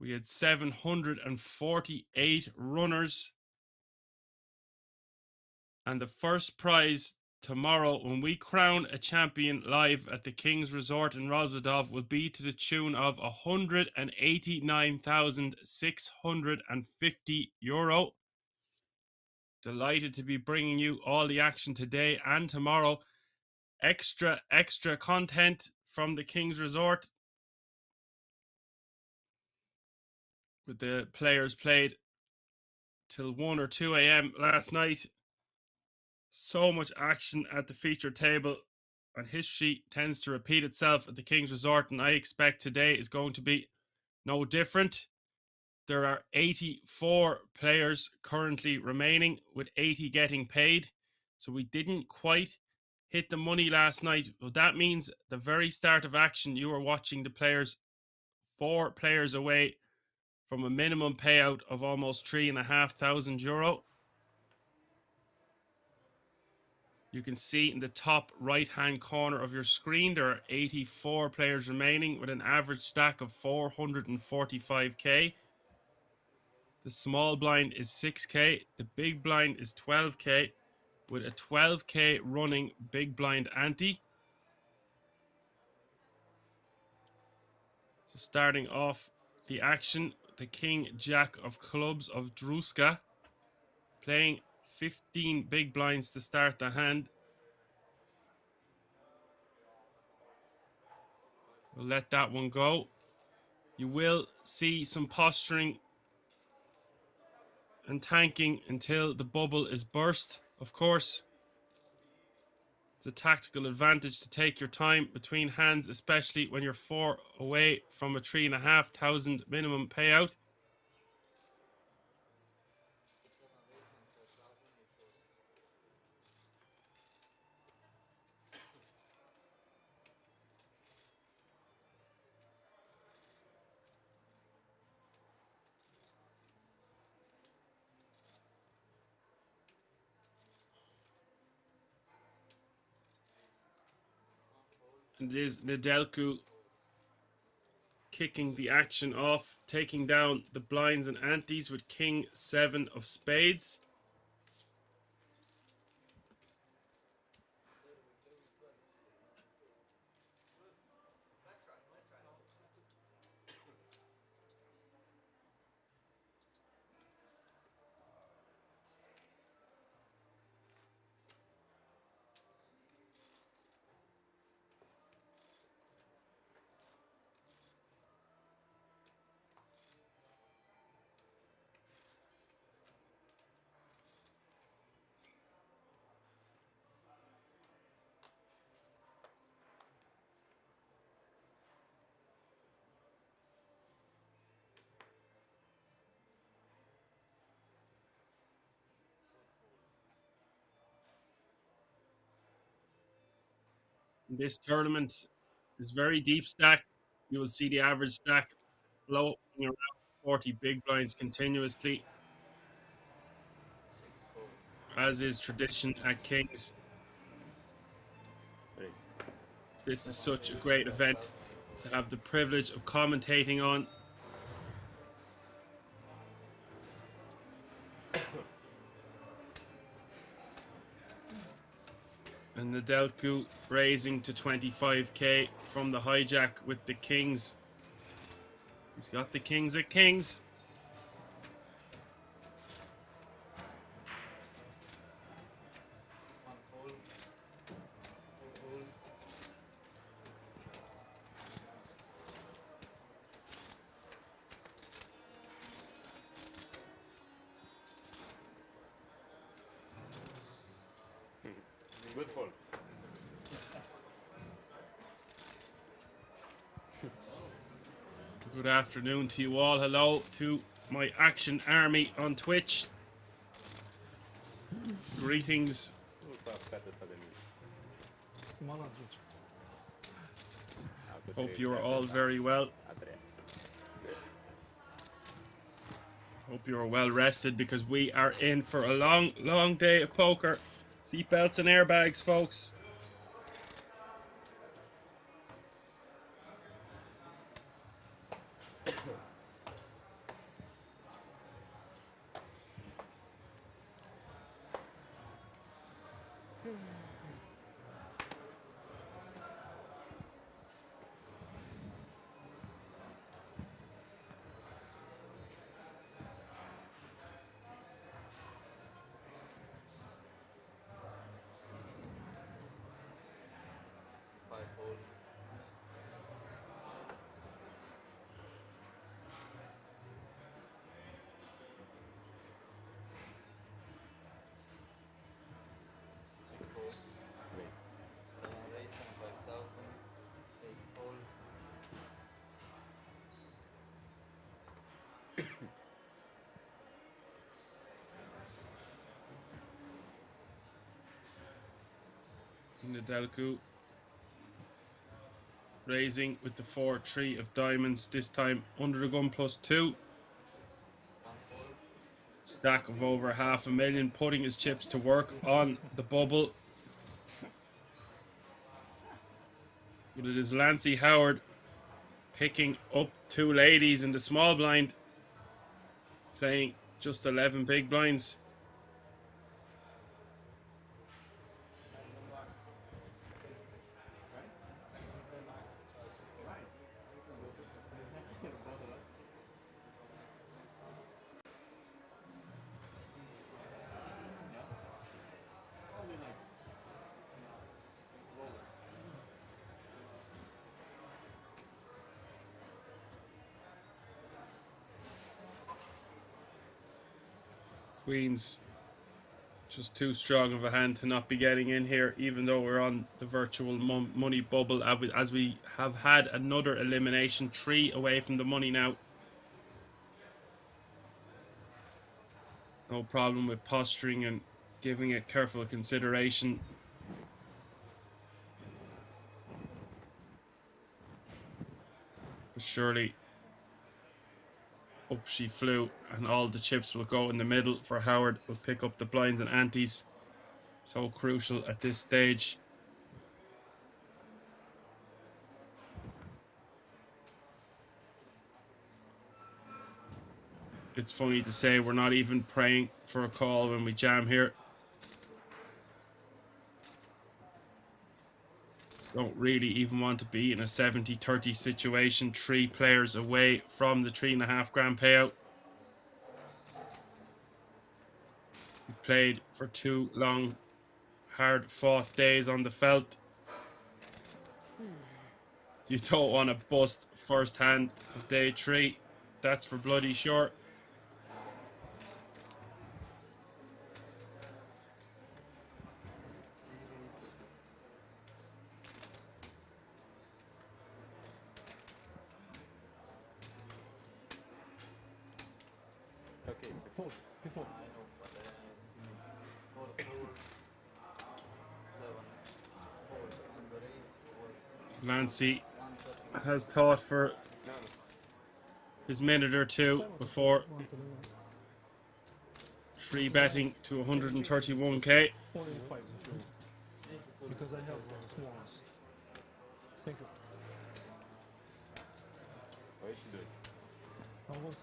We had 748 runners. And the first prize tomorrow, when we crown a champion live at the King's Resort in Rozvadov, will be to the tune of €189,650. Delighted to be bringing you all the action today and tomorrow. Extra content from the King's Resort, with the players played till 1 or 2 a.m. last night. So much action at the feature table, and history tends to repeat itself at the King's Resort, and I expect today is going to be no different. There are 84 players currently remaining, with 80 getting paid. So we didn't quite hit the money last night. Well, that means the very start of action, you are watching the players, 4 players away from a minimum payout of almost €3,500. You can see in the top right hand corner of your screen, there are 84 players remaining with an average stack of 445k. The small blind is 6k, the big blind is 12k, with a 12k running big blind ante. So starting off the action, the King Jack of Clubs of Druska, playing 15 big blinds to start the hand. We'll let that one go. You will see some posturing and tanking until the bubble is burst. Of course, it's a tactical advantage to take your time between hands, especially when you're 4 away from a 3,500 minimum payout. And it is Nedelku kicking the action off, taking down the blinds and antes with King 7 of spades. This tournament is very deep stacked. You will see the average stack floating around 40 big blinds continuously, as is tradition at Kings. This is such a great event to have the privilege of commentating on. And Nedelku raising to 25k from the hijack with the Kings. He's got the Kings at Kings. Good fold. Good afternoon to you all. Hello to my action army on Twitch. Greetings. Hope you are all very well. Hope you are well rested, because we are in for a long day of poker. Seatbelts and airbags, folks. Delku raising with the 4-3 of diamonds, this time under the gun +2. Stack of over $500,000, putting his chips to work on the bubble. But it is Lancey Howard picking up 2 ladies in the small blind, playing just 11 big blinds. Queens just too strong of a hand to not be getting in here, even though we're on the virtual money bubble, as we have had another elimination, 3 away from the money now. No problem with posturing and giving it careful consideration. But surely up she flew, and all the chips will go in the middle for Howard. Will pick up the blinds and antes. So crucial at this stage. It's funny to say we're not even praying for a call when we jam here. Don't really even want to be in a 70-30 situation. 3 players away from the $3.5 payout. We've played for 2 long, hard-fought days on the felt. You don't want to bust first hand of day 3. That's for bloody sure. Lancey has thought for his minute or 2 before 3-betting to 131k. Because I have those ones. Thank you. Why is she doing? Almost.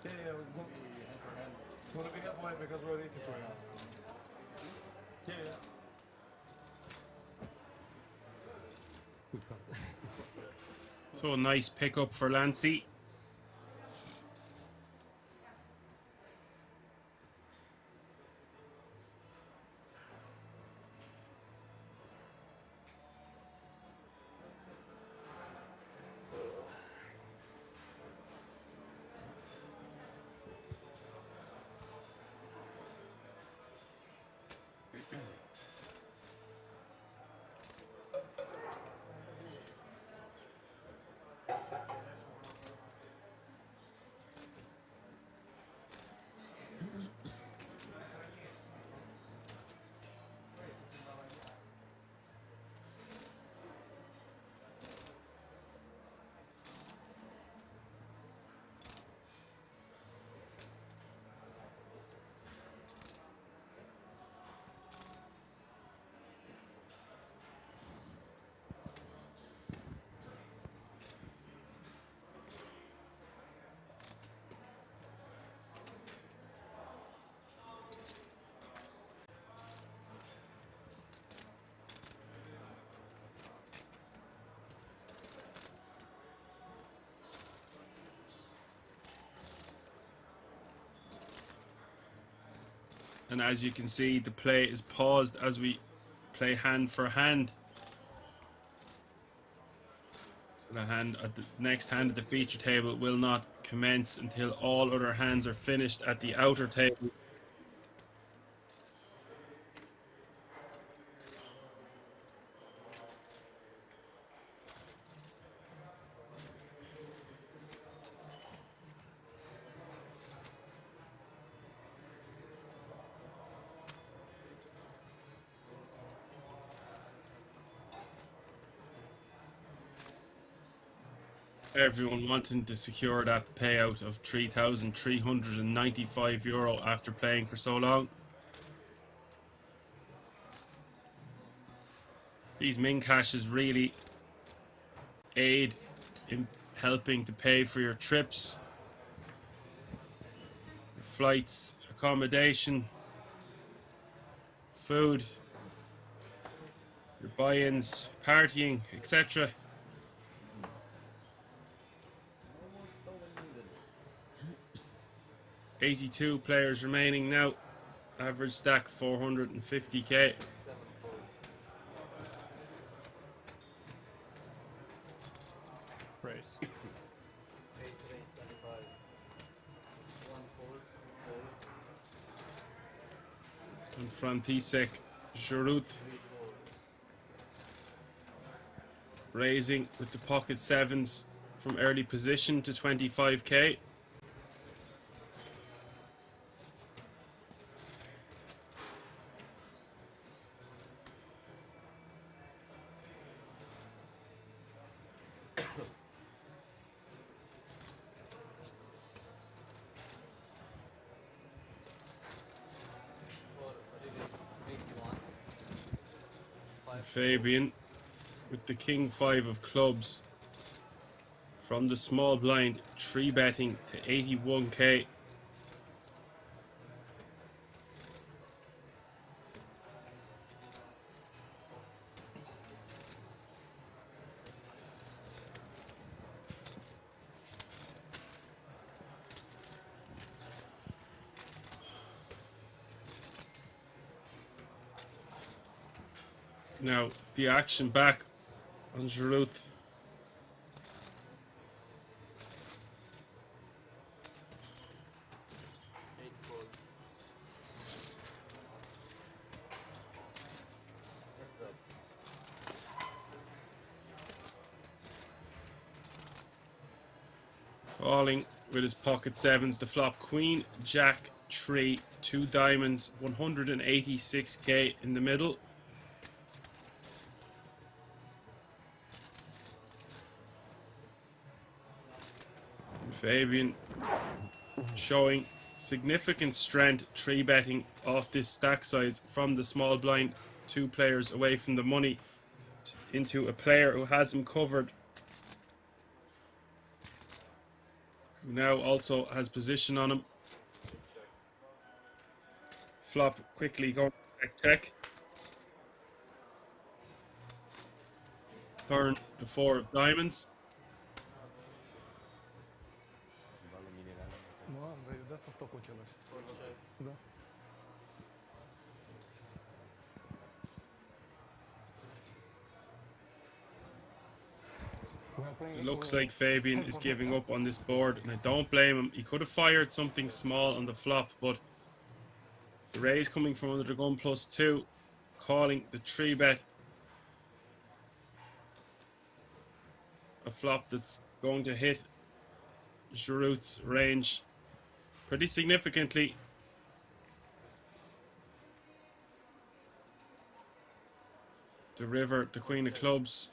Yeah, we're gonna be halfway because we're 82 right now. Yeah. Good card. So a nice pickup for Lancey. And as you can see, the play is paused as we play hand for hand. So the hand at the next hand at the feature table will not commence until all other hands are finished at the outer table. Everyone wanting to secure that payout of €3,395 after playing for so long. These min cashes really aid in helping to pay for your trips, your flights, accommodation, food, your buy-ins, partying, etc. 82 players remaining now. Average stack 450k. Race. And Frantisek Giroud raising with the pocket sevens from early position to 25k. Fabian with the king 5 of clubs from the small blind, 3-betting to 81k. Now the action back on Giroud. Calling with his pocket sevens, the flop queen, jack, 3, 2 diamonds, 186k in the middle. Fabian showing significant strength, 3-betting off this stack size from the small blind, 2 players away from the money, into a player who has him covered, who now also has position on him. Flop quickly going check. Turn the 4 of diamonds. Ну, да asta stau cu ochelari. Da. It looks like Fabian is giving up on this board, and I don't blame him. He could have fired something small on the flop, but the raise coming from under the gun +2, calling the 3-bet. A flop that's going to hit Giroud's range pretty significantly. The river, the queen of clubs.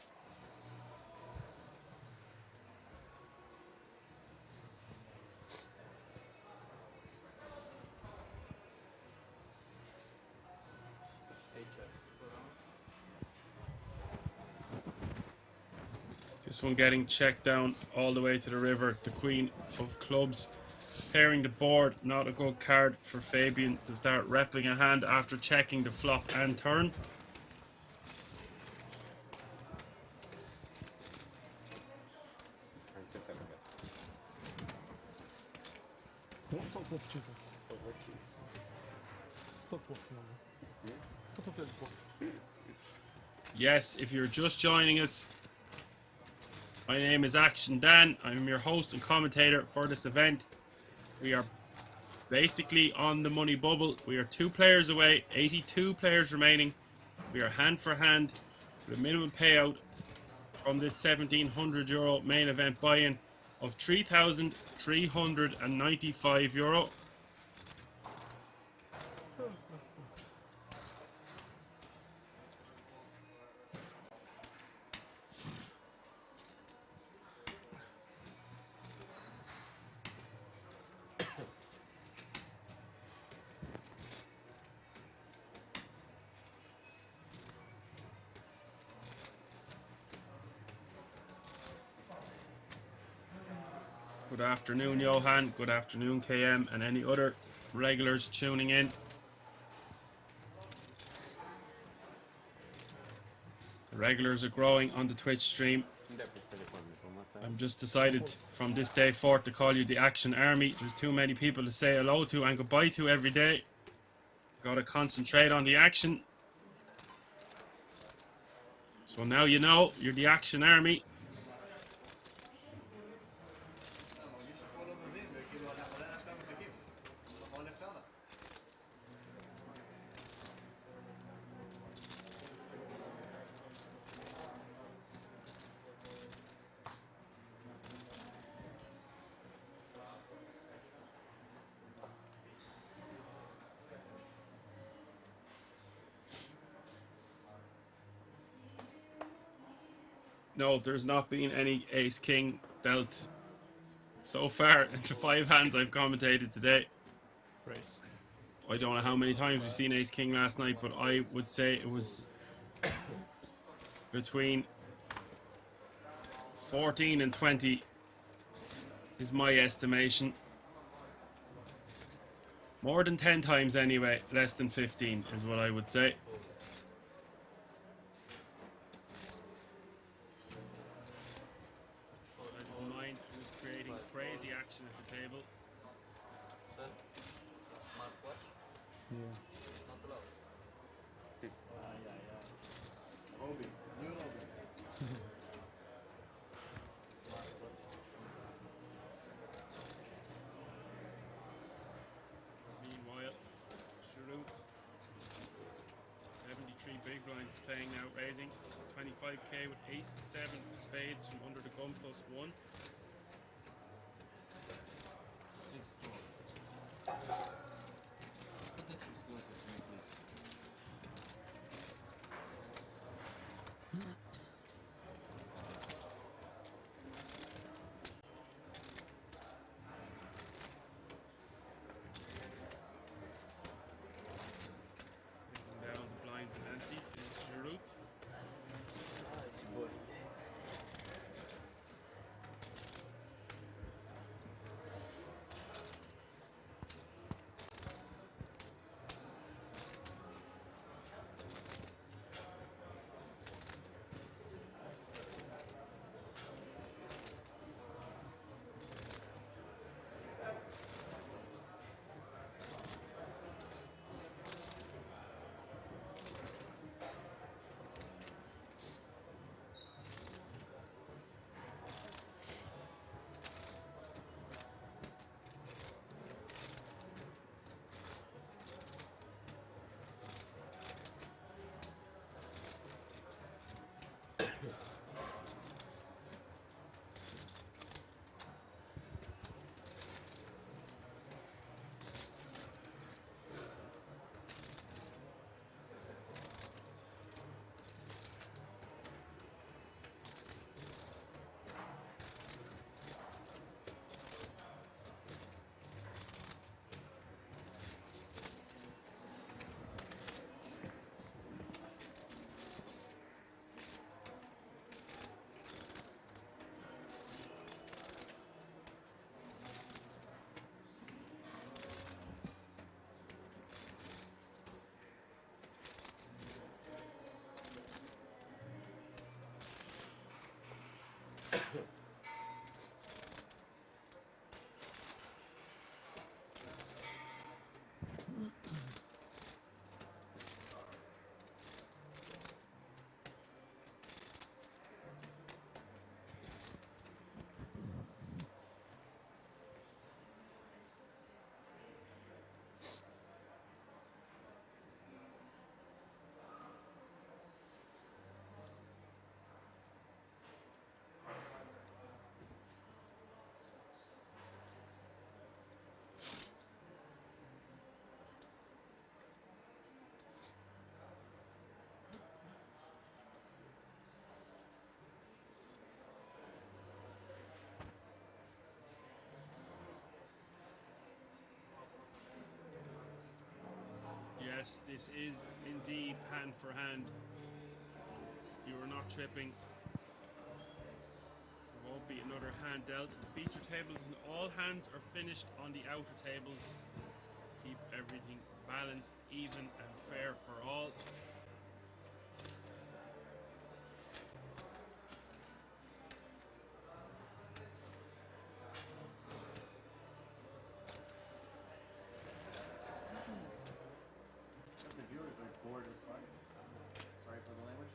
This one getting checked down all the way to the river. The queen of clubs pairing the board. Not a good card for Fabian to start repping a hand after checking the flop and turn. Yes, if you're just joining us, My name is Action Dan. I'm your host and commentator for this event. We are basically on the money bubble. We are 2 players away, 82 players remaining. We are hand for hand with a minimum payout from this €1,700 main event buy-in of €3,395. Good afternoon, Johan. Good afternoon, KM, and any other regulars tuning in. The regulars are growing on the Twitch stream. I'm just decided from this day forth to call you the Action Army. There's too many people to say hello to and goodbye to every day. Gotta concentrate on the action. So now you know, you're the Action Army. No, there's not been any Ace King dealt so far into 5 hands I've commentated today. Race. I don't know how many times we've seen Ace King last night, but I would say it was between 14 and 20 is my estimation. More than 10 times anyway, less than 15 is what I would say. I don't mind, it was creating crazy action at the table. Meanwhile, Giroud, 73 big blinds playing now, raising 25k with ace 7 spades from under the gun +1. Down the blinds and antes is Giroud. yes, this is indeed hand for hand. You are not tripping. There won't be another hand dealt. The feature tables and all hands are finished on the outer tables. Keep everything balanced, even and fair for all. The viewers are bored as fuck. Sorry for the language.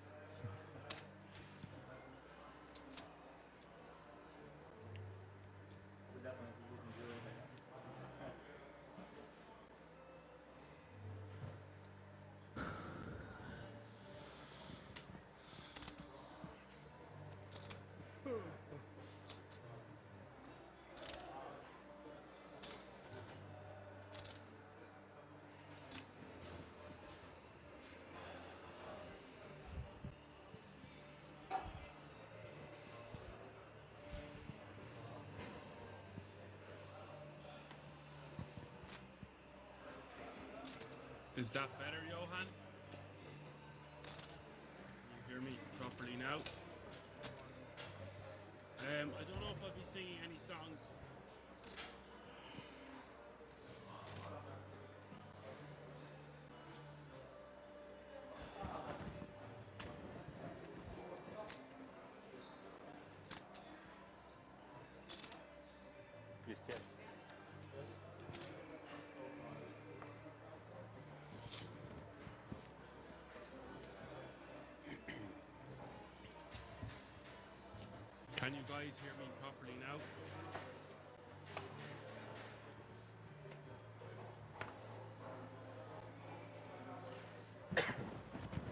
We're definitely losing viewers, I guess. Is that better, Johan? Can you hear me properly now? I don't know if I'll be singing any songs. Cristian. Can you guys hear me properly now?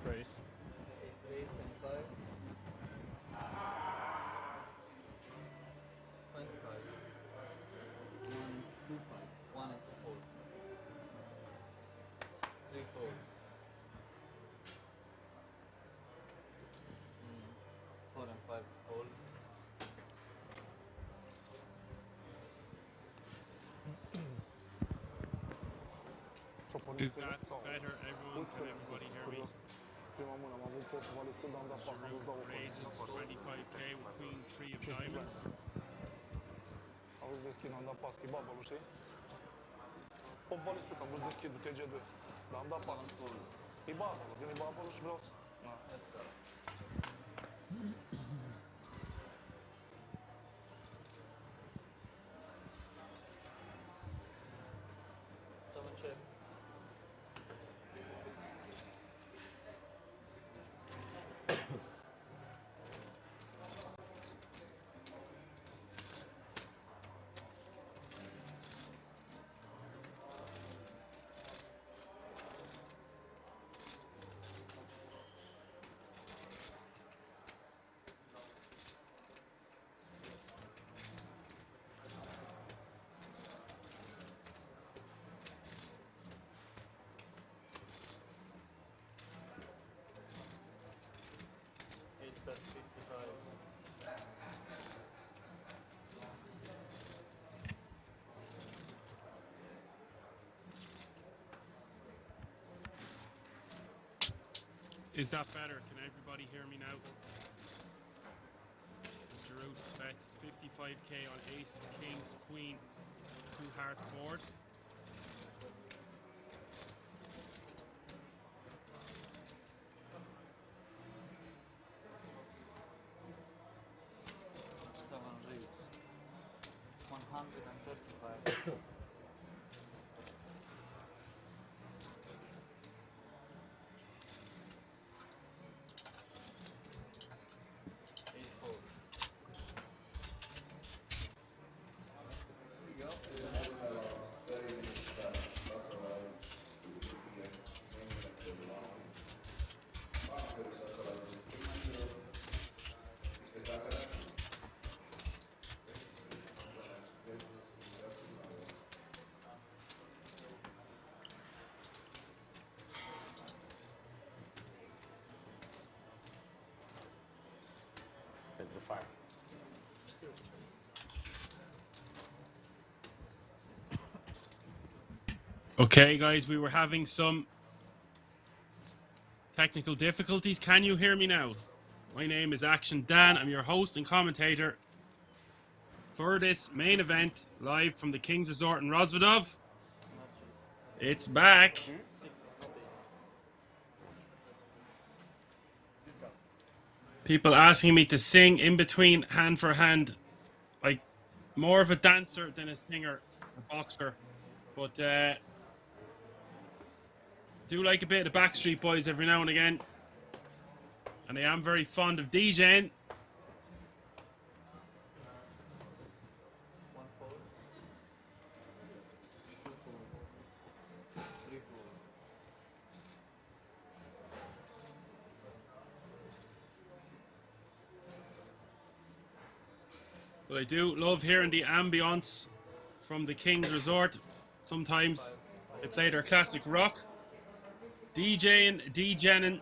Grace. 25. 25. 1, 2, 5. 1 and 2, 4. 3, 4. 4 and 5 hold. Is that better, everyone? Can everybody hear me? Prima mână am avut pot vale sub, am dat pas, am dus 2 Raises 25k with queen 3 of diamonds. Auzi deschid, am dat pas, că e bubble, știi? 8 vale sub, am dus deschid, du TG2. Dar am dat pas. E bubble, vine bubble și vreau să... Da. Să încep. That's 55. Is that better? Can everybody hear me now? Mr. Root bets 55k on ace, king, queen, 2 heart board. Reads 135. 55. Okay, guys, we were having some Technical difficulties. Can you hear me now? My name is Action Dan. I'm your host and commentator for this main event live from the King's Resort in Rozvadov. It's back. People asking me to sing in between hand for hand. Like more of a dancer than a singer, a boxer. But do like a bit of the Backstreet Boys every now and again. And I am very fond of DJing. One fold. Two fold. Three fold. But I do love hearing the ambience from the King's Resort. Sometimes they play their classic rock. DJing, DJing,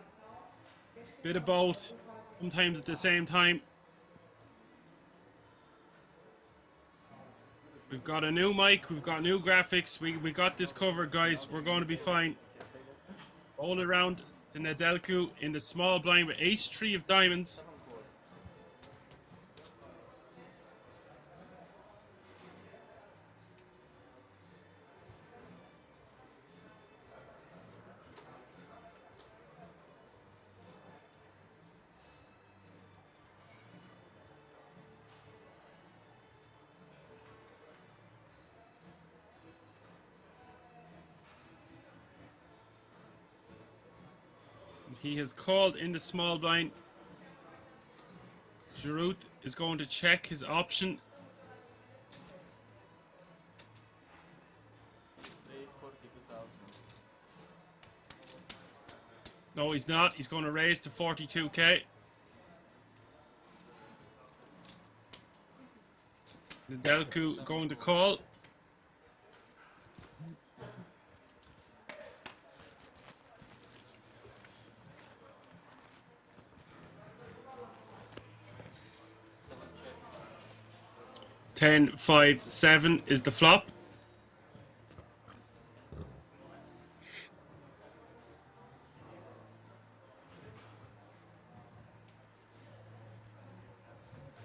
bit of both, sometimes at the same time. We've got a new mic, we've got new graphics, we got this covered, guys. We're going to be fine. All around the Nedelku in the small blind with ace-3 of diamonds. He has called in the small blind. Giroud is going to check his option. Raise 42,000. No, he's not. He's going to raise to 42k. Nedelku going to call. Seven check. 10, 5, 7 is the flop.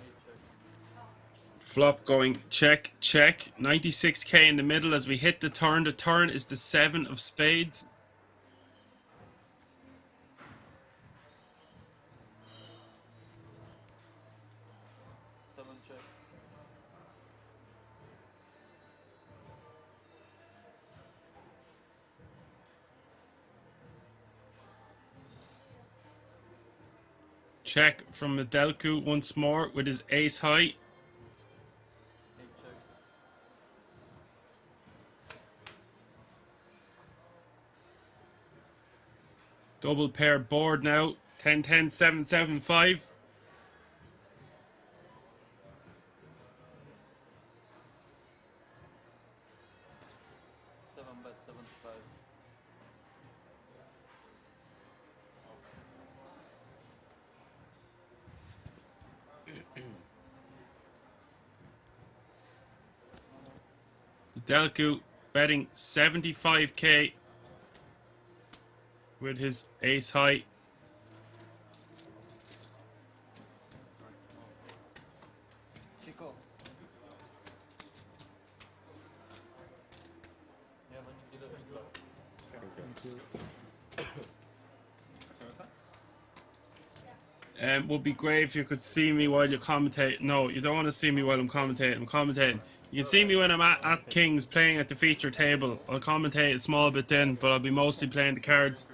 Eight check. Flop going check, check. 96k in the middle as we hit the turn. The turn is the 7 of spades. Seven check. Check from Nedelku once more with his ace high. 8 check. Double pair board now. 10, 10, 7, 7, 5. Seven bet 75. Nedelku betting 75k with his ace high. Chico. You have any dealer club? Would be great if you could see me while you commentate. No, you don't want to see me while I'm commentating. I'm commentating. You can see me when I'm at King's playing at the feature table. I'll commentate a small bit then, but I'll be mostly playing the cards.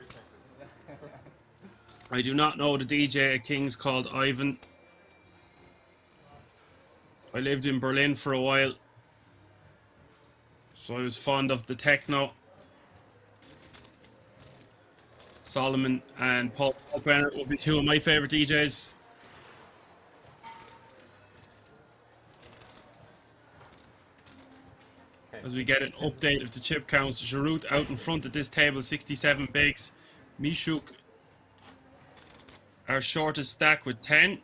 I do not know the DJ at King's called Ivan. I lived in Berlin for a while, so I was fond of the techno. Solomon and Paul Bennett will be two of my favorite DJs. As we get an update of the chip counts, Giroud out in front at this table, 67 bigs. Mishuk, our shortest stack with 10.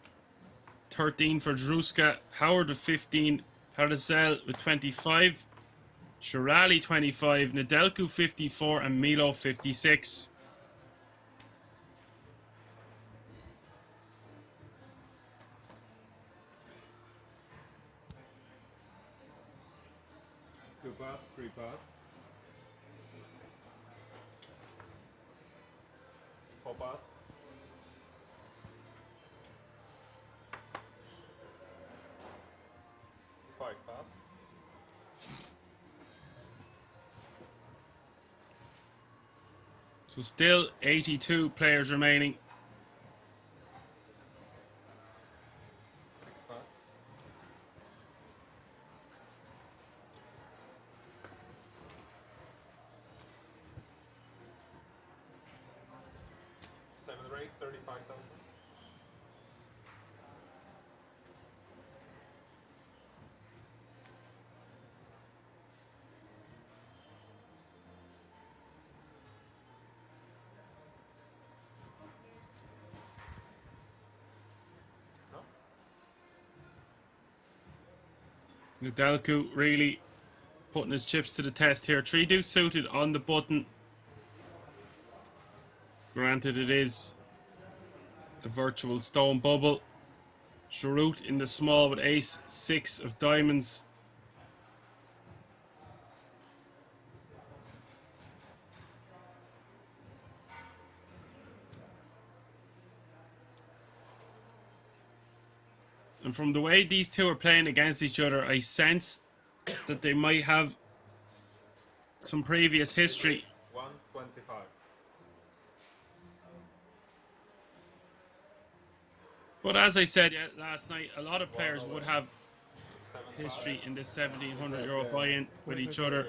13 for Druska, Howard with 15, Paracel with 25, Shirali 25, Nedelku 54, and Milo 56. 3 pass. 4 pass. 5 pass. So still 82 players remaining. 6 pass. 7 raise, 35,000. Nedelku really putting his chips to the test here. 3 deuce suited on the button. Granted, it is a virtual stone bubble. Giroud in the small with ace 6 of diamonds. And from the way these two are playing against each other, I sense that they might have some previous history. 125. But as I said last night, a lot of players would have history in this €1,700 buy-in with each other.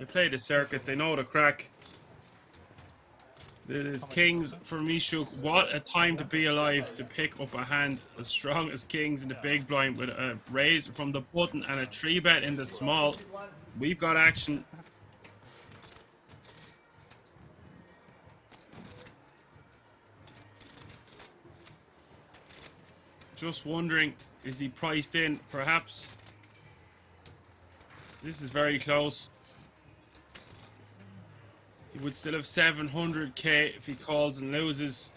They play the circuit, they know the crack. It is kings for Mishuk. What a time to be alive to pick up a hand as strong as kings in the big blind with a raise from the button and a 3-bet in the small. We've got action. Just wondering, is he priced in? Perhaps. This is very close. He would still have 700k if he calls and loses.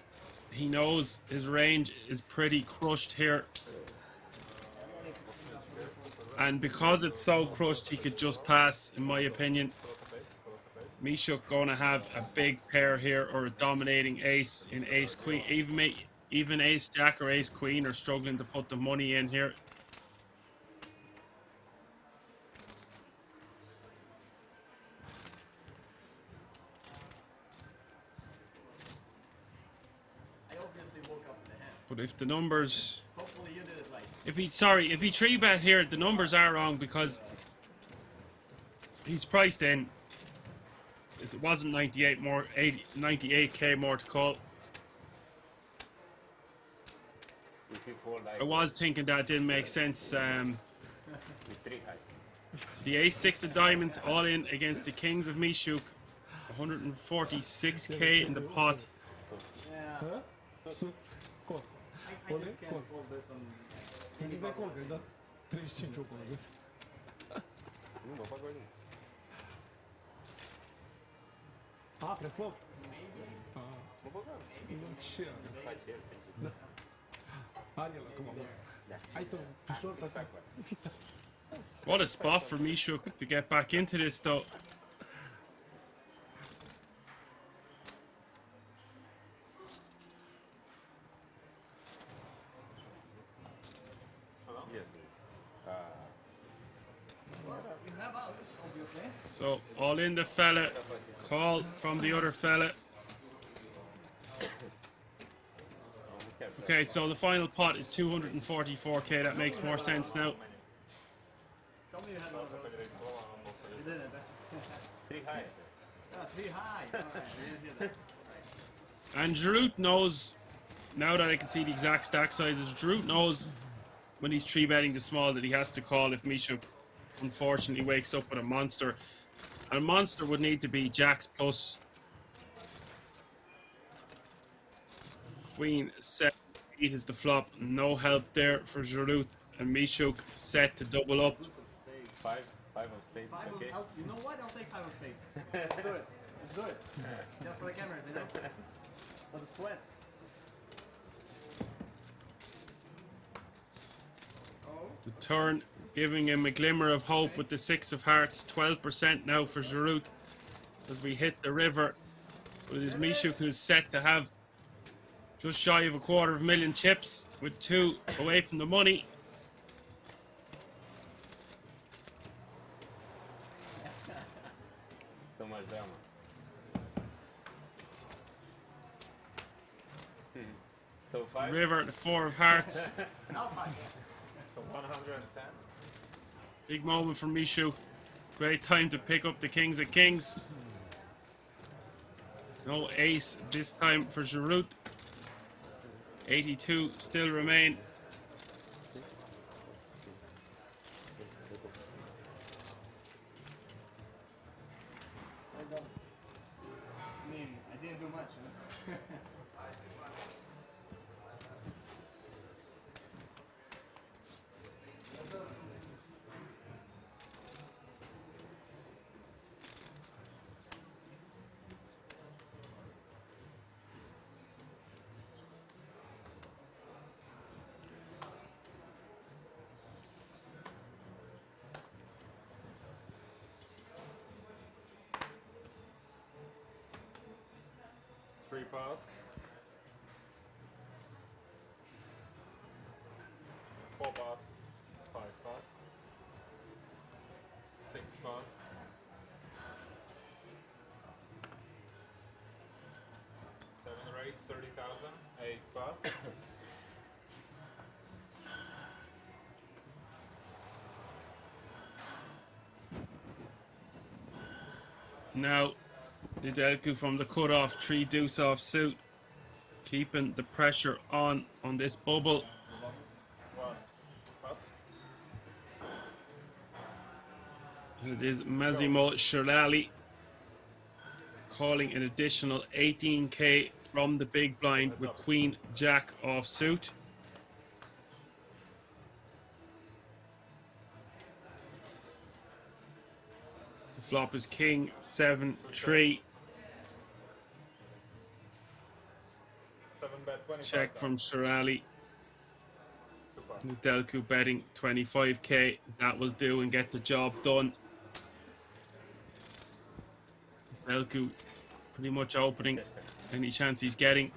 He knows his range is pretty crushed here. And because it's so crushed, he could just pass, in my opinion. Mishuk going to have a big pair here or a dominating ace in ace queen. Even ace jack or ace queen are struggling to put the money in here. But if the numbers, if he 3-bet here, the numbers are wrong because he's priced in. It wasn't 98k more to call. I was thinking that didn't make sense. The ace 6 of diamonds all in against the kings of Mishuk. 146k in the pot. Yeah. I just can't fold this on any bubble. What a spot for Mishuk to get back into this though. So all in the fella, call from the other fella. Okay, so the final pot is 244k. That makes more sense now. Tell me you had one of those. You didn't. 3 high. 3 high. Alright, we didn't hear that. And Giroud knows, now that I can see the exact stack sizes, Giroud knows when he's 3-betting the small that he has to call if Mishuk unfortunately wakes up with a monster. And a monster would need to be jacks plus queen 7 8 is the flop. No help there for Giroud, and Mishuk set to double up. 5 of spades, okay. You know what? I'll take 5 of spades. Let's do it. Let's do it. Just for the cameras, you know? For the sweat. The turn giving him a glimmer of hope with the 6 of hearts. 12% now for Giroud as we hit the river. But it is Mishuk who's set to have just shy of 250,000 chips with 2 away from the money. So much drama. So 5? River, the 4 of hearts. So 110? Big moment for Mishuk. Great time to pick up the kings of kings. No ace this time for Giroud. 82 still remain. I mean, I didn't do much, huh? 3 pass. 4 pass. 5 pass. 6 pass. 7 raise, 30,000. 8 pass. Now, Nedelku from the cutoff, 3 deuce off suit, keeping the pressure on this bubble. 1 pass. And it is Massimo Shirlali calling an additional 18k from the big blind with Queen Jack off suit. The flop is King 7-3. 7 bet, 25. Check from Shirlali. Nedelku betting 25k. That will do and get the job done. Nedelku pretty much opening any chance he's getting.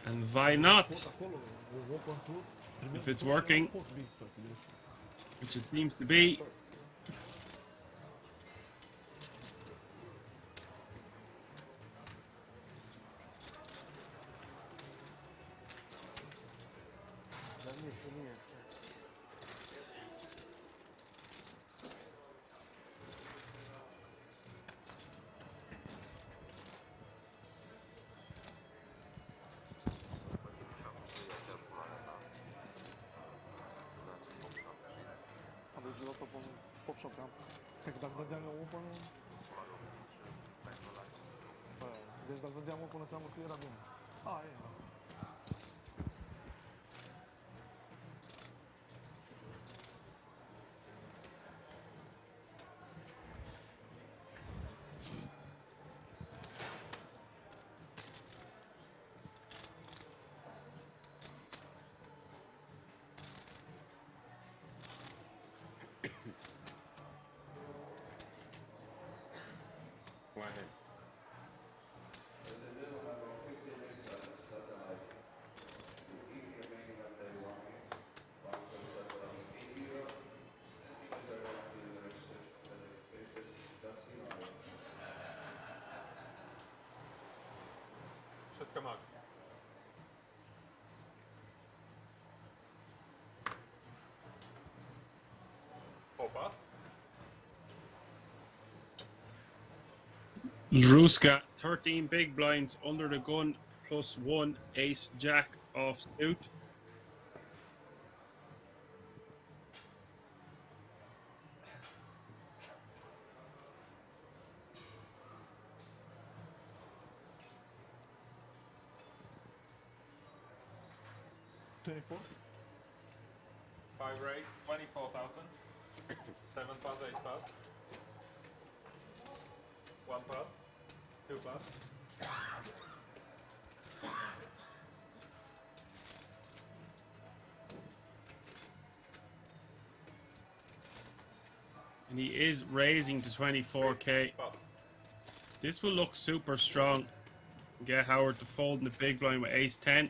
And why not? If it's working, which it seems to be. Poprzokam. Jak tak vediamo open. Deci dacă vediamo open înseamnă că era bine. E. Wszystko mak. Pass. Ruska, 13 big blinds under the gun, plus 1 ace jack off suit. $24. 5 raise, 24,000. 7 pass, 8 pass. 1 pass. 2 pass. And he is raising to 24k. Pass. This will look super strong. Get Howard to fold in the big blind with ace 10.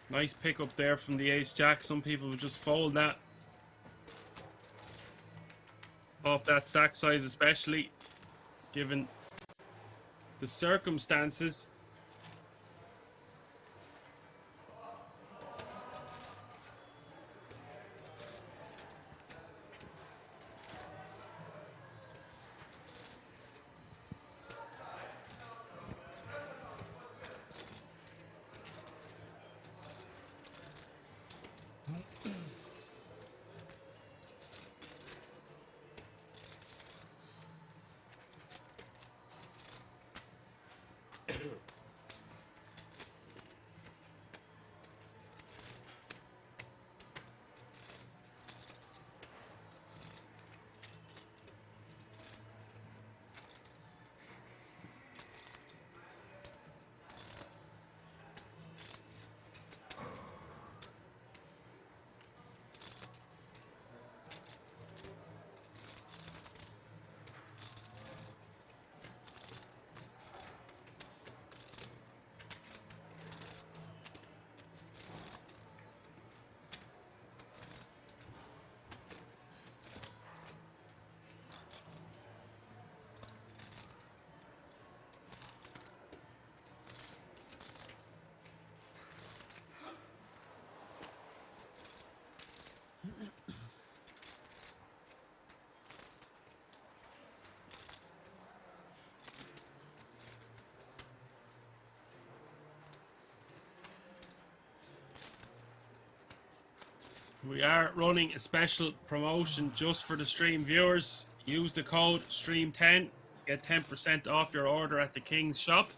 Nice pick up there from the ace jack. Some people would just fold that off that stack size, especially given the circumstances. We are running a special promotion just for the stream viewers. Use the code STREAM10 to get 10% off your order at the King's shop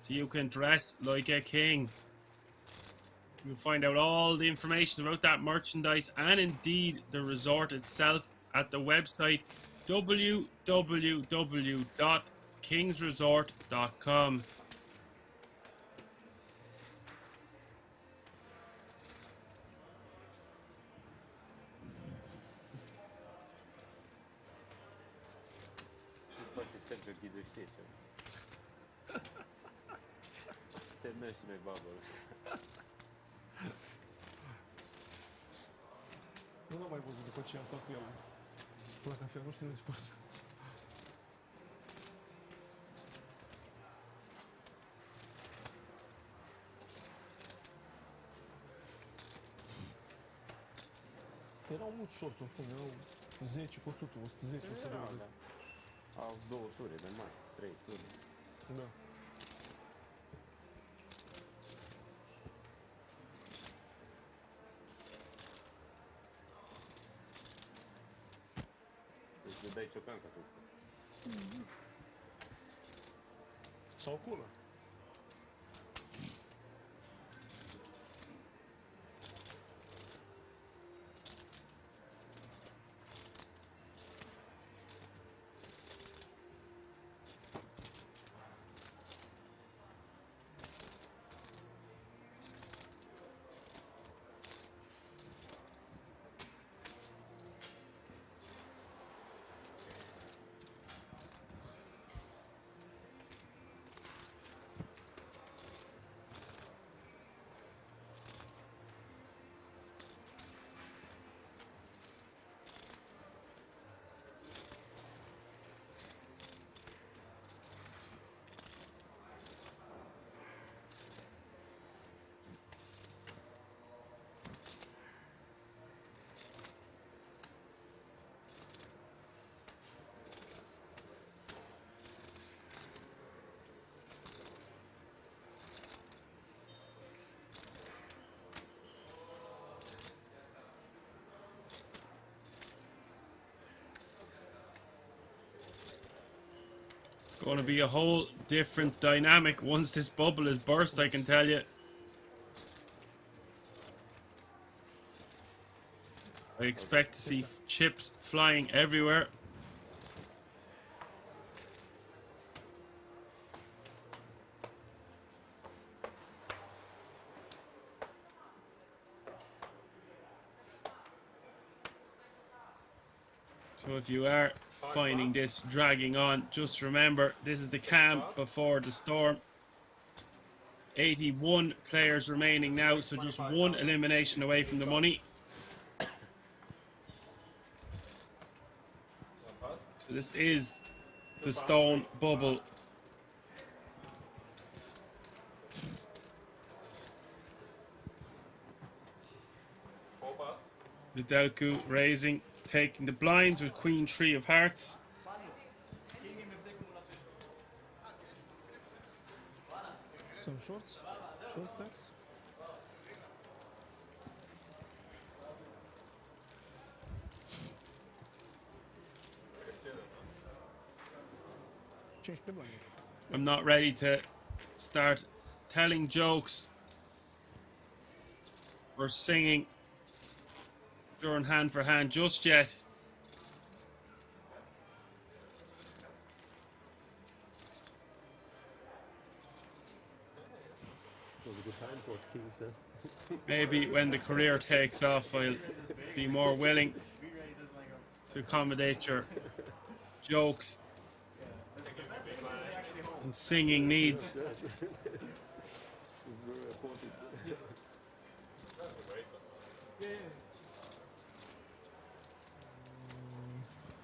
so you can dress like a king. You'll find out all the information about that merchandise and indeed the resort itself at the website www.kingsresort.com. Sempre aqui do Stitcher. Terminamos de bubbles. Nu l-am mai văzut după ce am stat cu el la cafea, nu știu unde se poate. Erau mulți shorts oricum, erau 10 cu 100, 110, 120. Au 2 ture de masă, 3 ture. Da. Deci le dai ciocan ca să spui. Sau culă. Going to be a whole different dynamic once this bubble is burst, I can tell you. I expect to see chips flying everywhere. So if you are finding this dragging on, just remember this is the calm before the storm. 81 players remaining now, so just one elimination away from the money. So this is the stone bubble. Videlku raising, taking the blinds with Queen 3 of Hearts. Some shorts? Short stacks? Change the blind. I'm not ready to start telling jokes or singing during hand for hand just yet. Was a good time for Kings then. Maybe when the career takes off, I'll be more willing to accommodate your jokes and singing needs. It's very important.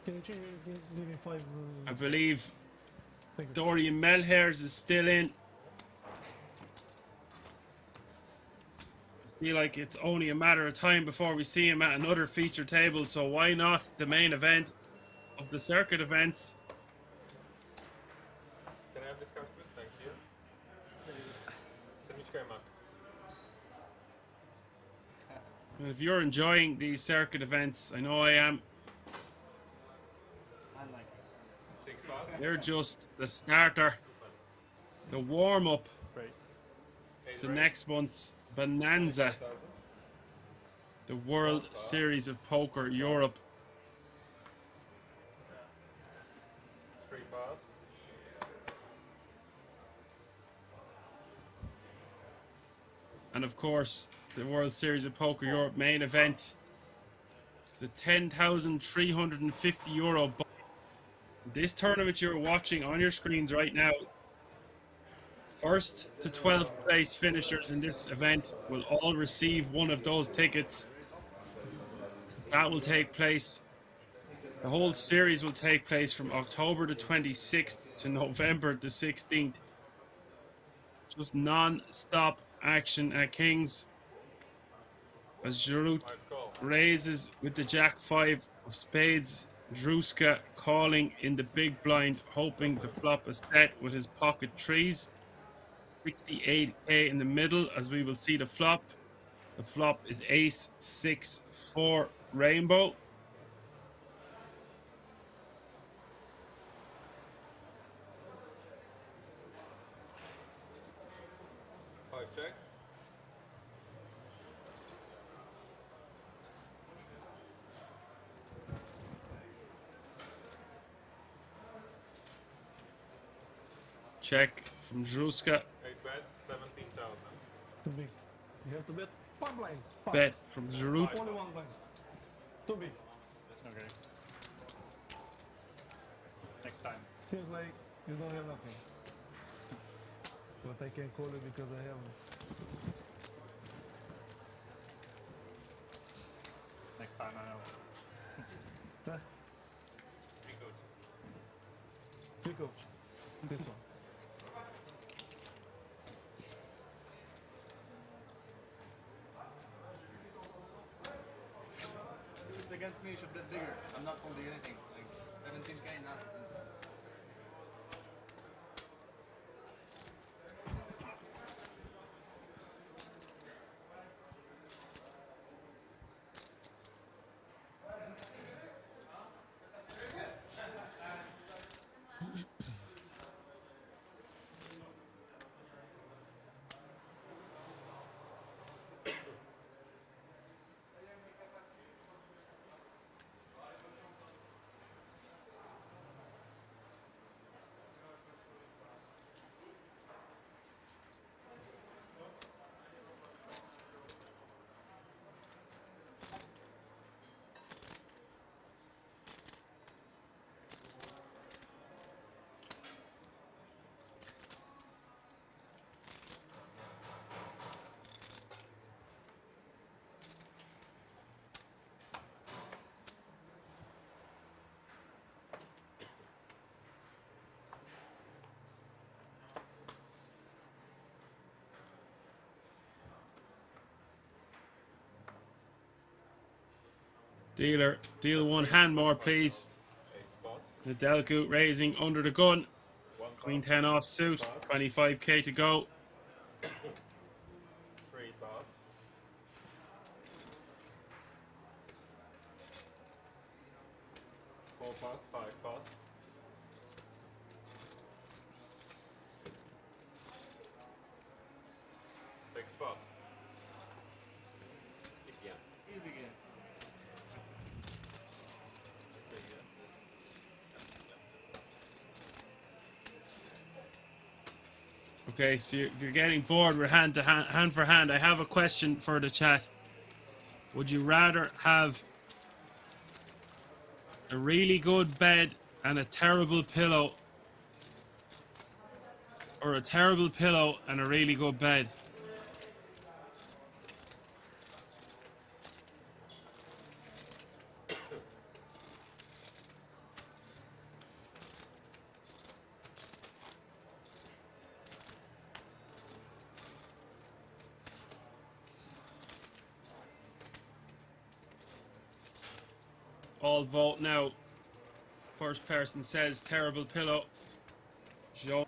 Can you change? Give me 5. I believe Thank you. Dorian Melhairs is still in. I feel like it's only a matter of time before we see him at another feature table, so why not the main event of the circuit events? Can I have this card, please? Thank you. Semička je mak. And if you're enjoying these circuit events, I know I am, Unlike. 6 pass. they're just the starter, the warm-up Race. 8 to raise. next month's Bonanza, 1,000. the World Series of Poker Europe. 3 pass. And of course, the World Series of Poker Europe main event, the €10,350. This tournament you're watching on your screens right now, first to 12th place finishers in this event will all receive one of those tickets. That will take place, the whole series will take place from October the 26th to November the 16th. Just non-stop action at Kings as Giroud 5 call. raises with the Jack 5 of spades. Druska calling in the big blind, hoping to flop a set with his pocket threes. 68k in the middle as we will see the flop. The flop is ace 6-4 rainbow. Five check. Check from Druska. 8 bet. 17,000. Too big. You have to bet 1 blind. Pass. Bet from Giroud. Only 1 blind. Too big. Okay. Next time. Seems like you don't have nothing. But I can call it because I have. Next time I know. Huh? Pick up. This one. If it's against me, you should bet bigger. I'm not holding anything. Like 17k, not. Dealer, deal one hand more, please. 8 pass. Nadelku raising under the gun. 1 Queen pass. 10 off suit. 25k to go. 3 pass. 4 pass. 5 pass. 6 pass. Igen. Easy game. Okay, so you're getting bored with hand to hand for hand. I have a question for the chat. Would you rather have a really good bed and a terrible pillow, or a terrible pillow and a really good bed? All vote now. First person says terrible pillow. Joe.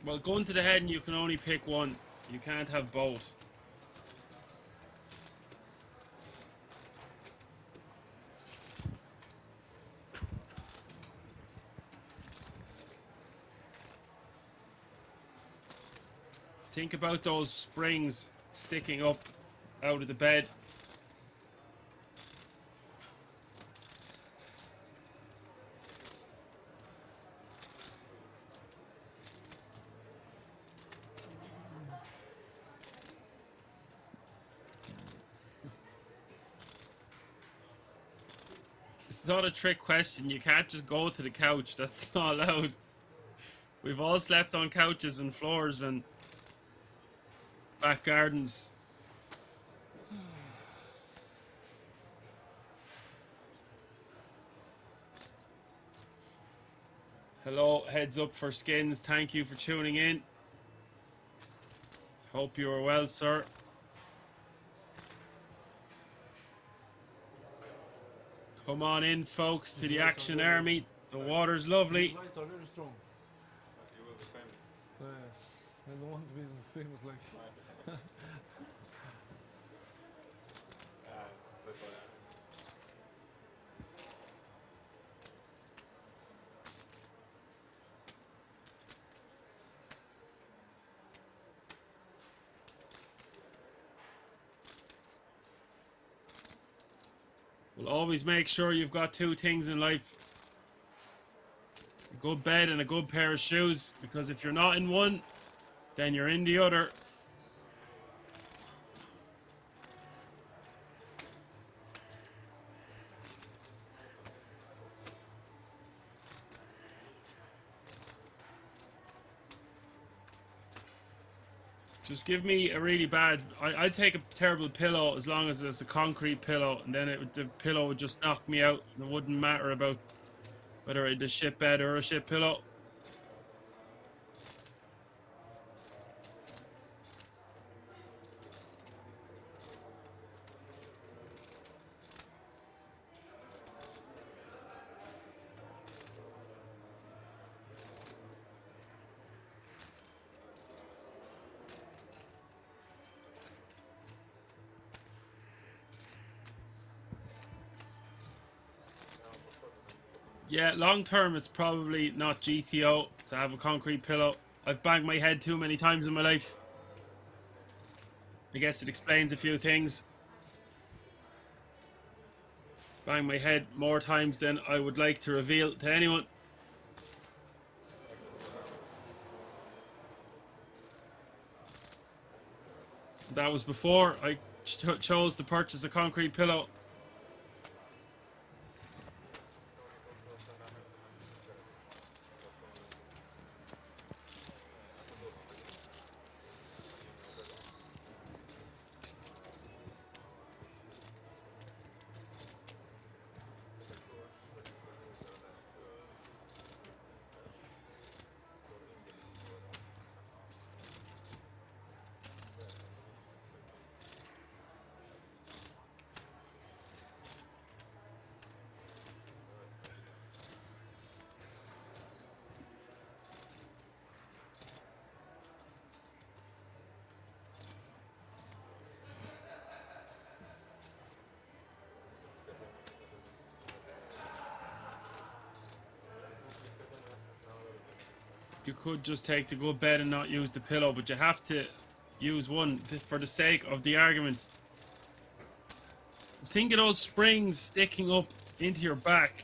Well, gun to the head and you can only pick one. You can't have both. Think about those springs sticking up out of the bed. It's not a trick question. You can't just go to the couch. That's not allowed. We've all slept on couches and floors and back gardens. Hello, heads up for skins. Thank you for tuning in. Hope you are well, sir. Come on in, folks, to the Action Army. The water's lovely. Lights are very strong. You will be famous. I don't want to be famous like. That's what We'll always make sure you've got two things in life. A good bed and a good pair of shoes. Because if you're not in one, then you're in the other. Just give me a really bad... I'd take a terrible pillow as long as it's a concrete pillow, and then the pillow would just knock me out. It wouldn't matter about whether I had a shit bed or a shit pillow. Yeah, long term it's probably not GTO to have a concrete pillow. I've banged my head too many times in my life. I guess it explains a few things. Banged my head more times than I would like to reveal to anyone. That was before I chose to purchase a concrete pillow. You could just take the good bet and not use the pillow, but you have to use one for the sake of the argument. Think of those springs sticking up into your back,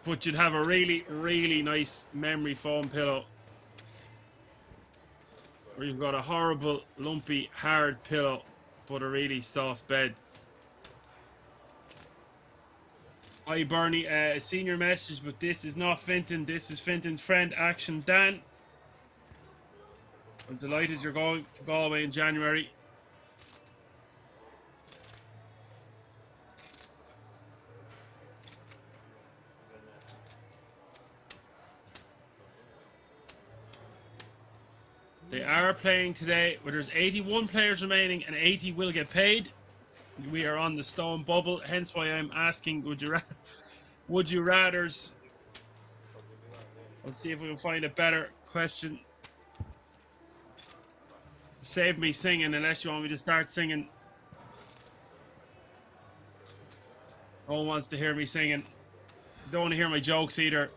but you'd have a really, really nice memory foam pillow. Or you've got a horrible, lumpy, hard pillow, but a really soft bed. Hi Bernie, seen your message, but this is not Fintan. This is Fintan's friend, Action Dan. I'm delighted you're going to Galway in January. They are playing today, where there's 81 players remaining and 80 will get paid. We are on the stone bubble, hence why I'm asking, would you rather's? Let's see if we can find a better question. Save me singing, unless you want me to start singing. No one wants to hear me singing. Don't want to hear my jokes either.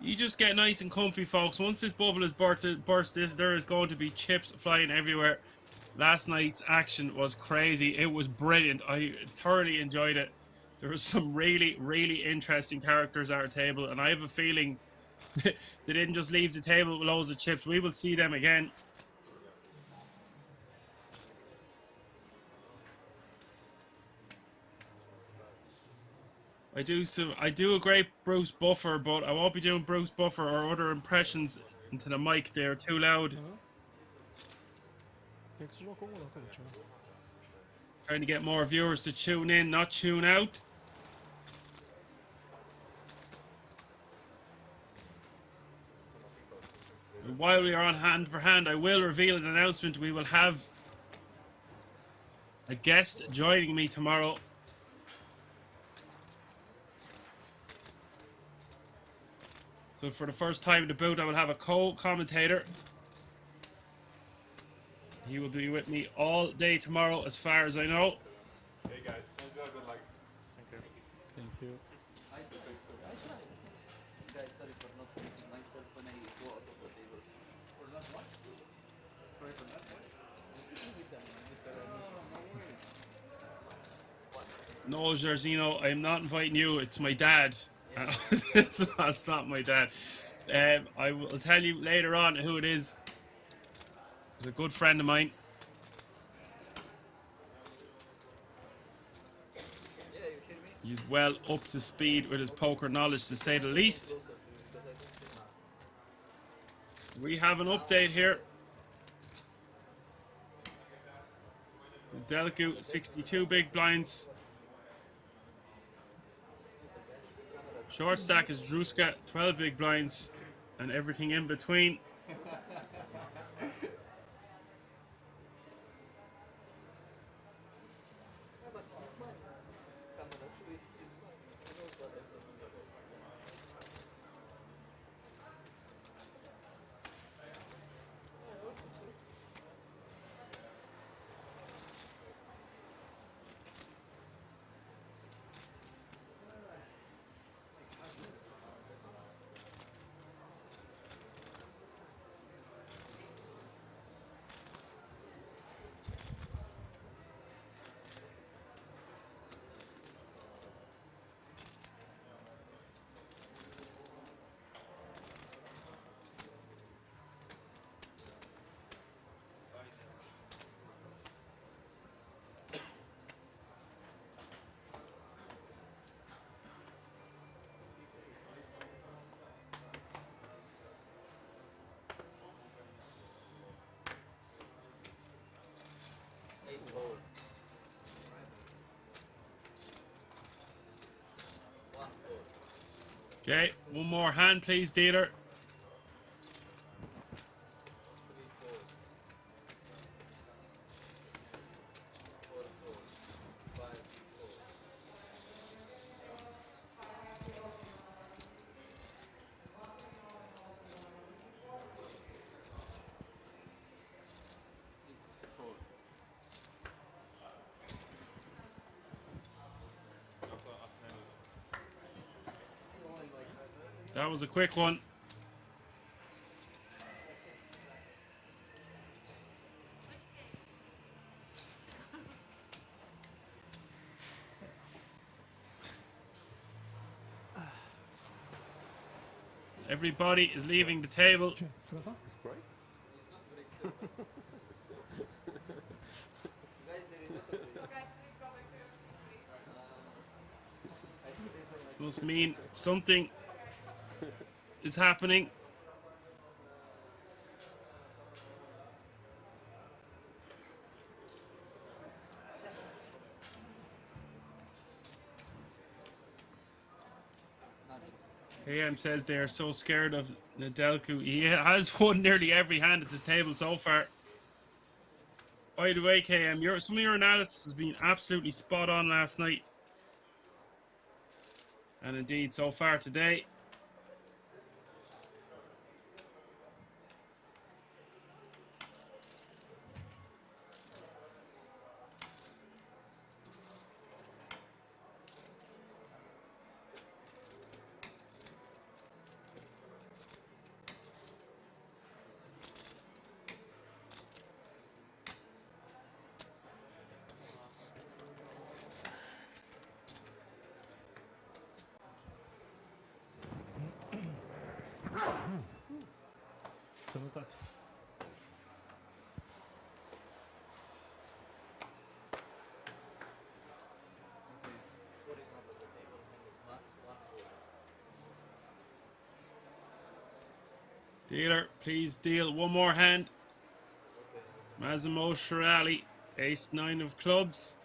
You just get nice and comfy, folks. Once this bubble is burst, there is going to be chips flying everywhere. Last night's action was crazy. It was brilliant. I thoroughly enjoyed it. There was some really, really interesting characters at our table, and I have a feeling they didn't just leave the table with loads of chips. We will see them again. I do a great Bruce Buffer, but I won't be doing Bruce Buffer or other impressions into the mic. They are too loud. Trying to get more viewers to tune in, not tune out. And while we are on hand for hand, I will reveal an announcement. We will have a guest joining me tomorrow. So for the first time in the boot, I will have a co-commentator. He will be with me all day tomorrow, as far as I know. Hey guys, good luck. Thank you. I tried. Guys, sorry for not putting myself when I go out of the table. For not what? Sorry for not what? No, Giorgino, I am not inviting you. It's my dad. That's not my dad. I will tell you later on who it is. It's a good friend of mine. Yeah, you hear me? He's well up to speed with his poker knowledge, to say the least. We have an update here. Delcu, 62 big blinds. Short stack is Druska, 12 big blinds, and everything in between. Okay, one more hand, please, dealer. That was a quick one. Everybody is leaving the table. Sprite? This must mean something is happening. AM says they are so scared of Nedelku. He has won nearly every hand at this table so far. By the way, KM, some of your analysis has been absolutely spot on last night. And indeed, so far today. Sănătate. Dealer, please deal one more hand. Massimo Shirali, ace 9 of clubs.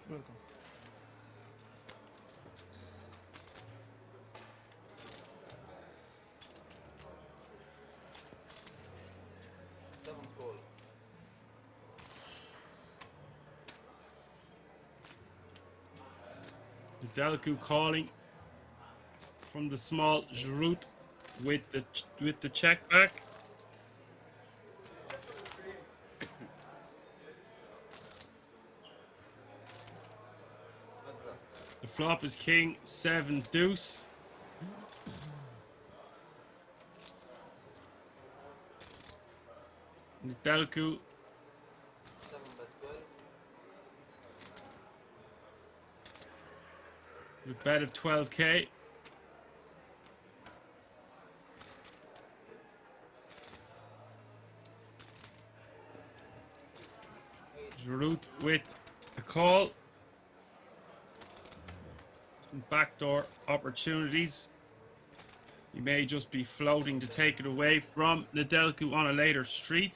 Welcome. Nedelku calling from the small Giroud with the check back. The flop is king 7 deuce. Nedelku with bet of 12k. Giroud with a call. Some backdoor opportunities. He may just be floating to take it away from Nedelku on a later street.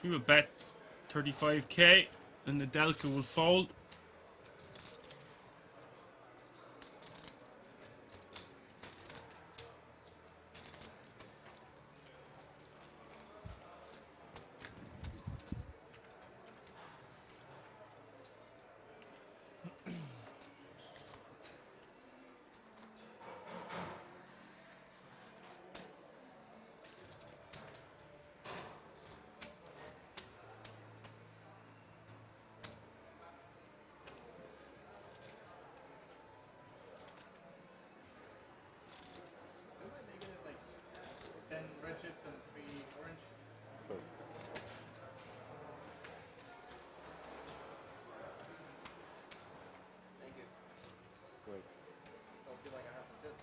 We will bet 35k and Nedelku will fold. Red chips and 3 orange. Thank you. Great. Still feel like I have some chips.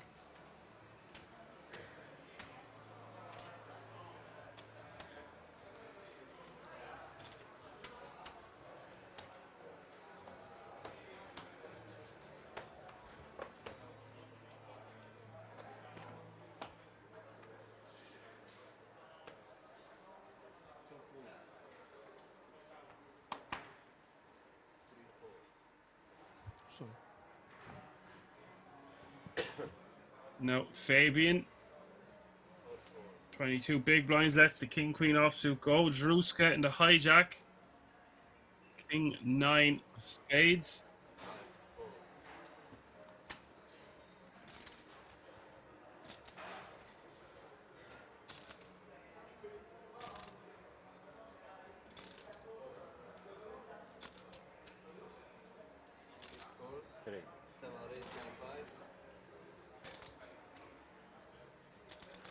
Sorry. No, Fabian. 22 big blinds lets the king queen offsuit go. Druska in the hijack. King 9 of spades. Three. 7 or 8, 25.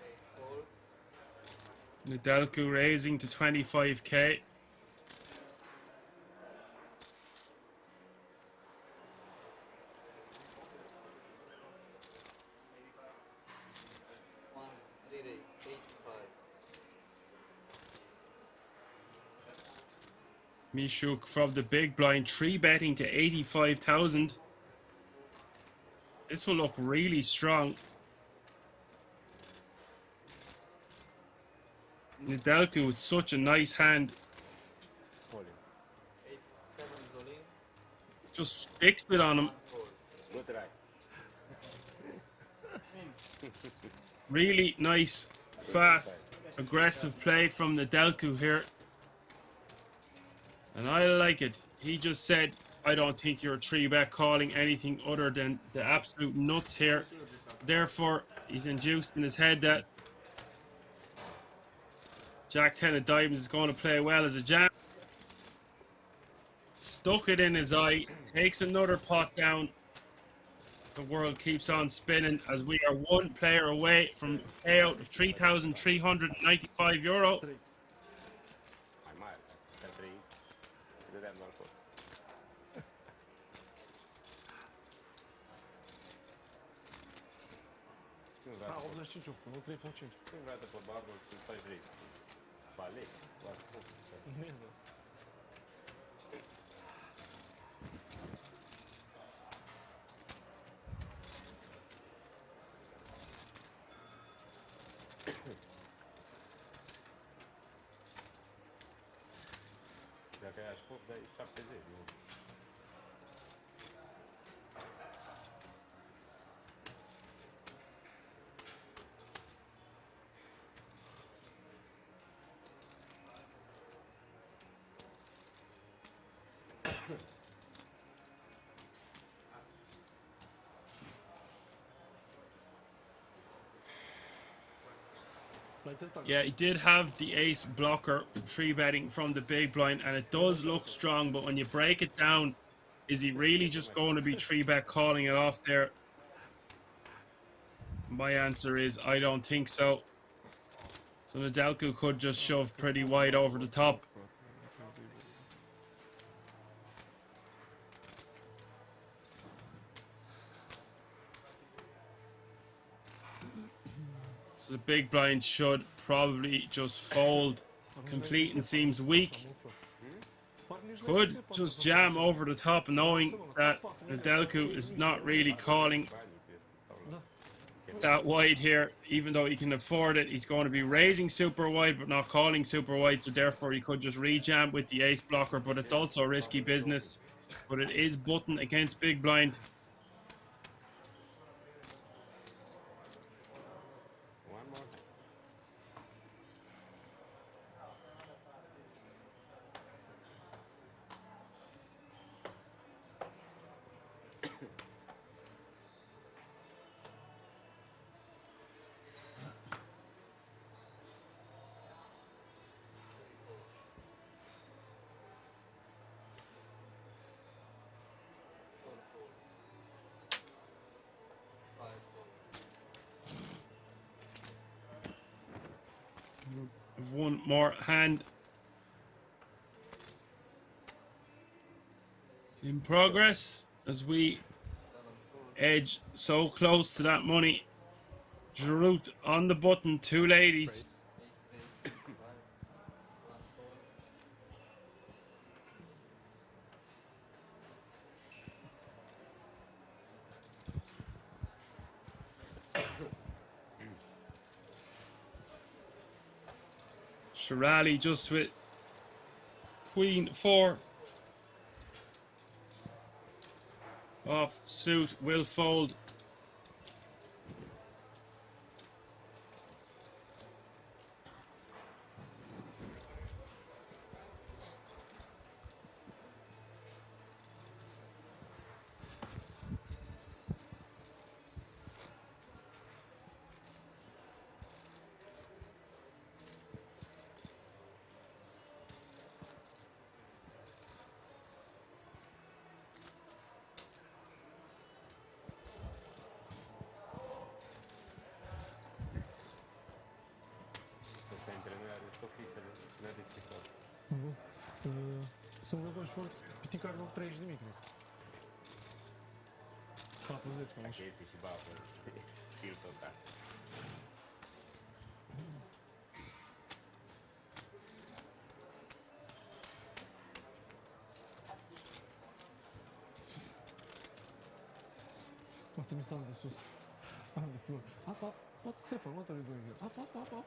8, 4. Nedelku raising to 25k. 1, re-raise, 85. Mishuk from the big blind, 3-betting to 85,000. This will look really strong. Nedelku with such a nice hand. All in. 8, 7 is all in. Just sticks it on him. 1, 4. Good try. Really nice, fast, aggressive play from Nedelku here. And I like it. He just said, I don't think you're a 3-bet calling anything other than the absolute nuts here. Therefore, he's induced in his head that Jack 10 of diamonds is going to play well as a jam. Stuck it in his eye, takes another pot down. The world keeps on spinning as we are one player away from a payout of €3,395. Three. I might. 3. Do that 1 4. Ha, 85, nu 3.5. Nu vreau pe barbul să faci rei. Balei. Ne, da. Dacă ai aș dai 70. Nu? Yeah, he did have the ace blocker 3-betting from the big blind, and it does look strong, but when you break it down, is he really just going to be 3-bet calling it off there? My answer is I don't think so. So Nedelku could just shove pretty wide over the top. So the big blind should probably just fold. Completing seems weak. Could just jam over the top, knowing that Nedelku is not really calling that wide here. Even though he can afford it, he's going to be raising super wide but not calling super wide, so therefore he could just re-jam with the ace blocker, but it's also risky business. But it is button against big blind. One more time. One more hand in progress as we edge so close to that money. Giroud on the button, 2 ladies. Shirali just with Queen 4. off suit will fold. Să nu are sofisele, n-a deschis. Sunt vreo short, pitica are 30 de mii, cred. 40, cam așa. Chestii și bafă. Știu total. Mă trimis am de sus. Am de flori. Up, up, up, Stefan, what are you doing here? Up, up, up, up.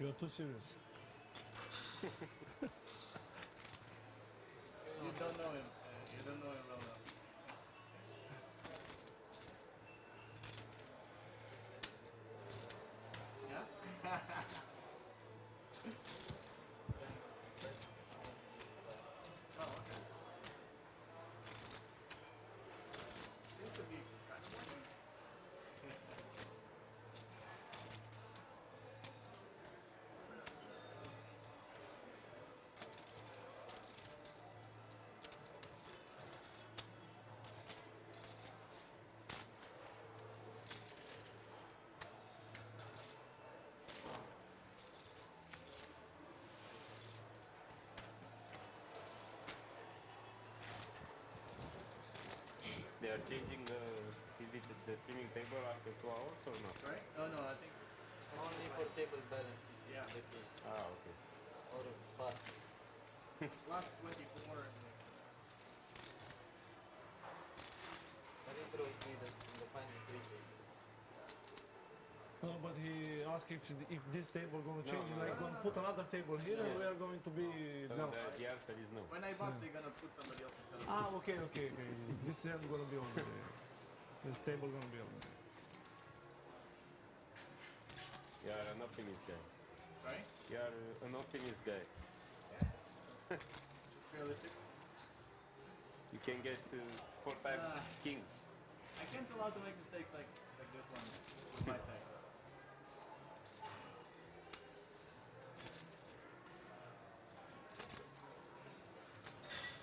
You're too serious. You don't know him. You don't know him well enough. Yeah? Oh, okay. Seems to be kind of working. They are changing the streaming table after 2 hours or not? Right? Oh no, I think. Only for table balance if Yeah. it's the case. Ah, okay. Or pass. Last 24 and But intro is needed in the final 3 tables. No, but he asked if this table gonna change, no, like no, gonna put another table here, and we are going to be So no. the answer is no. when I bust, they're gonna put somebody else instead of me. Ah, okay. This is gonna be on the. This table gonna be on. You are an optimist guy. Sorry? You are an optimist guy. Just realistic. You can get 4 times Ah. kings. I can't allow to make mistakes like this one with my stacks.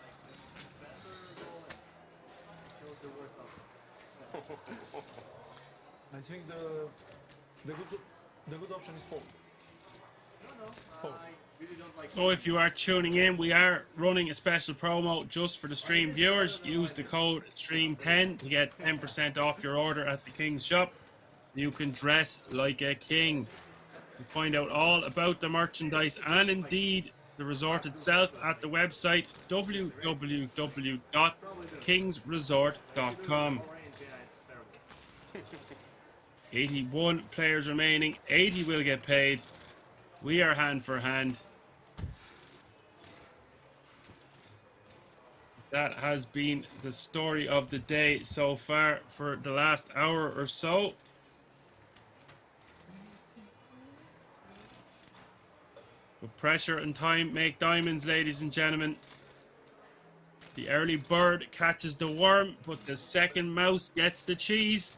Like this defender goal and shows the worst option. I think the good option is fold. No, I really don't like. So if you are tuning in, we are running a special promo just for the stream viewers. Use the code STREAM10 to get 10% off your order at the King's shop. You can dress like a king. You find out all about the merchandise and indeed the resort itself at the website www.kingsresort.com. Range, yeah, it's terrible. 81 players remaining. 80 will get paid. We are hand for hand. That has been the story of the day so far for the last hour or so. But pressure and time make diamonds, ladies and gentlemen. The early bird catches the worm, but the second mouse gets the cheese.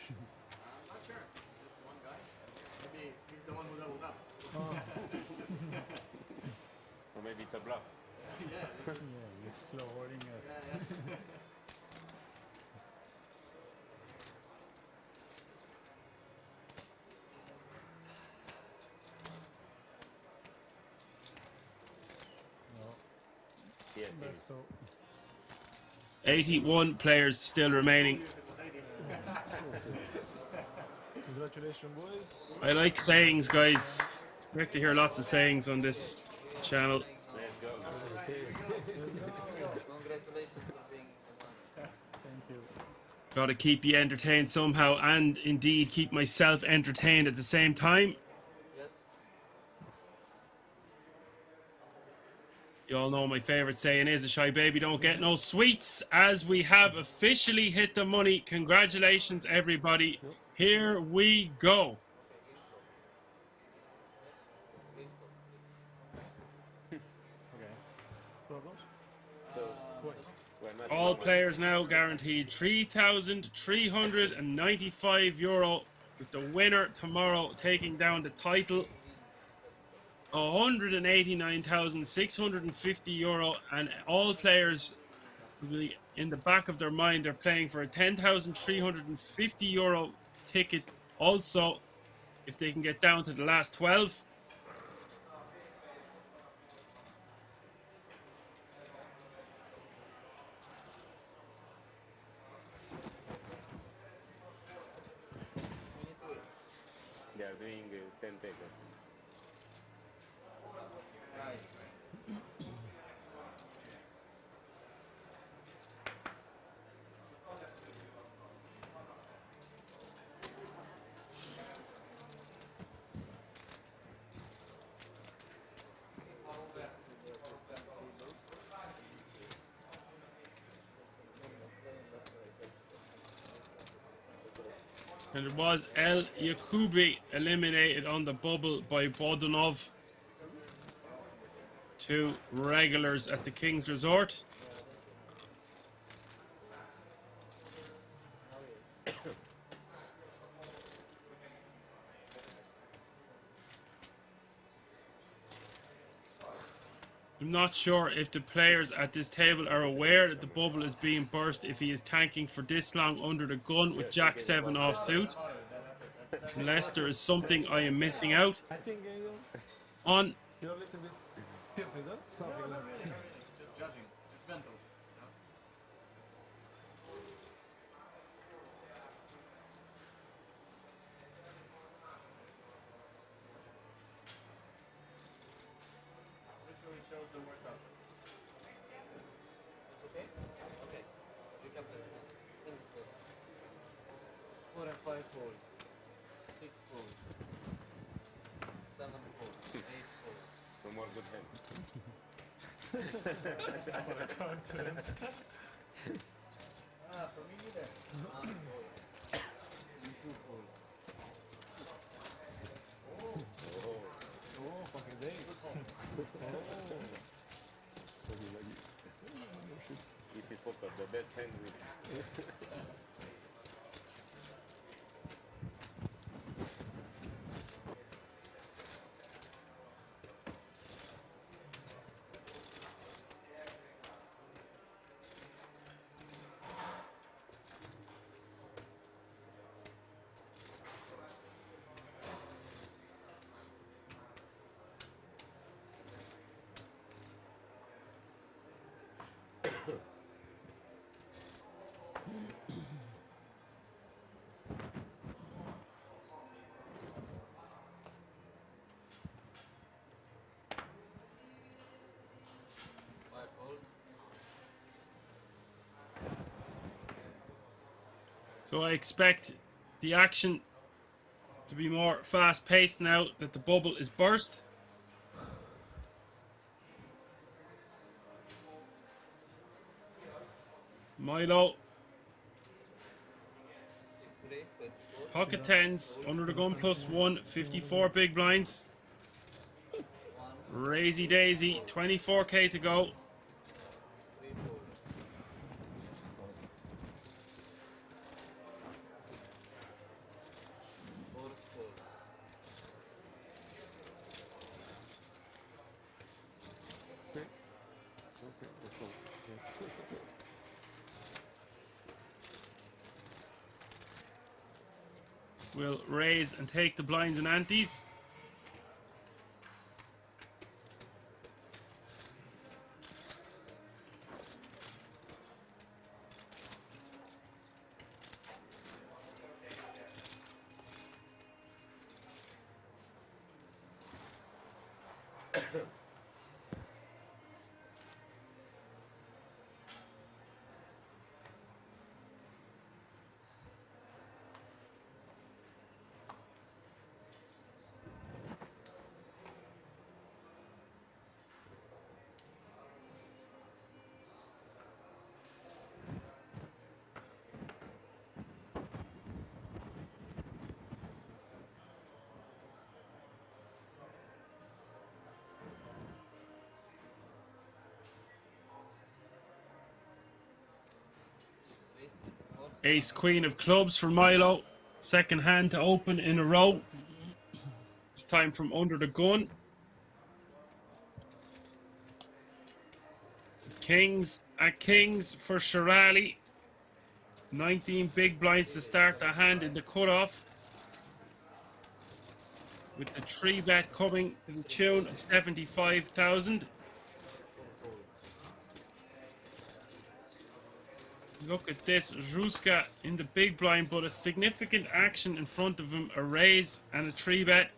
I'm not sure. Just one guy. Maybe he's the one who leveled up. Or maybe it's a bluff. Yeah. Just, Yeah, he's slowing us. yeah. Yes, Best of. 81 players still remaining. Congratulations, boys. I like sayings, guys. Expect to hear lots of sayings on this channel. let's go. Congratulations for being the one. Thank you. Gotta keep you entertained somehow, and indeed keep myself entertained at the same time. Yes. You all know my favorite saying is, a shy baby don't get no sweets. As we have officially hit the money. Congratulations, everybody. Here we go. Okay. Problems? So, we're not All players now guaranteed €3,395, with the winner tomorrow taking down the title, €189,650, and all players will be in the back of their mind are playing for a €10,350 ticket also, if they can get down to the last 12. they are doing 10 tables. And it was El Yakubi eliminated on the bubble by Bodunov. 2 regulars at the King's Resort. I'm not sure if the players at this table are aware that the bubble is being burst if he is tanking for this long under the gun with Jack 7 offsuit. Unless there is something I am missing out I think on. you're a little bit tilted, huh? Something like Just judging. It's mental. Which really shows the worst outcome. Okay? Okay. You can play. Finish it. 4 and 5 fold. 6 fold. 7 fold. 8 fold. No more good hands. For me neither. 1 fold. And 2 fold. oh, fucking days. This is poker, the best hand with. So I expect the action to be more fast-paced now that the bubble is burst. Milo, 6 raise, 24. pocket tens, under the gun +1, 54 big blinds. Razy daisy, 24k to go. 3 fold. 4 will raise and take the blinds and antes. Ace queen of clubs for Milo. Second hand to open in a row. It's time from under the gun. Kings at kings for Shirali. 19 big blinds to start the hand in the cutoff. With the 3-bet coming to the tune of 75,000. Look at this, Ruska in the big blind, but a significant action in front of him, a raise and a 3-bet.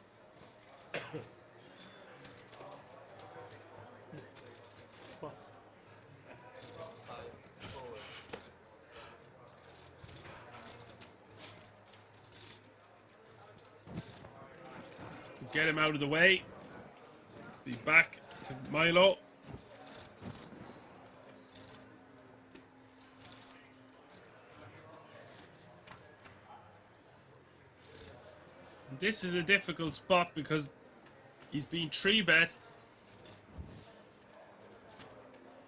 Get him out of the way. Be back to Milo. This is a difficult spot because he's been 3-bet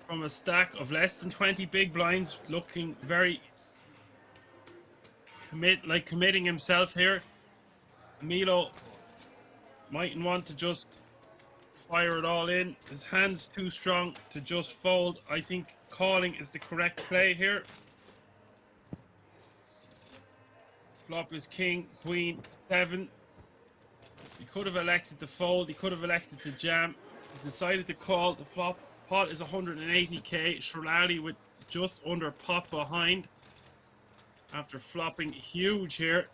from a stack of less than 20 big blinds, looking very committing himself here. Milo mightn't want to just fire it all in. His hand's too strong to just fold. I think calling is the correct play here. Flop is king, queen, 7. He could have elected to fold. He could have elected to jam. He decided to call. The flop pot is 180k. Shirali with just under pot behind after flopping huge here.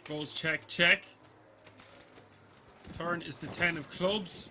Goes check, check. Turn is the 10 of clubs.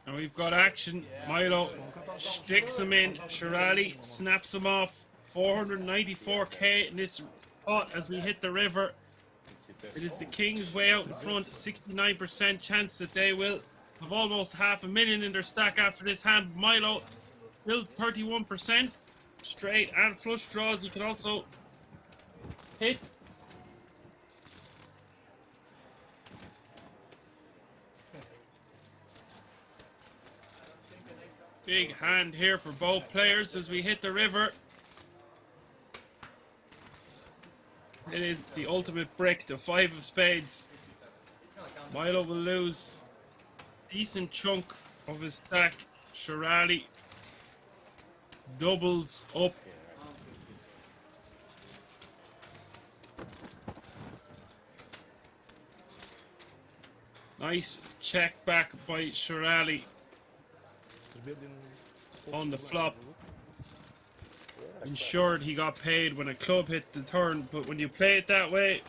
And we've got action. Milo sticks him in. Shirali snaps him off. 494k in this pot as we hit the river. It is the Kings way out in front. 69% chance that they will have almost $500,000 in their stack after this hand. Milo still 31%. Straight and flush draws. You can also hit. Big hand here for both players as we hit the river. It is the ultimate brick, the 5 of spades. Milo will lose a decent chunk of his stack. Shirali doubles up. Nice check back by Shirali on the flop. Ensured he got paid when a club hit the turn, but when you play it that way,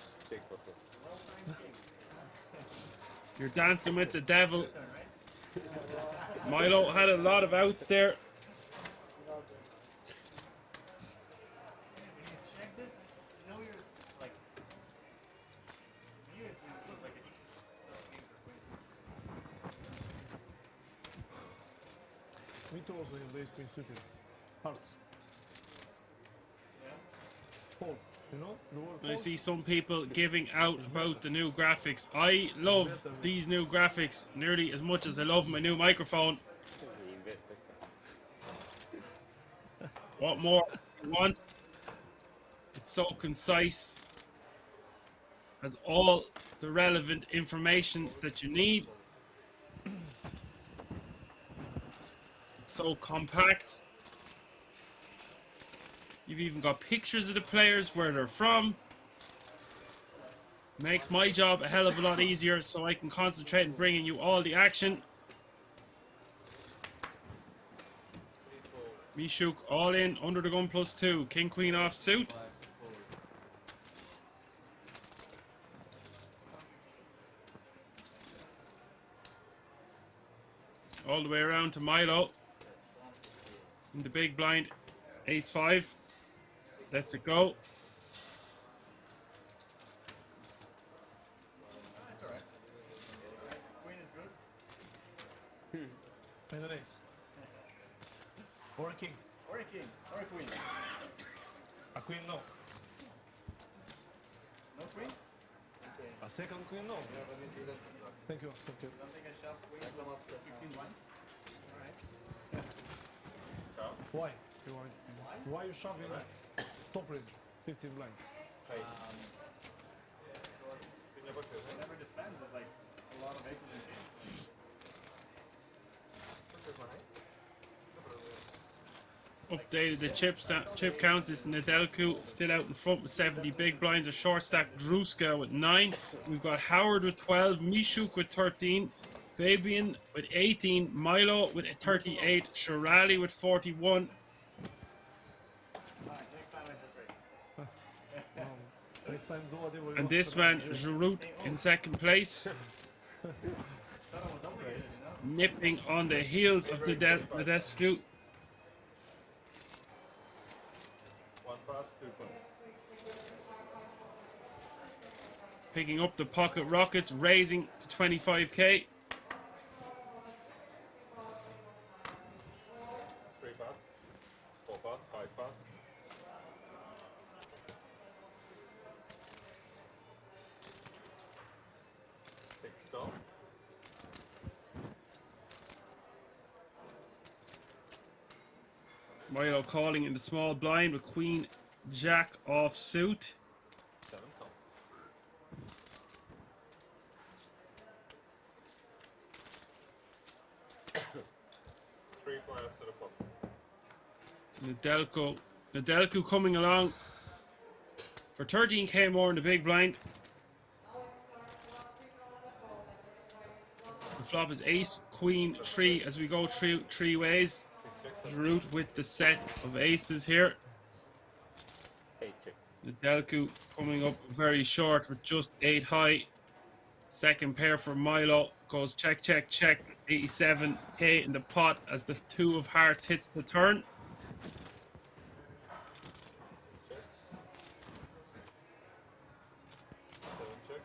you're dancing with the devil. Milo had a lot of outs there. too also have the ace queen suited. Hearts. Fold. You know? The word I fold. see some people giving out about the new graphics. I love these new graphics nearly as much as I love my new microphone. Invest questa. What more do you want? It's so concise, has all the relevant information that you need. It's so compact. You've even got pictures of the players, where they're from. Makes my job a hell of a lot easier, so I can concentrate on bringing you all the action. Mishuk all in, under the gun +2. King queen off suit. All the way around to Milo. In the big blind, ace 5. Lets it go. Queen is good. And an ace. Or a king. Or a king. Or a queen. A queen, no. No queen? A second queen, no. Thank you. Thank you. Don't think I shove queen from upstairs. 15 blinds. Alright. Why? Why you shoving top range? 15 blinds. Whenever defends is like a lot of aces and kings. Updated the chip counts. It's Nedelku still out in front with 70 big blinds. A short stack Druska with 9. We've got Howard with 12, Mishuk with 13, Fabian with 18, Milo with 38, Shirali with 41. Alright, next time I just raise. Next time, do what they will. And this man, Giroud, in second place, Thought I was obligated, you know? nipping on the heels of Nedescu. One pass, 2 points. Picking up the pocket rockets, raising to 25k. 3 pass, 4 pass, 5 pass. 6 go. Milo calling in the small blind with Queen Jack off suit. 7 go. Three players to the flop. Nedelku coming along for 13k more in the big blind. The flop is ace, queen, 3 as we go through 3 ways. Giroud with the set of aces here. 8 check. Nedelku coming up very short with just 8 high. Second pair for Milo goes check, check, check. 87k in the pot as the 2 of hearts hits the turn. Check. 7 check.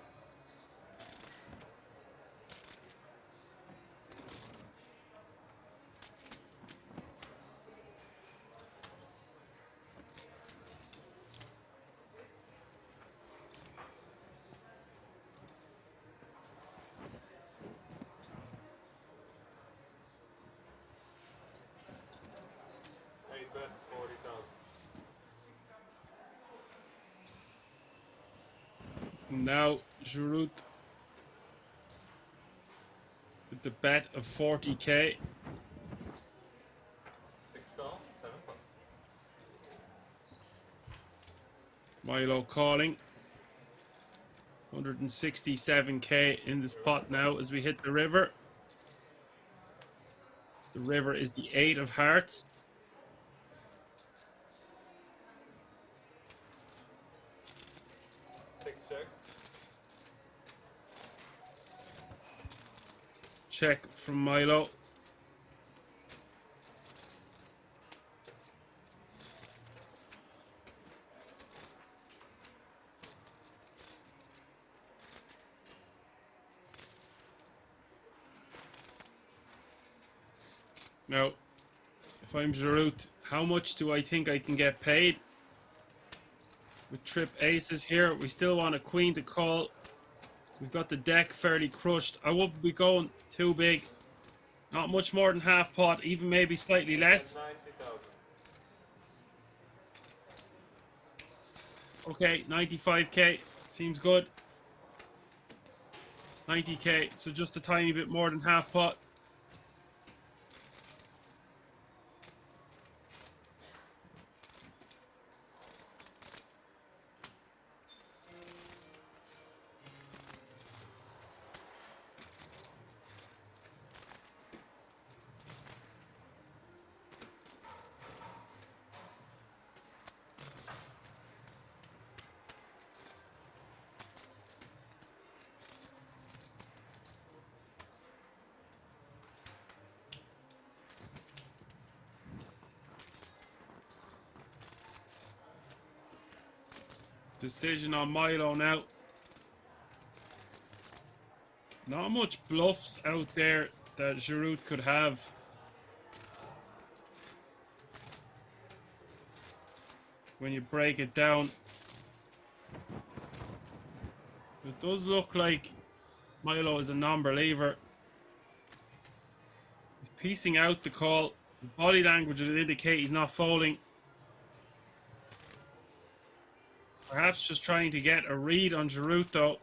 Bet 40,000. Now Giroud with the bet of 40k. 6 go, 7 plus. Milo calling. 167k in this pot now as we hit the river. The river is the 8 of hearts. Check from Milo. No. if I'm Giroud, how much do I think I can get paid? With trip aces here, we still want a queen to call. We've got the deck fairly crushed. I wouldn't be going too big. Not much more than half pot, even maybe slightly less. 90,000. Okay, 95k. Seems good. 90k, so just a tiny bit more than half pot. Decision on Milo now. Not much bluffs out there that Giroud could have. When you break it down. It does look like Milo is a non-believer. He's piecing out the call. His body language would indicate he's not folding. Perhaps just trying to get a read on Giroud though.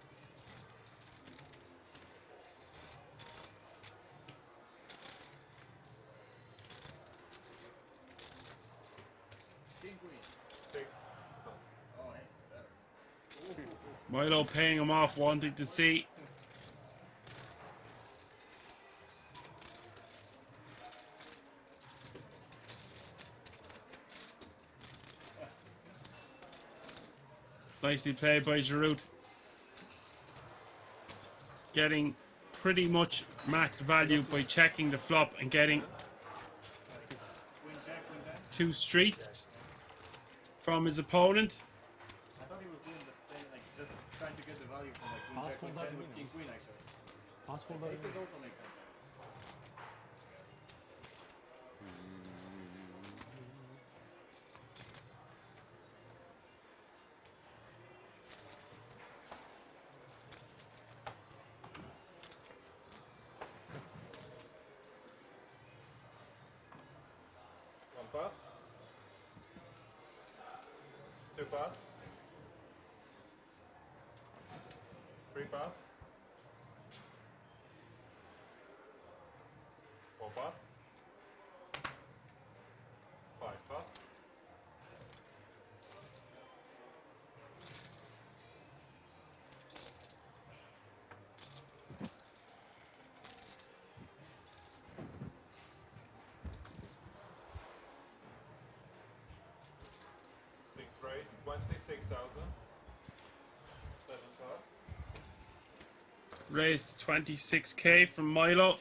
King, queen. 6. Oh, ace. Better. Milo paying him off, wanting to see. Nicely played by Giroud. Getting pretty much max value by checking the flop and getting Queen jack, queen ten. 2 streets from his opponent. I thought he was doing the same, like just trying to get the value from like queen Pass jack, queen fold ten that with win. king queen actually. Fast folder. Aces also make sense. One pass. 2 pass. 3 pass. 4 pass. 5 pass. 6 raised, 26,000. 7 pass. Raised 26k from Milo.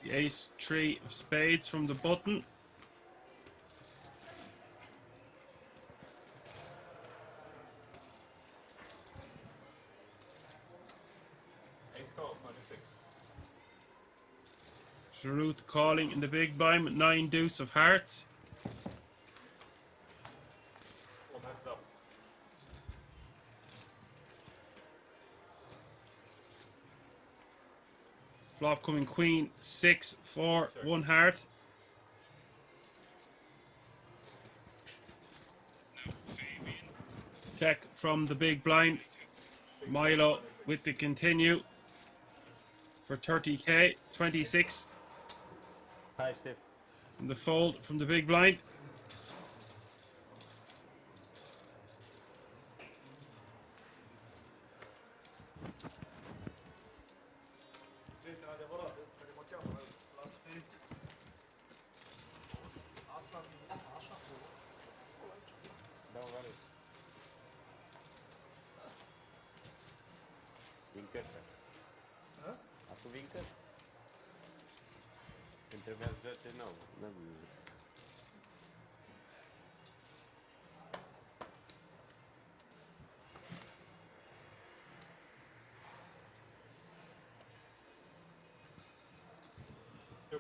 The ace 3 of spades from the button. Call, 26. Giroud calling in the big blind with 9 deuce of hearts. 1 heads up. Flop coming queen 6 4 1 heart. Check from the big blind. Milo with the continue for 30k. 26 Hi, Steve. in the fold from the big blind. Vidite, adevărat, vezi că de mă cheamă la spiriți. Asta, așa acolo. Da, vale. Vincătă. Acum vincătă. Când trebuia să joace nou.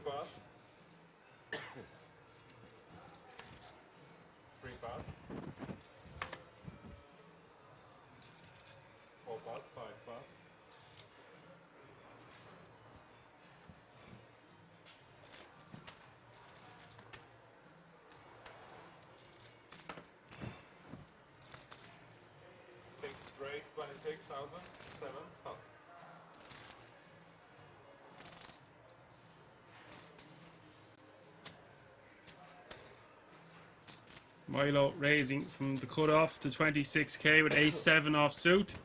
pass. 3 pass. 4 pass, 5 pass. 6 raise 26,000. 7 pass. Milo raising from the cutoff to 26k with ace-7 off suit.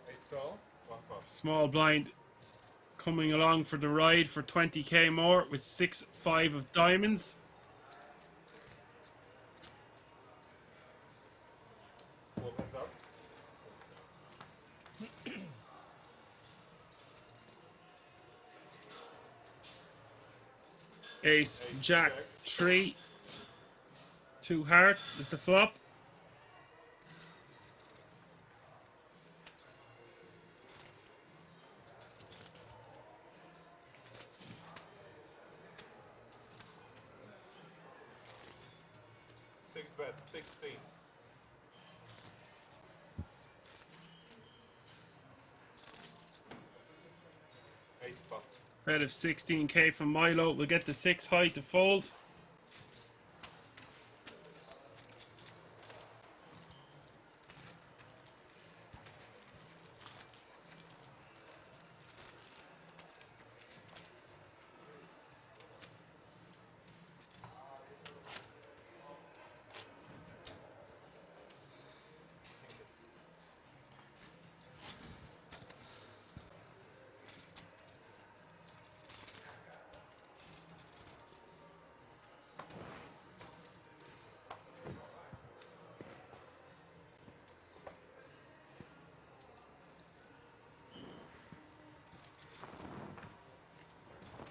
8 call. 1 pass. Small blind coming along for the ride for 20k more with 6-5 of diamonds. 4 heads up. Ace, jack, 3. 2 hearts is the flop. Six bet, 16. 8 pass. Bet of 16k from Milo. We'll get the 6 high to fold.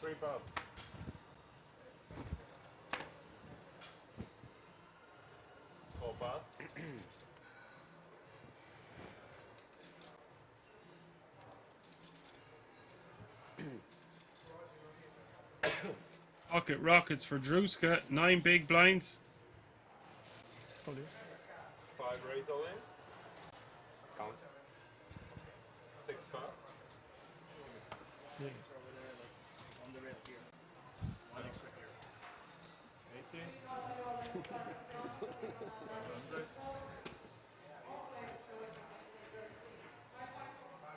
Three pass. Four pass. Pocket rockets for Druska. 9 big blinds. Call you. 5 raise all in. Count. 6 pass. Yeah. On the red here. One extra here. 80.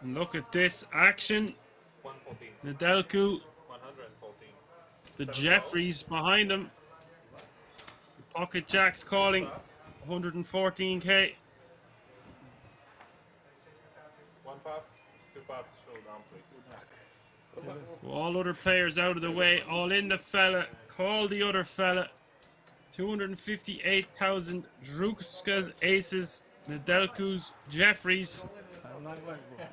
And look at this action. 114. Nedelku, 114. the Jeffries behind him. The pocket jacks calling. Pass. 114k. 1 pass. 2 pass. Showdown, please. So all other players out of the way. All in the fella. Call the other fella. 258,000 Druska's aces. Nedelku's Jeffries. I'm not right, bro.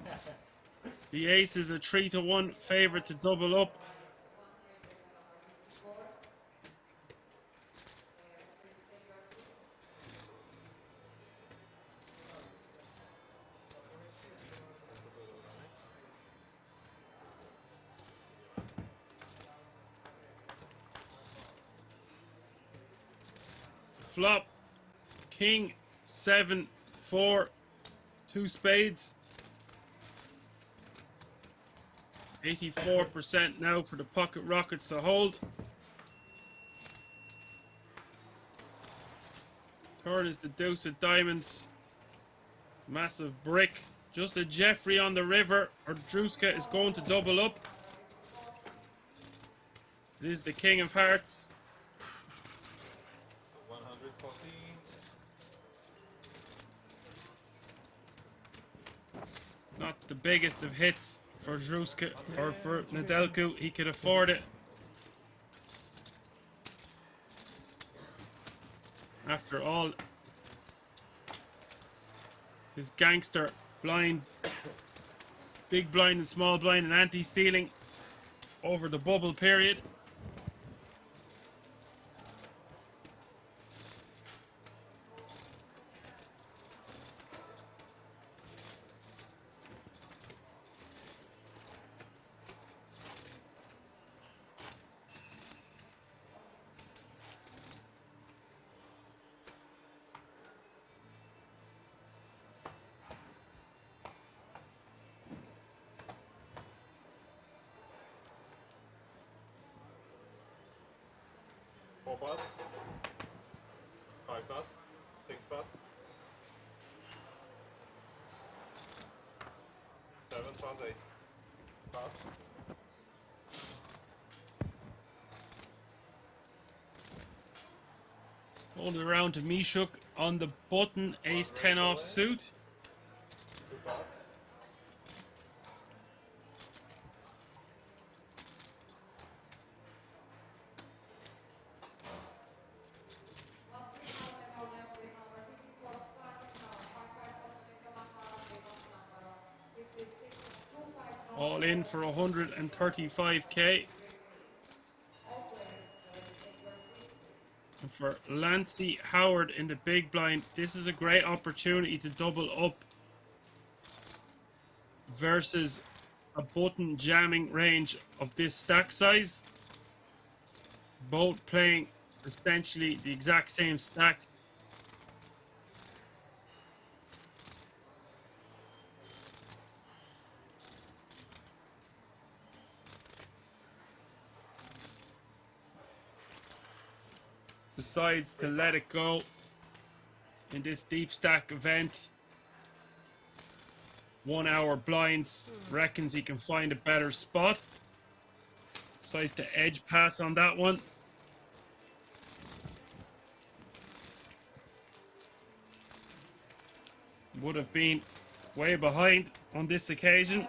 The ace is a 3-1 favorite to double up. Flop. King, 7, 4, 2 spades. 84% now for the pocket rockets to hold. Turn is the deuce of diamonds. Massive brick. Just a Jeffrey on the river, or Druska is going to double up. It is the king of hearts. 114. Not the biggest of hits for Druska or for Nedelku. He could afford it. After all, his gangster blind, big blind and small blind and anti-stealing over the bubble period. 4 pass. 5 pass. 6 pass. 7 pass 8. Pass. Hold it around to Mishuk on the button, ace 10 off suit. 2 pass. All in for 135k. And for Lancey Howard in the big blind, this is a great opportunity to double up versus a button jamming range of this stack size. Both playing essentially the exact same stack. Decides to let it go in this deep stack event. 1 hour blinds, reckons he can find a better spot. Decides to edge pass on that one. Would have been way behind on this occasion.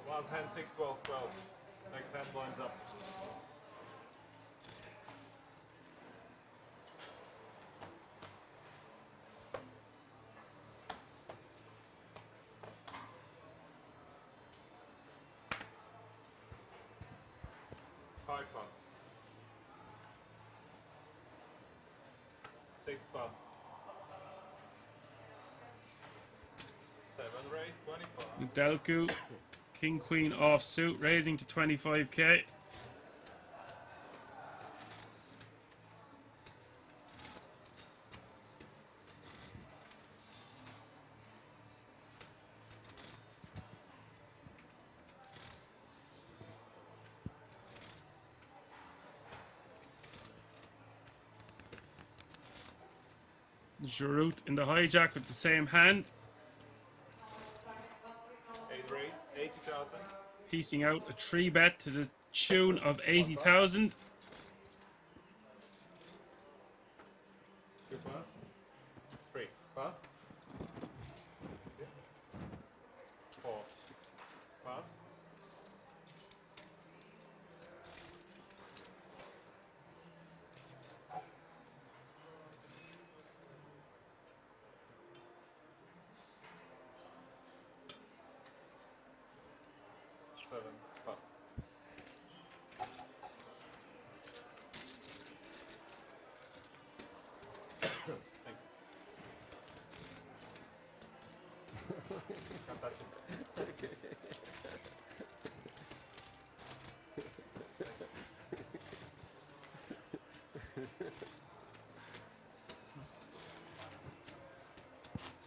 Last hand 6, 12, 12. Next hand blinds up. Five pass. 6 pass. 7 raise 25. Delku, King Queen off suit, raising to 25k. Giroud in the hijack with the same hand. 8 raise 80,000. Piecing out a 3-bet to the tune of 80,000. 2 pass. 3 pass. 4 pass. 7 pass. Thank you. Can't touch it.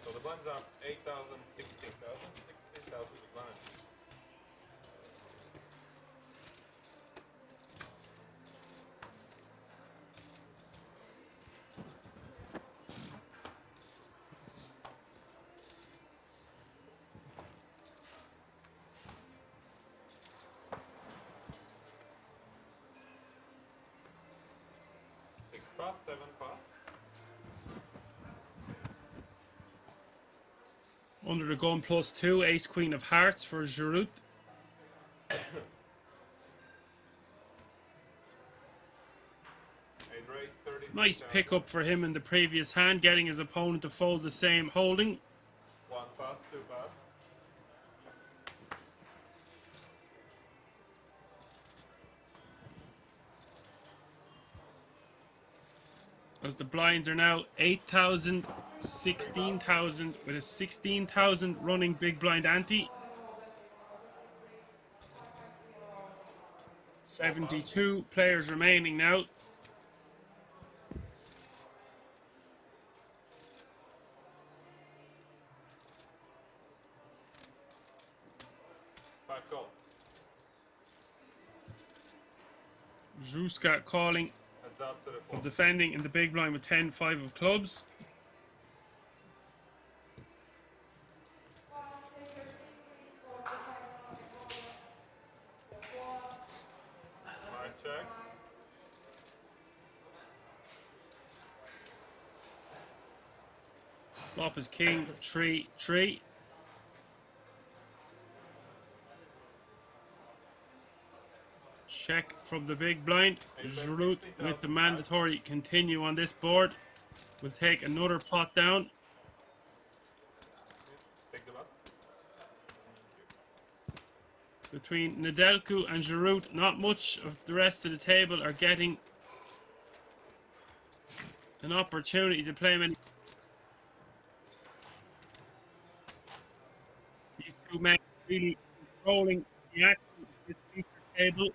So the blinds up 8,000, 16,000, 16,000 the blinds. Pass, 7 pass. Under the gun +2, ace queen of hearts for Giroud. Nice pickup for him in the previous hand, getting his opponent to fold the same holding. 1 pass, 2 pass. As the blinds are now 8,000, 16,000 with a 16,000 running big blind ante. 72 players remaining now. Zhuska calling Heads up to the of four. defending in the big blind with 10-5 of clubs. Mark check. Flop is king, 3-3. Check from the big blind. Giroud with the mandatory continue on this board. Will take another pot down. Take the lot. Between Nedelku and Giroud, not much of the rest of the table are getting an opportunity to play many. These two men really controlling the action of this feature table.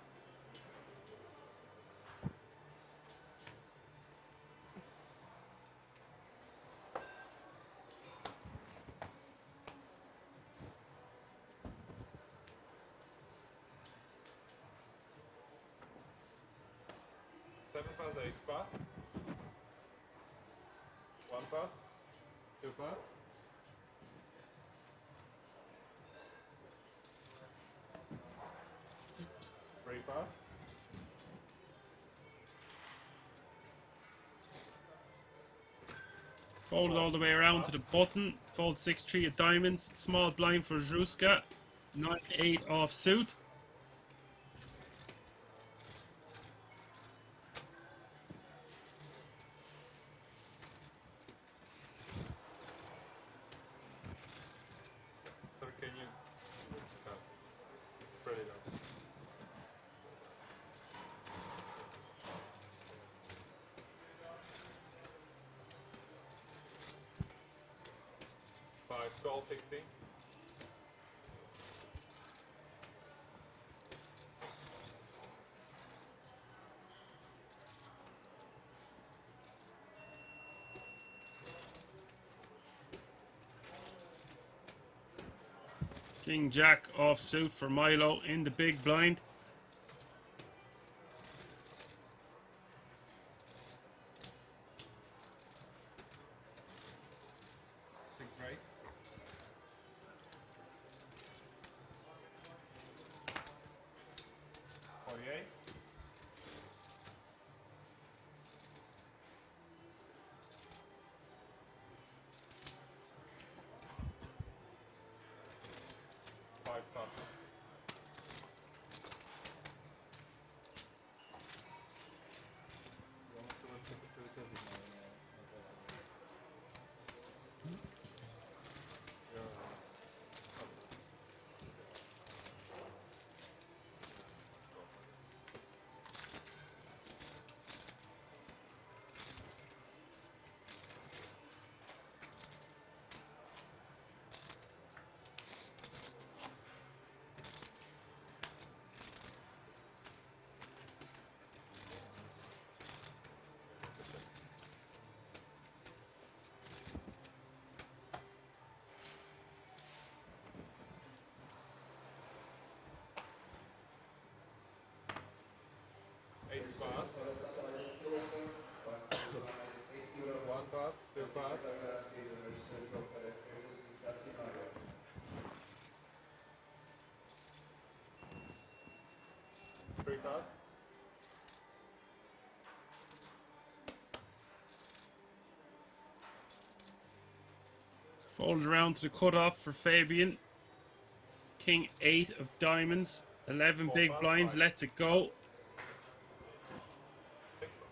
Seven pass, 8 pass. One pass. Two pass. Three pass. Fold it all the way around to the button. Fold 6-3 of diamonds. Small blind for Zhuska. 9-8 off suit. Sir, can you cut? Spread it out. Five, call 16. King Jack off suit for Milo in the big blind. Six raise. Forty-eight. Five pass. Eight pass. One pass, two pass. Three pass. Fold around to the cutoff for Fabian. King 8 of diamonds. 11 Four big pass, blinds. five. Lets it go. Six pass.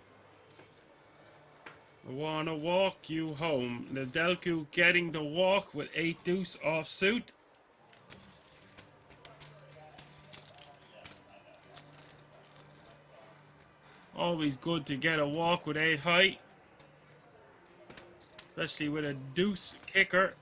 I wanna walk you home. Nedelku getting the walk with 8 deuce off suit. Always good to get a walk with 8 high. Especially with a deuce kicker.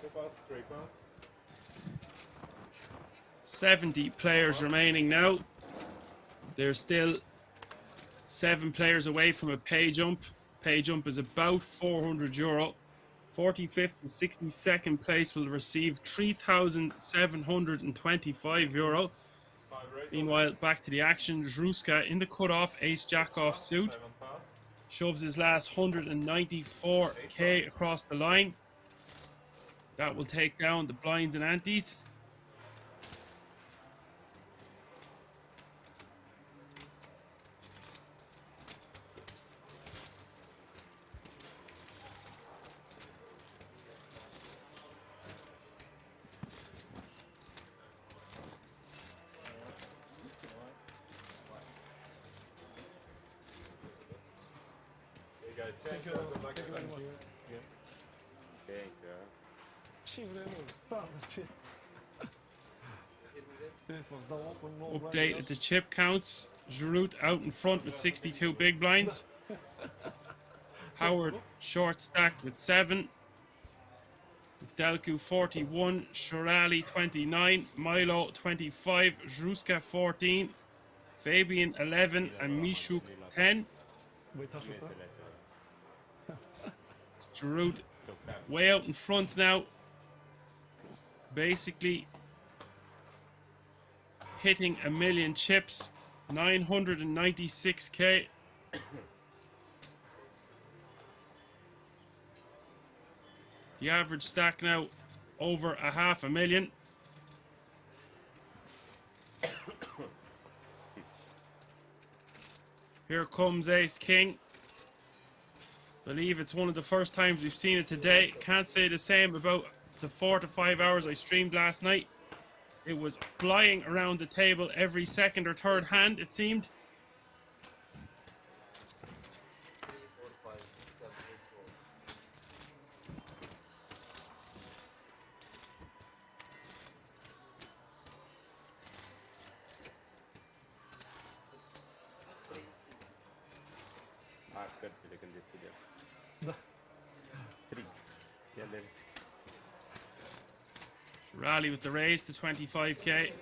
2 pounds, 3 pounds. 70 players remaining now. There's still 7 players away from a pay jump. Pay jump is about €400. 45th and 62nd place will receive €3,725. 5 raise. Meanwhile, back to the action. Zruska in the cutoff, ace jack off suit. 7 pass. Shoves his last 194k across the line. That will take down the blinds and antes. Hey guys, thank you. Thank you very much. Thank you. Ce vrei, nu, stai, ce? This one's the open more Update at the chip counts. Giroud out in front with 62 big blinds. Howard short stacked with 7. Delku 41, Shirali 29, Milo 25, Zruska 14, Fabian 11, and Mishuk 10. Uitați asta? Giroud way out in front now. Basically hitting a million chips, 996k. The average stack now over a $500,000. Here comes Ace King. Believe it's one of the first times we've seen it today. Can't say the same about the 4 to 5 hours I streamed last night. It was flying around the table every second or third hand, it seemed. 3, 4, 5, 6, 7, 8, 4. Cărțile când deschidem. Da. Trig. Ele... Rally with the raise to 25k.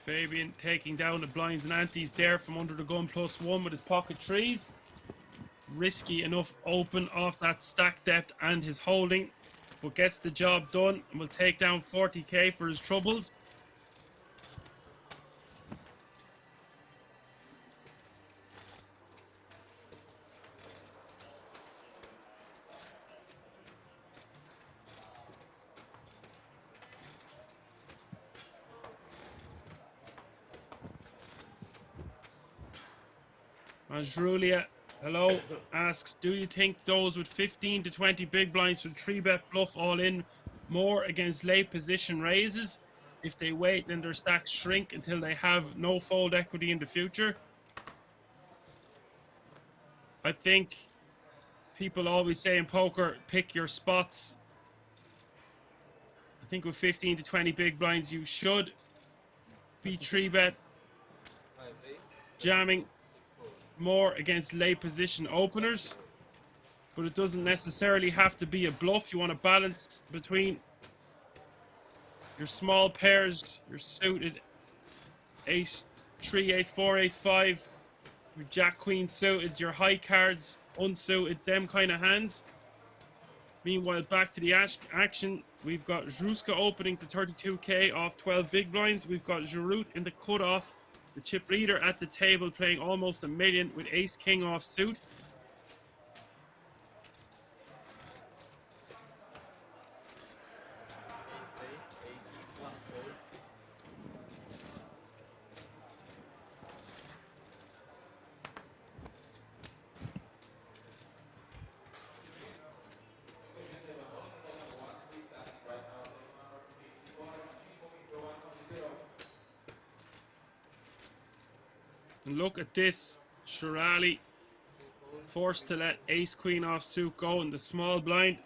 Fabian taking down the blinds and antes there from under the gun +1 with his pocket threes. Risky enough open off that stack depth and his holding, but gets the job done and will take down 40k for his troubles. Anjrulia, hello, asks, do you think those with 15 to 20 big blinds should 3-bet bluff all in more against late position raises? If they wait, then their stacks shrink until they have no fold equity in the future. I think people always say in poker, pick your spots. I think with 15 to 20 big blinds, you should be 3-bet jamming more against late position openers, but it doesn't necessarily have to be a bluff. You want to balance between your small pairs, your suited ace 3, ace 4, ace 5, your jack queen suited, your high cards, unsuited, them kind of hands. Meanwhile, back to the action, we've got Zruska opening to 32k off 12 big blinds. We've got Giroud in the cutoff, the chip leader at the table playing almost $1 million with ace king off suit. And look at this, Shirali forced to let ace queen off suit go in the small blind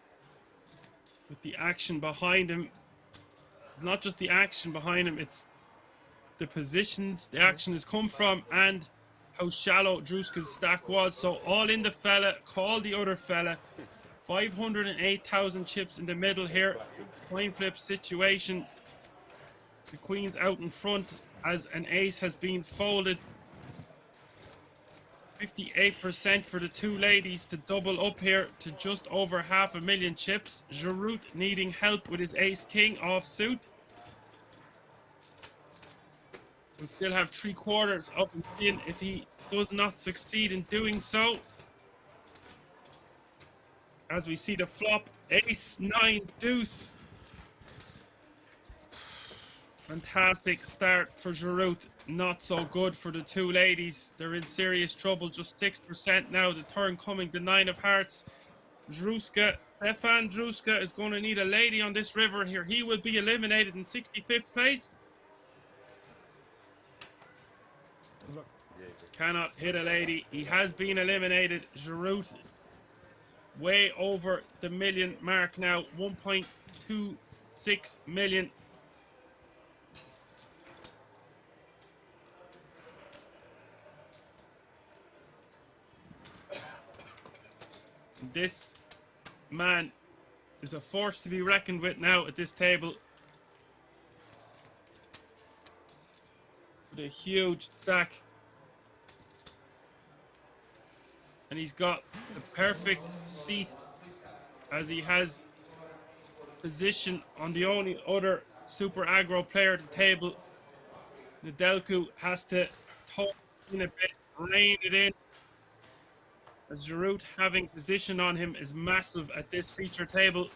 with the action behind him. Not just the action behind him, it's the positions the action has come from and how shallow Druska's stack was. So all in the fella, call the other fella. 508,000 chips in the middle here. Coin flip situation. The queen's out in front as an ace has been folded. 58% for the two ladies to double up here to just over 500,000 chips. Giroud needing help with his ace king off suit. We'll still have 3/4 up and in if he does not succeed in doing so. As we see the flop, ace 9 deuce. Fantastic start for Giroud. Not so good for the two ladies. They're in serious trouble. Just 6% now. The turn coming, the 9 of hearts. Stefan Druska is going to need a lady on this river here. He will be eliminated in 65th place. Cannot hit a lady. He has been eliminated. Giroud way over the million mark now. 1.26 million. This man is a force to be reckoned with now at this table. With a huge stack. And he's got the perfect seat as he has position on the only other super aggro player at the table. Nedelku has to tone in a bit, rein it in. As Giroud having position on him is massive at this feature table.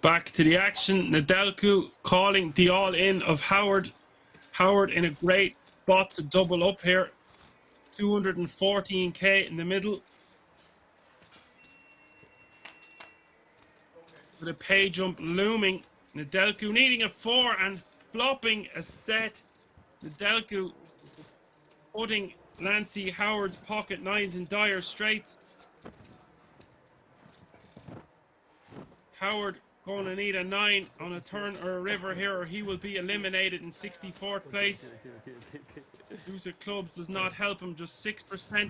Back to the action. Nedelku calling the all-in of Howard. Howard in a great spot to double up here. 214k in the middle. With a pay jump looming. Nedelku needing a 4 and flopping a set. Nedelku putting Lancy Howard's pocket nines in dire straits. Howard going to need a 9 on a turn or a river here, or he will be eliminated in 64th place. Deuce of clubs does not help him, just 6%.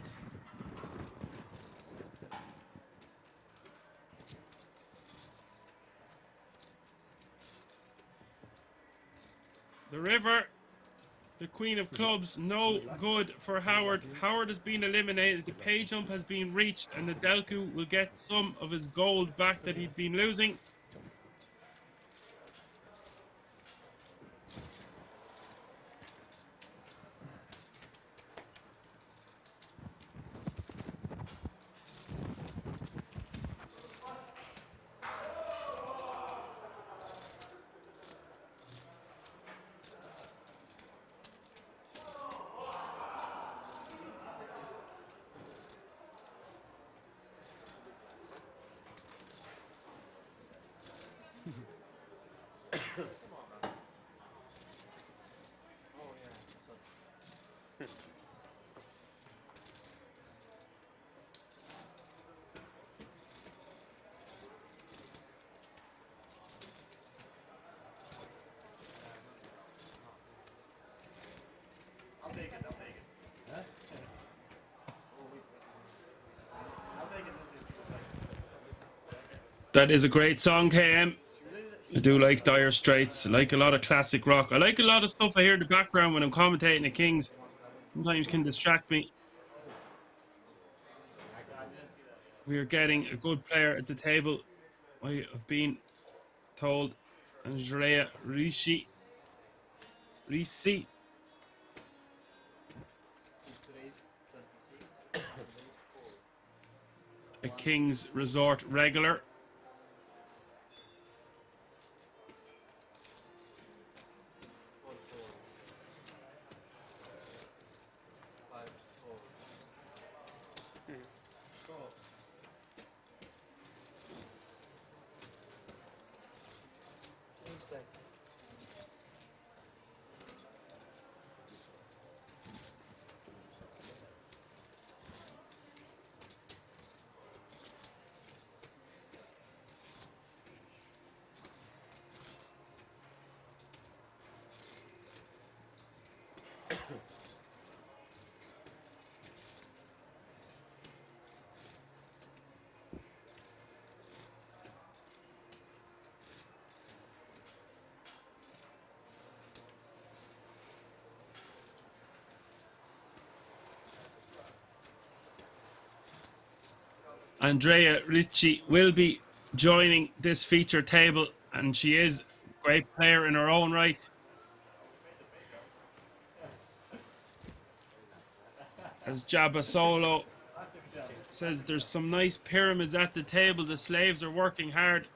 The river, the queen of clubs, no good for Howard. Howard has been eliminated, the pay jump has been reached, and Nedelku will get some of his gold back that he'd been losing. I'll take it. Huh? I'll take it. This is That is a great song, KM. I do like Dire Straits. I like a lot of classic rock. I like a lot of stuff I hear in the background when I'm commentating at Kings. Sometimes can distract me. We are getting a good player at the table. I have been told. Andrea Ricci. A Kings Resort regular. Andrea Ricci will be joining this feature table, and she is a great player in her own right. As Jabba Solo says, there's some nice pyramids at the table. The slaves are working hard.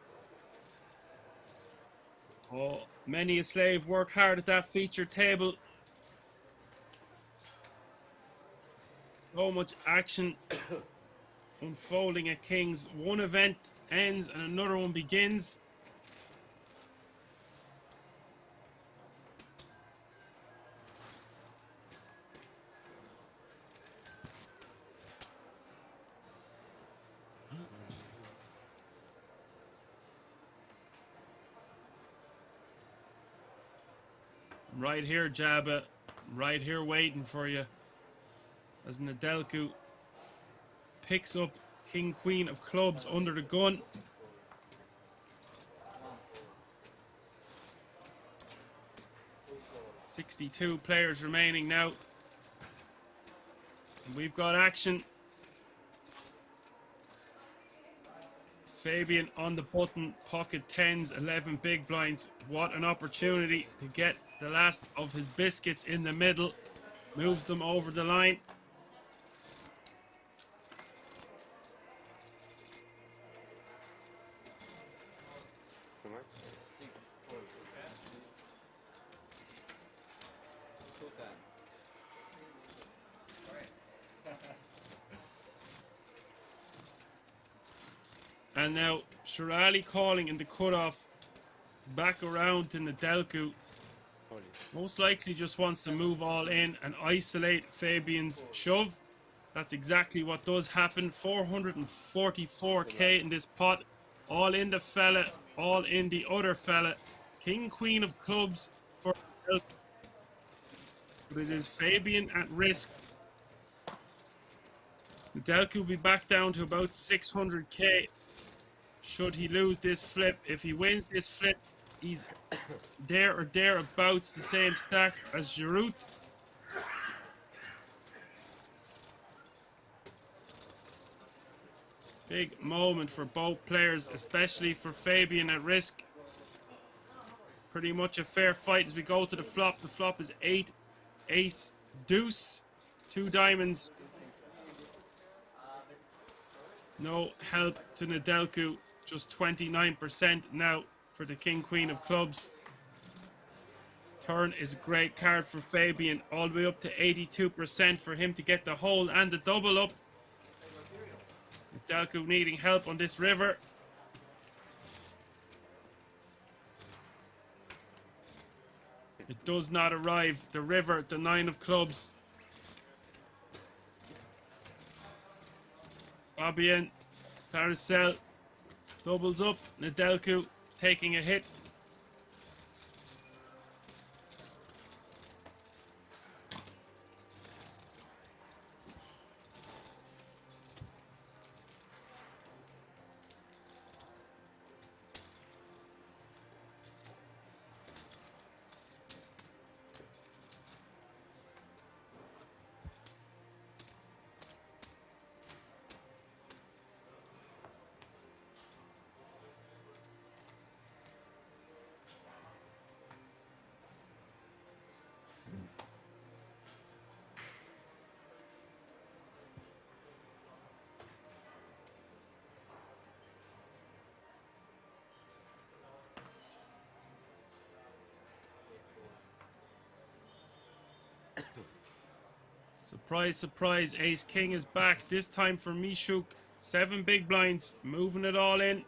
Oh, many a slave work hard at that feature table. So much action unfolding at Kings. One event ends and another one begins. Right here, Jabba. Right here waiting for you. As Nedelku picks up King Queen of Clubs under the gun. .62 players remaining now. And we've got action. Fabian on the button, pocket 10s, 11 big blinds. What an opportunity to get the last of his biscuits in the middle. Moves them over the line. Too much? 6, 4, 2 10. And now Shirali calling in the cutoff. Back around to Nedelku. Holy. Most likely just wants to move all in and isolate Fabian's shove. That's exactly what does happen. 444k in this pot. All in the fella, all in the other fella. King, Queen of Clubs for Nedelku. But it is Fabian at risk. Nedelku will be back down to about 600k. Should he lose this flip? If he wins this flip, he's there or thereabouts the same stack as Giroud. Big moment for both players, especially for Fabian at risk. Pretty much a fair fight as we go to the flop. The flop is 8, ace, deuce, 2 diamonds. No help to Nedelku. Just 29% now for the King Queen of Clubs. Turn is a great card for Fabian. All the way up to 82% for him to get the hole and the double up. Nedelku needing help on this river. It does not arrive. The river, the 9 of clubs. Fabian, Paracel, doubles up. Nedelku taking a hit. Surprise, surprise, Ace King is back. This time for Mishuk. 7 big blinds, moving it all in.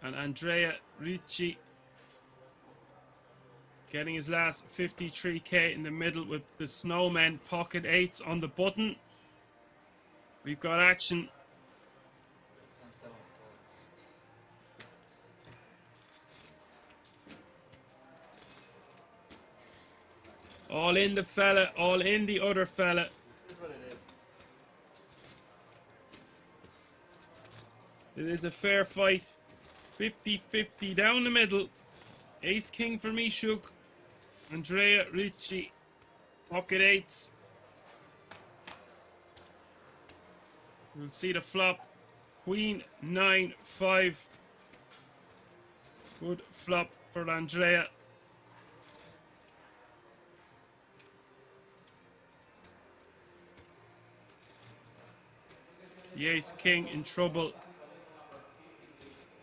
And Andrea Ricci getting his last 53k in the middle with the Snowmen pocket 8s on the button. We've got action. All in the fella, all in the other fella. This is what it is. It is a fair fight. 50-50 down the middle. Ace King for Mishuk. Andrea Ricci. Pocket 8s. We'll see the flop. Queen 9-5. Good flop for Andrea. The Ace King in trouble.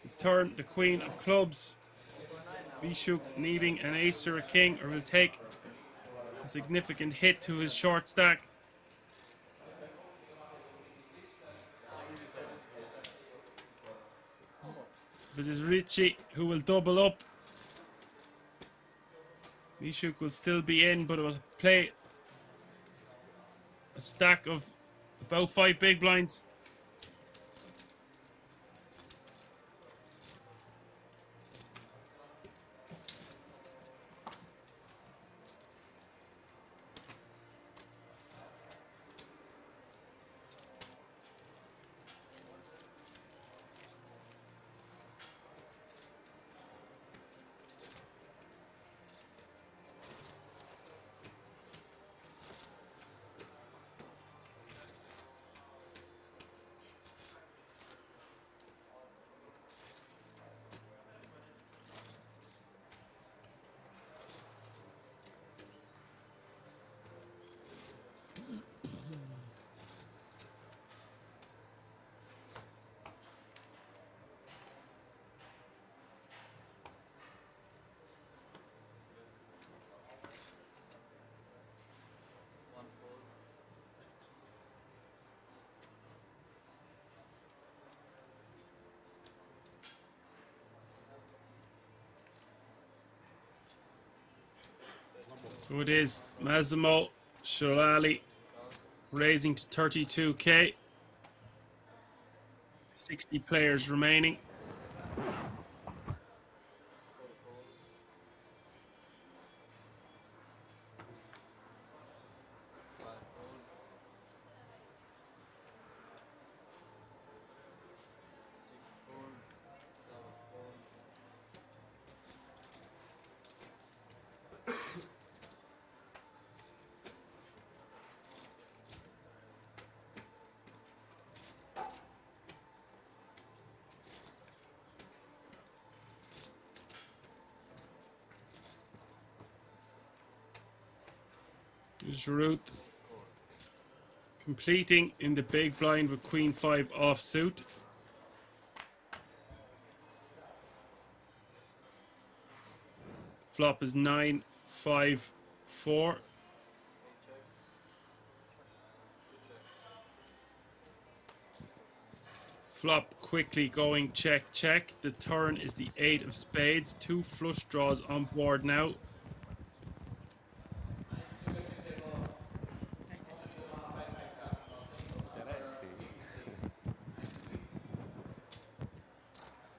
The turn, the Queen of clubs. Mishuk needing an ace or a king, or will take a significant hit to his short stack. But it is Ricci who will double up. Mishuk will still be in, but it will play a stack of about 5 big blinds. So it is Massimo Shirali raising to 32k. 60 players remaining. Giroud completing in the big blind with Queen 5 offsuit. Flop is 9-5-4. Flop quickly going check, check. The turn is the 8 of spades. 2 flush draws on board now.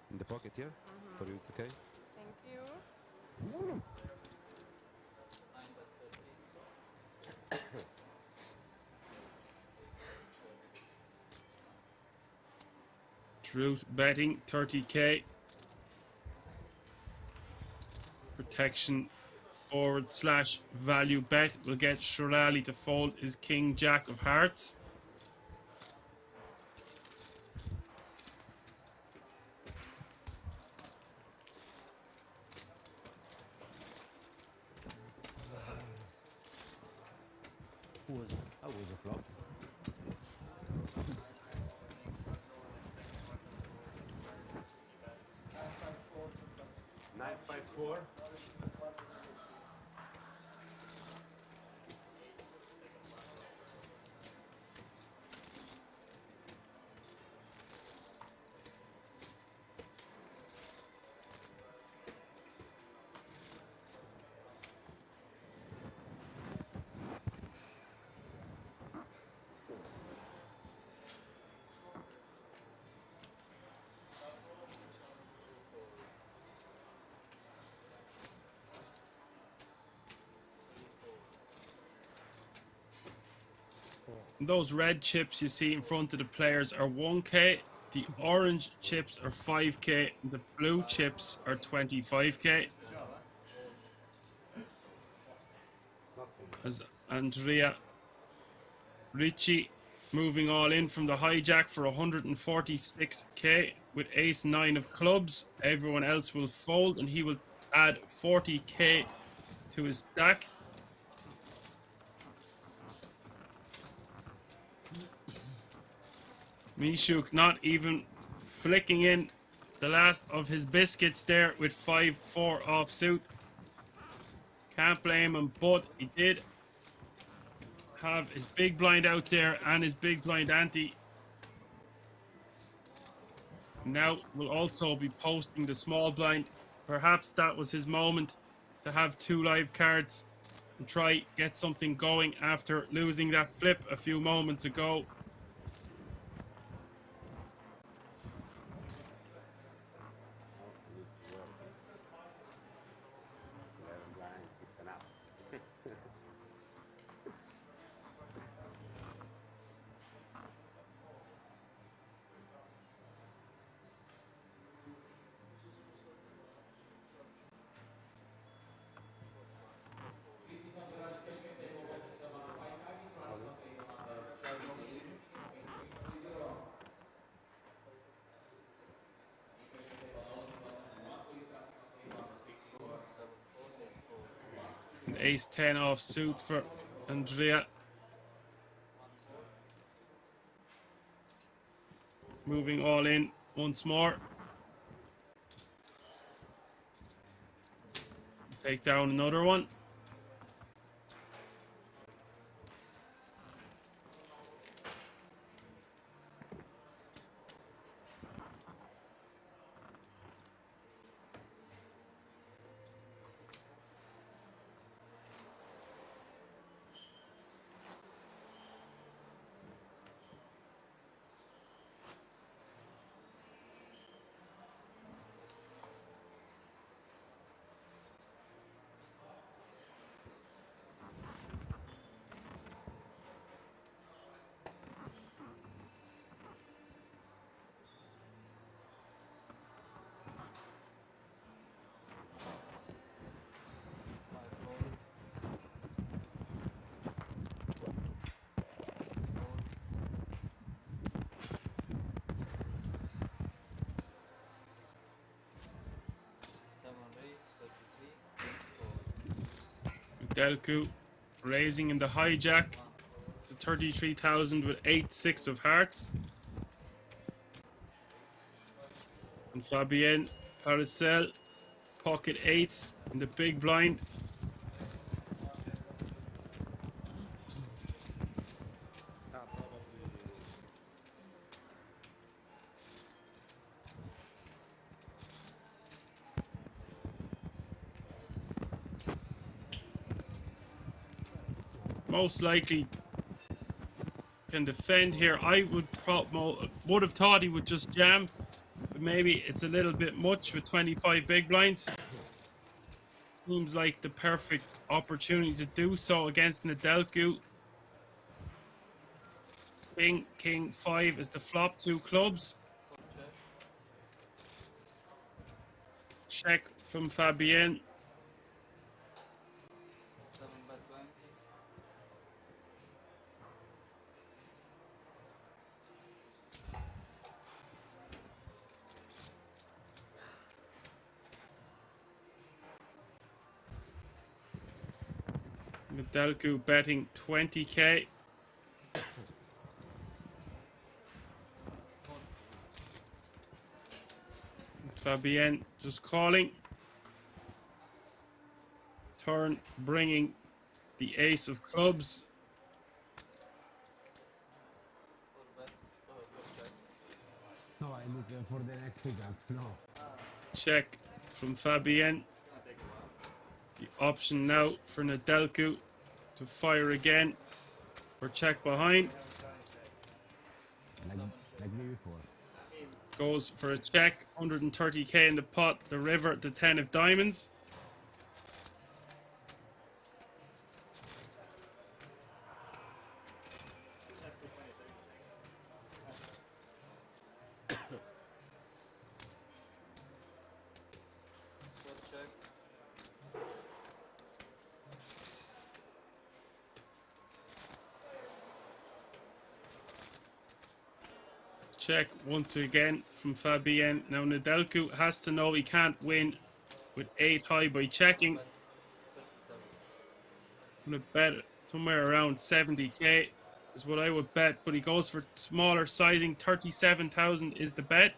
In the pocket, yeah? For you, it's okay? Thank you. Truth betting 30k. Protection / value bet will get Shirlali to fold his king jack of hearts. That was a flop. Nine, five, four. Those red chips you see in front of the players are 1k. The orange chips are 5k. The blue chips are 25k. As Andrea Ricci moving all in from the hijack for 146k with ace 9 of clubs. Everyone else will fold and he will add 40k to his stack. Mishuk not even flicking in the last of his biscuits there with 5-4 offsuit. Can't blame him, but he did have his big blind out there and his big blind ante. Now will also be posting the small blind. Perhaps that was his moment to have 2 live cards and try get something going after losing that flip a few moments ago. An ace 10 off suit for Andrea. Moving all in once more. Take down another one. Delku raising in the hijack to 33,000 with 8-6 of hearts. And Fabienne Paracel pocket 8s in the big blind. most likely can defend here. I would have thought he would just jam, but maybe it's a little bit much with 25 big blinds. Seems like the perfect opportunity to do so against Nedelcu. King 5 is the flop, 2 clubs. Check from Fabien. 7 bet 20. Nedelcu betting 20k. Fabien just calling. Turn bringing the ace of clubs. 4 bet. Check. No, I look for the next pickup. No. Check from Fabien. The option now for Nedelcu to fire again or check behind. Like me before. Goes for a check. 130k in the pot. The river, the 10 of diamonds. Check. Check once again from Fabien. Now Nedelcu has to know he can't win with 8 high by checking. 37. I'm gonna bet somewhere around 70k is what I would bet, but he goes for smaller sizing. 37,000 is the bet.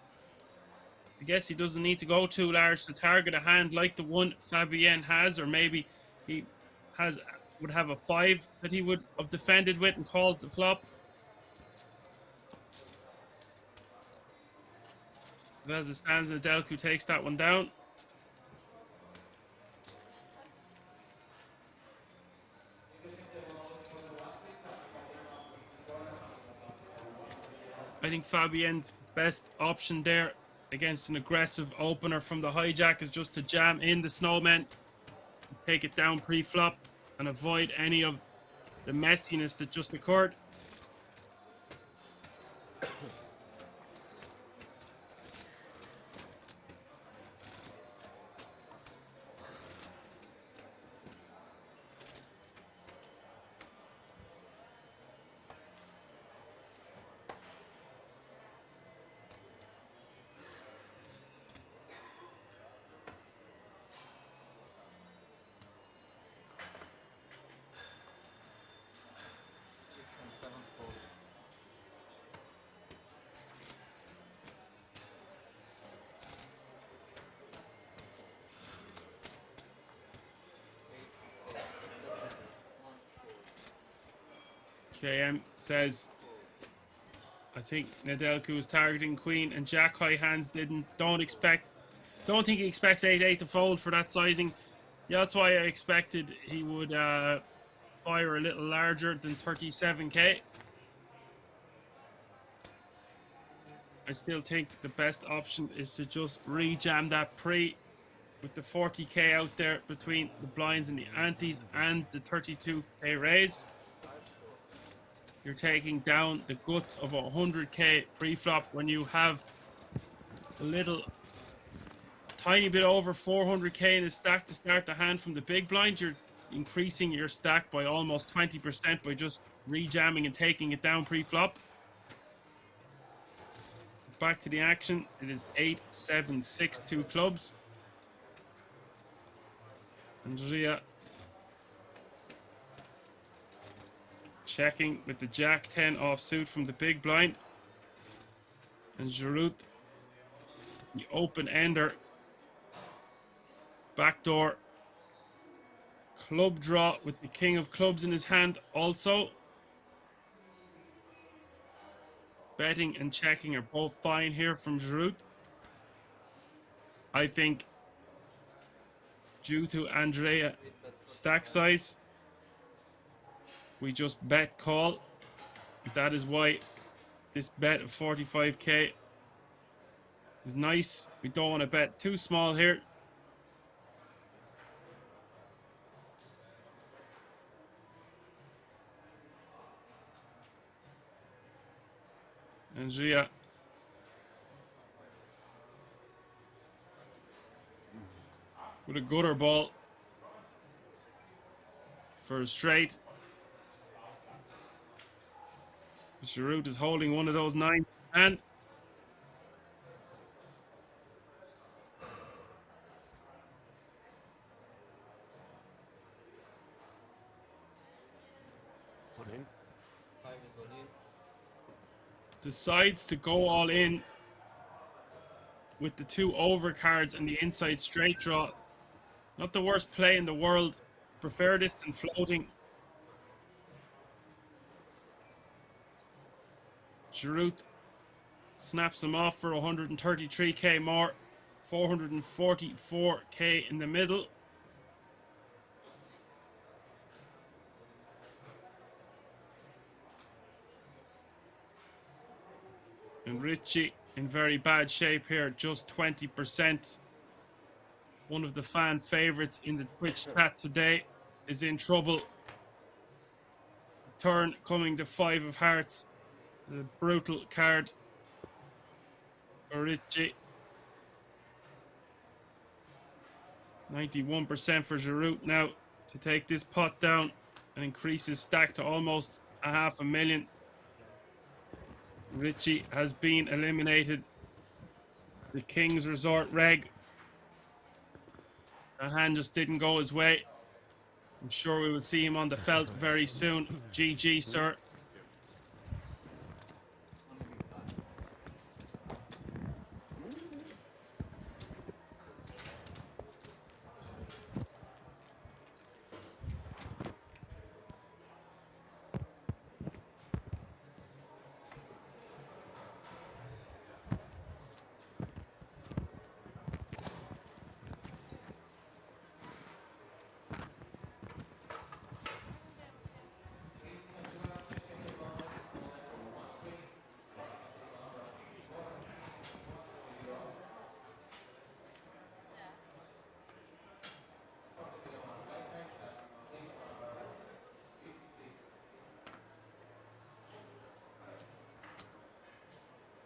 I guess he doesn't need to go too large to target a hand like the one Fabien has, or maybe he would have a 5 that he would have defended with and called the flop. But as it stands, Nedelcu takes that one down. I think Fabien's best option there against an aggressive opener from the hijack is just to jam in the snowman, take it down pre-flop, and avoid any of the messiness that just occurred. KM says, I think Nedelcu was targeting queen and jack high hands don't think he expects 8-8 to fold for that sizing. Yeah, that's why I expected he would fire a little larger than 37k. I still think the best option is to just re-jam that pre with the 40k out there between the blinds and the antes and the 32k raise. You're taking down the guts of 100k pre-flop when you have a little tiny bit over 400k in a stack to start the hand from the big blind. You're increasing your stack by almost 20% by just re-jamming and taking it down pre-flop. Back to the action. It is 8-7-6, 2 clubs. Andrea checking with the jack 10 offsuit from the big blind. And Giroud, the open ender. Backdoor club draw with the king of clubs in his hand also. Betting and checking are both fine here from Giroud. I think due to Andrea stack size, We just bet call. That is why this bet of 45k is nice. We don't want to bet too small here. And Gia with a gutter ball for a straight. Giroud is holding one of those 9 and One in. 5 is all in. decides to go all in with the 2 overcards and the inside straight draw. Not the worst play in the world. Prefer this than floating. Giroud snaps him off for 133k more. 444k in the middle. And Richie in very bad shape here, just 20%. One of the fan favorites in the Twitch chat today is in trouble. Turn coming to 5 of hearts. A brutal card for Richie. 91% for Giroud now to take this pot down and increase his stack to almost 500,000. Richie has been eliminated. The King's Resort reg. That hand just didn't go his way. I'm sure we will see him on the felt very soon. GG, sir.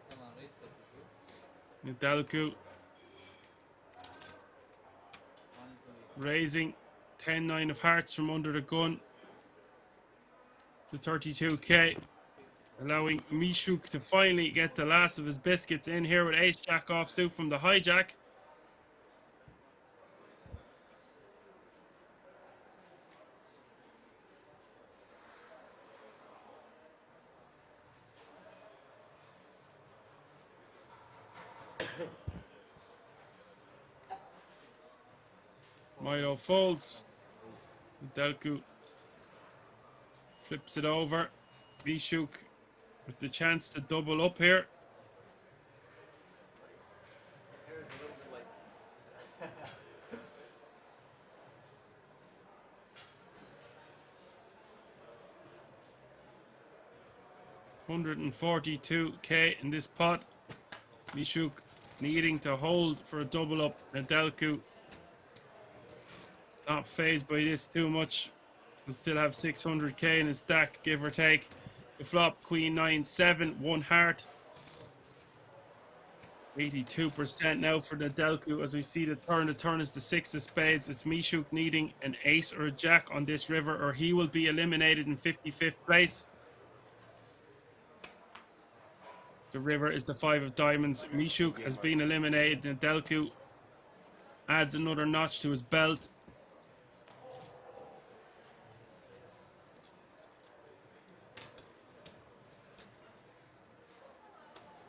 Someone raised that issue. Nedelku One is all in. raising 10-9 of hearts from under the gun to 32k, allowing Mishuk to finally get the last of his biscuits in here with ace jack offsuit from the hijack. Milo folds. Delku flips it over. Mishuk with the chance to double up here. Hair is a little bit like 142k in this pot. Mishuk needing to hold for a double up. Nedelku not phased by this too much. Will still have 600k in his stack, give or take. The flop, Queen 9-7, 1 heart. 82% now for Nedelku as we see the turn. The turn is the 6 of spades. It's Mishuk needing an ace or a jack on this river, or he will be eliminated in 55th place. The river is the 5 of diamonds. Mishuk has been eliminated. Nedelku adds another notch to his belt.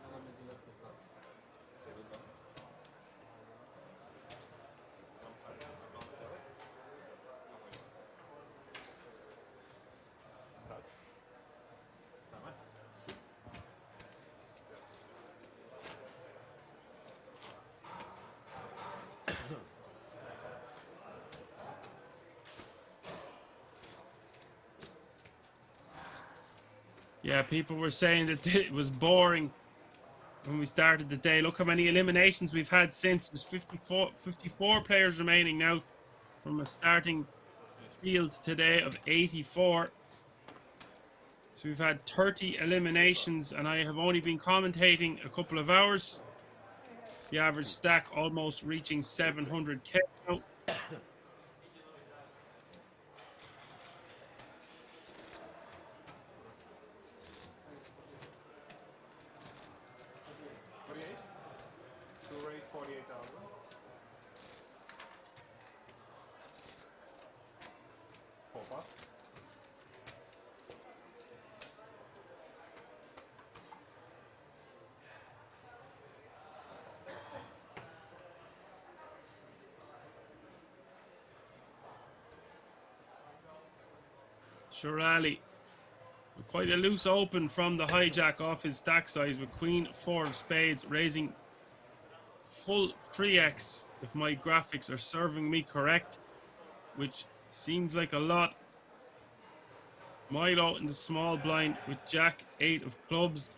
no one will left the flop. Yeah, people were saying that it was boring when we started the day. Look how many eliminations we've had since. There's 54 players remaining now from a starting field today of 84. So we've had 30 eliminations, and I have only been commentating a couple of hours. The average stack almost reaching 700k now. To raise 48,000. Four pass. Shirali, quite a loose open from the hijack off his stack size with Queen 4 of spades, raising full 3x if my graphics are serving me correct, which seems like a lot. Milo in the small blind with Jack 8 of clubs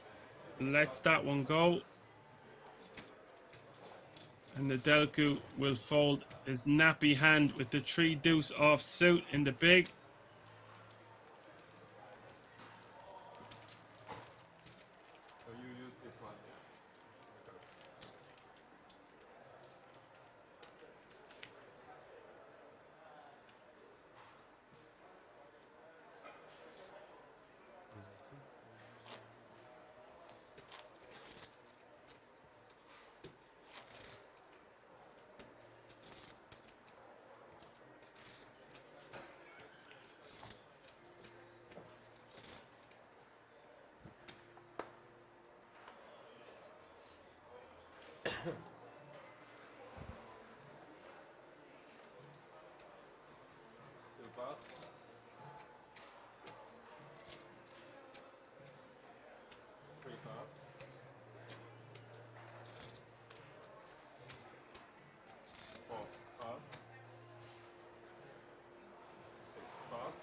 and lets that one go. And the Delku will fold his nappy hand with the 3 deuce off suit in the big. So you use this one. Two pass. Three pass. Four pass. Six pass.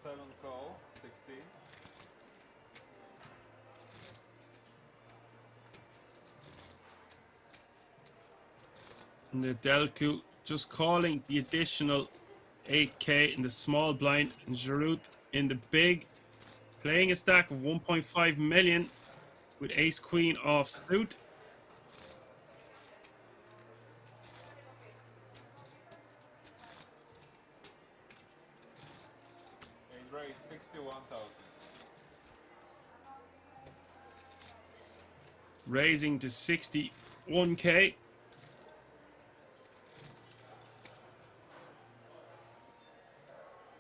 Seven call. 16. And the Delku just calling the additional 8k in the small blind, and Giroud in the big, playing a stack of 1.5 million with ace queen off suit. And raise 61,000. Raising to 61k.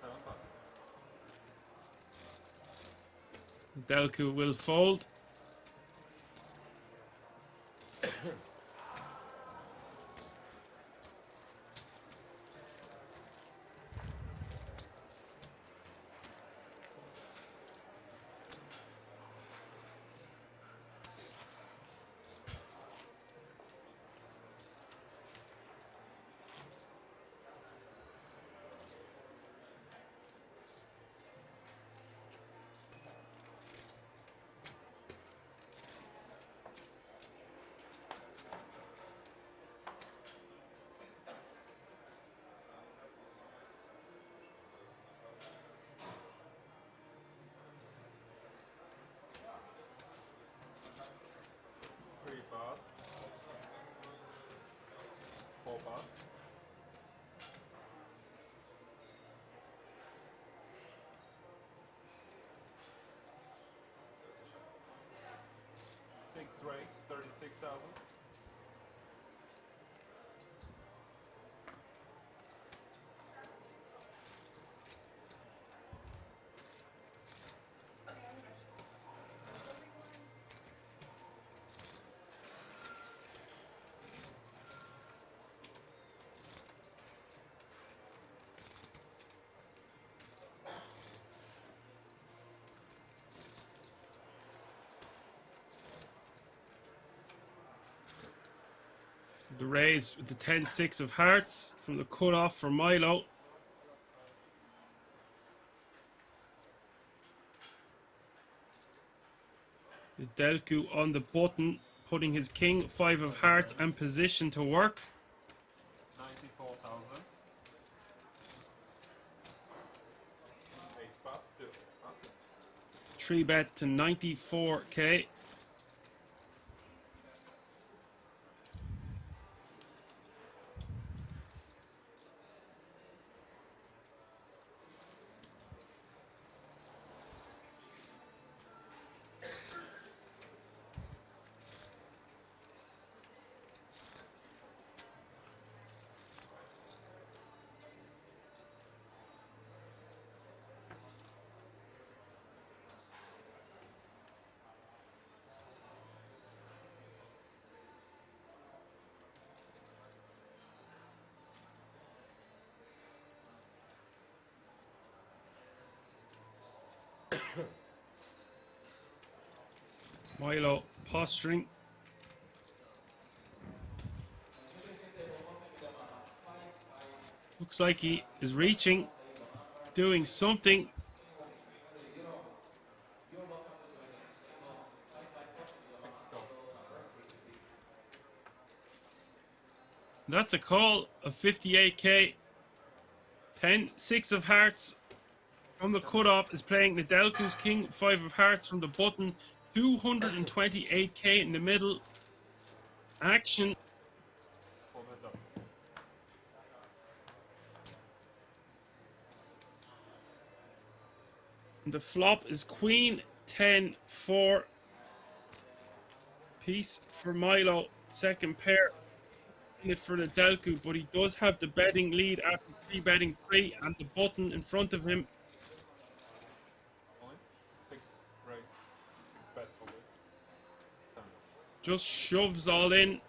Seven pass. Delku will fold. Three pass. Four pass. Six raise 36,000. The raise with the 10-6 of hearts from the cutoff for Milo. The Delku on the button, putting his king 5 of hearts and position to work. 94,000. 8 pass, 2 pass. 3-bet to 94k. Milo posturing. Looks like he is reaching, doing something. That's a call of 58k. 10-6 of hearts from the cutoff is playing the Delku's king 5 of hearts from the button. 228k in the middle. Action. 4 bets up. The flop is queen 10-4. Piece for Milo. Second pair in it for the Delku, but he does have the betting lead after 3-betting 3 and the button in front of him. Only 6 right. 6 bet probably. 7. Just shoves all in.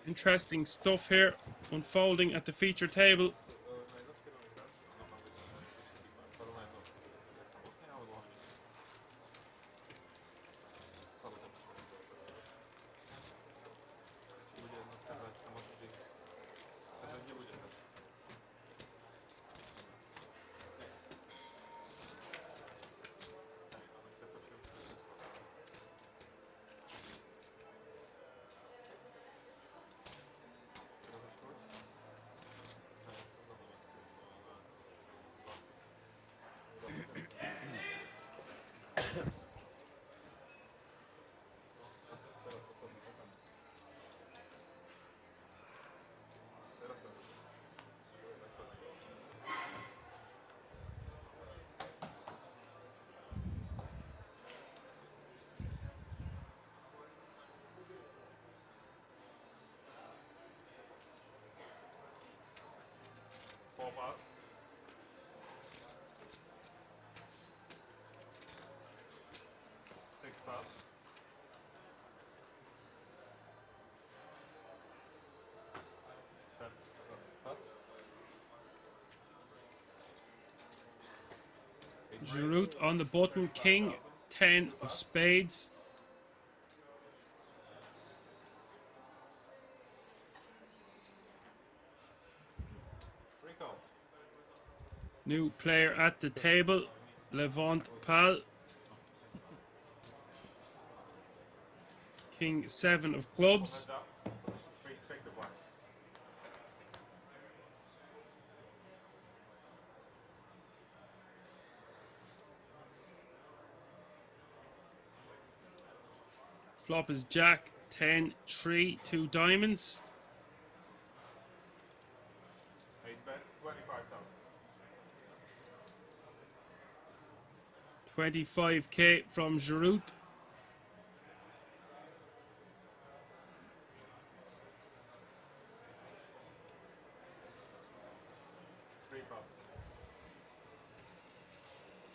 Interesting stuff here unfolding at the feature table. Pass. 6 pass. 7 pass. Giroud on the button, king 10 of spades. New player at the table, Levant Pal. King 7 of clubs. Flop is Jack 10 3 2 diamonds. 8 bets, 25,000. 25k from Giroud.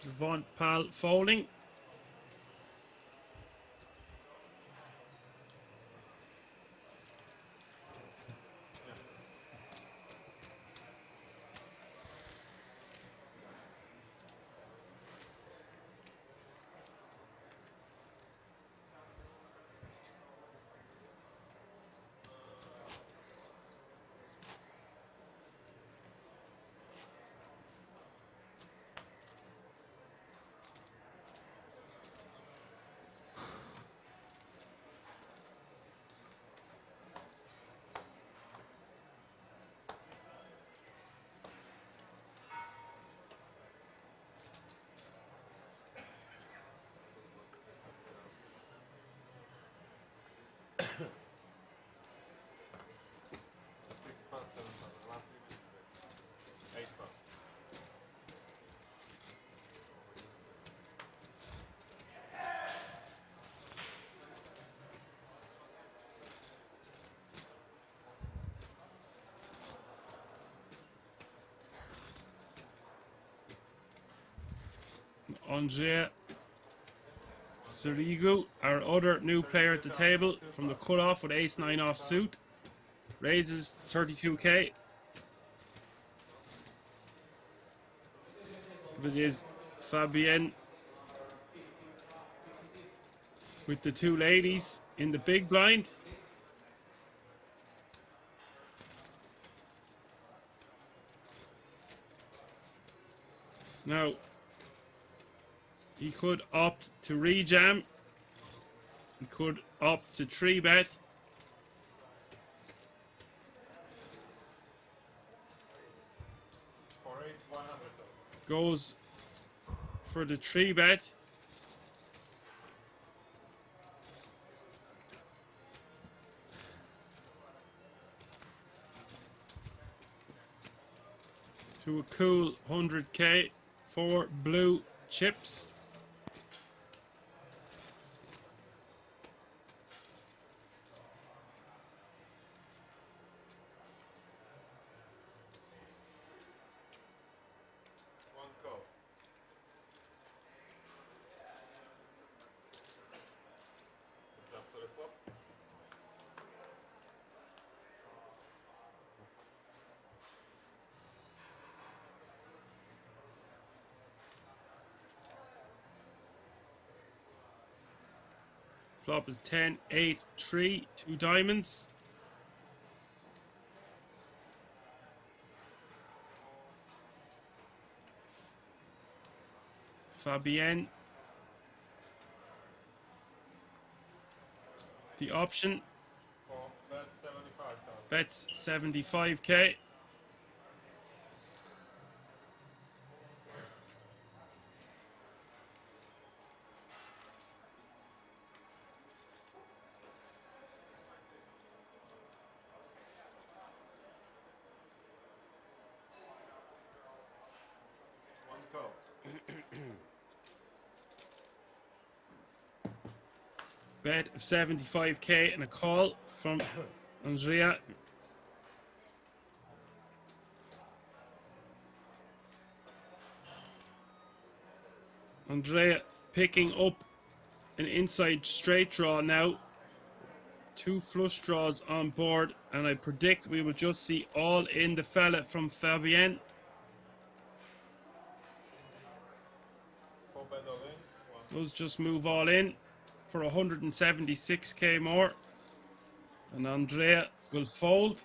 Levant Pal folding. Andrea Sirigu, our other new player at the table, from the cutoff with ace-9 off suit, raises 32k. But it is Fabienne with the two ladies in the big blind. Now, he could opt to rejam. He could opt to 3-bet. For ace 100. Goes for the 3-bet. To a cool 100k for blue chips. One call. Jump to the flop. Flop is 10, 8, 3, 2 diamonds. Fabienne. The option For bet 75,000. bets 75k. One call. Bet of 75k and a call from Andrea. Andrea picking up an inside straight draw now. 2 flush draws on board, and I predict we will just see all in the fella from Fabienne. Four bet all in. One. Those just move all in for 176k more. And Andrea will fold.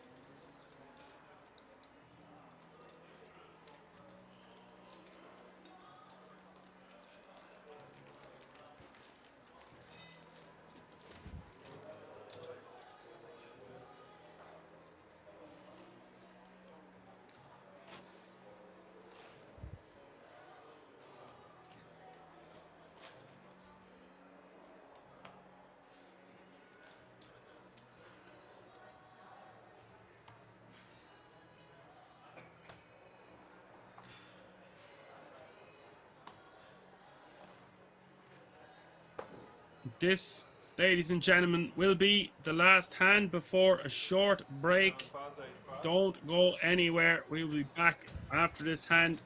This, ladies and gentlemen, will be the last hand before a short break. Pass ace pass. Don't go anywhere. We will be back after this hand.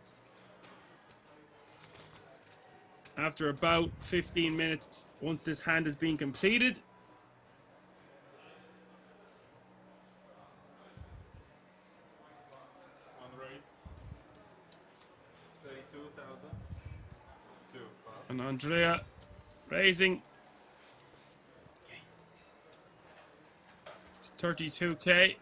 After about 15 minutes, once this hand has been completed. One raise. 32,000. Two pass. And Andrea raising 32k. Free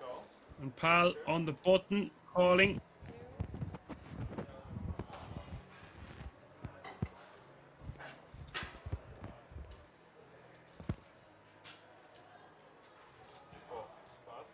call. And Pal on the button, calling. Four pass.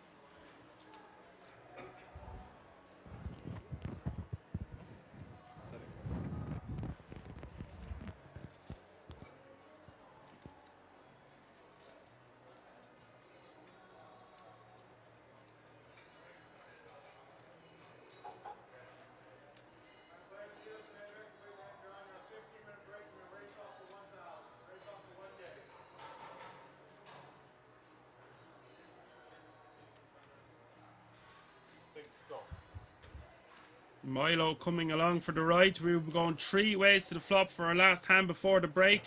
Milo coming along for the right. We were going 3 ways to the flop for our last hand before the break.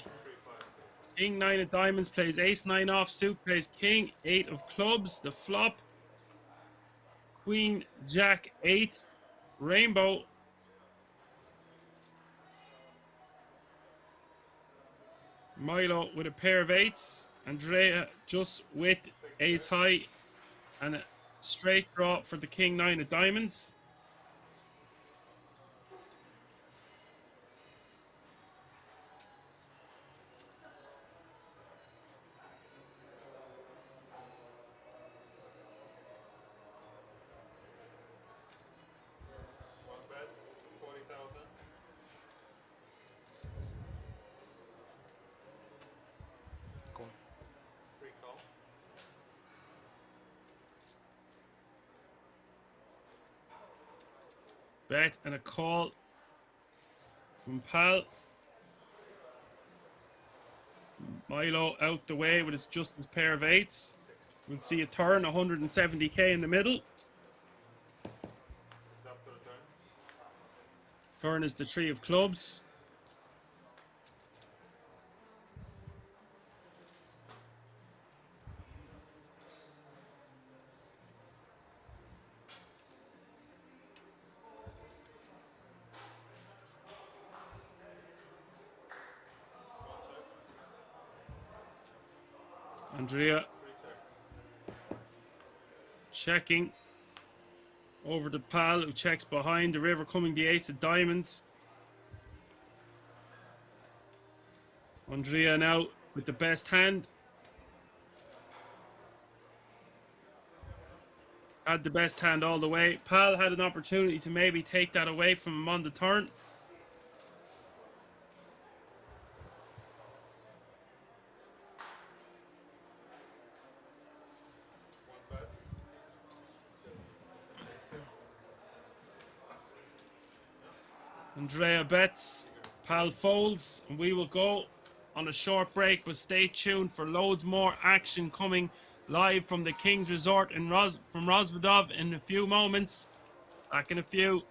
King 9 of diamonds plays ace 9 offsuit, plays king 8 of clubs. The flop. Queen jack 8. Rainbow. Milo with a pair of 8s. Andrea just with ace high and a straight draw for the king 9 of diamonds. One bet, 40,000. Call. Free call. Bet and a call from Pal. Milo out the way with just his pair of 8s. We'll see a turn, 170k in the middle. It's up to the turn. Turn is the 3 of clubs. Andrea checking over to Pal, who checks behind. The river coming the ace of diamonds. Andrea now with the best hand. Had the best hand all the way. Pal had an opportunity to maybe take that away from him on the turn. One bet. Andrea bets. Pal folds. And we will go on a short break, but stay tuned for loads more action coming live from the King's Resort in from Rozvadov in a few moments. Back in a few.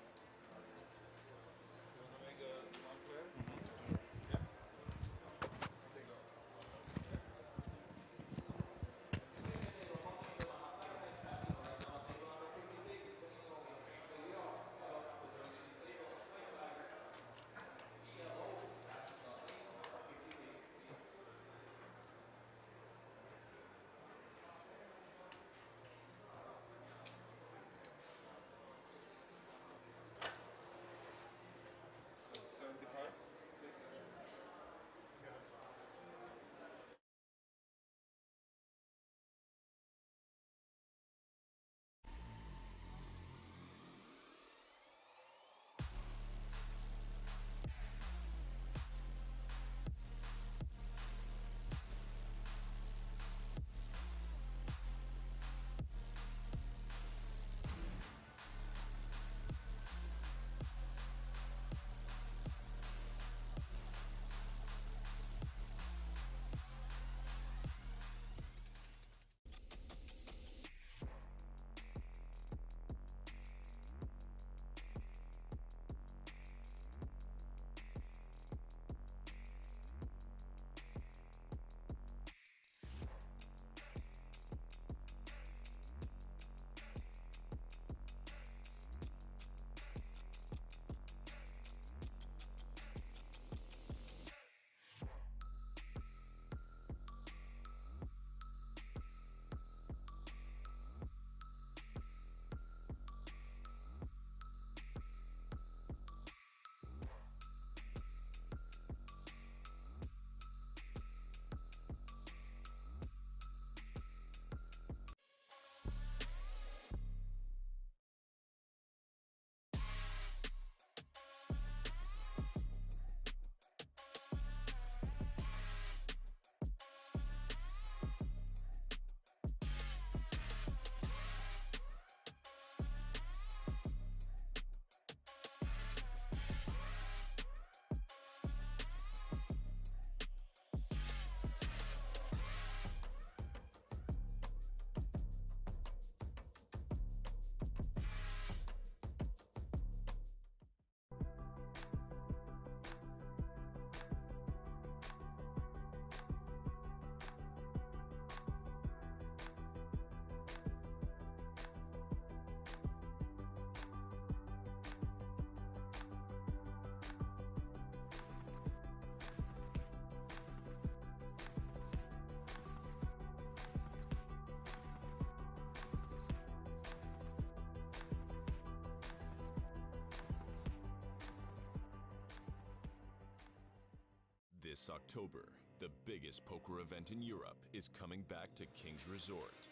This October, the biggest poker event in Europe is coming back to King's Resort.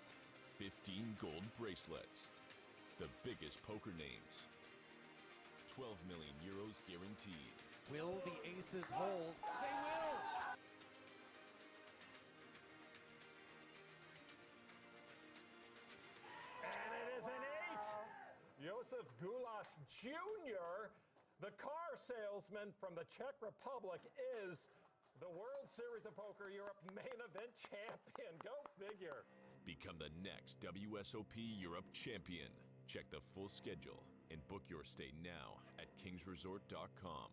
15 gold bracelets, the biggest poker names, 12 million euros guaranteed. Will the aces hold? They will! And it is an 8. Josef Gulash Jr., the car salesman from the Czech Republic, is the World Series of Poker Europe main event champion. Go figure. Become the next WSOP Europe champion. Check the full schedule and book your stay now at kingsresort.com.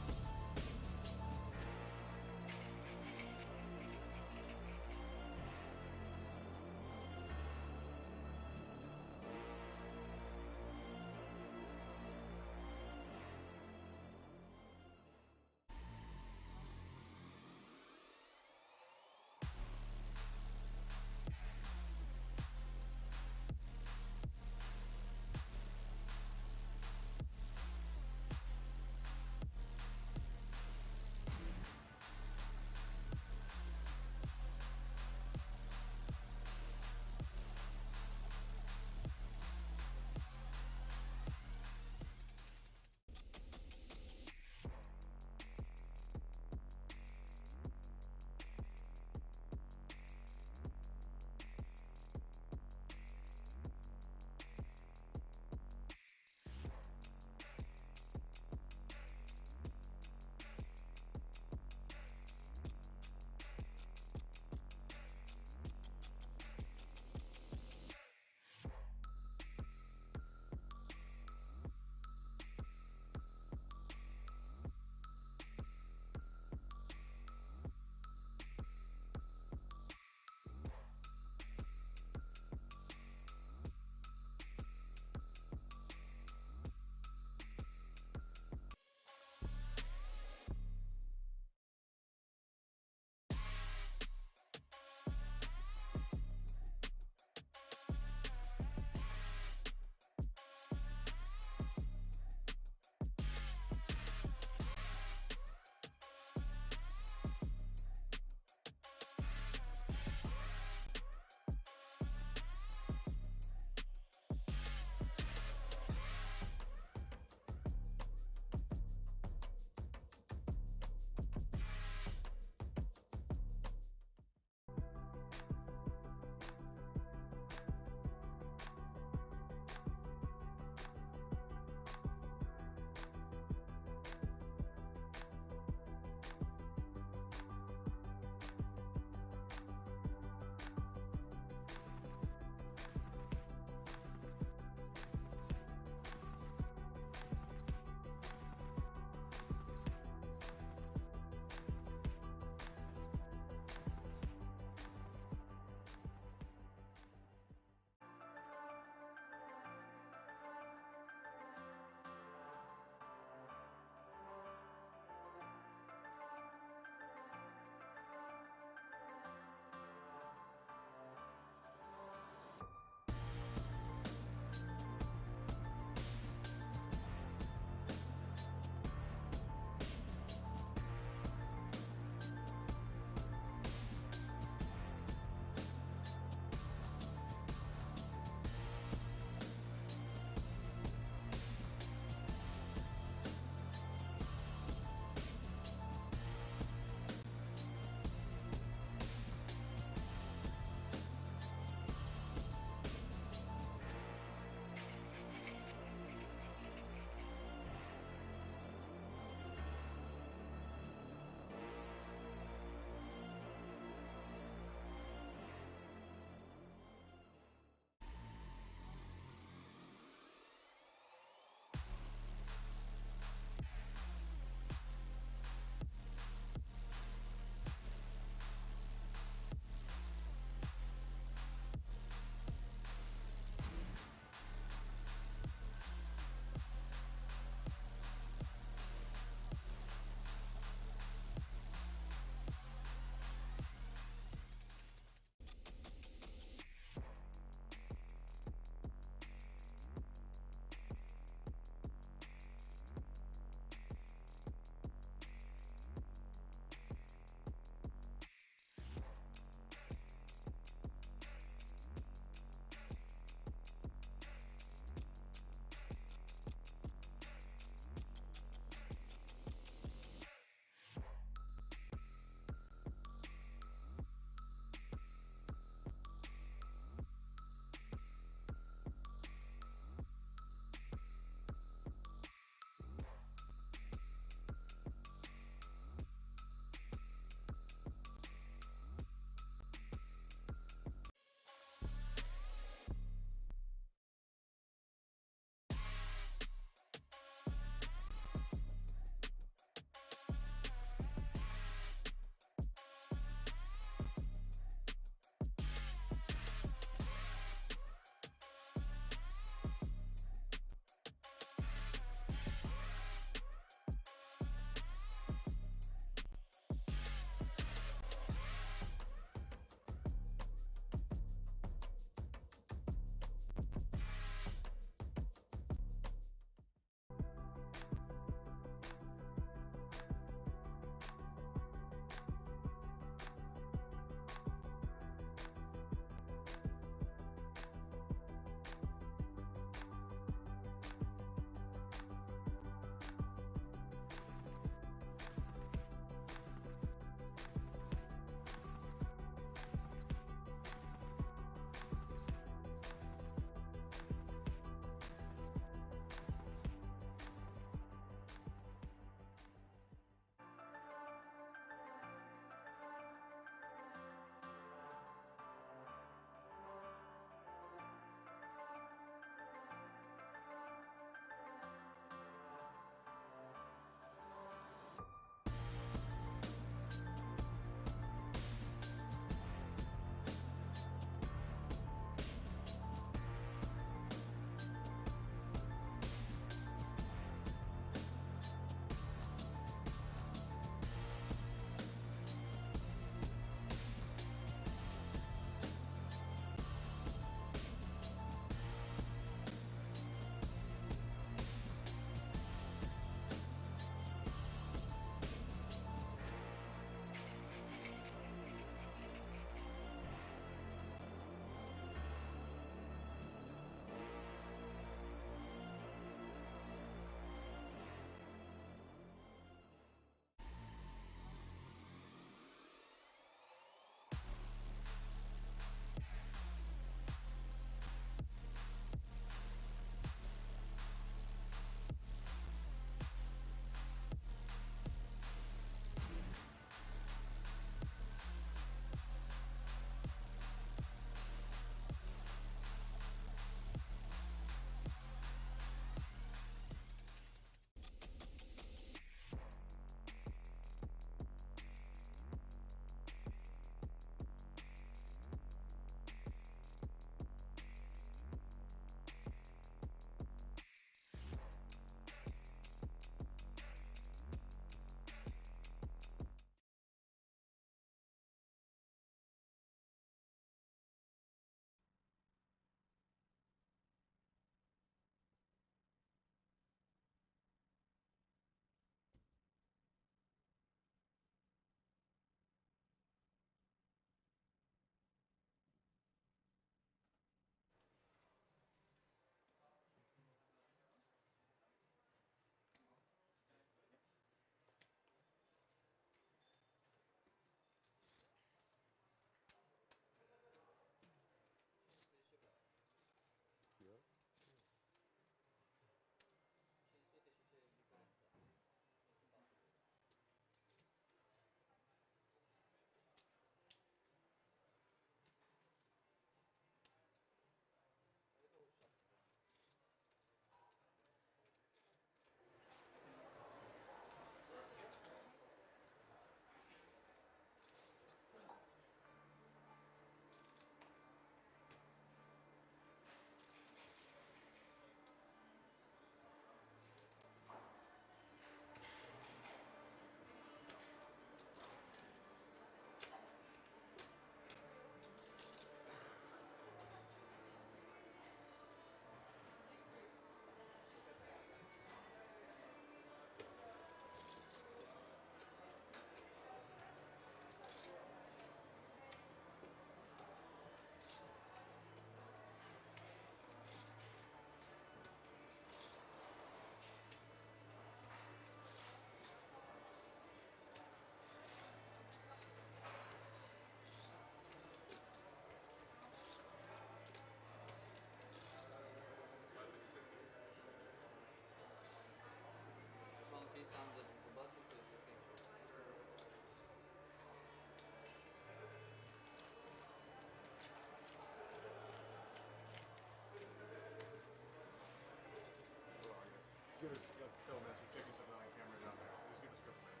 Just give us a couple minutes. We're checking something on camera down there, so just give us a couple minutes.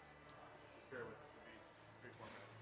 Just bear with us. It'll be 3-4 minutes.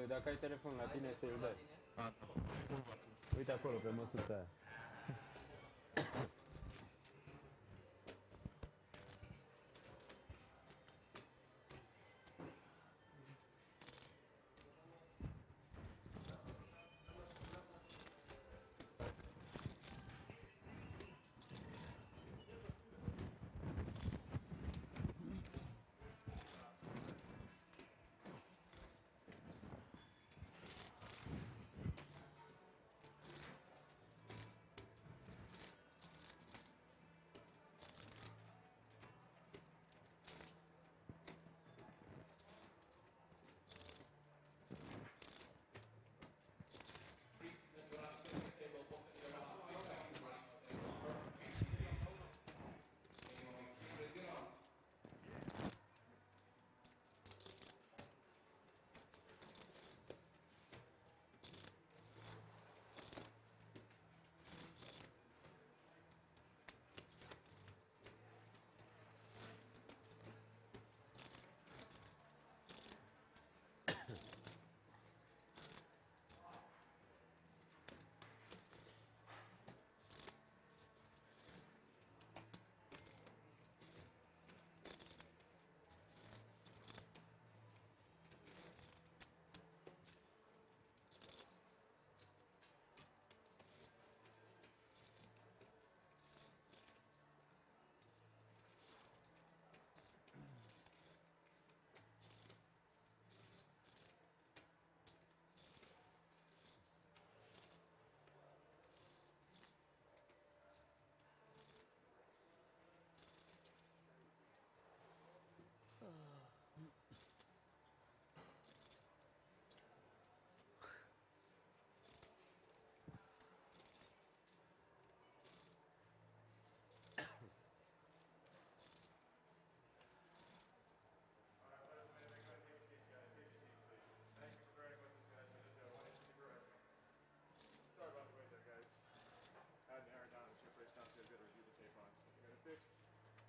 Dacă ai telefon la tine, să-i dai. Uite acolo, pe măsuța aia.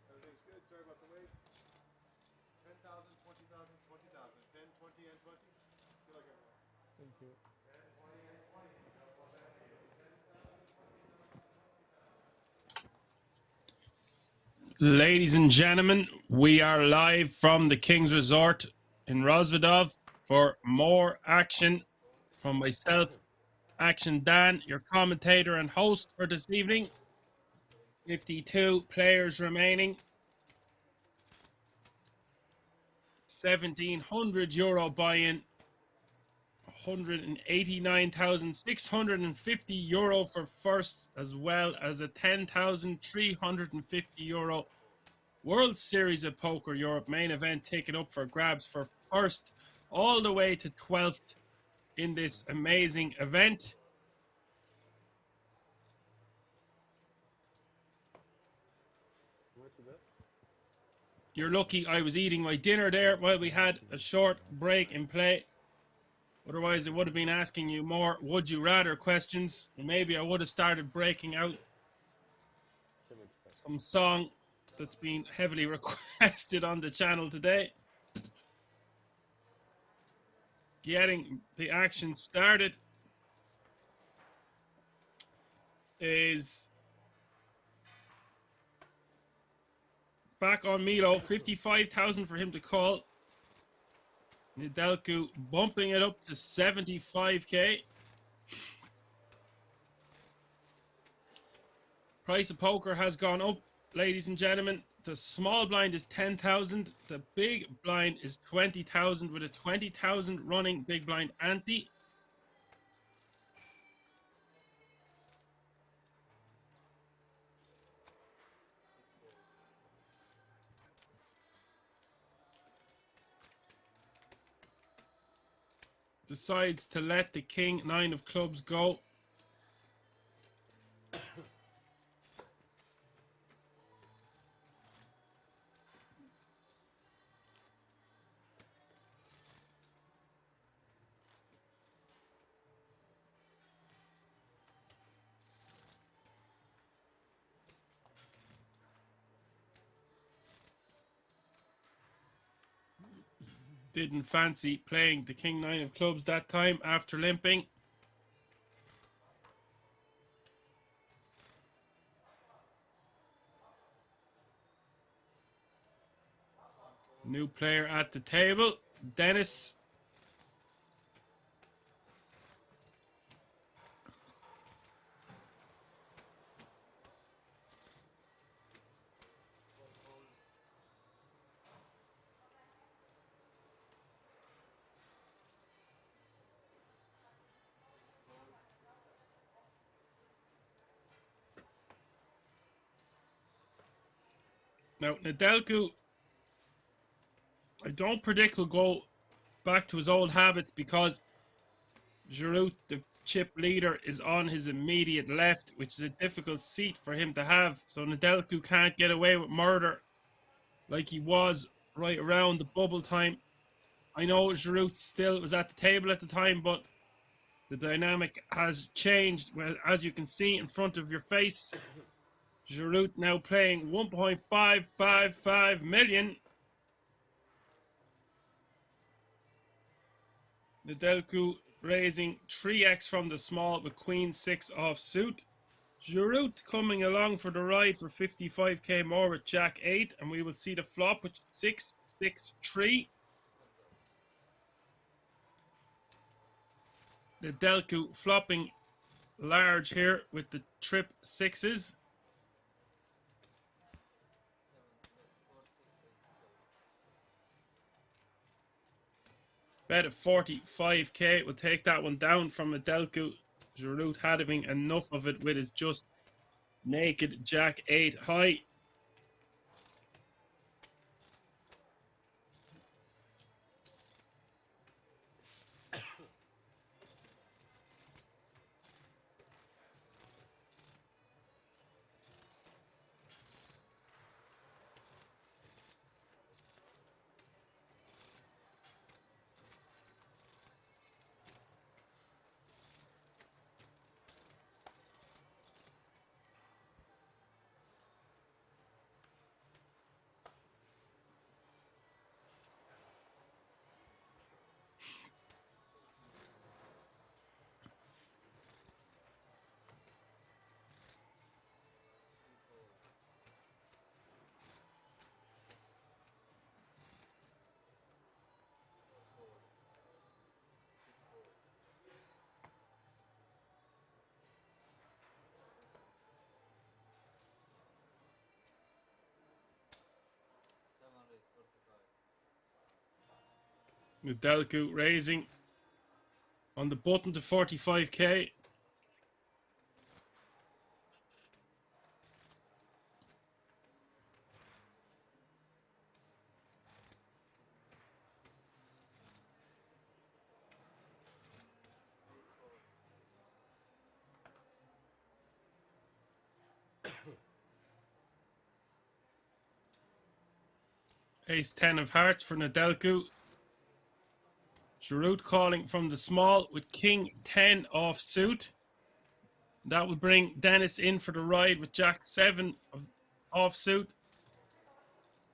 Everything's good. Sorry about the wait. 10,000, 20,000, 20,000. 10, 20, and 20. Good luck, everyone. Thank you. 10, 20, and 20. Ladies and gentlemen, we are live from the King's Resort in Rozvadov for more action from myself, Action Dan, your commentator and host for this evening. 52 players remaining. €1,700 buy-in. €189,650 for first, as well as a €10,350 World Series of Poker Europe main event ticket up for grabs for first all the way to 12th in this amazing event. You're lucky I was eating my dinner there while we had a short break in play. Otherwise, I would have been asking you more would you rather questions. And maybe I would have started breaking out some song that's been heavily requested on the channel today. Getting the action started is back on Milo, 55,000 for him to call. Nedelku bumping it up to 75k. Price of poker has gone up, ladies and gentlemen. The small blind is 10,000. The big blind is 20,000 with a 20,000 running big blind ante. Decides to let the king, 9 of clubs go. didn't fancy playing the King 9 of clubs that time after limping. New player at the table, Dennis. Now, Nedelcu, I don't predict will go back to his old habits because Giroud, the chip leader, is on his immediate left, which is a difficult seat for him to have. So Nedelcu can't get away with murder like he was right around the bubble time. I know Giroud still was at the table at the time, but the dynamic has changed. Well, as you can see in front of your face, Giroud now playing 1.555 million. Nedelcu raising 3x from the small with Queen 6 offsuit. Giroud coming along for the ride for 55k more with Jack 8, and we will see the flop, which is 6-6-3. Nedelcu flopping large here with the trip 6s. Bet at 45k. We'll take that one down from Nedelcu. Giroud having enough of it with his just naked Jack 8 high. Nedelcu raising on the button to 45k. Ace 10 of hearts for Nedelcu. Giroud calling from the small with King 10 offsuit. That will bring Dennis in for the ride with Jack 7 of offsuit.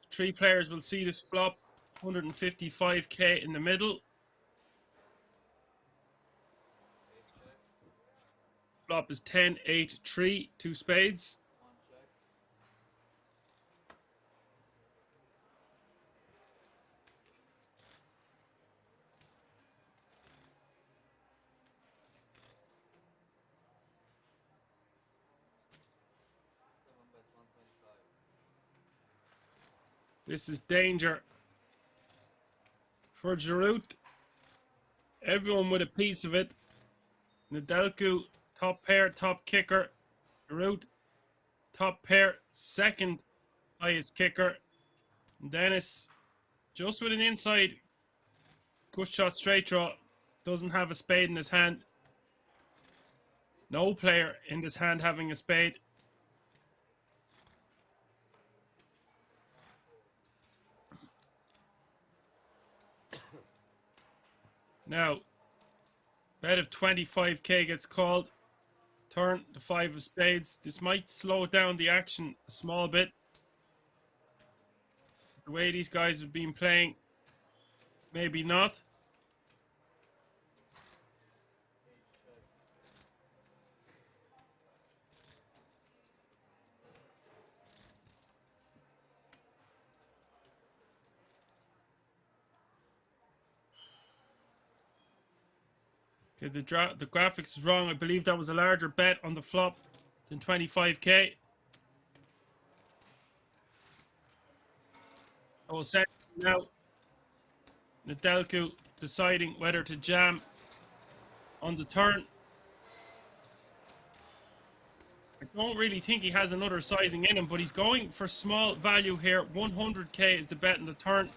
3 players will see this flop. 155k in the middle. Flop is 10-8-3, 2 spades. This is danger for Giroud. Everyone with a piece of it. Nedelcu, top pair, top kicker. Giroud, top pair, second highest kicker. Dennis, just with an inside good shot straight draw, doesn't have a spade in his hand. No player in this hand having a spade. Now, bet of 25k gets called. Turn to 5 of spades. This might slow down the action a small bit. The way these guys have been playing, Maybe not. Okay, the graphics is wrong. I believe that was a larger bet on the flop than 25k. So essentially now, Nedelku deciding whether to jam on the turn. I don't really think he has another sizing in him, but he's going for small value here. 100k is the bet in the turn.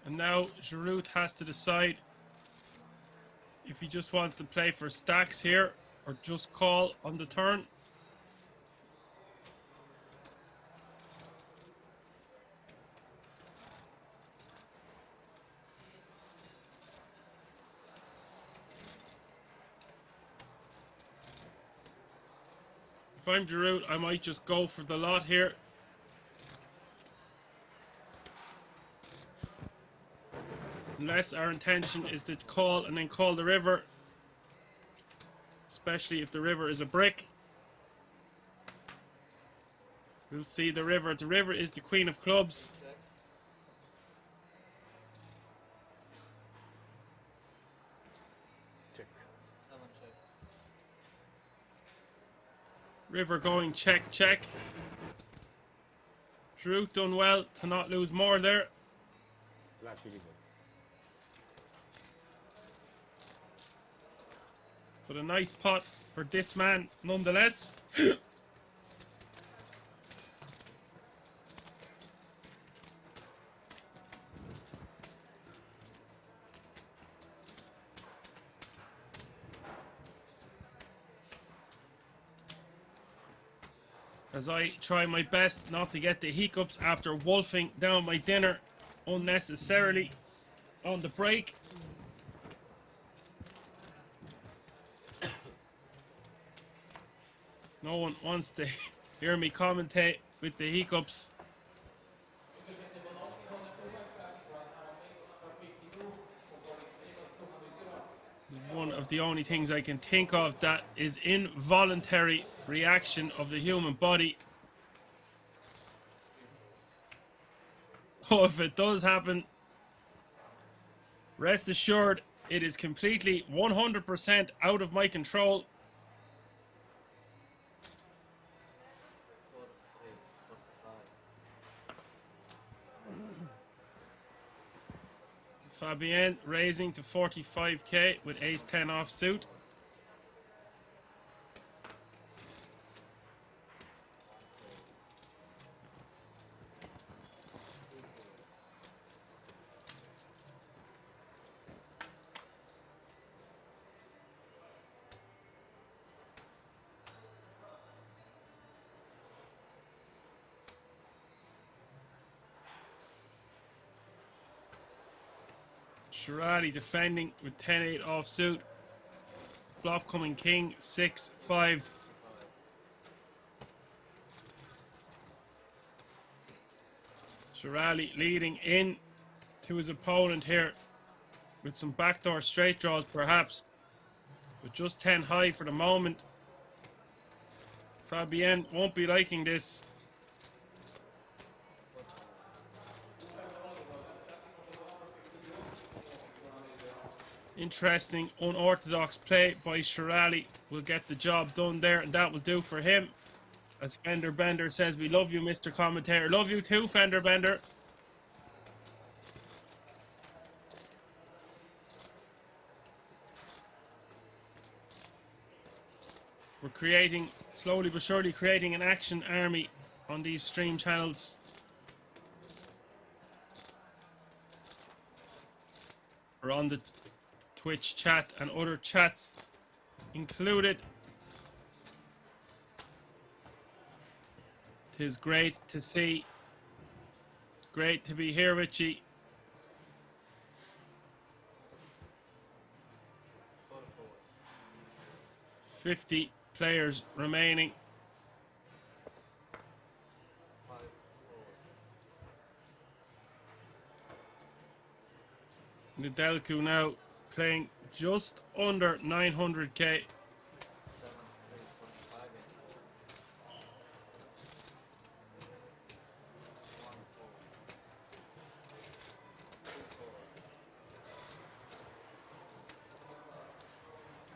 And now Giroud has to decide if he just wants to play for stacks here or just call on the turn. If I'm Giroud, I might just go for the lot here. Unless our intention is to call and then call the river. Especially if the river is a brick. We'll see the river. The river is the queen of clubs. Check. River going check, check. Giroud done well to not lose more there. But a nice pot for this man nonetheless. As I try my best not to get the hiccups after wolfing down my dinner unnecessarily on the break. No one wants to hear me commentate with the hiccups. One of the only things I can think of that is involuntary reaction of the human body. So if it does happen, rest assured it is completely 100% out of my control. Fabien raising to 45k with ace-10 offsuit. Shirali defending with 10-8 offsuit. Flop coming king, 6-5. Shirali leading in to his opponent here with some backdoor straight draws perhaps. With just 10 high for the moment. Fabien won't be liking this. Interesting, unorthodox play by Shirali. Will get the job done there, and that will do for him. As Fender Bender says, we love you, Mr. Commentator. Love you too, Fender Bender. We're creating, slowly but surely, creating an action army on these stream channels. are on the Twitch chat and other chats included. Tis great to see. Great to be here with you. 50 players remaining. Nedelku now playing just under 900k.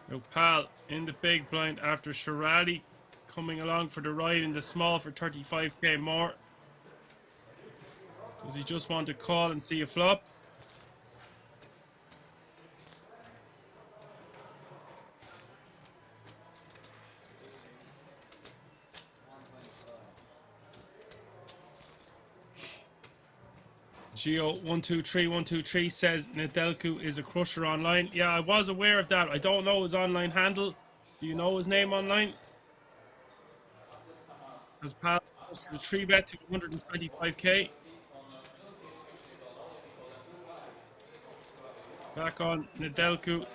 Now Pal in the big blind after Shirali coming along for the ride in the small for 35k more. Does he just want to call and see a flop? Geo123123 says Nedelku is a crusher online. Yeah, I was aware of that. I don't know his online handle. Do you know his name online? As Pal goes for the 3-bet to 125k. Back on Nedelku.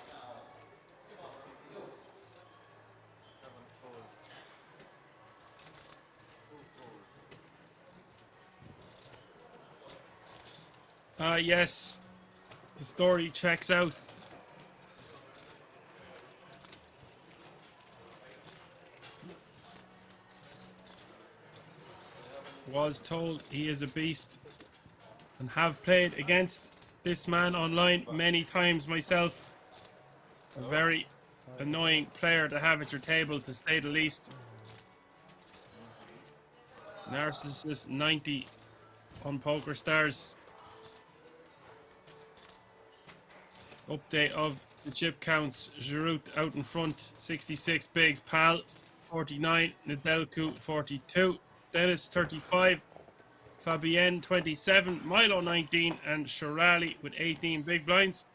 Yes, the story checks out. Was told he is a beast and have played against this man online many times myself. A very annoying player to have at your table, to say the least. Narcissist 90 on Poker Stars. Update of the chip counts. Giroud out in front, 66 bigs. Pal 49, Nedelku 42, Dennis 35, Fabienne 27, Milo 19, and Shirali with 18 big blinds.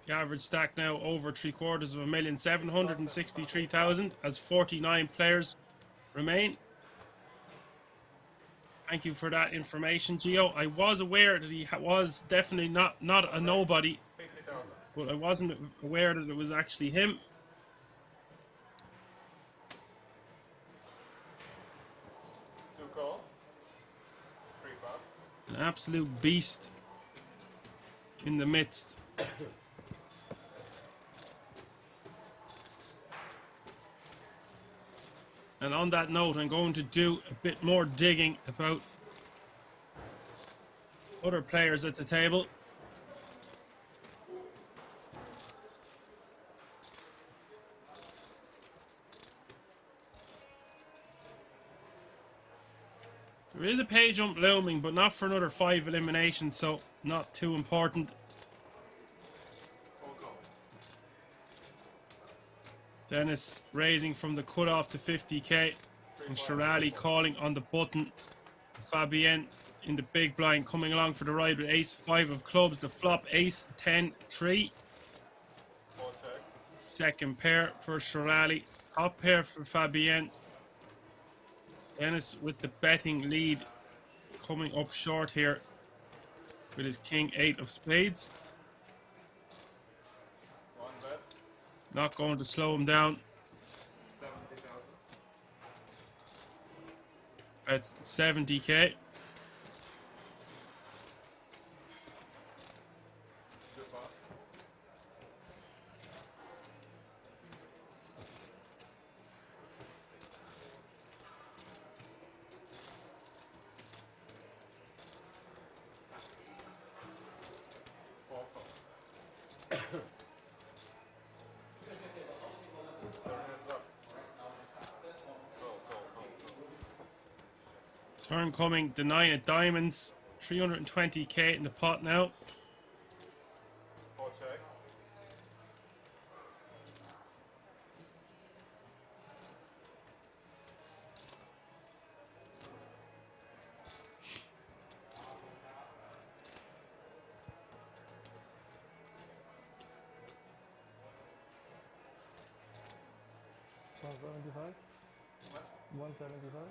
The average stack now over 763,000 as 49 players remain. Thank you for that information, Gio. I was aware that he was definitely not a nobody, but I wasn't aware that it was actually him. Two call. Three pass. An absolute beast in the midst. And on that note, I'm going to do a bit more digging about other players at the table. There is a page jump looming, but not for another 5 eliminations, so not too important. Dennis raising from the cutoff to 50k, and Shirali calling on the button. Fabienne in the big blind coming along for the ride with ace 5 of clubs. The flop ace 10 3. Second pair for Shirali. Top pair for Fabienne. Dennis with the betting lead, coming up short here with his king 8 of spades. Not going to slow him down. 70,000. That's 70k. Turn coming, the 9 of diamonds, 320k in the pot now. 175? 175?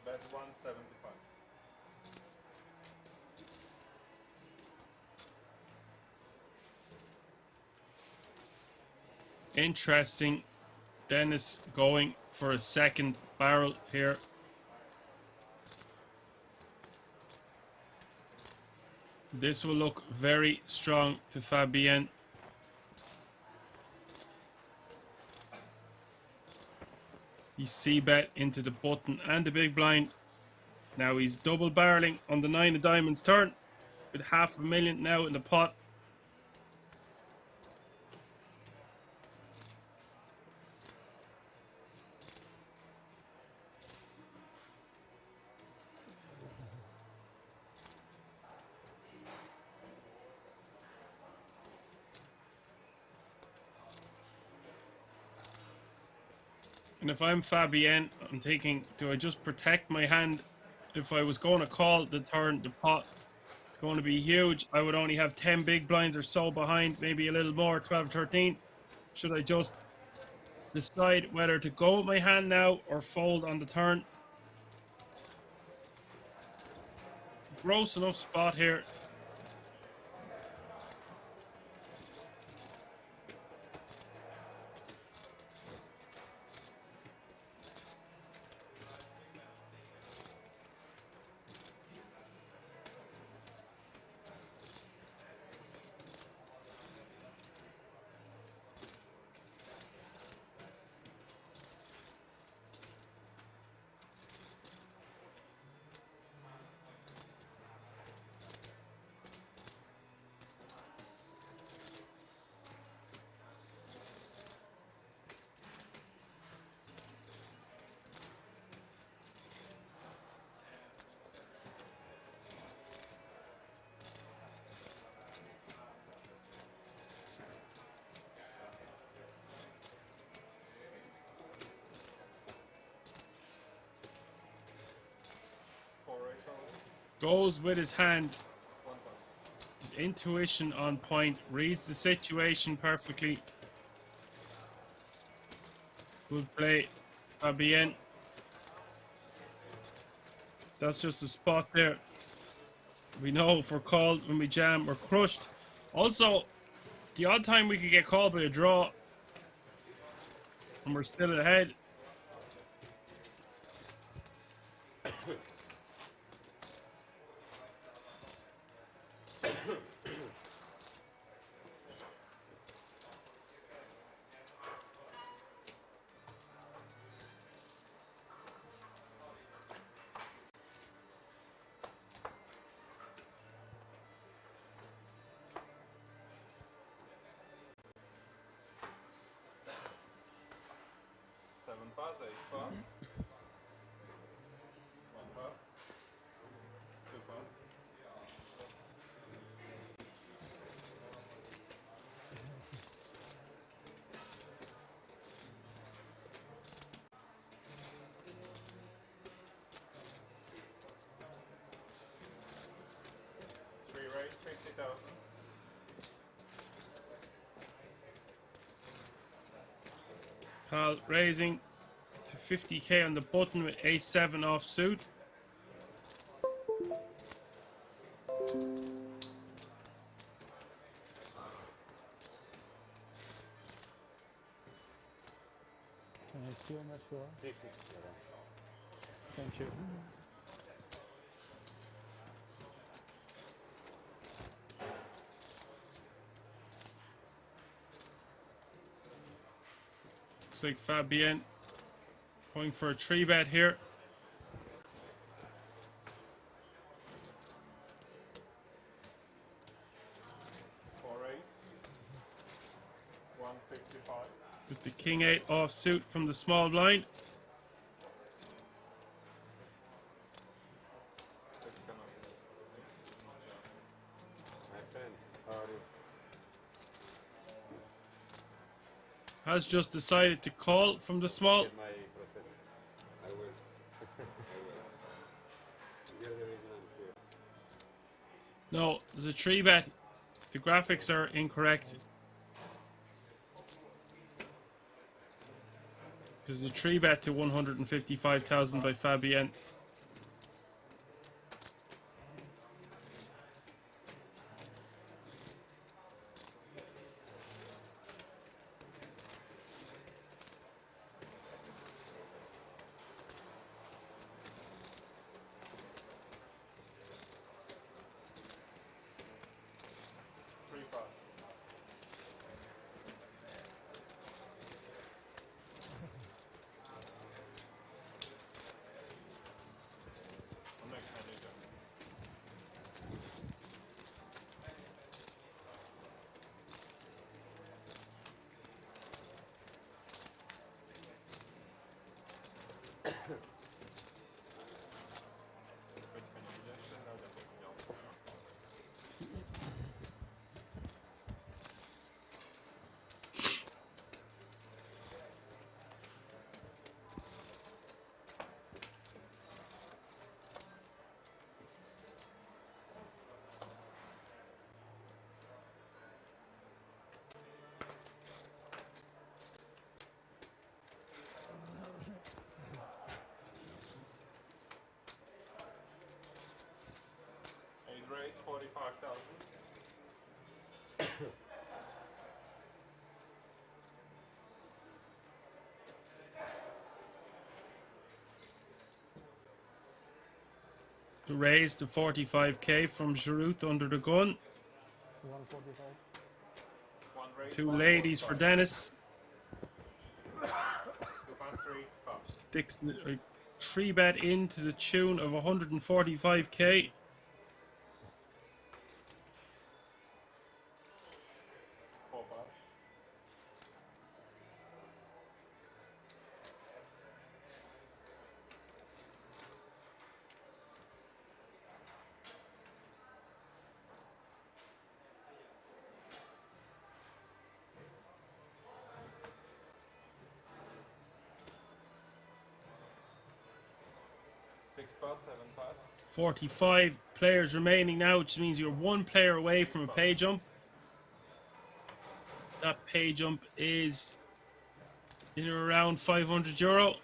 Bet 175. Interesting. Dennis going for a second barrel here. This will look very strong to Fabien. He c-bet into the button and the big blind. Now he's double barreling on the 9 of diamonds turn with $500,000 now in the pot. And if I'm Fabien, I'm thinking, do I just protect my hand? If I was going to call the turn, the pot, it's going to be huge. I would only have 10 big blinds or so behind, maybe a little more, 12, 13. Should I just decide whether to go with my hand now or fold on the turn? Gross enough spot here. Goes with his hand. Intuition on point. Reads the situation perfectly. Good play, Fabien. That's just a spot there. We know if we're called when we jam, we're crushed. Also, the odd time we could get called by a draw and we're still ahead. Pass, 8 pass. 1 pass. 2 pass. Three raise, 50,000. Pal raising to 50k on the button with ace-7 off suit. Thank you, not sure. Thank you. Looks like Fabien going for a 3-bet here. With the king-8 off suit from the small blind. Has just decided to call from the small. No, there's a 3-bet. The graphics are incorrect. There's a 3-bet to 155,000 by Fabienne. Raise 45,000. The raise to 45k from Giroud under the gun. 145. Two ladies for Dennis. 2 pass 3 pass. Sticks a 3-bet in to the tune of 145k. 4 pass. Six pass, 7 pass. 45 players remaining now, which means you're one player away from a pay jump. That pay jump is in or around €500.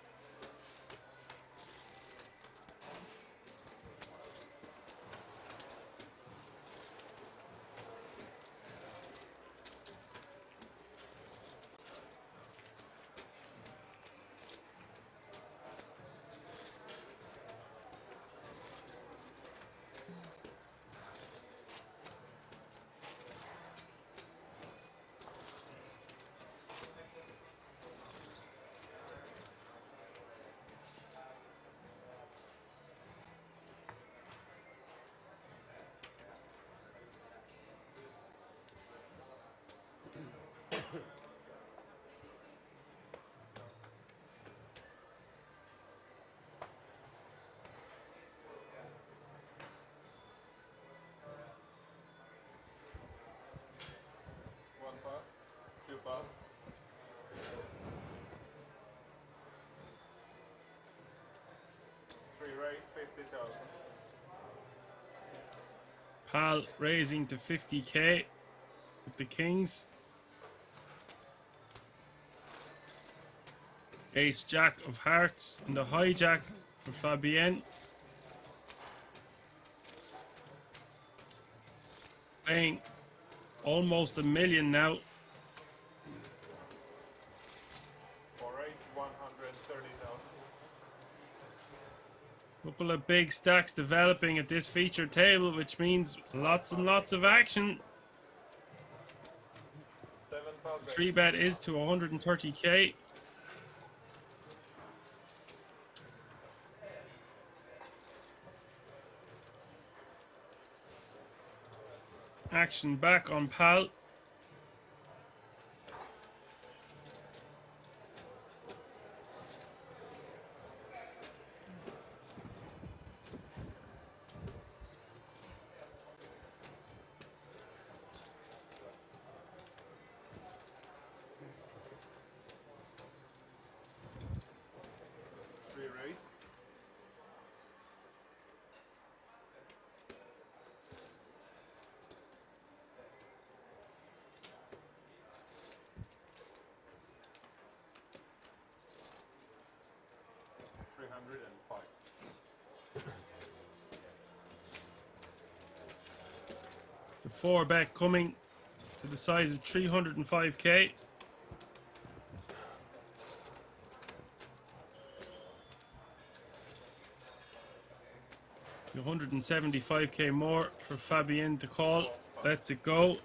One pass, 2 pass. Three raise, 50,000. Pal raising to 50k with the kings. Ace Jack of hearts and the hijack for Fabienne. Paying almost $1 million now. For raise, 130,000. Couple of big stacks developing at this feature table, which means lots and lots of action. 7 pass. 3-bet is to 130k. Action back on Pal. Three raise. The 4-bet coming to the size of 305k. The 175k more for Fabien to call. Lets it go.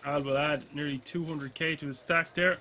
Al will add nearly 200k to his stack there.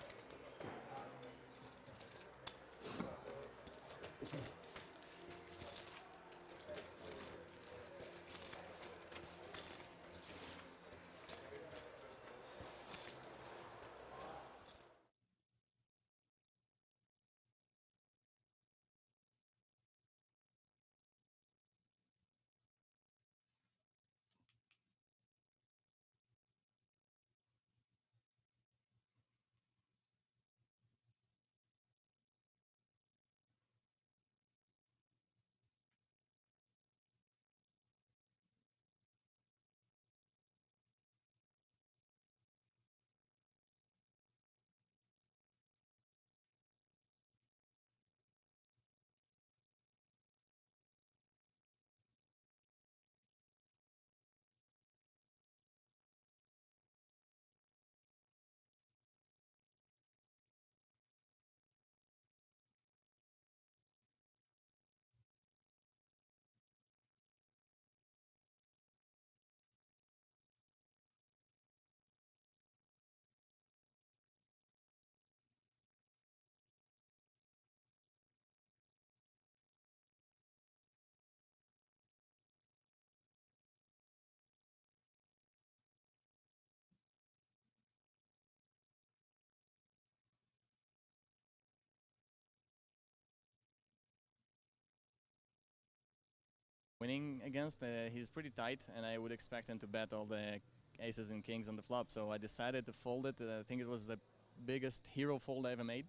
Winning against, he's pretty tight, and I would expect him to bet all the aces and kings on the flop. So I decided to fold it. I think it was the biggest hero fold I ever made,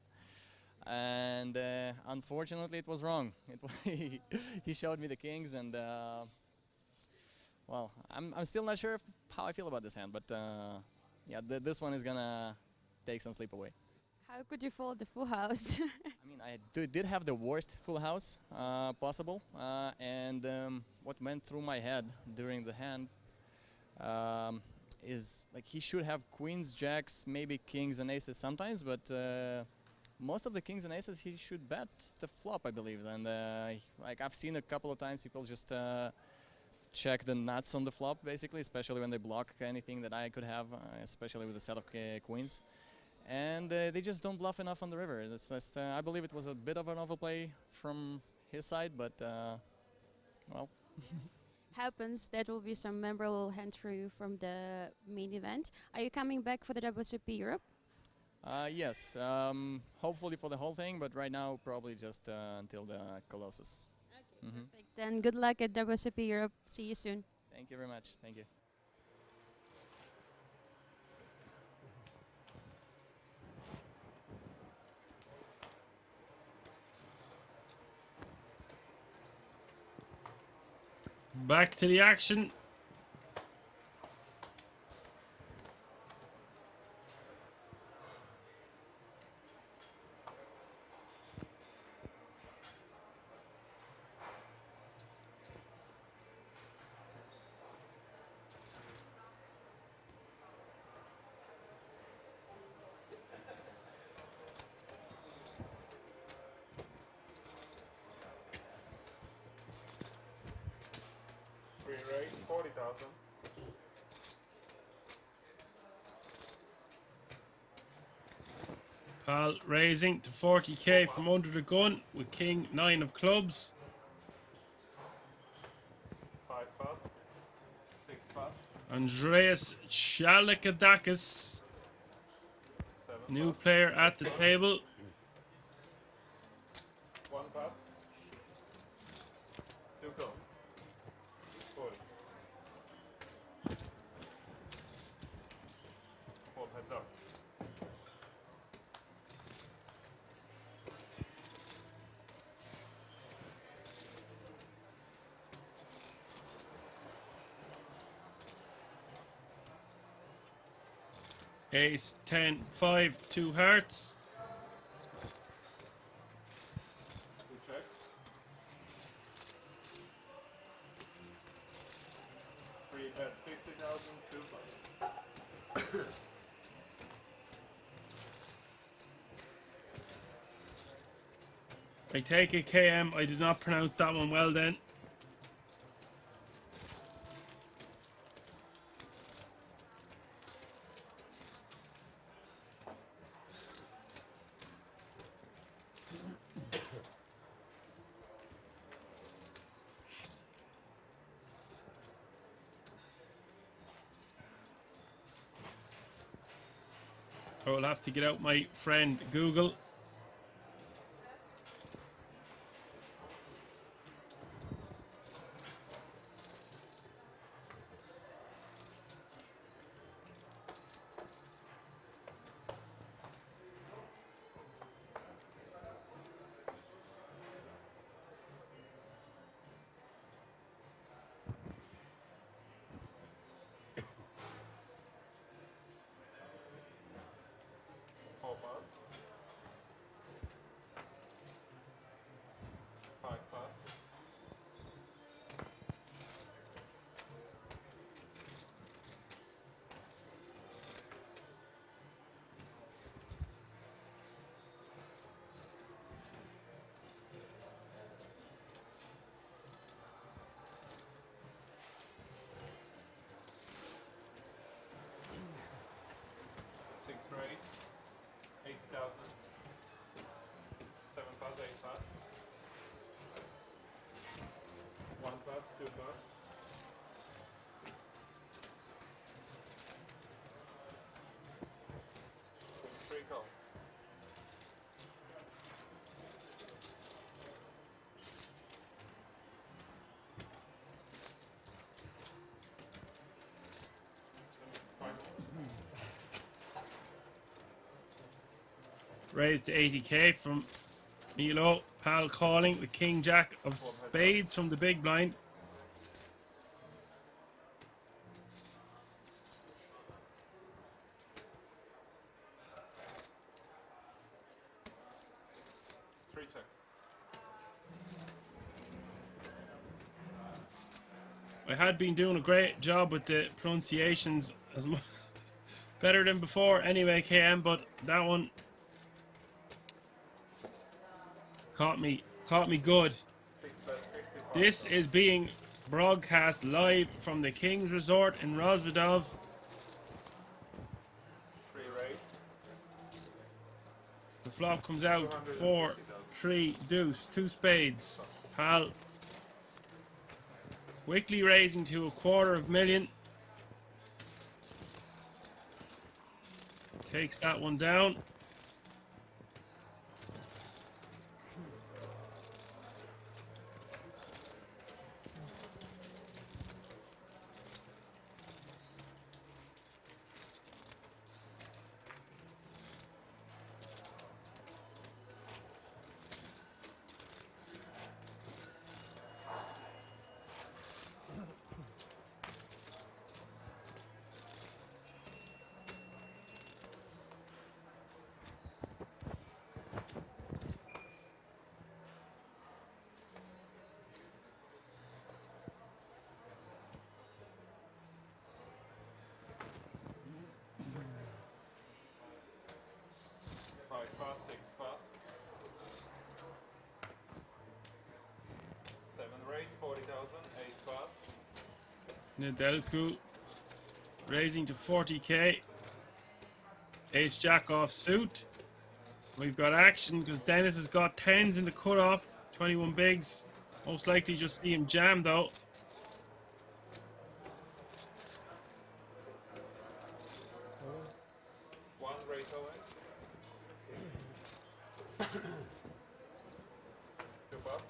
and unfortunately, it was wrong. He showed me the kings, and well, I'm still not sure how I feel about this hand, but yeah, this one is gonna take some sleep away. How could you fold the full house? I mean, I did have the worst full house possible, and what went through my head during the hand is like he should have queens, jacks, maybe kings and aces sometimes, but most of the kings and aces he should bet the flop, I believe. And like I've seen a couple of times people just check the nuts on the flop, basically, especially when they block anything that I could have, especially with a set of queens. And they just don't bluff enough on the river. That's just, I believe it was a bit of an overplay from his side, but well. Happens. That will be some memorable hand for you from the main event. Are you coming back for the WSOP Europe? Yes, hopefully for the whole thing, but right now probably just until the Colossus. Okay, perfect. Then good luck at WSOP Europe. See you soon. Thank you very much. Thank you. Back to the action. Free raise, 40,000. Pal raising to 40k from under the gun with king 9 of clubs. 5 pass, 6 pass, Andreas Chalikadakis, 7 new pass, player at the table. 1 pass, 2 go, 40. Fold heads up. Ace 10 5 2 hearts. 2 checks. 3000, 2 plus. I take it, KM. I did not pronounce that one well then. I will have to get out my friend Google. Raise, 80,000. 7 plus, 8 plus. 1 plus, 2 plus. 3 call. Raised to 80k from Milo. Pal calling the King Jack of spades from the big blind. I had been doing a great job with the pronunciations, as much better than before anyway, KM, but that one caught me good. This is being broadcast live from the King's Resort in Rozvadov. 3 raise. The flop comes out 4, 3, deuce, 2 spades. Pal quickly raising to $250,000. Takes that one down. Plus, 6 plus. 7 raise, 40,000, 8 plus. Nedelku raising to 40k. Ace Jack off suit. We've got action because Dennis has got 10s in the cutoff. 21 bigs. Most likely just see him jam though. One raise away. 2 plus.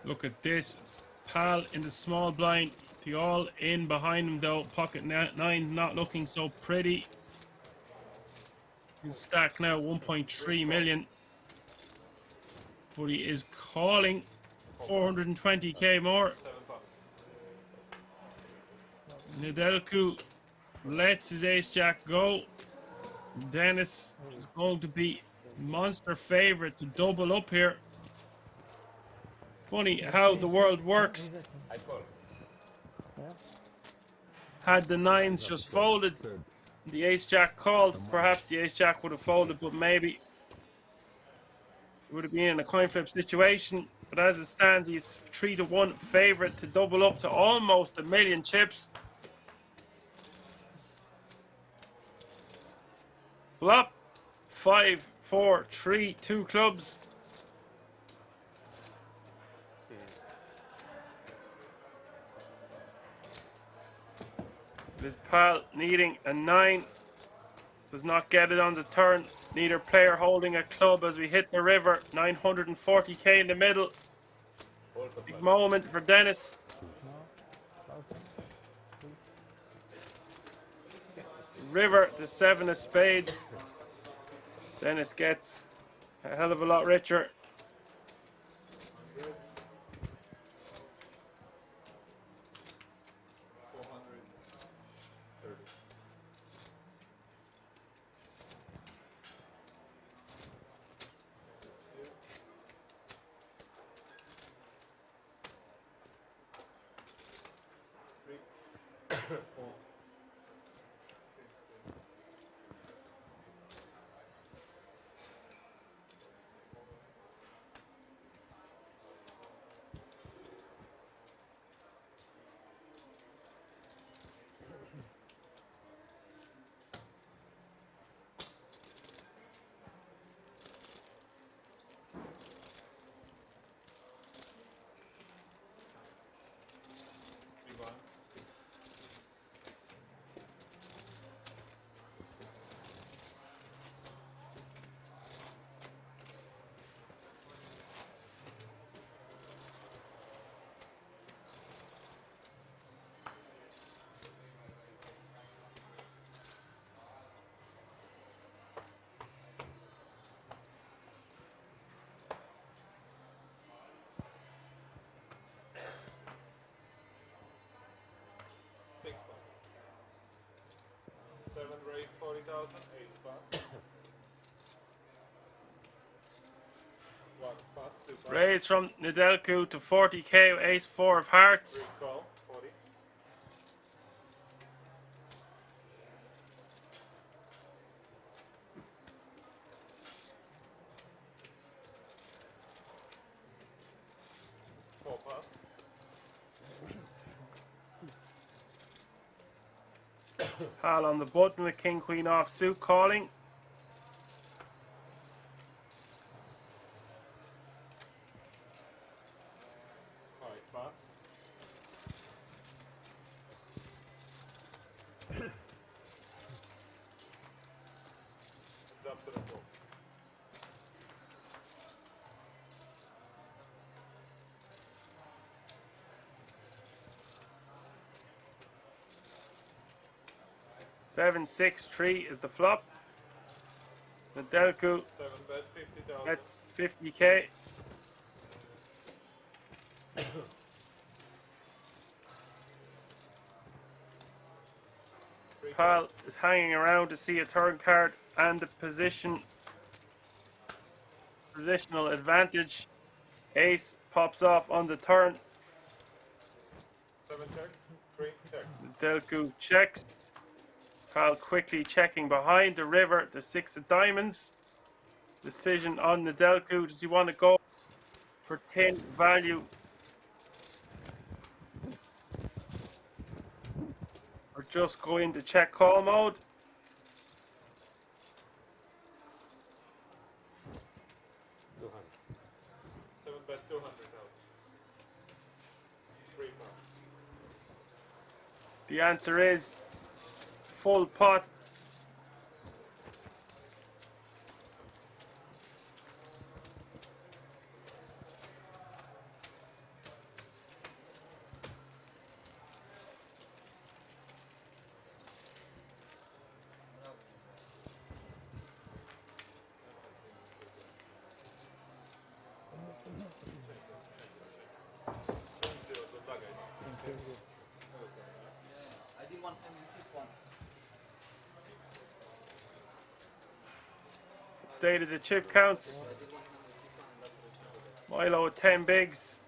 Look at this. Pal in the small blind. The all in behind him though. Pocket 9 not looking so pretty. He's stacked now 1.3 million. But he is calling 420k more. 7 plus. Nedelku lets his ace jack go. Dennis is going to be Monster favorite to double up here. Funny how the world works. I call. Had the nines just folded, the ace jack called. Perhaps the ace jack would have folded, but maybe it would have been in a coin flip situation. But as it stands, he's 3-1 favorite to double up to almost 1,000,000 chips. Flop 5, 4, 3, 2 clubs. His pal needing a 9. Does not get it on the turn. Neither player holding a club as we hit the river. 940k in the middle. Big moment for Dennis. River, the 7 of spades. Dennis gets a hell of a lot richer. Six pass. 7 raise 40,000, 8 pass. 1 pass, 2 pass. Raise from Nedelku to 40k with ace 4 of hearts. 3 call, 40. Pal on the button with king queen off suit calling. It's up to the floor. Seven, 6, 3 is the flop. Nedelku 7 bet 50,000. gets 50k. Pal is hanging around to see a turn card and the positional advantage. Ace pops off on the turn. 7 check, 3 check. Nedelku checks. Pal quickly checking behind the river, the 6 of diamonds. Decision on Nedelku. Does he want to go for 10 value? Or just go into check call mode? 7 bet 200,000. 3 pass. The answer is full pot. I didn't want him to keep one. Updated the chip counts. Milo with 10 bigs.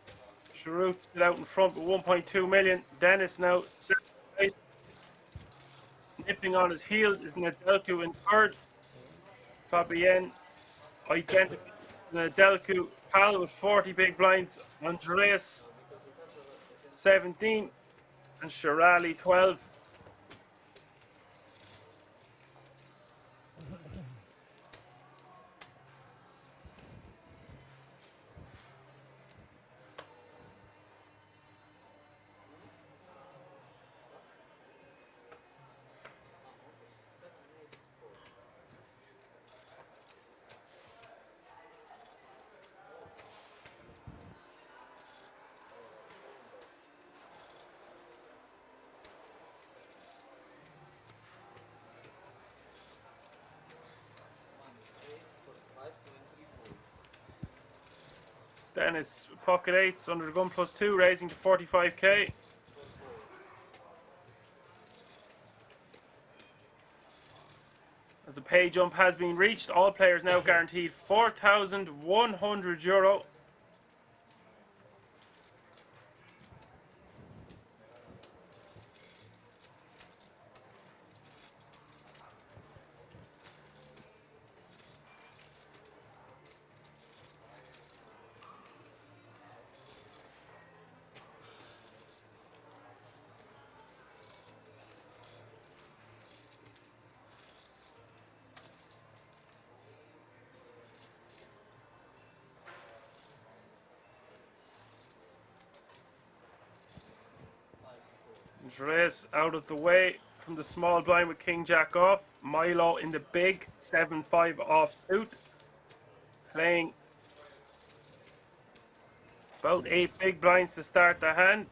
Giroud still out in front with 1.2 million. Dennis now second place. Nipping on his heels is Nedelku in third. Fabienne identical to Nedelku. Pal with 40 big blinds. Andreas 17 and Shirali 12. Dennis pocket eights under the gun +2, raising to 45k. As the pay jump has been reached, all players now guaranteed €4,100. Andreas out of the way from the small blind with King Jack off. Milo in the big 7-5 offsuit. Playing about 8 big blinds to start the hand.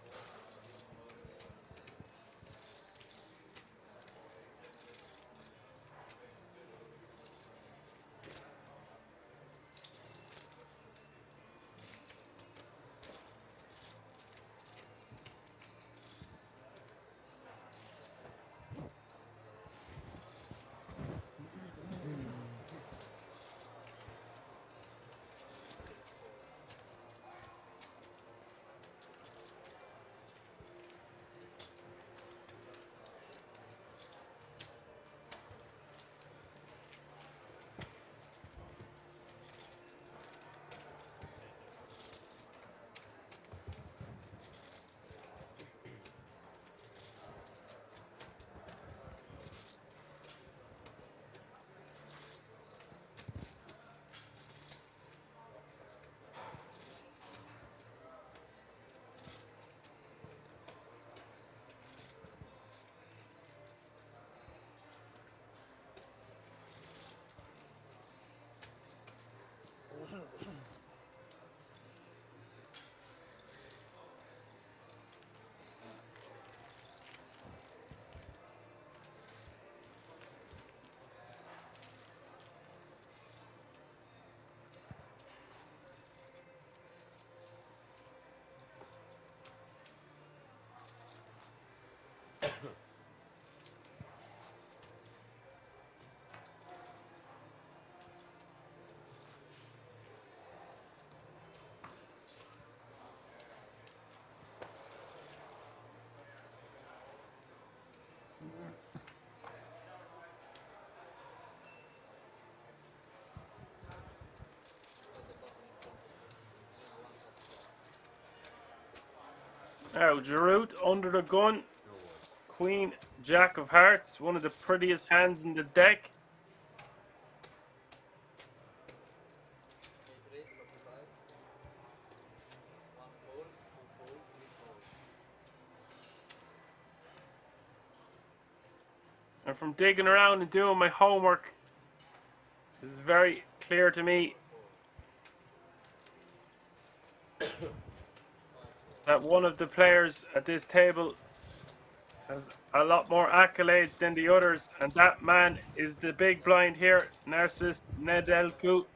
Now, Giroud under the gun. Queen, Jack of Hearts, one of the prettiest hands in the deck. And from digging around and doing my homework, this is very clear to me that one of the players at this table has a lot more accolades than the others, and that man is the big blind here, Narcis Nedelku.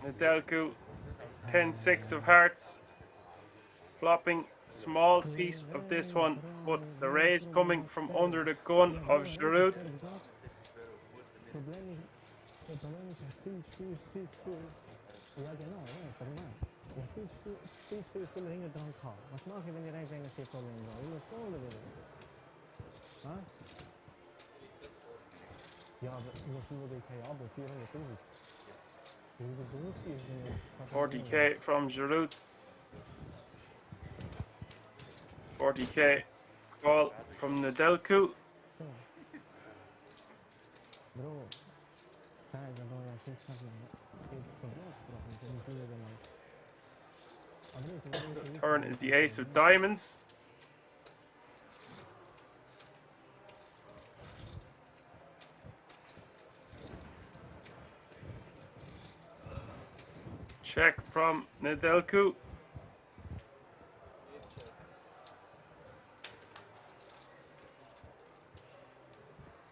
Nedelku, 10-6 of hearts, Flopping small piece of this one, but the raise coming from under the gun of Giroud. Problemi c'è stu ja genau, ja, ist normal. Ja, stu länger dran kann. Was mache ich, wenn ich rechts eigentlich steht Problem da? Ich muss vorne wieder. Ha? Ja, aber noch nur die kein Abo, 400.000. Wie du siehst, 40k from Giroud. 40k call from Nedelku. Bro, sai, da dove c'è stato il problema The turn is the ace of diamonds. Check from Nedelku.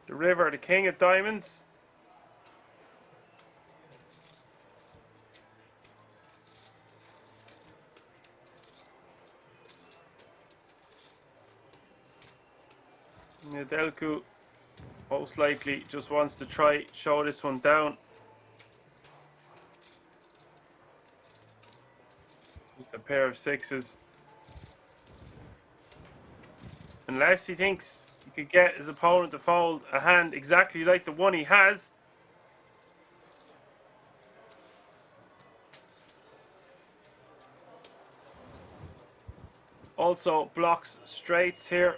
The river, the king of diamonds. Nedelku most likely just wants to try show this one down. Just a pair of sixes. Unless he thinks he could get his opponent to fold a hand exactly like the one he has. Also blocks straights here,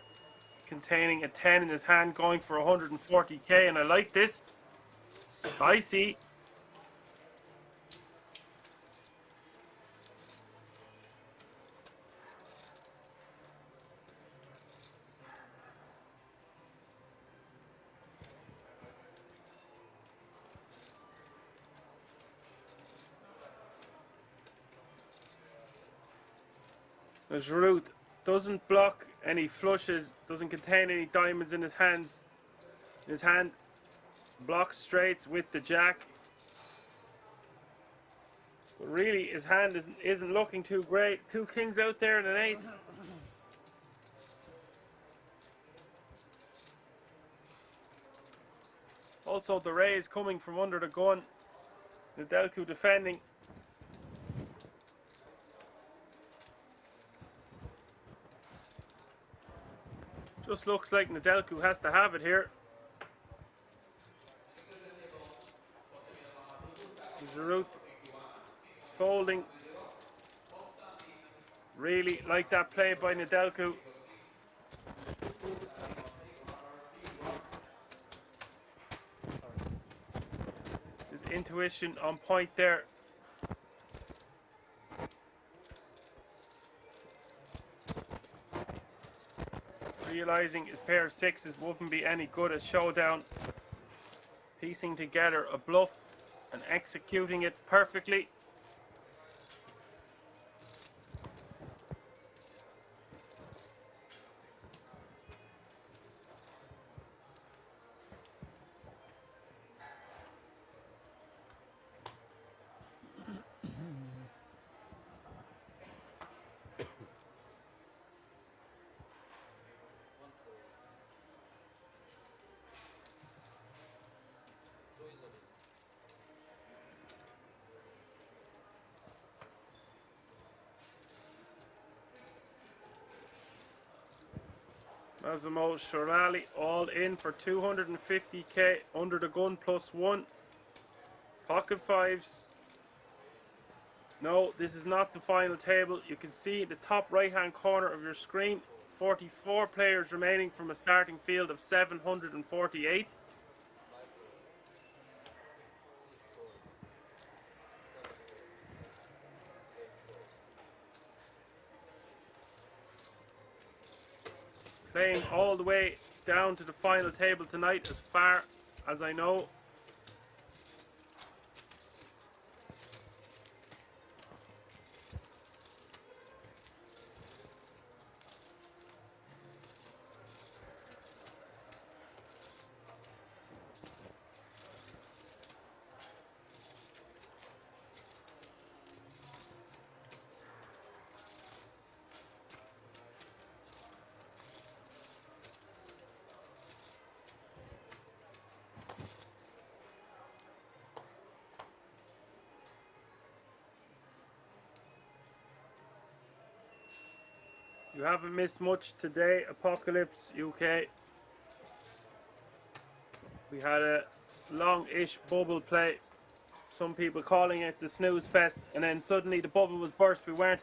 containing a 10 in his hand, going for 140k, and I like this. Spicy. Giroud doesn't block any flushes, doesn't contain any diamonds in his hands. In his hand, blocks straights with the jack. But really, his hand isn't looking too great. Two kings out there and an ace. Also, the raise coming from under the gun. Nedelku defending. Just looks like Nedelku has to have it here. Giroud folding. Really like that play by Nedelku. His intuition on point there. Realizing his pair of sixes wouldn't be any good at showdown. Piecing together a bluff and executing it perfectly. Massimo Shirali all in for 250k under the gun +1. Pocket fives. No, this is not the final table. You can see the top right hand corner of your screen. 44 players remaining from a starting field of 748. Playing all the way down to the final table tonight, as far as I know. You haven't missed much today, Apocalypse UK. We had a long-ish bubble play. Some people calling it the snooze fest, and then suddenly the bubble was burst. We weren't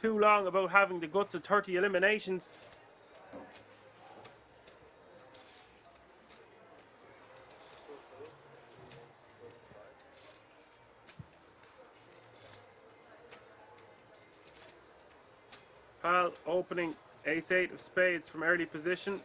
too long about having the guts of 30 eliminations. Pal opening ace-8 of spades from early position.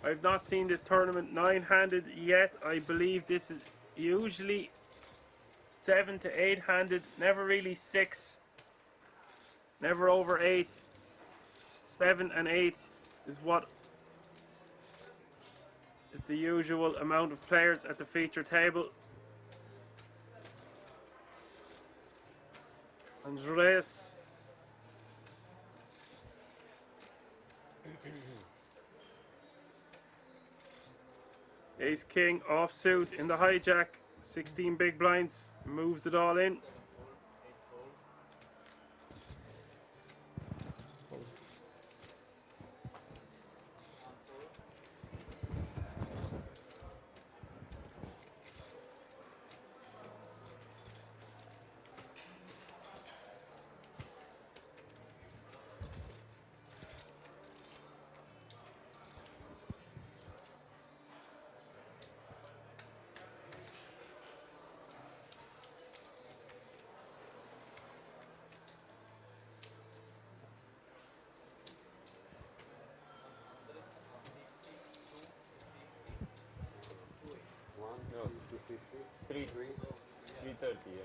I've not seen this tournament nine-handed yet. I believe this is usually 7 to 8-handed, never really 6, never over 8. 7 and 8 is what is the usual amount of players at the feature table. Andreas Ace King offsuit in the hijack, 16 big blinds, moves it all in. No, 250. 330, yeah.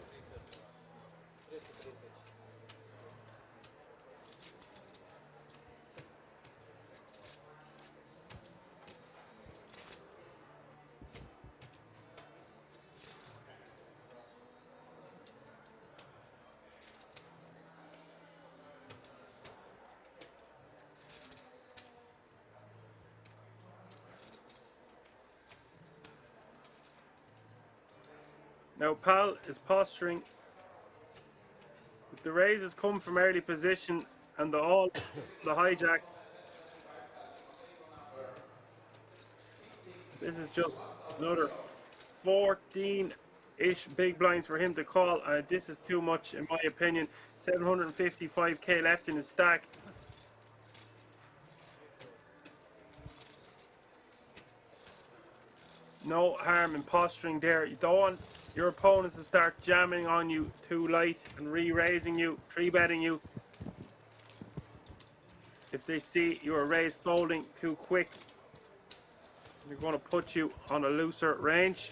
Now Pal is posturing. If the raises come from early position and the hijack, this is just another 14-ish big blinds for him to call. This is too much in my opinion. 755k left in his stack. No harm in posturing there. You don't want your opponents to start jamming on you too light and re-raising you, 3-betting you. If they see you are raised folding too quick, they're going to put you on a looser range.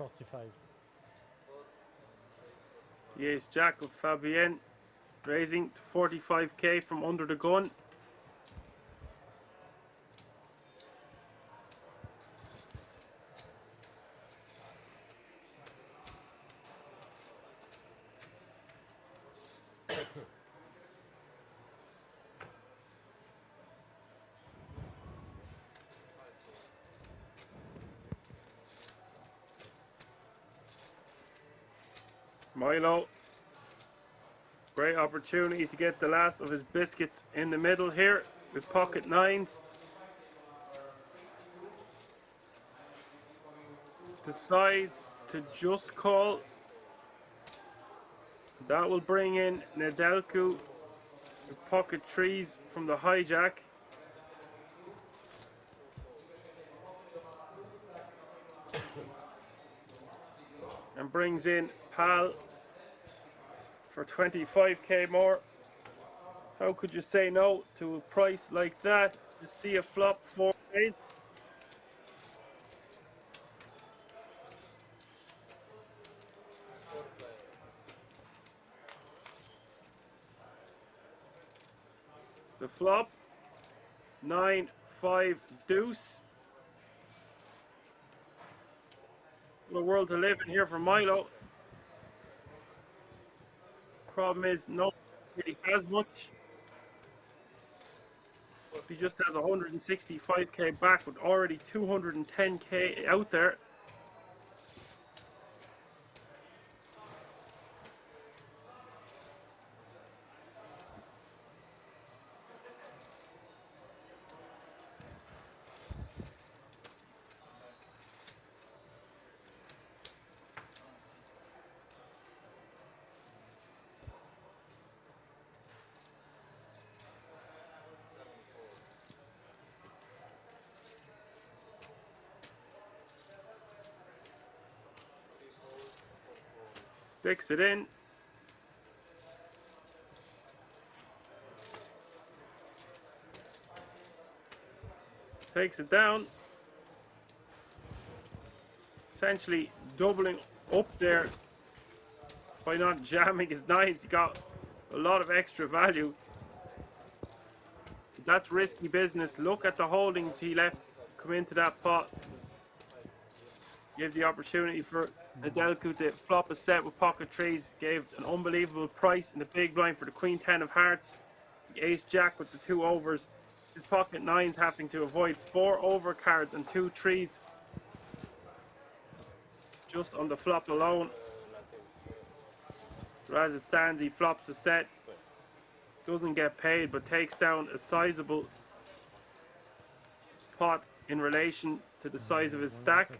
45. The ace jack of Fabien raising to 45k from under the gun. Milo, great opportunity to get the last of his biscuits in the middle here with pocket nines. Decides to just call. That will bring in Nedelku with pocket threes from the hijack. And brings in Pal for 25k more. How could you say no to a price like that to see a flop 4-8? The flop 9-5 deuce. What a world to live in here for Milo. Problem is, no really has much. He just has 165k back with already 210k out there. Sticks it in. Takes it down. Essentially doubling up there by not jamming his nines. He got a lot of extra value. That's risky business. Look at the holdings he left come into that pot. Give the opportunity for Nedelku to flop a set with pocket threes. Gave an unbelievable price in the big blind for the queen 10 of hearts. The ace jack with the 2 overs. His pocket nines having to avoid 4 over cards and 2 threes just on the flop alone. So as it stands, he flops a set. Doesn't get paid, but takes down a sizable pot in relation to the size of his stack.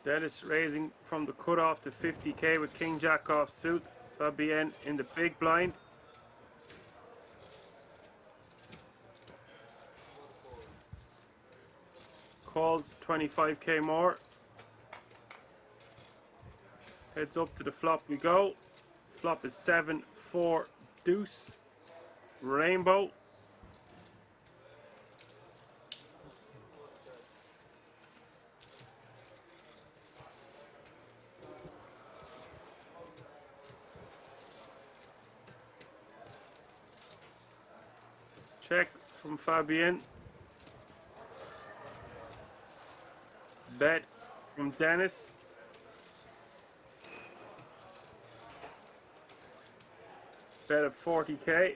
Dennis raising from the cutoff to 50k with king jack off suit. Fabien in the big blind. Calls 25k more. Heads up to the flop we go. Flop is 7-4 deuce. Rainbow. Check from Fabien. Bet from Dennis. Bet of 40k.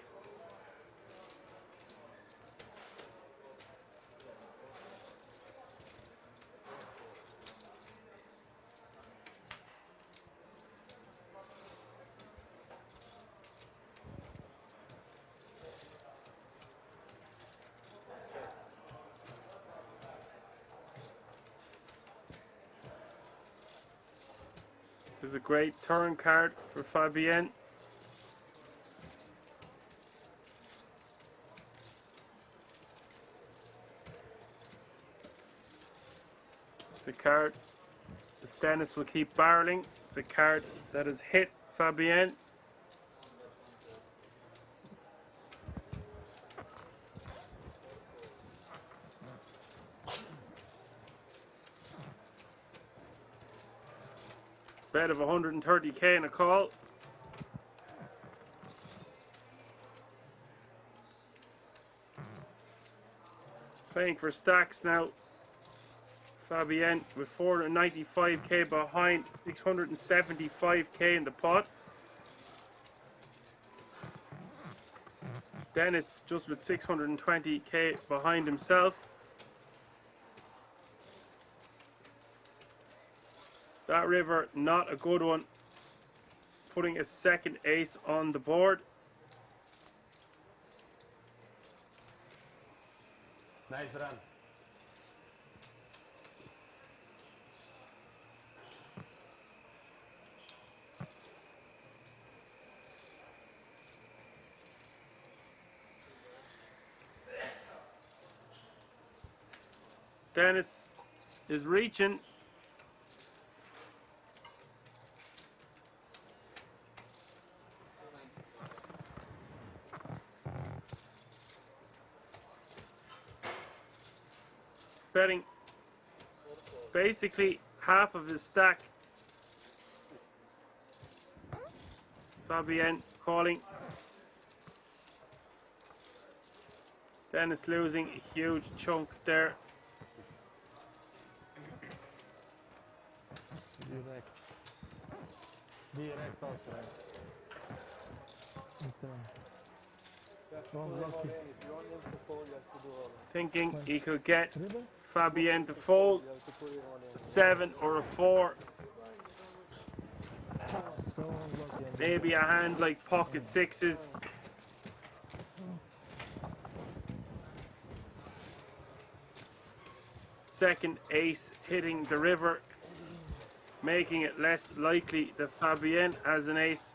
This is a great turn card for Fabienne. It's a card that Dennis will keep barreling. It's a card that has hit Fabienne. Bet of 130k in a call. Playing for stacks now. Fabienne with 495k behind, 675k in the pot. Dennis just with 620k behind himself. That river, not a good one. Putting a second ace on the board. Nice run. Dennis is reaching. Betting basically half of his stack. Fabienne calling. Dennis losing a huge chunk there. Direkt avslut. Thinking he could get Fabienne to fold. A 7 or a 4. Maybe a hand like pocket sixes. Second ace hitting the river, making it less likely that Fabienne has an ace.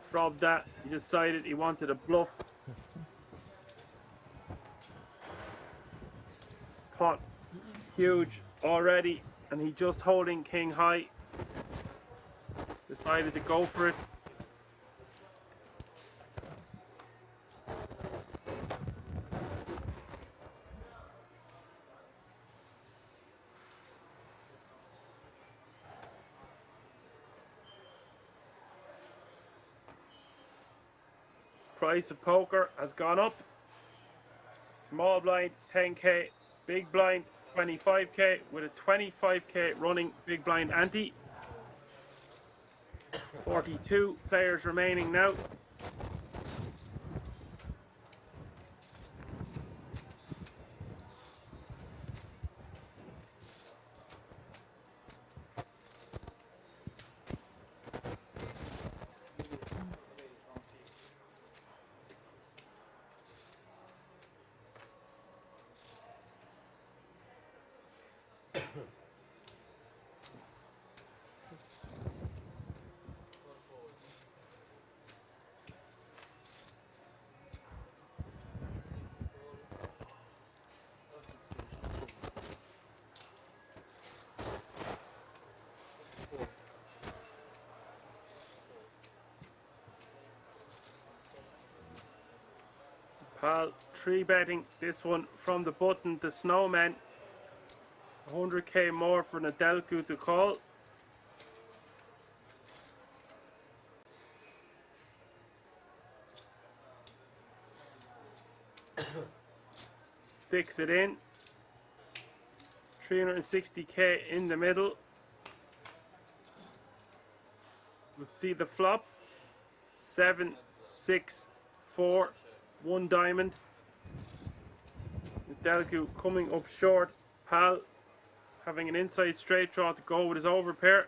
From that, he decided he wanted a bluff. Pot huge already, and he just holding king high. Decided to go for it. Price of poker has gone up. Small blind 10k, big blind 25k with a 25k running big blind ante. 42 players remaining now. Pal, 3-betting this one from the button, the Snowman. 100k more for Nadelku to call. Sticks it in. 360k in the middle. We'll see the flop. 7, 6, 4. 1 diamond. Nadelku coming up short. Pal having an inside straight draw to go with his overpair.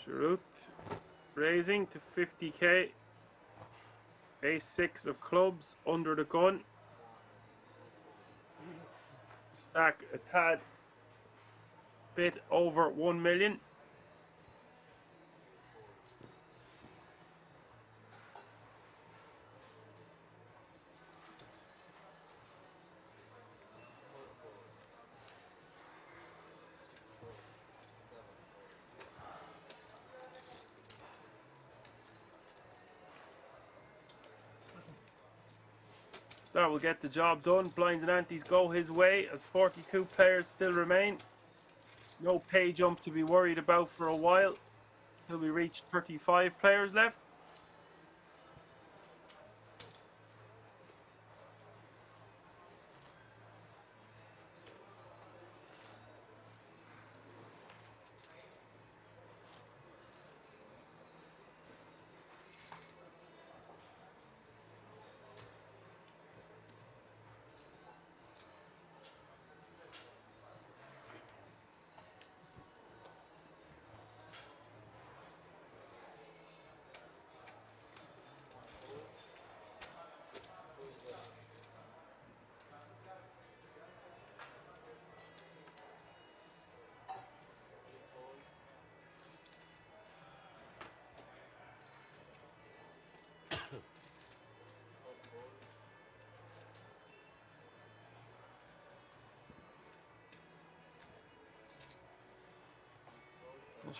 Giroud raising to 50k. Ace-6 of clubs under the gun. Stack a tad bit over 1 million. That will get the job done. Blinds and antes go his way as 42 players still remain. No pay jump to be worried about for a while till we reach 35 players left.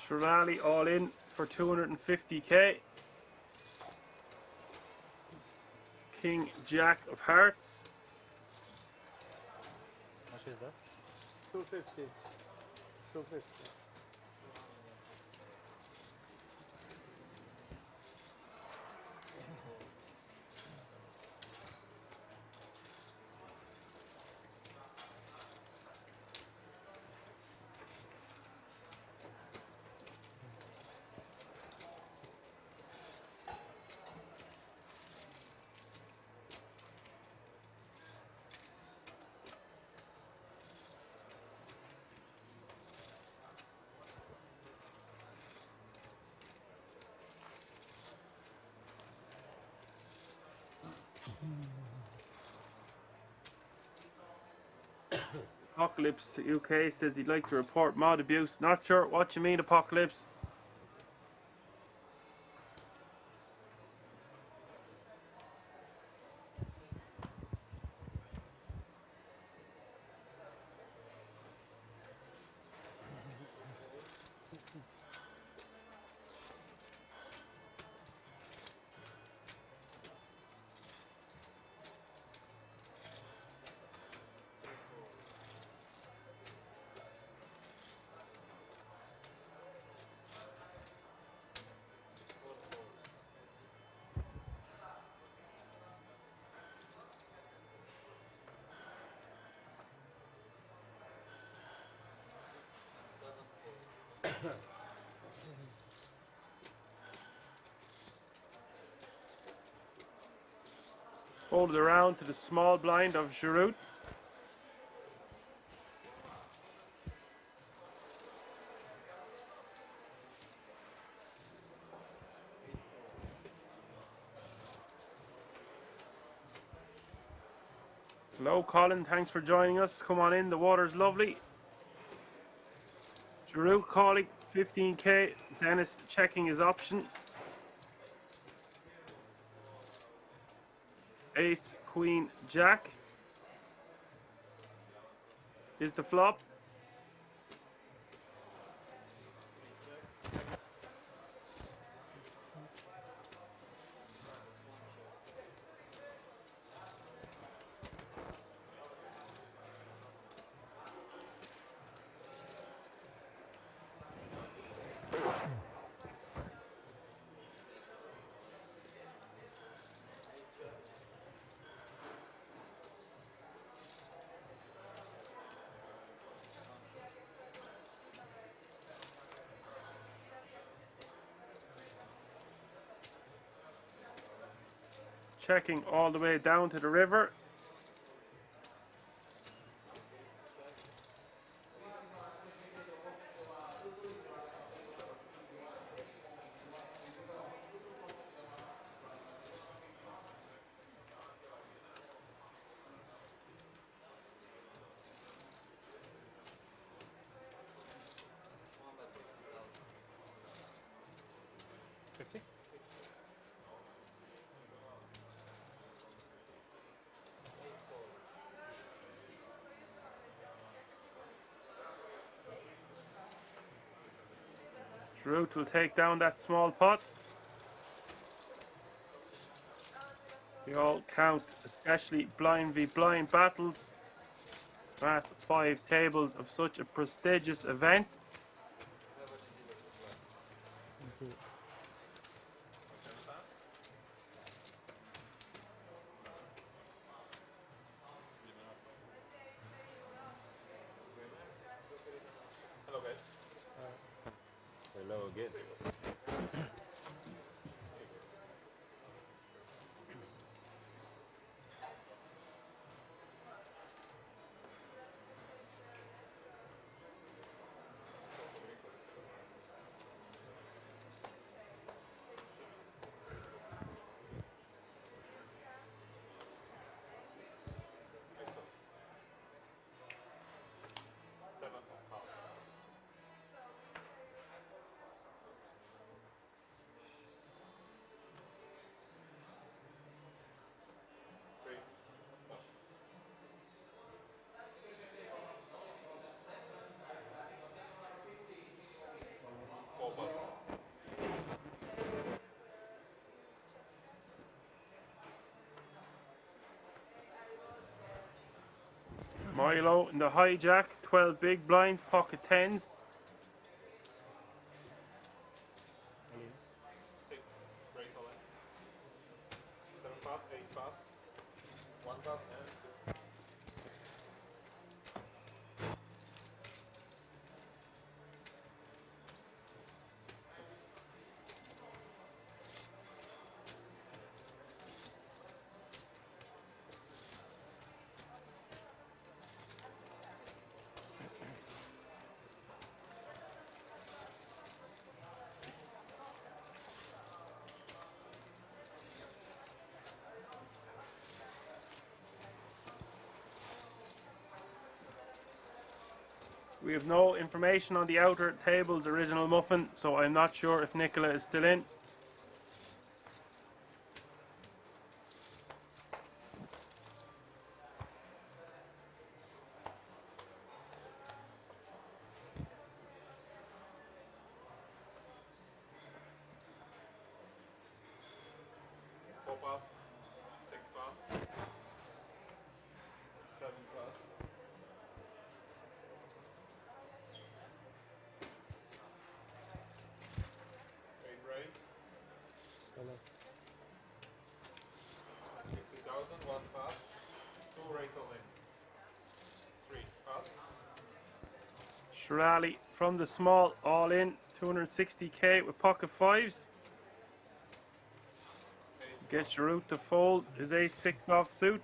Shirley all in for 250k. King Jack of Hearts. How much is that? 250. 250. Apocalypse UK says he'd like to report mod abuse. Not sure what you mean, Apocalypse. Hold it around to the small blind of Giroud. Hello Colin, thanks for joining us. Come on in, the water's lovely. Giroud calling 15k. Dennis checking his option. Ace, Queen, Jack is the flop. Checking all the way down to the river. Root will take down that small pot. They all count, especially blind v blind battles. Last 5 tables of such a prestigious event. Hello guys. Hello again. Milo in the hijack, 12 big blinds, pocket 10s. 6, raise all in. 7 pass, 8 pass, 1 pass and 2. We have no information on the outer table's original muffin, so I'm not sure if Nicola is still in. Four pass, 6 pass, 7 pass. 8 raise. 50,000, 1 pass, 2 raise all in. 3 pass. Shirali from the small, all in, 260k with pocket 5s. Gets Root to fold his ace-6 off suit.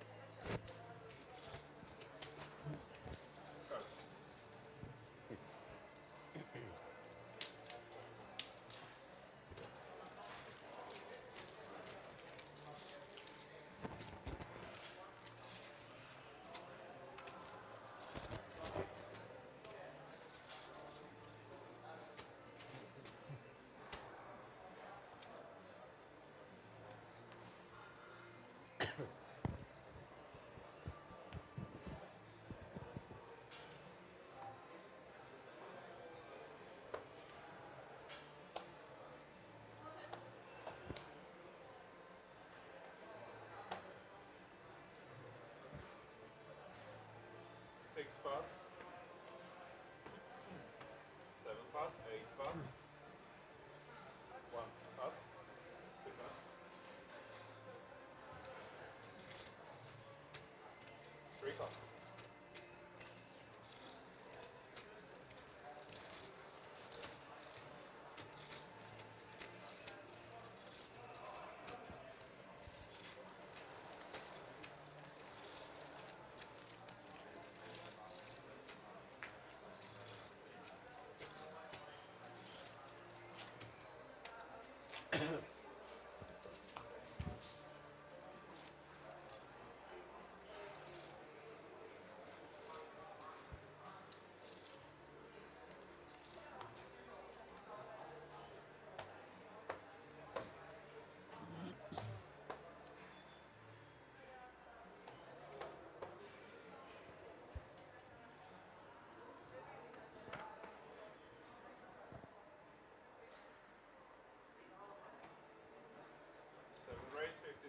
Six pass, 7 pass, 8 pass, 1 pass, 2 pass, 3 pass.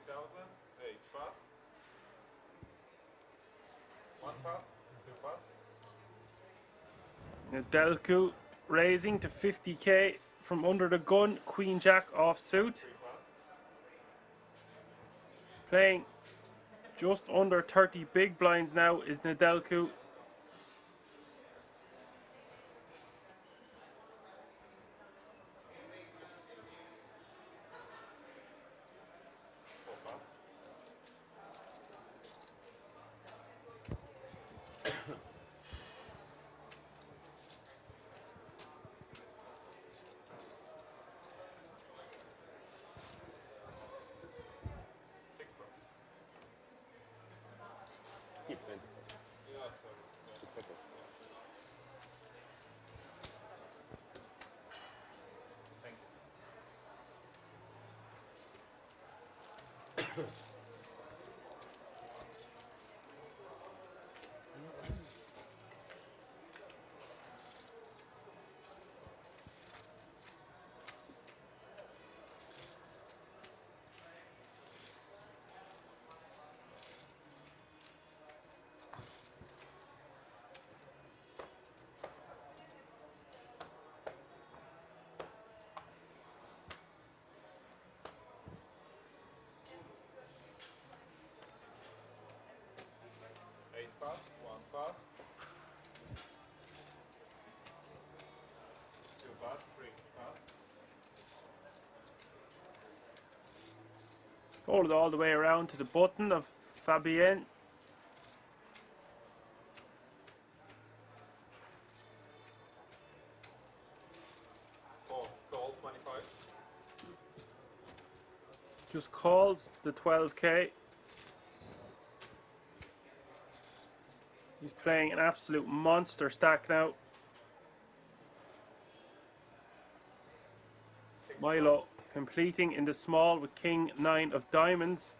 15,000. 8 pass. 1 pass. 2 pass. Nedelku raising to 50k from under the gun. Queen Jack offsuit. 3 pass. Playing just under 30 big blinds now is Nedelku. 4 pass. 6 pass. Keep 20. Yeah, sorry. Yeah. It's okay. Thank you. Pass, 1 pass, 2 pass, 3 pass. Folded all the way around to the button of Fabienne. Call 25. Just calls the 12k. He's playing an absolute monster stack now. Milo completing in the small with King 9 of diamonds.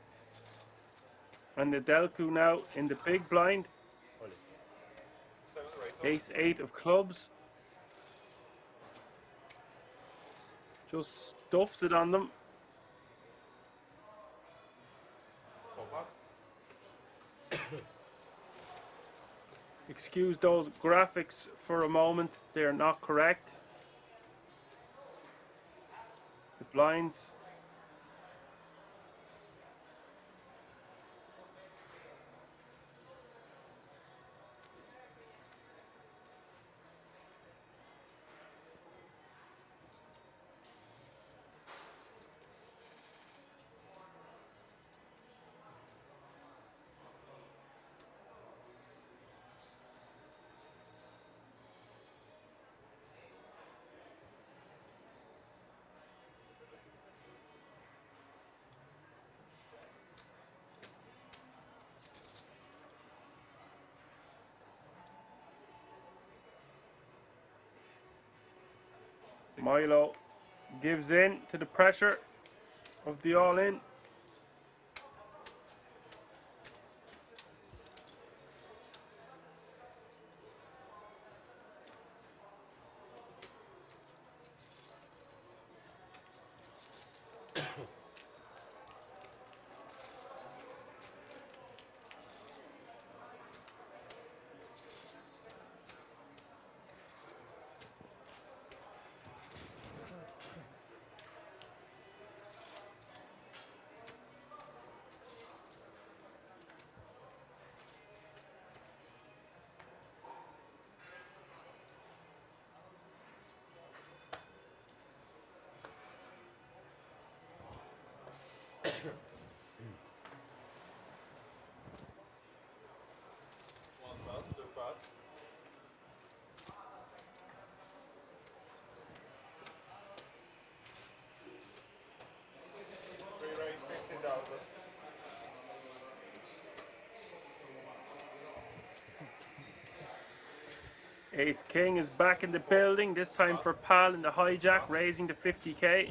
And Nedelku now in the big blind. 7 raise. Ace 8 of clubs. Just stuffs it on them. 4 pass. Excuse those graphics for a moment, they're not correct. The blinds. Milo gives in to the pressure of the all-in. Ace King is back in the building, this time for Pal in the hijack, raising to 50k.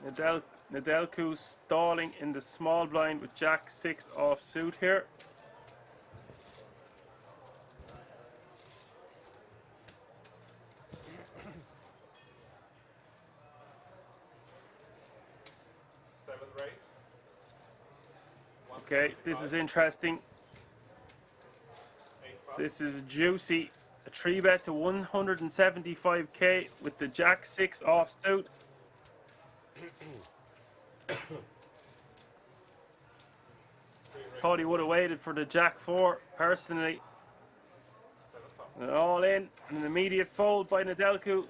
Nedelku stalling in the small blind with Jack 6 off suit here. Okay, this is interesting. This is juicy. A 3-bet to 175k with the Jack 6 off suit. Thought he would have waited for the Jack 4 personally. And all in, and an immediate fold by Nedelku.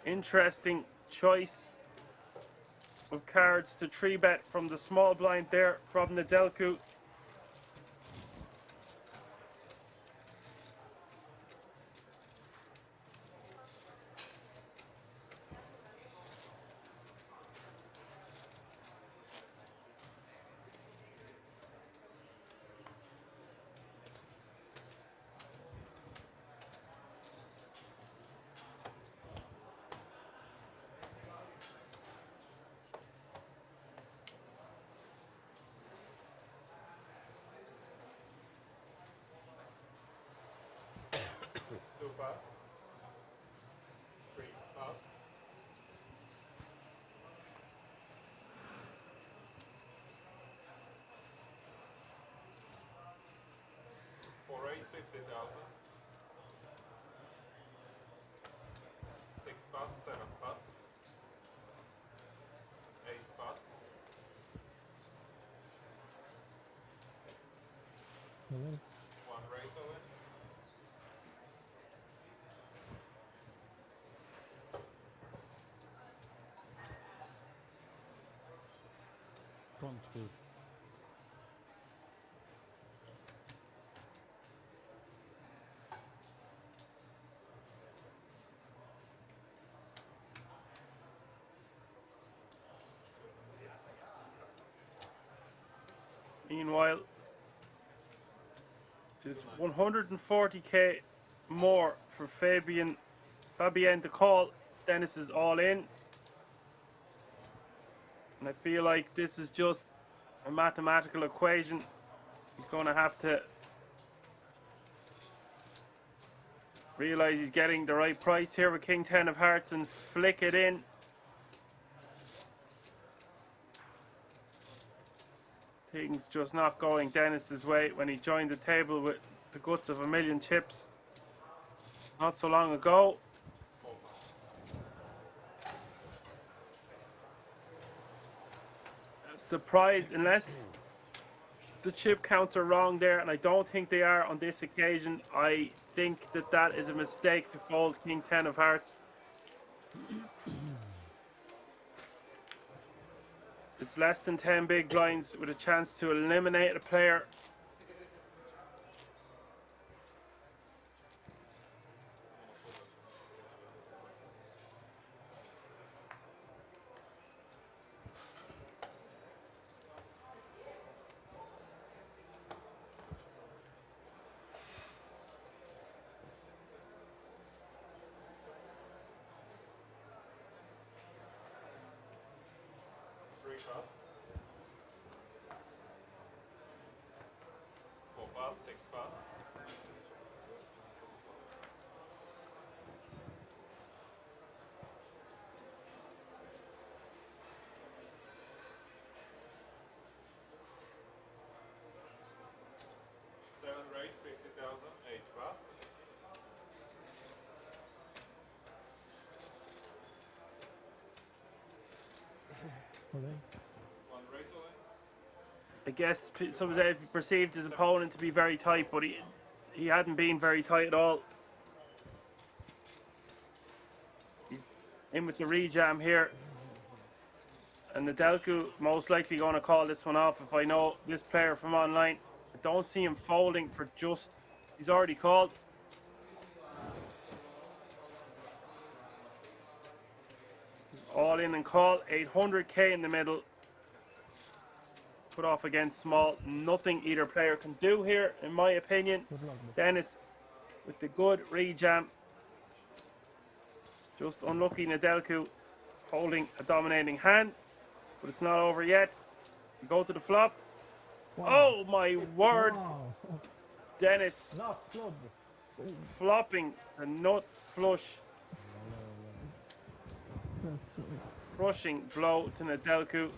Interesting choice of cards to 3-bet from the small blind there from Nedelku. Two pass. Three pass. Four raise 50,000. Six pass, seven pass. Eight pass. One raise all in. Front, please. Meanwhile, it's 140k more for Fabienne to call. Dennis is all in. And I feel like this is just a mathematical equation. He's going to have to realize he's getting the right price here with King 10 of Hearts and flick it in. Things just not going Dennis's way when he joined the table with the guts of 1,000,000 chips not so long ago. Surprised, unless the chip counts are wrong there, and I don't think they are on this occasion. I think that that is a mistake to fold King 10 of Hearts. It's less than 10 big blinds with a chance to eliminate a player. Three pass. Four pass, six pass. Seven raise 50,000, eight pass. Okay. One raise all in. I guess some of them perceived his opponent to be very tight, but he hadn't been very tight at all. He's in with the rejam here. And Nedelku most likely going to call this one off if I know this player from online. I don't see him folding for just... He's already called. All in and call. 800k in the middle. cut off against small. Nothing either player can do here, in my opinion. Dennis with the good rejam. Just unlucky Nedelku holding a dominating hand, but it's not over yet. We go to the flop. Wow. Oh my word! Wow. Dennis Nuts flop. flopping a nut flush. Crushing blow to Nedelku.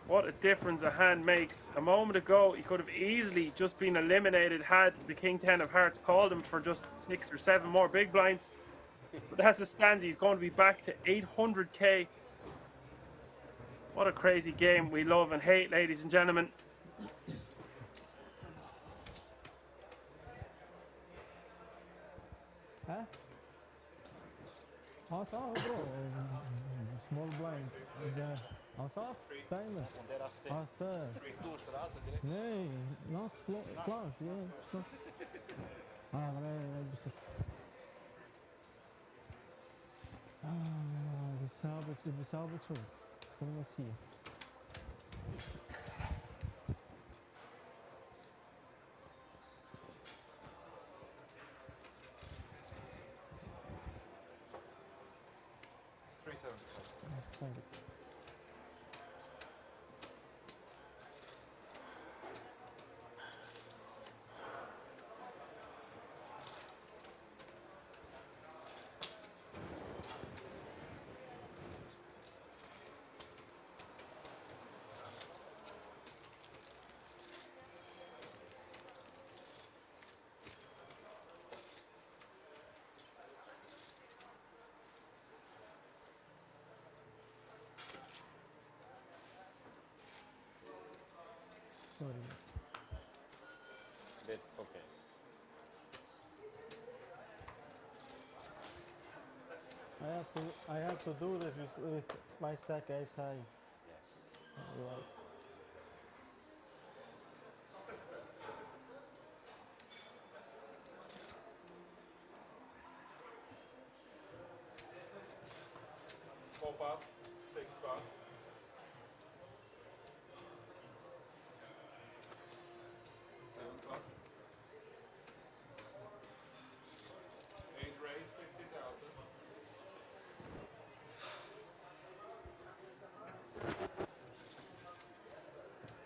What a difference a hand makes. A moment ago, he could have easily just been eliminated had the King 10 of Hearts called him for just 6 or 7 more big blinds. But as it stands, he's going to be back to 800k. What a crazy game we love and hate, ladies and gentlemen. Huh? Hands off, bro. Small blind. Hands off. Timer. Hands. Nee, not flash. Yeah. Ah, nee. We salvage zo. Kunnen we zien. Thank you. Sorry. That's okay. I have to do this with my stack ace high. Right. Four pass, 6 pass.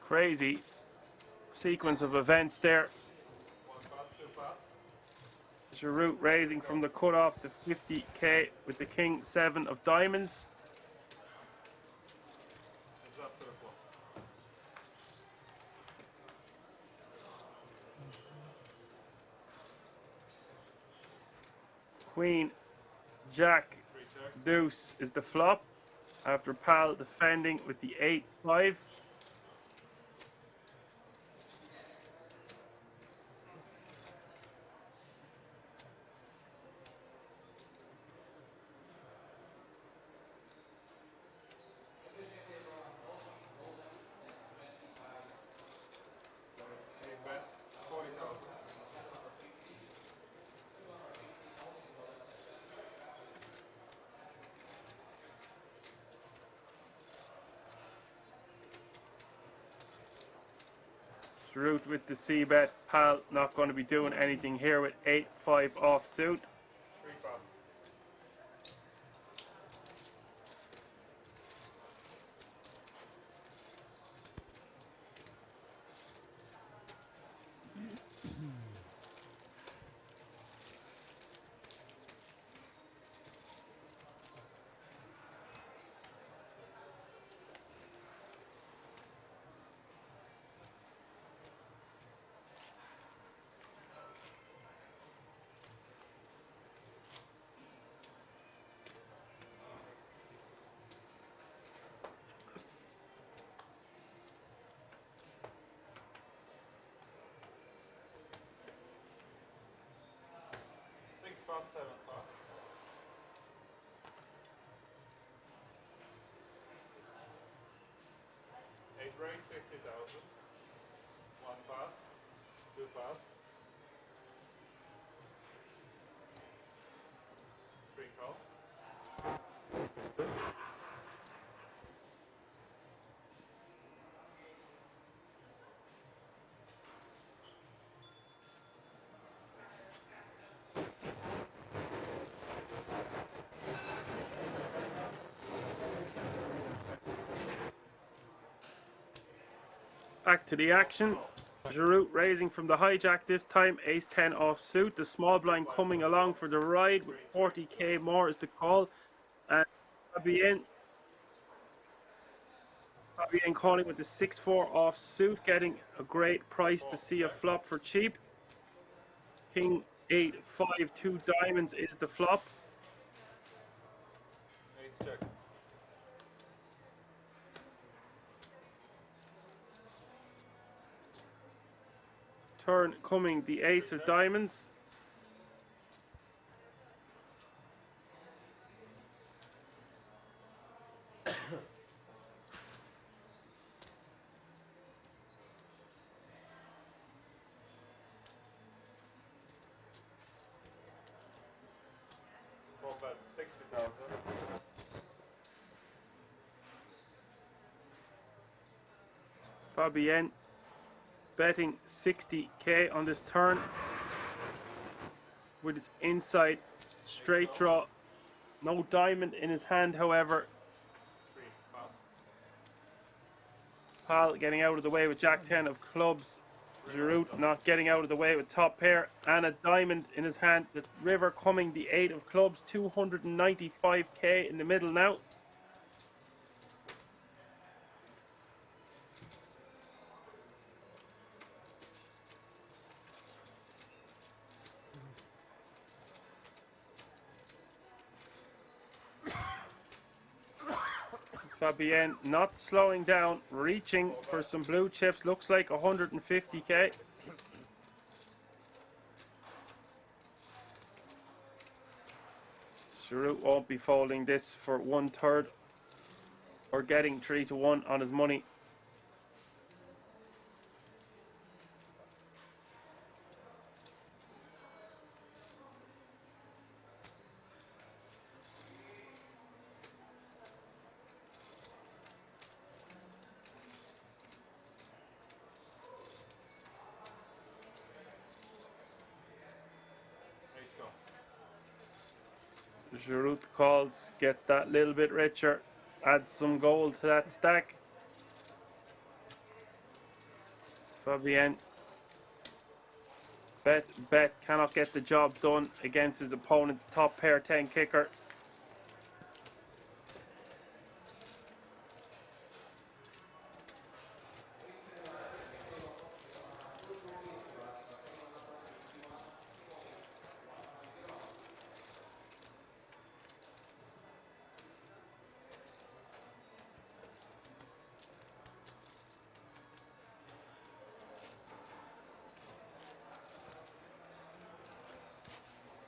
Crazy sequence of events there. Giroud raising from the cutoff to 50k with the King 7 of diamonds. Queen, Jack, Deuce is the flop after Pal defending with the 8-5. Giroud with the C-bet. Pal not going to be doing anything here with 8-5 offsuit. Pass, 7 pass. 8 raise, 50,000. 1 pass, 2 pass. 3 call. Back to the action. Giroud raising from the hijack this time. Ace 10 off suit. The small blind coming along for the ride with 40k more is the call. And Fabienne calling with the 6-4 off suit, getting a great price to see a flop for cheap. King 8 5 2 diamonds is the flop. Ace check. Turn coming the ace of diamonds. Four bet 60,000. Fabienne betting 60k on this turn with his inside straight draw. No diamond in his hand, however. Pal getting out of the way with Jack 10 of clubs. Giroud not getting out of the way with top pair and a diamond in his hand. The river coming the 8 of clubs, 295k in the middle now. Fabienne not slowing down, reaching for some blue chips. Looks like 150k. Giroud won't be folding this for 1/3 or getting 3-1 on his money. Giroud calls, gets that little bit richer, adds some gold to that stack. Fabienne bet cannot get the job done against his opponent's top pair 10 kicker.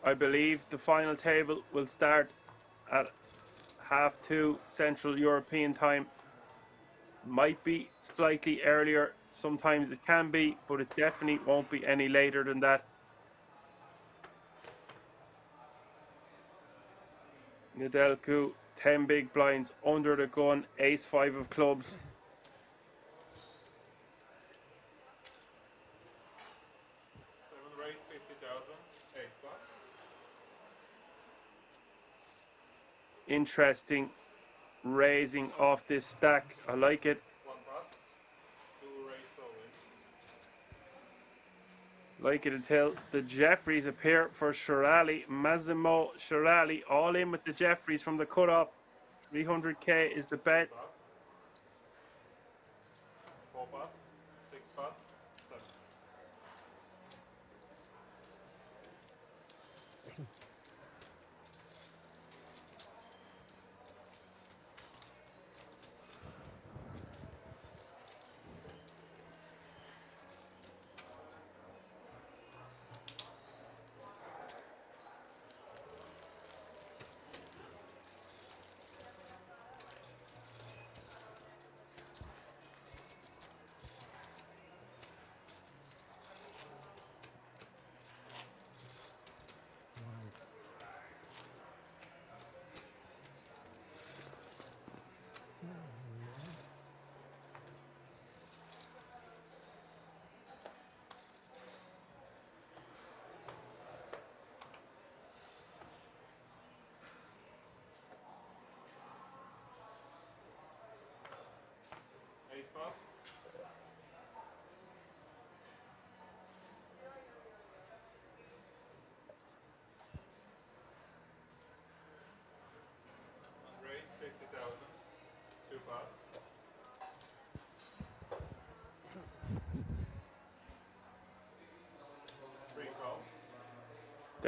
I believe the final table will start at 2:30 Central European time. Might be slightly earlier, sometimes it can be, but it definitely won't be any later than that. Nedelku, 10 big blinds under the gun, ace 5 of clubs. Raise 50,000. 8 plus. Interesting raising off this stack. I like it. 1 plus. 2 raise solely. Like it until the Jeffries appear for Shirali. Massimo Shirali all in with the Jeffries from the cutoff. 300k is the bet. 4 plus. 6 plus. 7.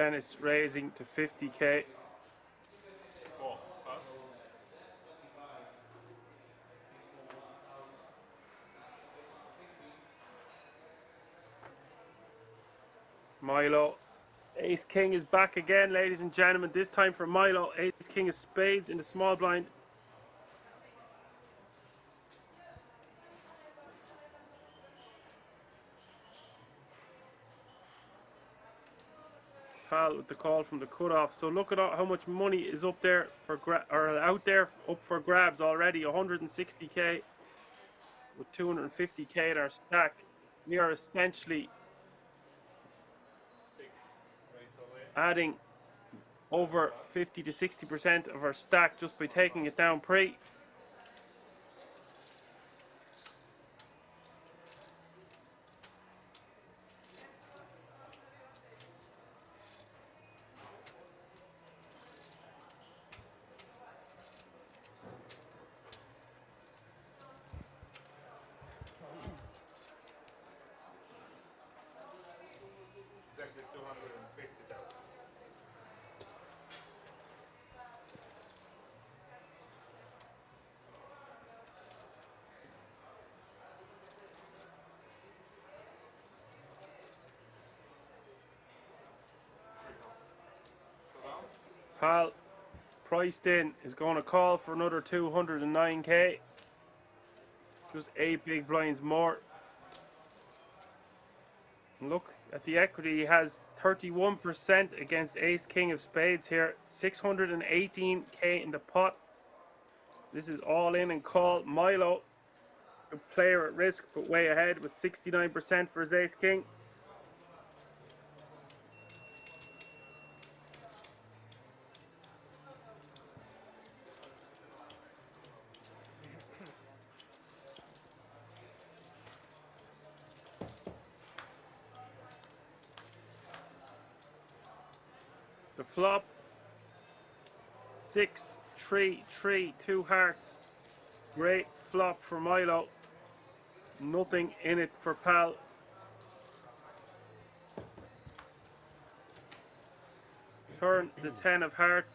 Dennis raising to 50k. Four. Pass. Milo. Ace King is back again, ladies and gentlemen. This time for Milo. Ace King of spades in the small blind. Pal with the call from the cutoff. So look at how much money is up there for out there up for grabs already. 160k with 250k in our stack. We are essentially 6. Raise away. adding over 50 to 60% of our stack just by taking it down pre. Exactly 250,000. Showdown. Pal priced in is going to call for another 209k. Just 8 big blinds more. And look at the equity. He has 31% against Ace King of spades here. 618k in the pot. This is all in and call. Milo, a player at risk but way ahead with 69% for his Ace King. The flop, 6, 3, 3, 2 hearts. Great flop for Milo. Nothing in it for Pal. Turn the 10 of hearts.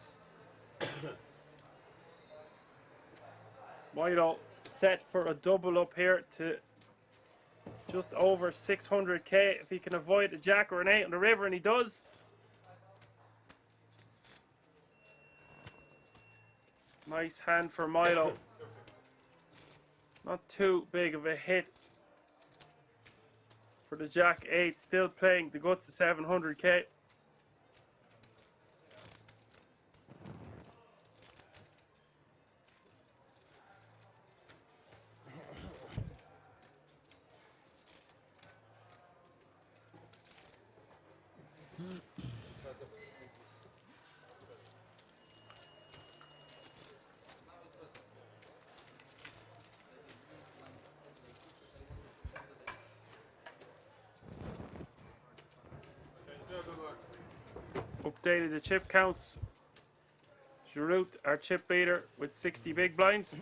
Milo set for a double up here to just over 600k if he can avoid a jack or an 8 on the river, and he does. Nice hand for Milo. Not too big of a hit for the jack 8, still playing the guts of 700k. Updated the chip counts. Giroud, our chip beater, with 60 big blinds.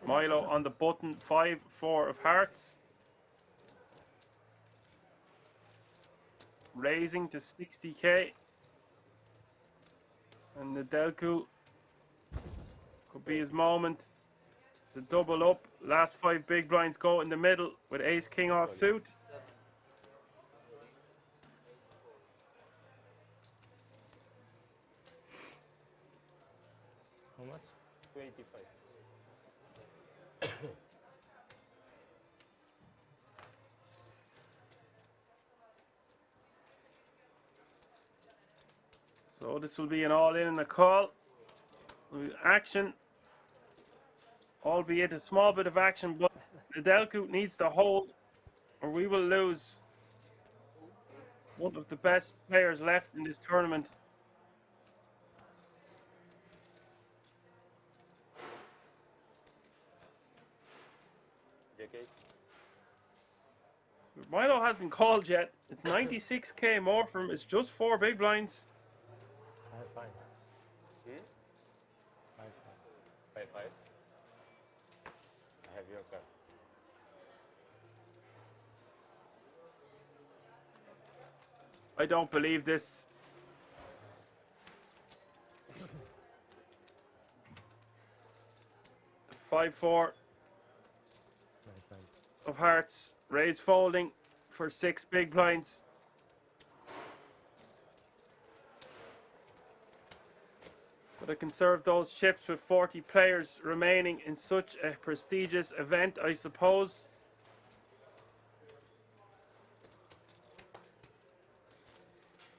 Milo on the button, 5, 4 of hearts. raising to 60k. And Nedelku could be his moment to double up. Last 5 big blinds go in the middle with ace king off suit. How much? 285. So this will be an all-in and a call. Action, albeit a small bit of action, but Nedelku needs to hold or we will lose one of the best players left in this tournament. JK. Milo hasn't called yet. It's 96k more from it's just 4 big blinds. I have 5. Hmm? 5. 5. I have your card. I don't believe this. The 5-4 of hearts, raise folding for 6 big blinds. But I can serve those chips with 40 players remaining in such a prestigious event, I suppose.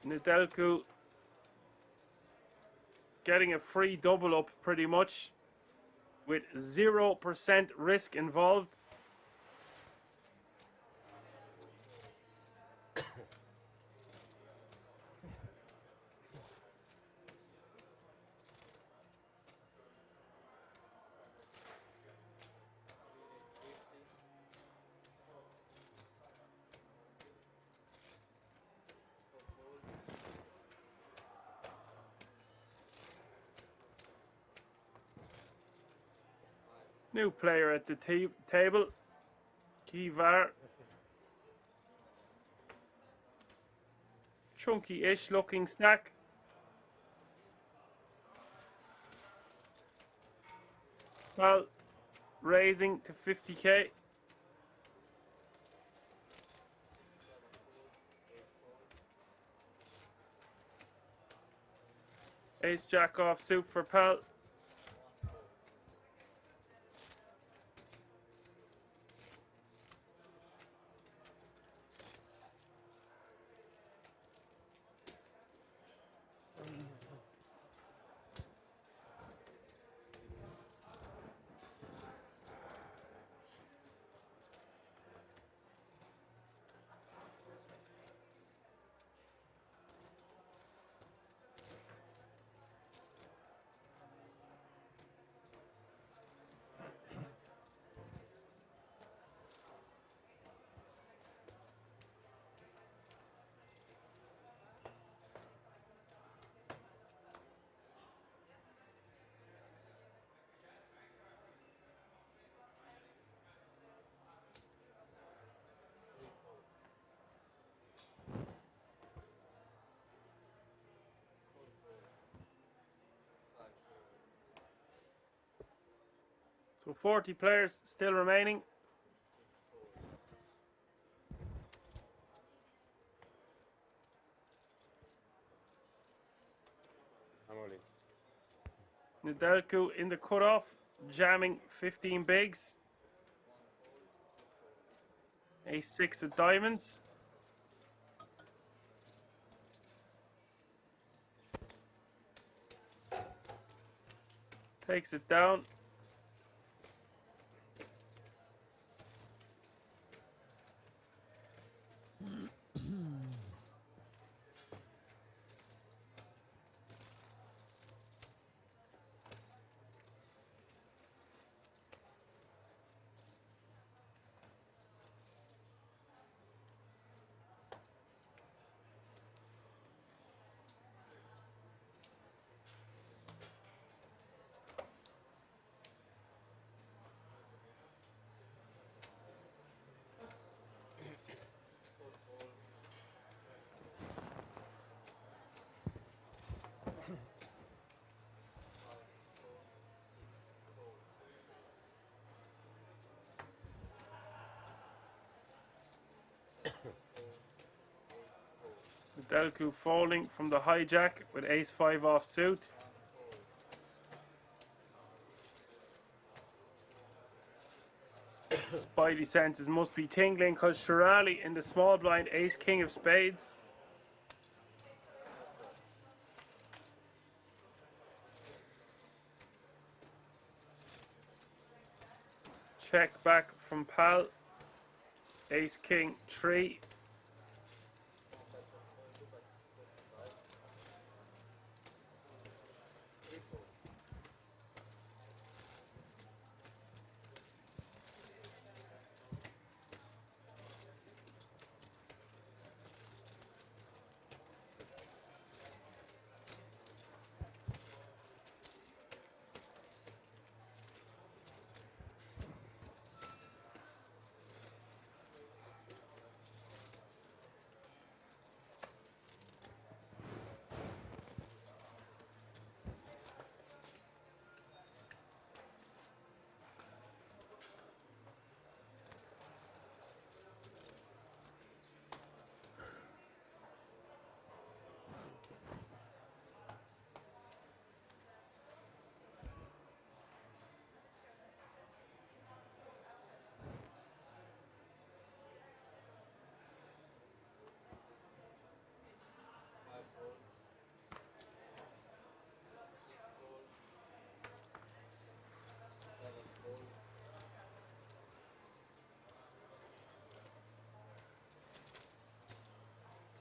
Nedelku getting a free double up pretty much with 0% risk involved. New player at the table, Kivar. Chunky-ish looking stack. Well, raising to 50k. Ace jack off suit for Pal. So 40 players still remaining. I'm all in. Nedelku in the cutoff, jamming 15 bigs. Ace-6 of diamonds. Takes it down. Delku folding from the hijack with ace-5 offsuit. Spidey senses must be tingling because Shirali in the small blind, ace-king of spades. Check back from Pal, ace-king 3.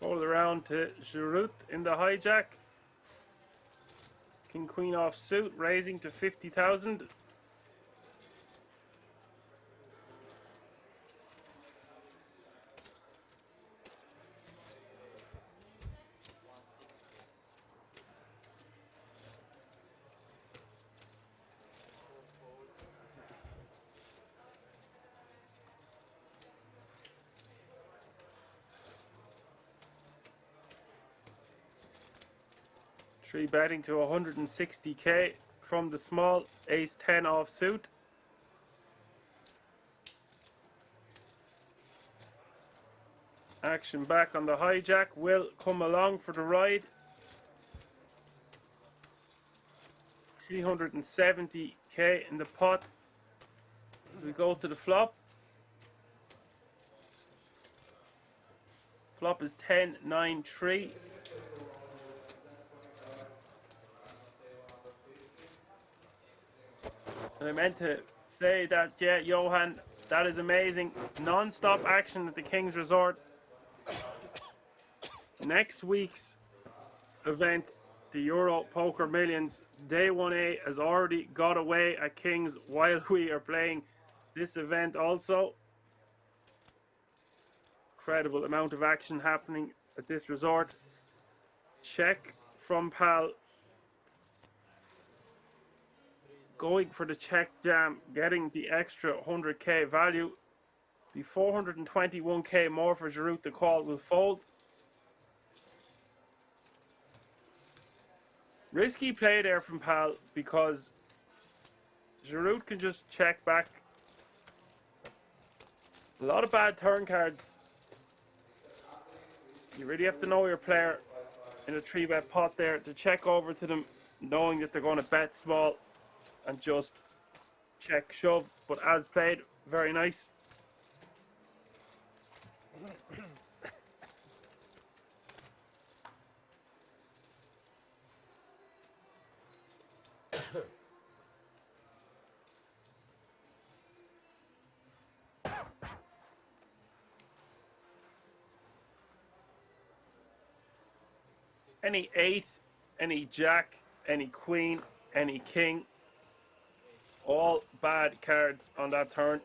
Fold around to Giroud in the hijack. King Queen offsuit, raising to 50,000. Three betting to 160k from the small, ace-10 offsuit. Action back on the hijack, will come along for the ride. 370k in the pot as we go to the flop. Flop is 10-9-3. And I meant to say that, yeah, Johan, that is amazing. Non-stop action at the King's Resort. Next week's event, the Euro Poker Millions, Day 1A has already got away at King's while we are playing this event also. Incredible amount of action happening at this resort. Check from Pal. Going for the check jam, getting the extra 100k value. The 421k more for Giroud. The call will fold. Risky play there from Pal because Giroud can just check back. A lot of bad turn cards. You really have to know your player in a 3-bet pot there to check over to them, knowing that they're going to bet small and just check shove. But as played, very nice. Any 8, any jack, any queen, any king, all bad cards on that turn.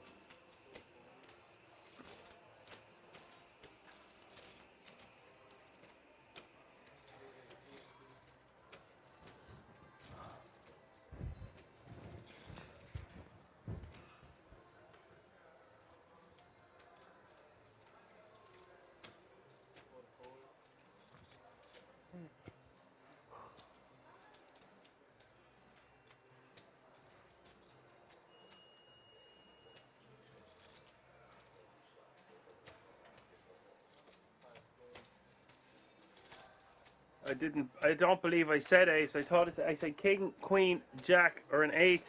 I don't believe I said ace. I thought I said king, queen, jack, or an 8.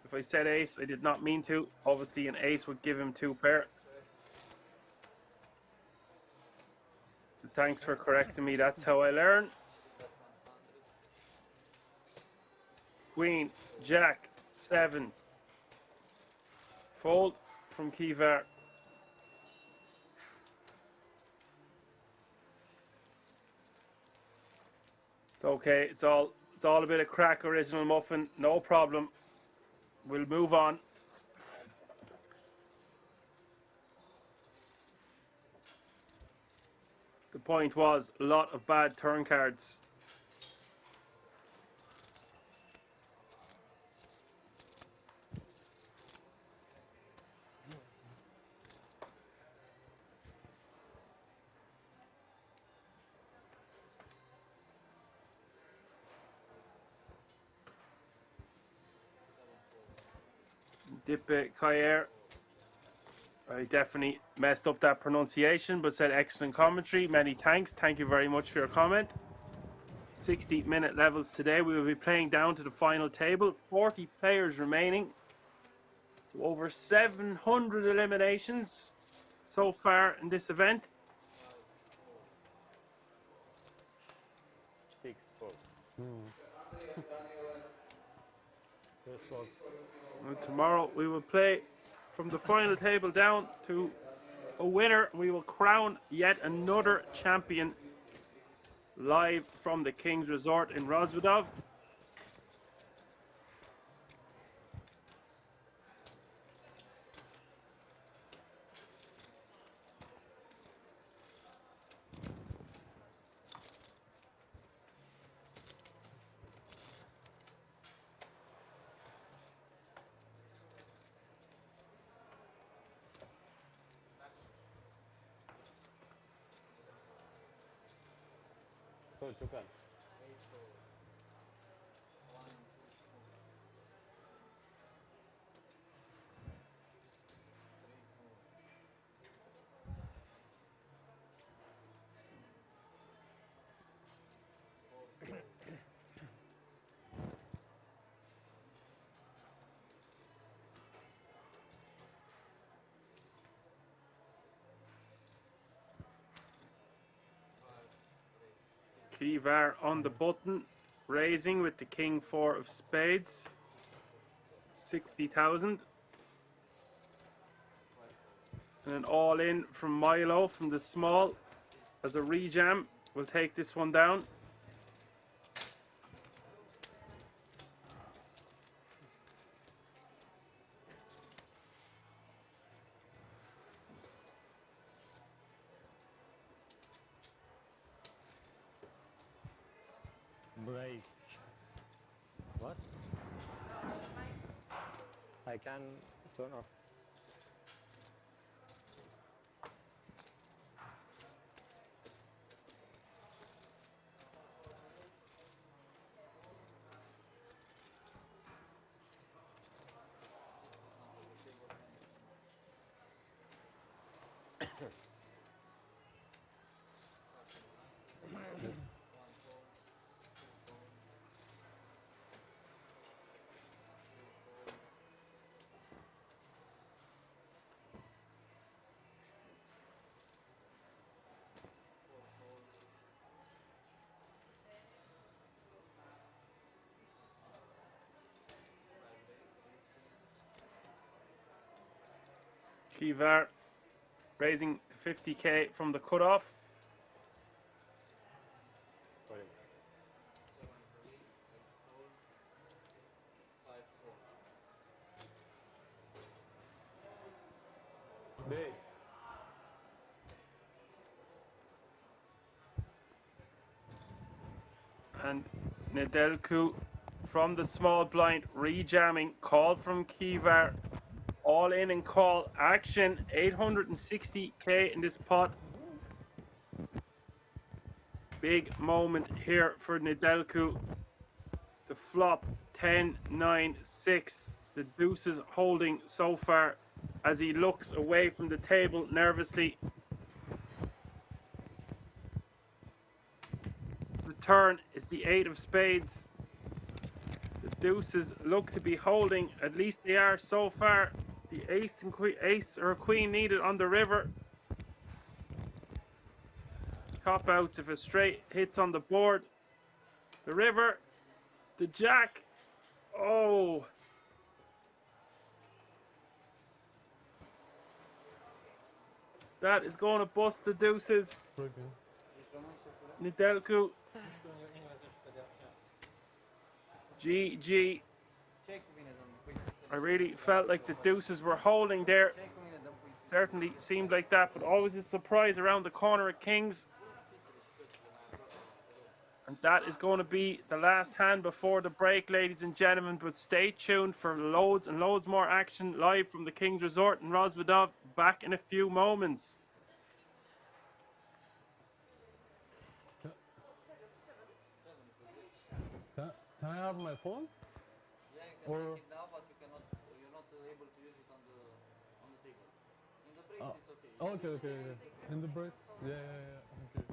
If I said ace, I did not mean to. Obviously, an ace would give him 2 pair. Thanks for correcting me. That's how I learn. Queen, jack, 7. Fold from Kivar. It's okay. It's all a bit of crack, original muffin. No problem. We'll move on. The point was a lot of bad turn cards. Dippe Kayer. I definitely messed up that pronunciation, but said excellent commentary. Many thanks. Thank you very much for your comment. 60-minute levels today. We will be playing down to the final table. 40 players remaining. So over 700 eliminations so far in this event. 6-4. First one. And tomorrow we will play from the final table down to a winner. We will crown yet another champion live from the King's Resort in Rozvadov. شكرا. Kivar on the button, raising with the king 4 of spades, 60,000. And an all in from Milo from the small as a rejam. We'll take this one down. Break. What? I can turn off. Kivar raising 50k from the cutoff. Big. And Nedelku from the small blind, rejamming, call from Kivar, all in and call action, 860k in this pot. Big moment here for Nedelku. The flop 10-9-6. The deuces holding so far as he looks away from the table nervously. The turn is the 8 of spades. The deuces look to be holding, at least they are so far. The ace or queen needed on the river. Cop outs if a straight hits on the board. The river, the jack. Oh. That is going to bust the deuces. Nedelku. GG. I really felt like the deuces were holding there. Certainly seemed like that, but always a surprise around the corner at kings. And that is going to be the last hand before the break, ladies and gentlemen. But stay tuned for loads and loads more action live from the King's Resort in Rozvadov. Back in a few moments. Can I have my phone? Yeah, you can take it now, but you're not able to use it on the table. In the breaks, it's okay. Okay. In the break? Yeah. Okay.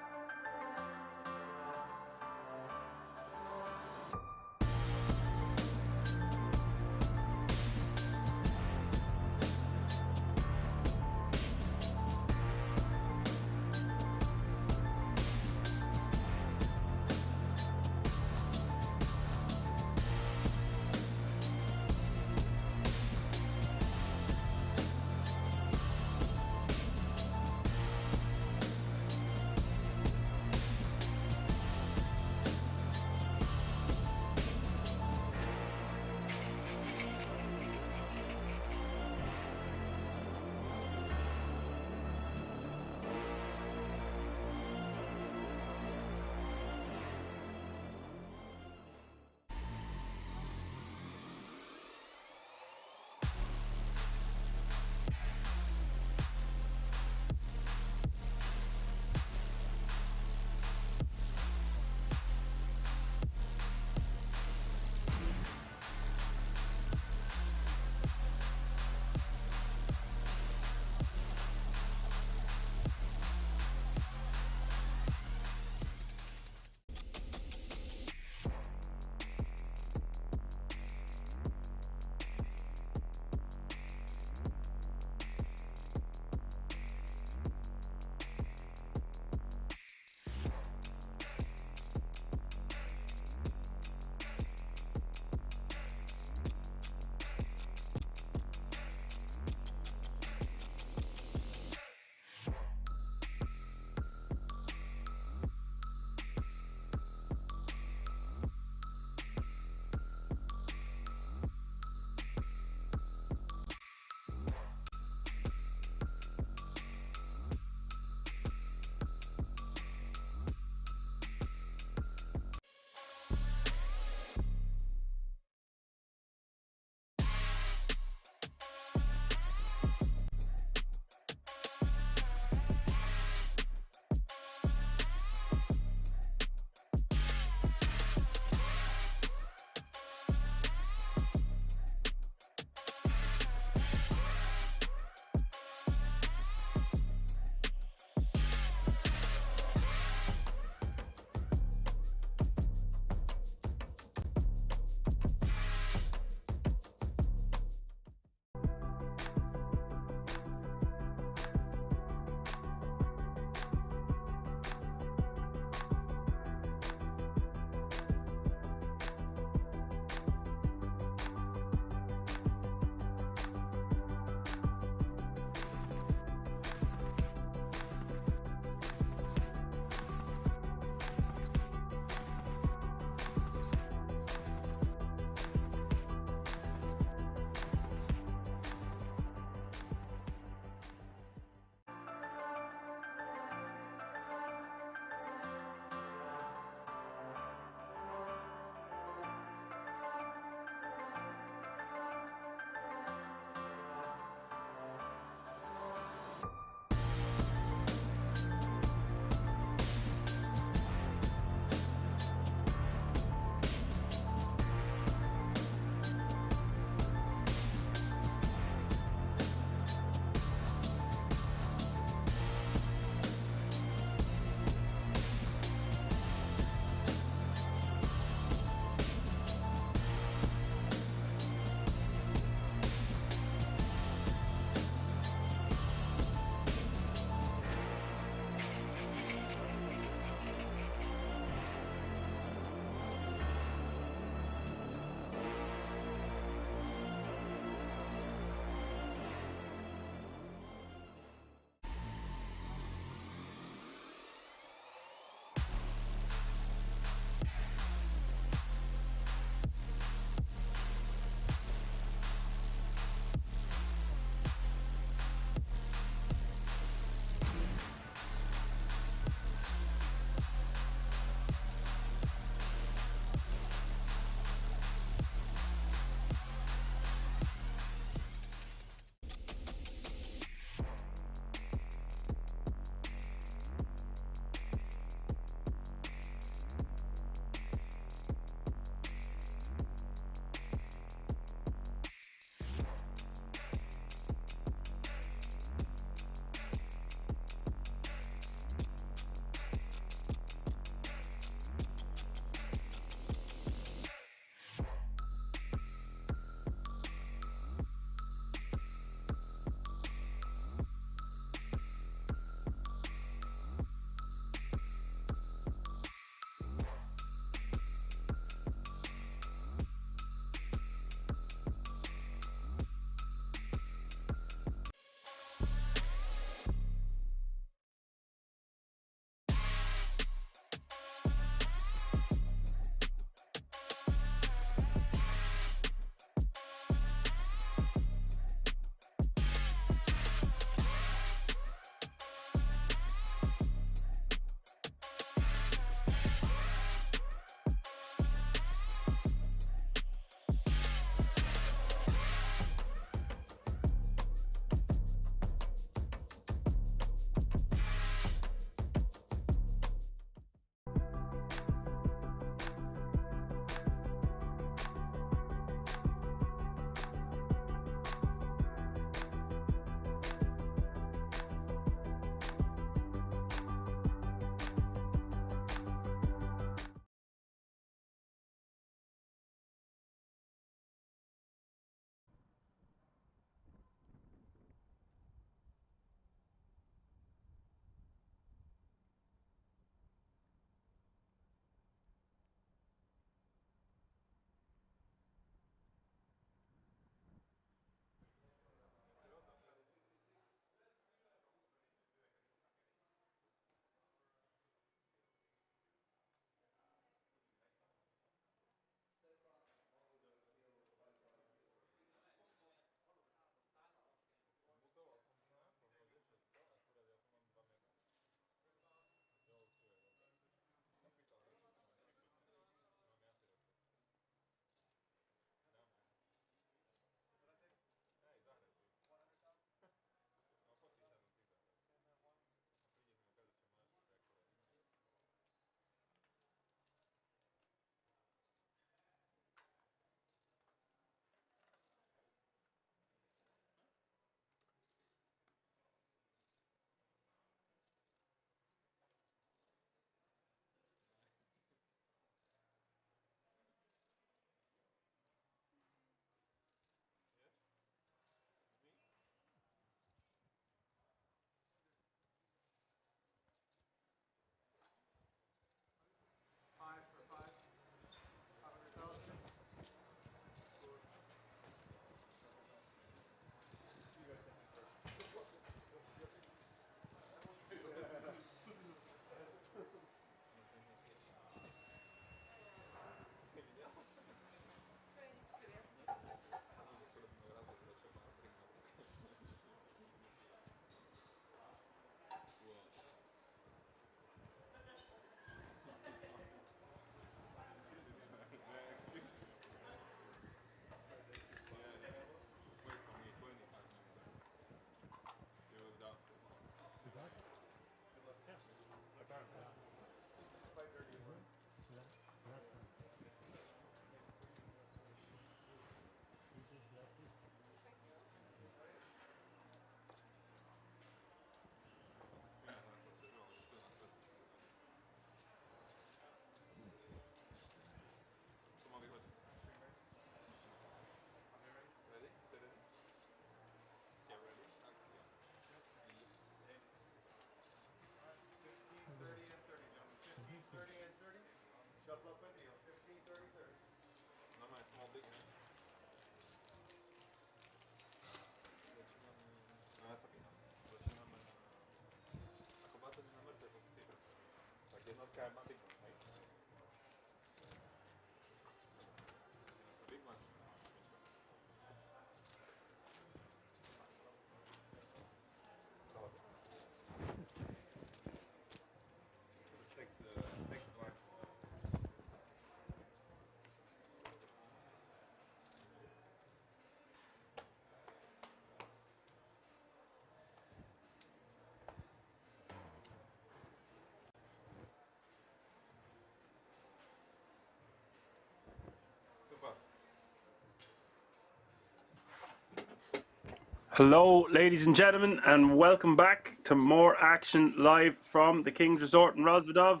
Hello, ladies and gentlemen, and welcome back to more action live from the King's Resort in Rozvadov.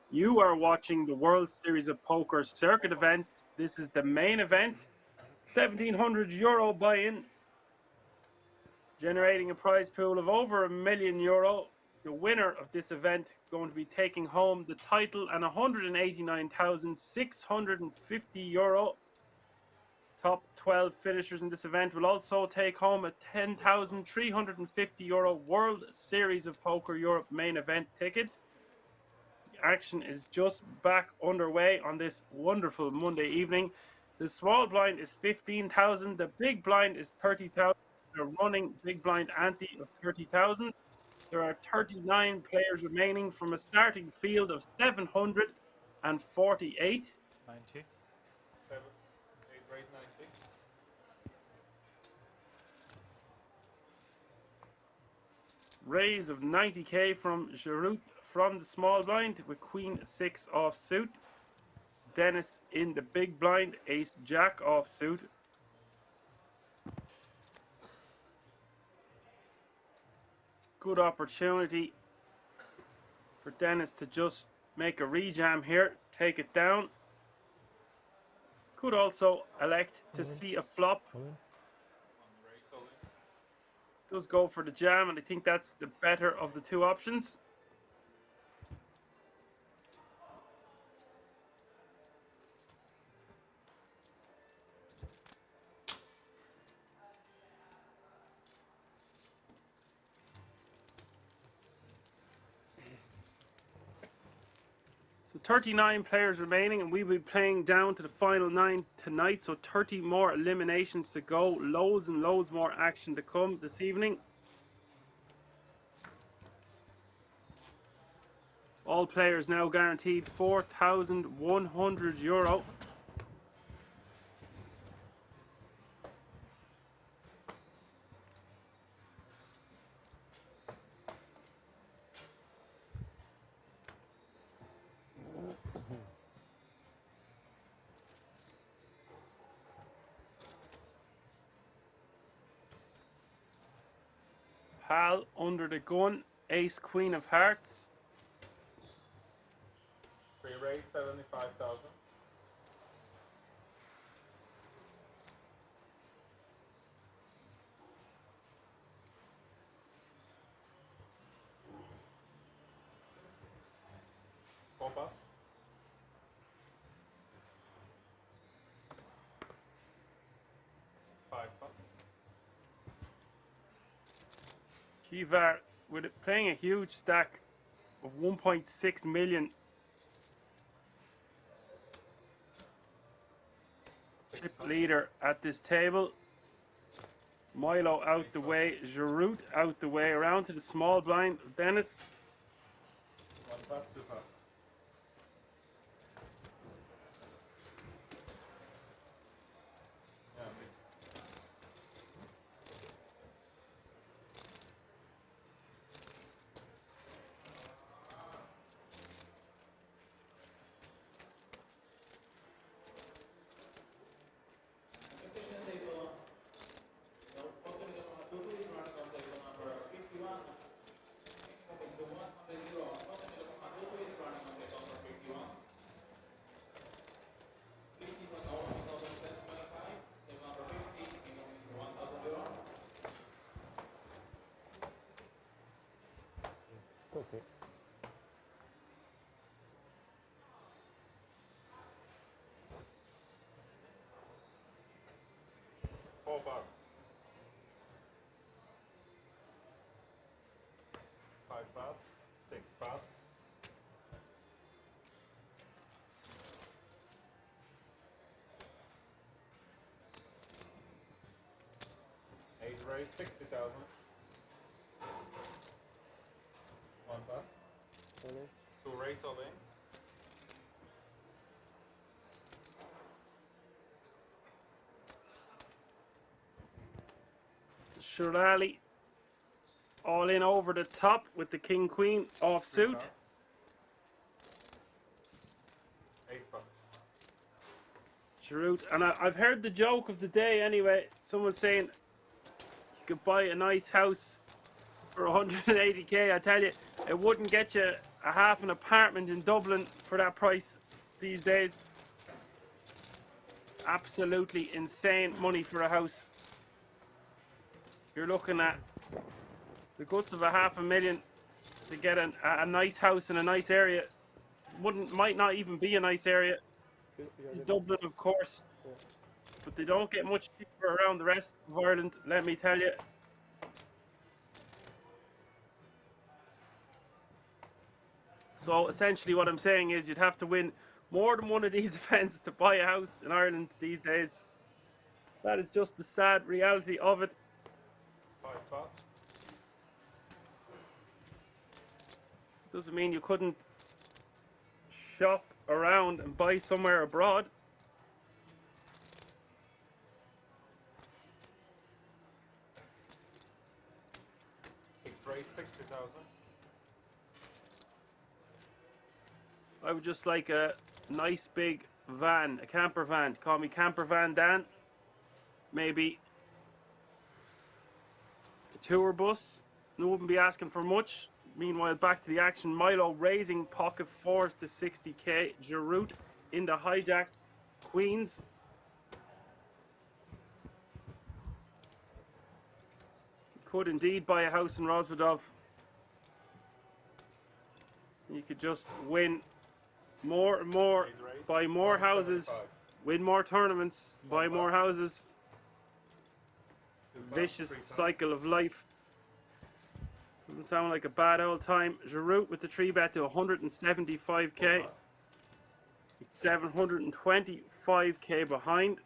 You are watching the World Series of Poker circuit events. This is the main event, €1,700 buy-in, generating a prize pool of over €1,000,000. The winner of this event going to be taking home the title and €189,650. Top 12 finishers in this event will also take home a €10,350 World Series of Poker Europe main event ticket. The action is just back underway on this wonderful Monday evening. The small blind is 15,000. The big blind is 30,000. They're running big blind ante of 30,000. There are 39 players remaining from a starting field of 748. 90. 7, 8 raise 90. Raise of 90k from Giroud from the small blind with Queen 6 offsuit. Dennis in the big blind, Ace Jack offsuit. Good opportunity for Dennis to just make a rejam here, take it down. Could also elect to see a flop. Does go for the jam, and I think that's the better of the two options. So 39 players remaining, and we will be playing down to the final 9 tonight. So 30 more eliminations to go. Loads and loads more action to come this evening. All players now guaranteed €4,100. Hal under the gun, Ace Queen of Hearts. 3 raise 75,000. Four pass. 5 pass. Kivar with it playing a huge stack of 1.6 million. Chip leader at this table. Milo out the way, Giroud out the way, around to the small blind of Dennis. 1 pass, 2 pass. Okay. Four pass. 5 pass. 6 pass. 8 raise 60,000. 1 pass. 2 raise all in. Shirley all in over the top with the King Queen offsuit. 8 pass. Giroud, and I've heard the joke of the day anyway. Someone saying you could buy a nice house for 180k, I tell you, it wouldn't get you a half an apartment in Dublin for that price these days. Absolutely insane money for a house. You're looking at the guts of a $500,000 to get a nice house in a nice area. Might not even be a nice area. It's Dublin, of course, but they don't get much cheaper around the rest of Ireland, let me tell you. So essentially what I'm saying is you'd have to win more than one of these events to buy a house in Ireland these days. That is just the sad reality of it. 5 pass. Doesn't mean you couldn't shop around and buy somewhere abroad. Raise 60,000. I would just like a nice big van, a camper van. Call me Camper Van Dan. Maybe a tour bus. I wouldn't be asking for much. Meanwhile, back to the action. Milo raising pocket fours to 60k. Giroud in the hijack. Queens. Could indeed buy a house in Rozvadov. You could just win more and more, buy more houses, win more tournaments, buy more houses. Vicious cycle of life. Doesn't sound like a bad old time. Giroud with the 3-bet to 175k. 725k behind.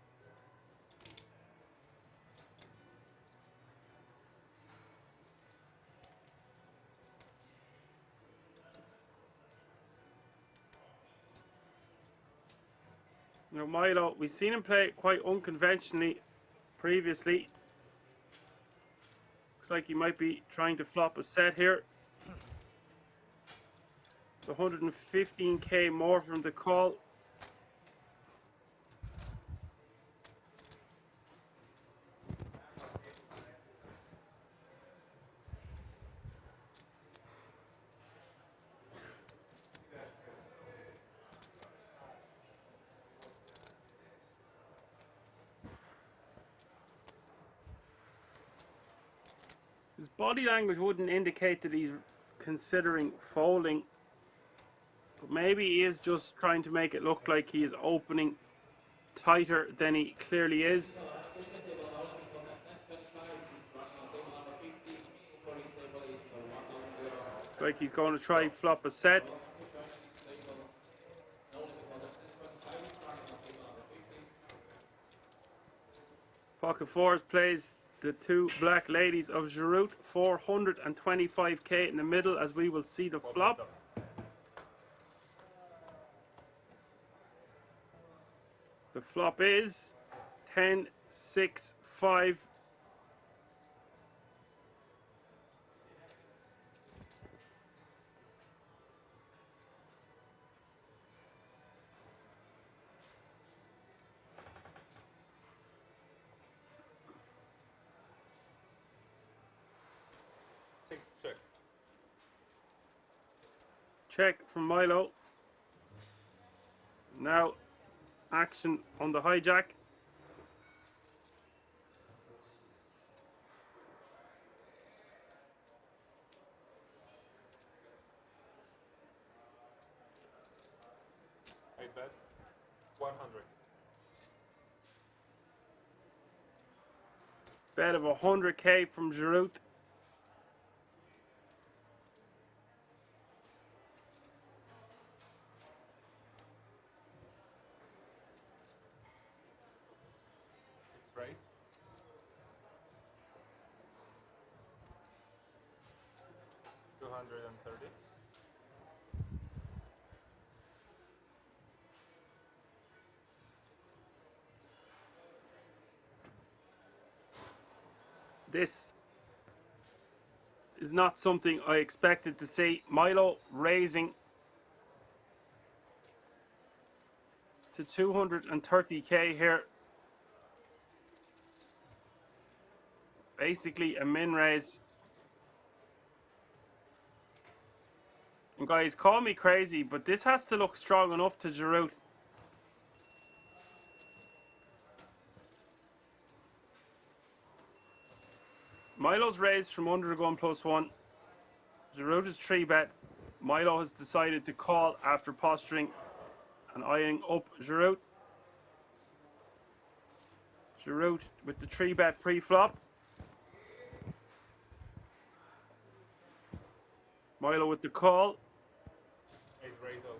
You know, Milo, we've seen him play quite unconventionally previously. Looks like he might be trying to flop a set here. 115k more from the call. His body language wouldn't indicate that he's considering folding, but maybe he is just trying to make it look like he is opening tighter than he clearly is. Like he's going to try flop a set. Pocket fours plays the two black ladies of Giroud. 425k in the middle as we will see the flop. The flop is 10, 6, 5. Check. Check from Milo. Now action on the hijack. I bet 100. Bet of 100k from Giroud. Raise. $230. This is not something I expected to see. Milo raising to 230k here. Basically a min raise. And guys, call me crazy, but this has to look strong enough to Giroud. Milo's raised from under the gun +1. Giroud is 3-bet. Milo has decided to call after posturing and eyeing up Giroud. Giroud with the 3-bet pre-flop. Milo with the call. 8 raise over.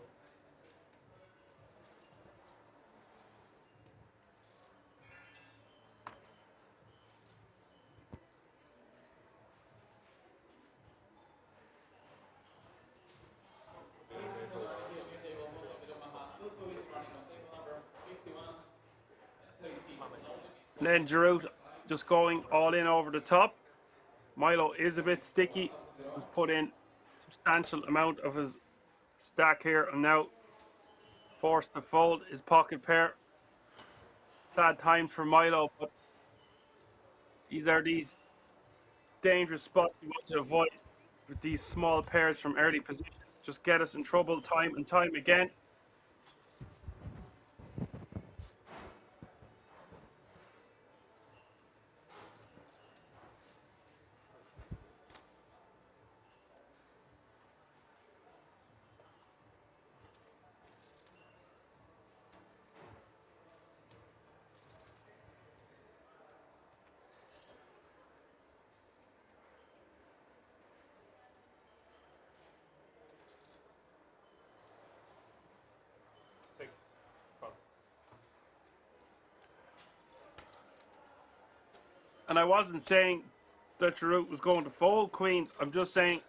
And then Giroud just going all in over the top. Milo is a bit sticky. He's put in substantial amount of his stack here and now forced to fold his pocket pair. Sad times for Milo, but these are these dangerous spots you want to avoid with these small pairs from early positions. Just get us in trouble time and time again. And I wasn't saying that Giroud was going to fold queens. I'm just saying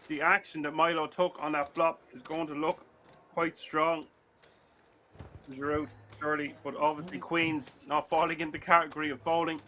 the action that Milo took on that flop is going to look quite strong. Giroud, surely, but obviously queens not falling in the category of folding.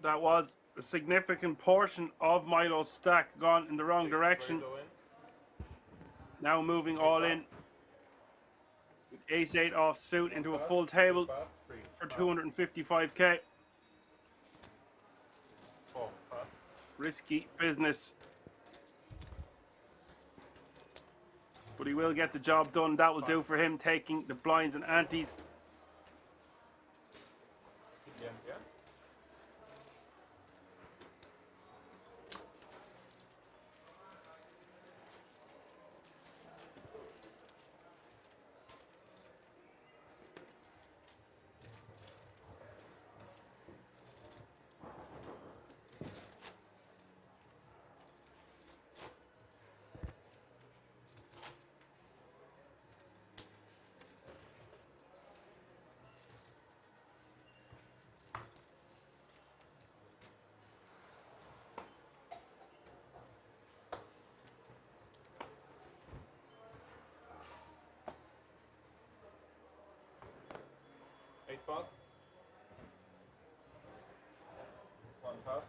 That was a significant portion of Milo's stack gone in the wrong direction. Now moving all in with ace-8 off suit into a full table for 255k. Risky business. But he will get the job done. That will do for him, taking the blinds and antes. Pass. 1 pass.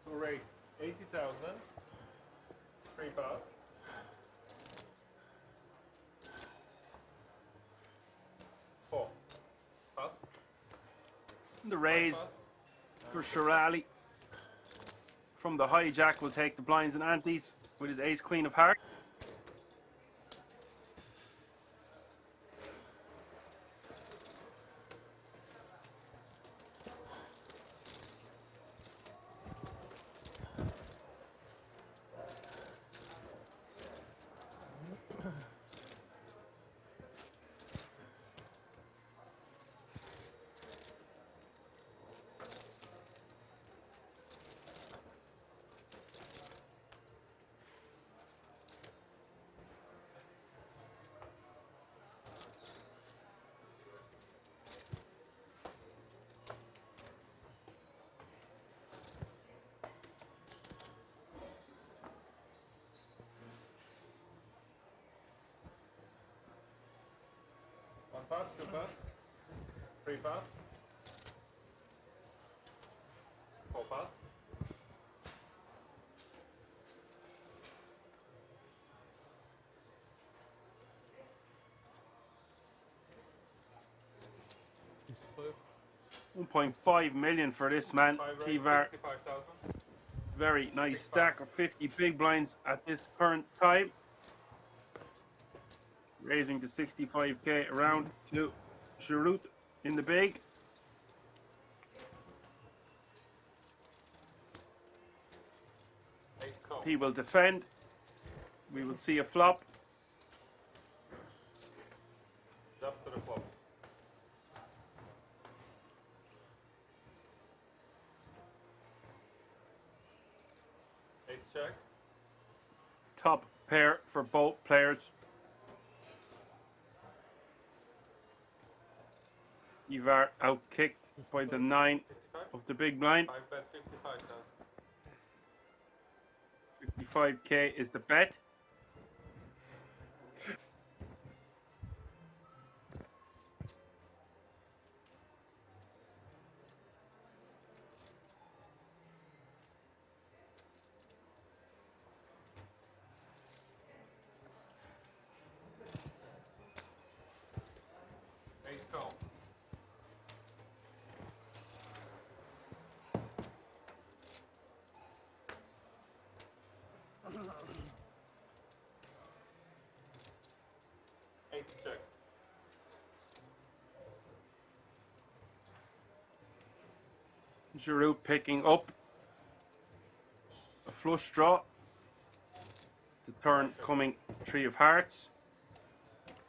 So raise 80,000. 3 pass. Four. Pass. The raise for Shirali. from the hijack will take the blinds and antes with his ace queen of hearts. One pass, two pass, three pass, four pass. $1.5 million for this man. Five raise, T-Var, 65,000. very nice stack of 50 big blinds at this current time. Raising to 65k around to Giroud in the big. He will defend. We will see a flop. Up to the flop. Ace check. Top pair for both players. Ivar outkicked by the 9 of the big blind. 5 bet 55,000. 55k is the bet. Ace call. Ace check. Giroud picking up a flush draw. The turn coming 3 of hearts.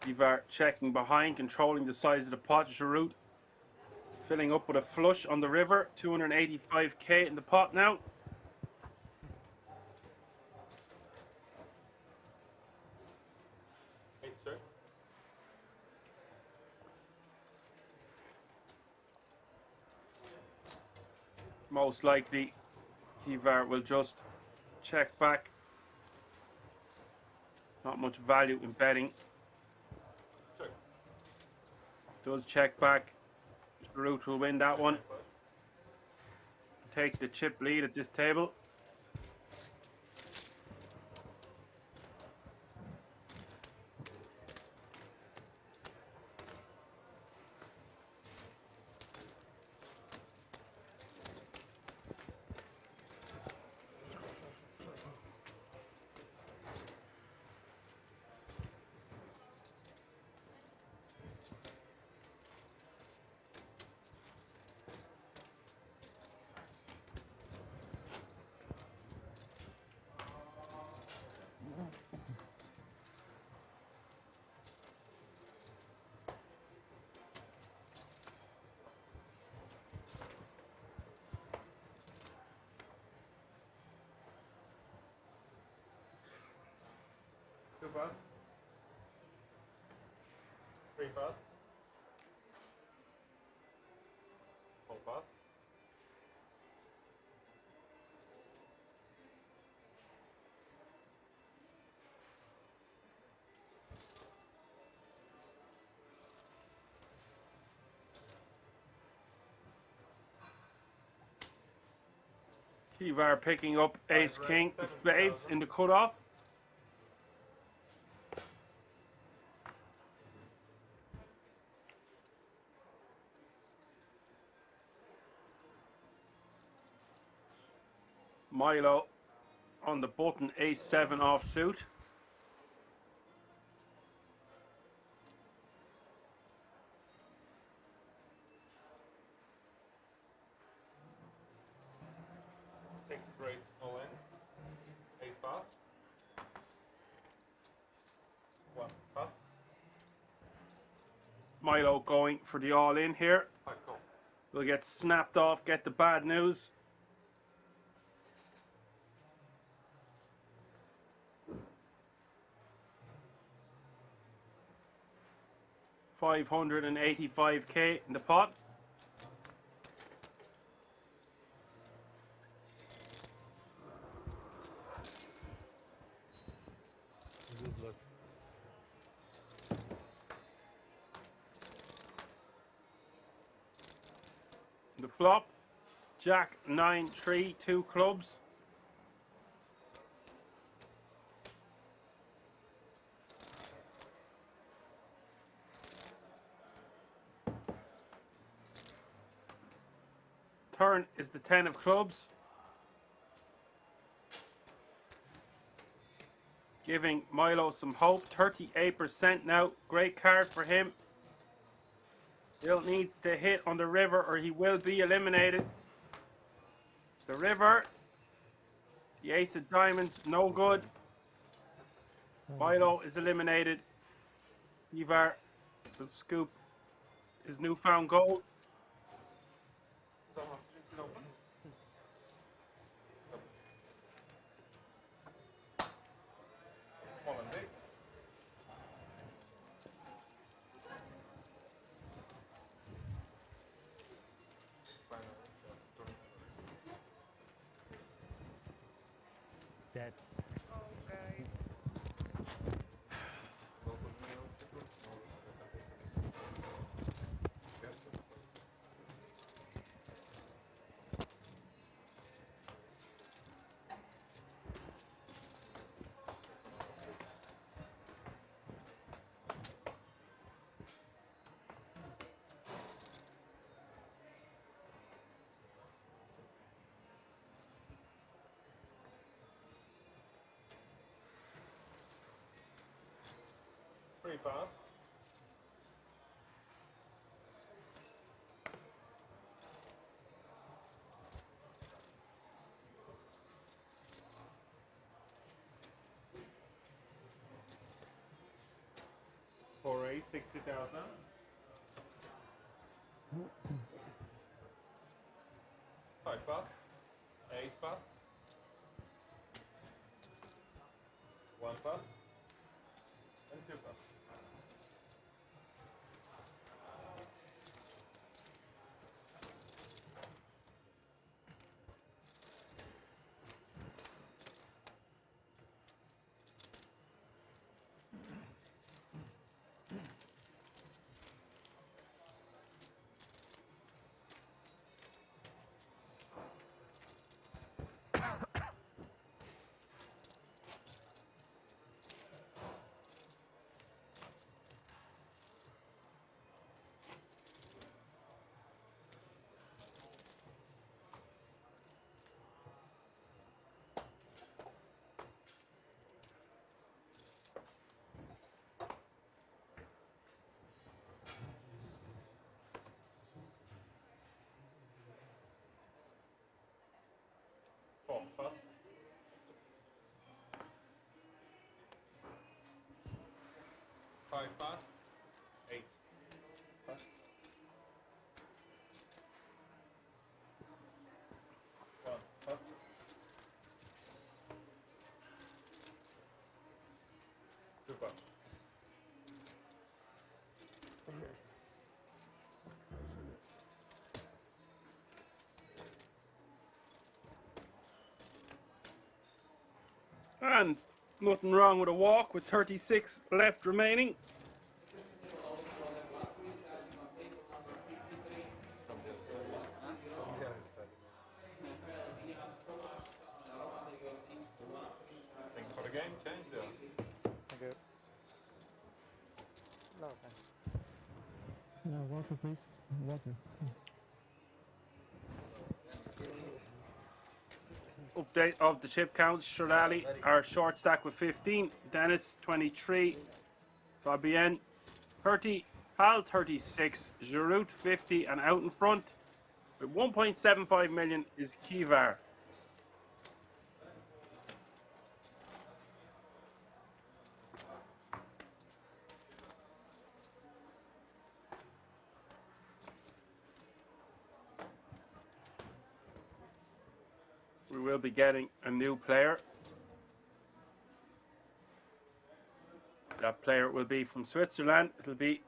Ivar checking behind, controlling the size of the pot. Giroud filling up with a flush on the river. 285k in the pot now. Ace check. Most likely Ivar will just check back. Not much value in betting. Check. Does check back. Giroud will win that one. Take the chip lead at this table. Two pass. Three pass. Four pass. Ivar picking up ace king of spades in the cutoff. Milo on the button, ace-7 offsuit. Six raise all in. 8 pass. 1 pass. Milo going for the all-in here. 5 call. Will get snapped off, get the bad news. $585K in the pot. Good luck. The flop, Jack 9-3, 2 clubs. Turn is the 10 of clubs. Giving Milo some hope, 38% now, great card for him. Still needs to hit on the river or he will be eliminated. The river, the ace of diamonds, no good. Milo is eliminated. Ivar will scoop his newfound gold. Small and big. Dead. Three pass. Four ace, 60,000. 5 pass. 8 pass. 1 pass. And 2 pass. Four pass. 5 pass. 8 pass. 1 pass. 2 pass. And nothing wrong with a walk with 36 left remaining. Thank you for the game. Change there. Thank you. No, thanks. No, water, please. Water. update of the chip counts. Shirley are short stack with 15. Dennis 23. Fabienne 30. Hal 36. Giroud 50. And out in front with 1.75 million is Kivar. We will be getting a new player. That player will be from Switzerland. It'll be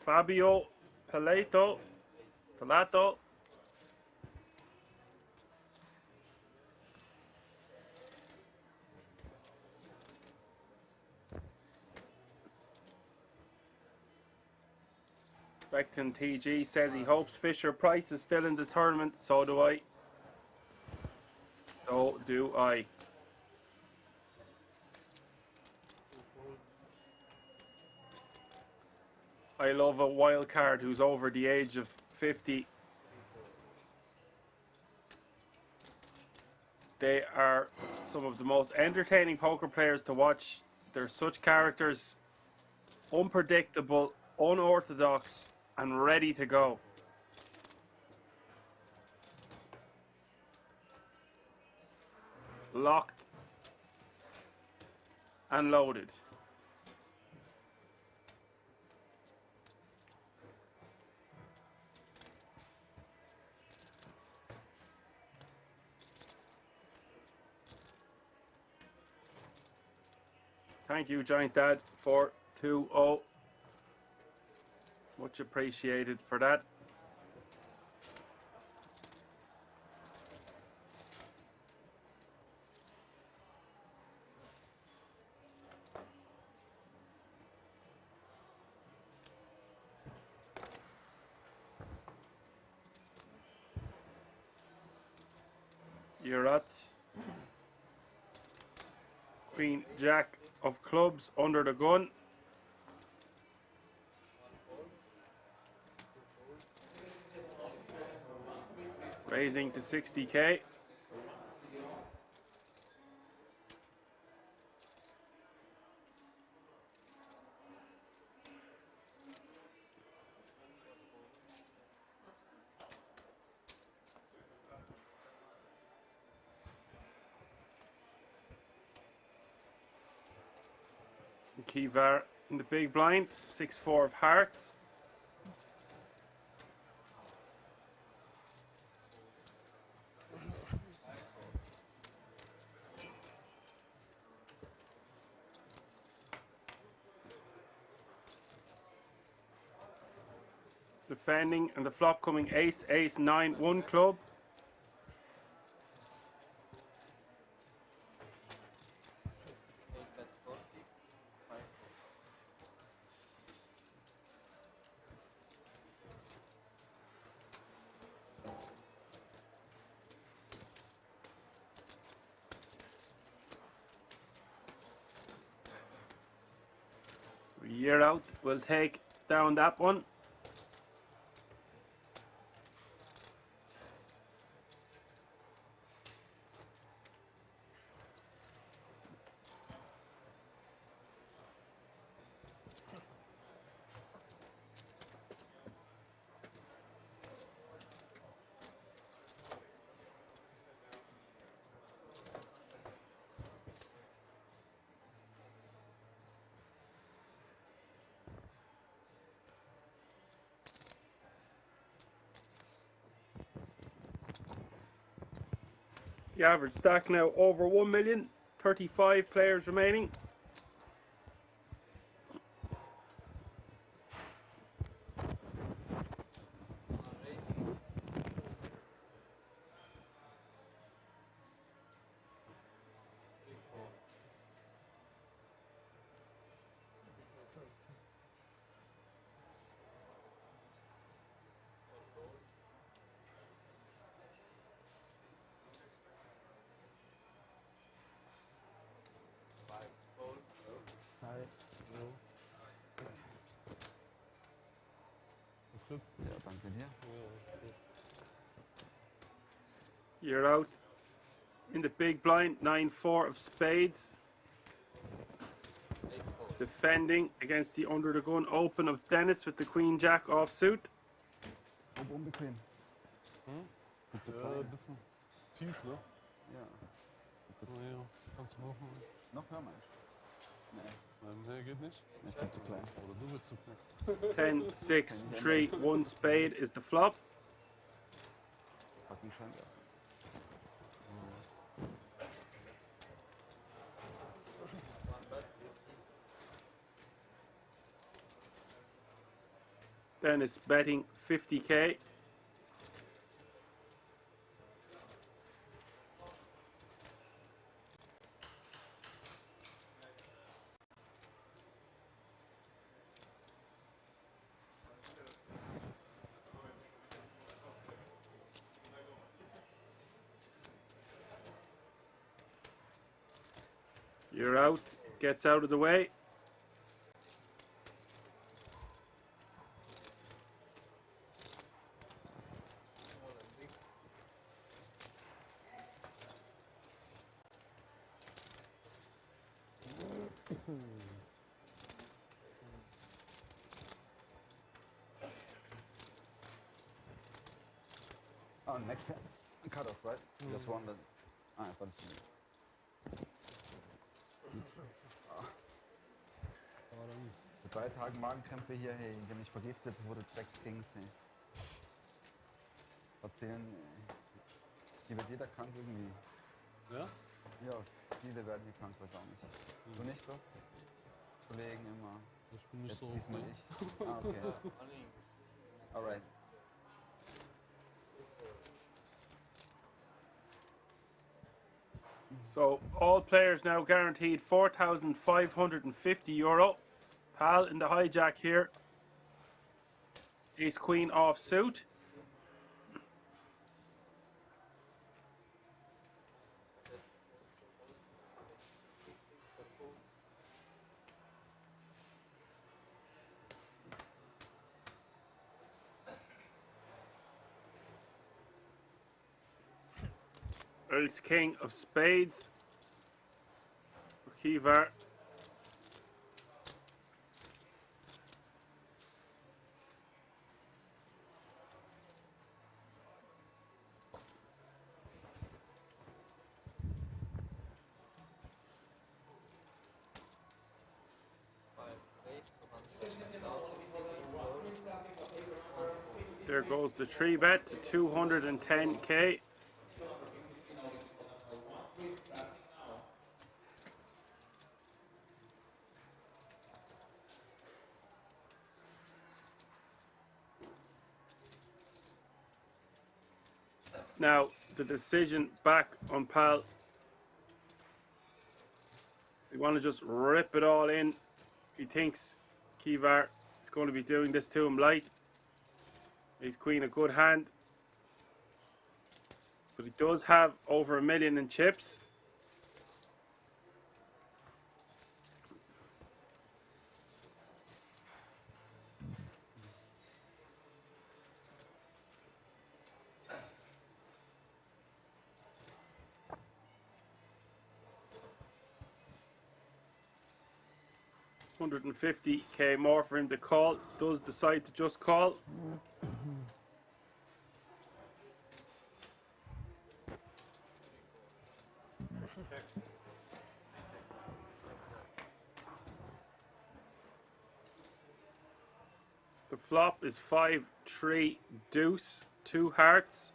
Fabio Palato. Beckton TG says he hopes Fisher Price is still in the tournament. So do I. So do I. I love a wild card who's over the age of 50. They are some of the most entertaining poker players to watch. They're such characters, unpredictable, unorthodox, and ready to go. Locked and loaded. Thank you, Giant Dad, for 2-0. Much appreciated for that. You're at Queen Jack of clubs under the gun. Raising to 60k. Kivar in the big blind, 6-4 of hearts. Defending and the flop coming ace, ace, 9, 1 club. Year out will take down that one. The average stack now over 1 million, 35 players remaining. Is goed? Ja, dank je. You're out. in the big blind, 9-4 of spades. Defending against the under the gun open of Dennis with the Queen Jack offsuit. Ob unbequem. Viel zu klein. Ein bisschen tief, ne? Ja. Naja, kannst du machen. Noch höher, meinst du? Nee, geht nicht. Ich bin zu klein. Oder du bist zu klein. 10, 6, 3, 1 spade is the flop. Fucking Scheinwerfer. Dennis betting 50k. You're out, gets out of the way. Oh, next hand. Cut off, right? Just one that. Ah, I thought it's me. Seit 3 Tagen Magenkrämpfe hier, hey, ich hab mich vergiftet, wurde Drecks-Kings, hey. Erzählen, hier wird jeder krank irgendwie. Ja? Ja, viele werden hier krank, weiß auch nicht. Du nicht so? Kollegen immer. Ich bin nicht Jetzt so diesmal okay. ich. Ah, okay. Alright. So all players now guaranteed €4,550. Pal in the hijack here. Ace Queen off suit. Ace King of spades. Kivar. There goes the 3-bet to 210k. Now the decision back on Pal. You want to just rip it all in. He thinks Kivar is going to be doing this to him light. Ace Queen a good hand, but he does have over $1 million in chips. $150k more for him to call. Does decide to just call. The flop is 5-3 deuce, 2 hearts.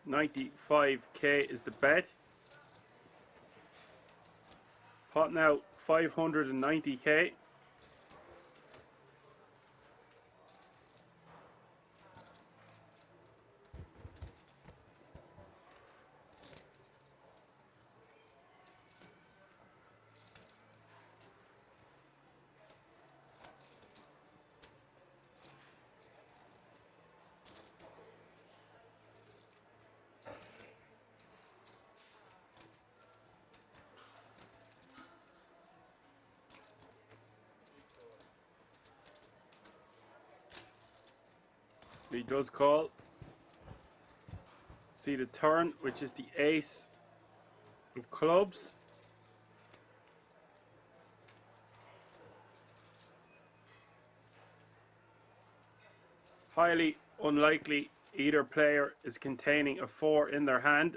$95k is the bet. Pot now 590k. He does call. See the turn, which is the ace of clubs. Highly unlikely either player is containing a 4 in their hand.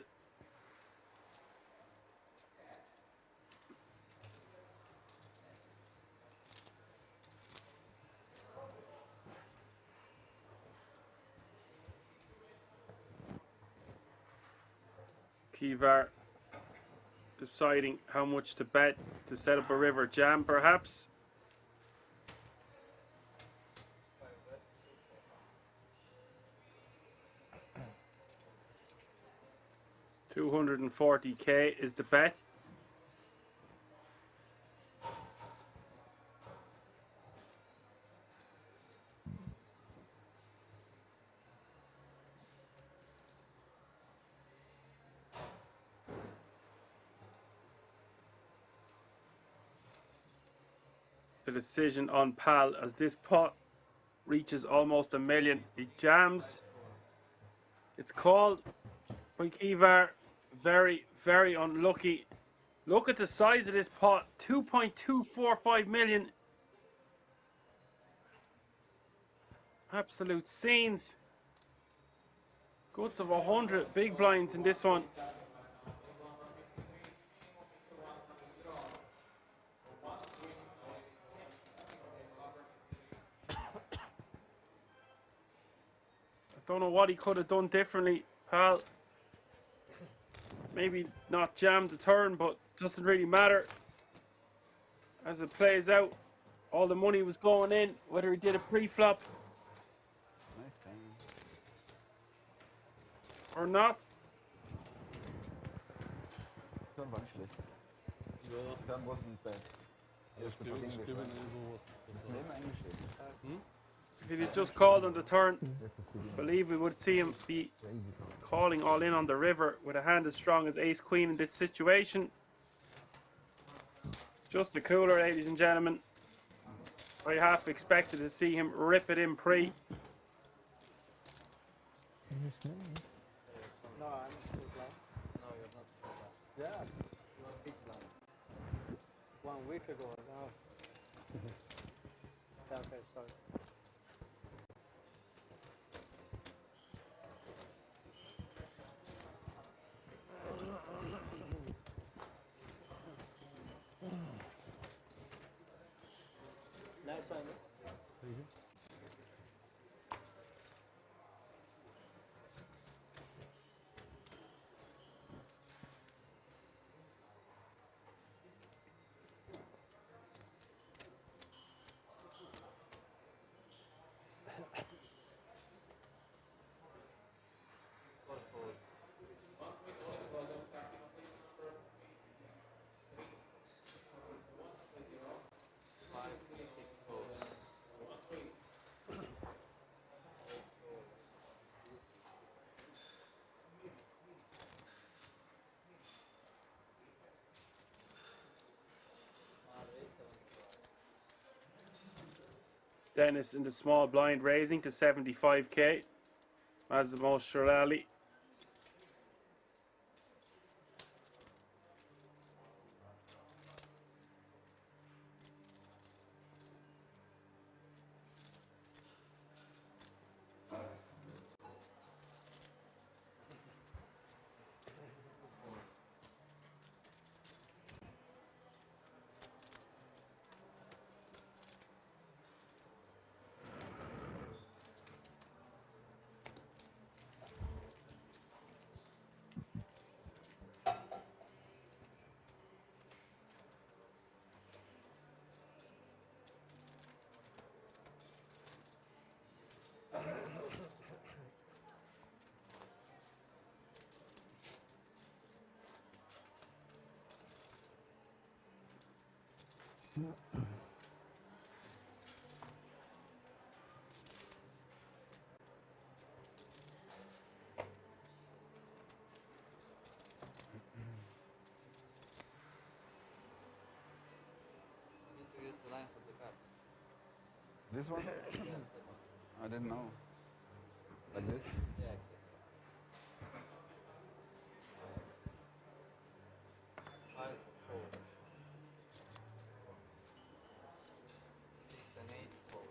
Kivar deciding how much to bet to set up a river jam, perhaps. $240K is the bet. The decision on Pal as this pot reaches almost $1 million. He jams. It's called by Kivar. Very, very unlucky. Look at the size of this pot. 2.245 million. Absolute scenes. Guts of 100 big blinds in this one. I don't know what he could have done differently, Pal. Maybe not jam the turn, but doesn't really matter. As it plays out, all the money was going in, whether he did a pre-flop or not. Turn war nicht schlecht. Turn wasn't bad. Ich bin bewusst. Das Leben eingestellt. If he had just called on the turn, I believe we would see him be calling all in on the river with a hand as strong as ace queen in this situation. Just a cooler, ladies and gentlemen. I half expected to see him rip it in pre. No, I'm still blind. No, you're not still blind. Yeah, you are big blind. 1 week ago, now. Yeah, okay, sorry. Nice, Simon. Dennis in the small blind raising to 75K. Massimo Shirlali. Use the line for the cards. This one? I didn't know. Like this? Yeah, exactly. 5 4. 6 and 8 4.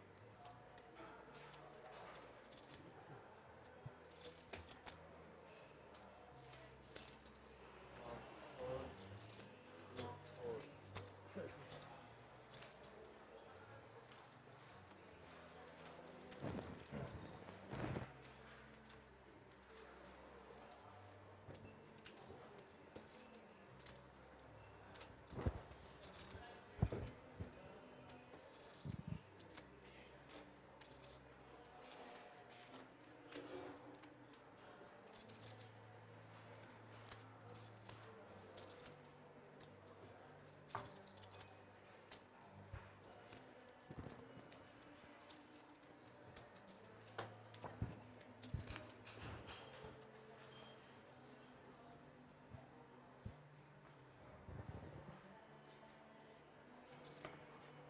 1 4 2 4.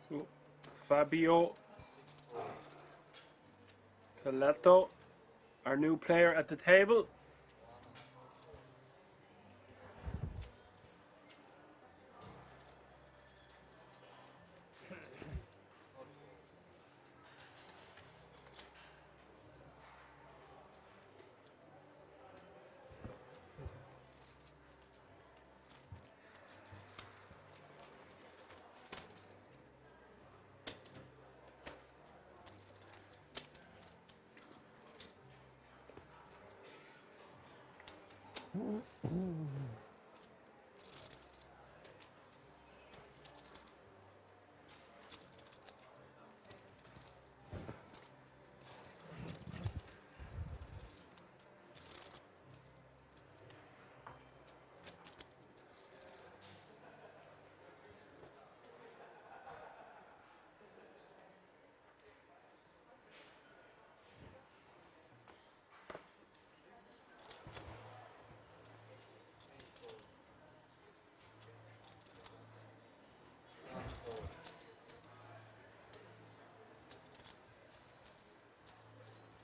So Fabio Coletto, our new player at the table.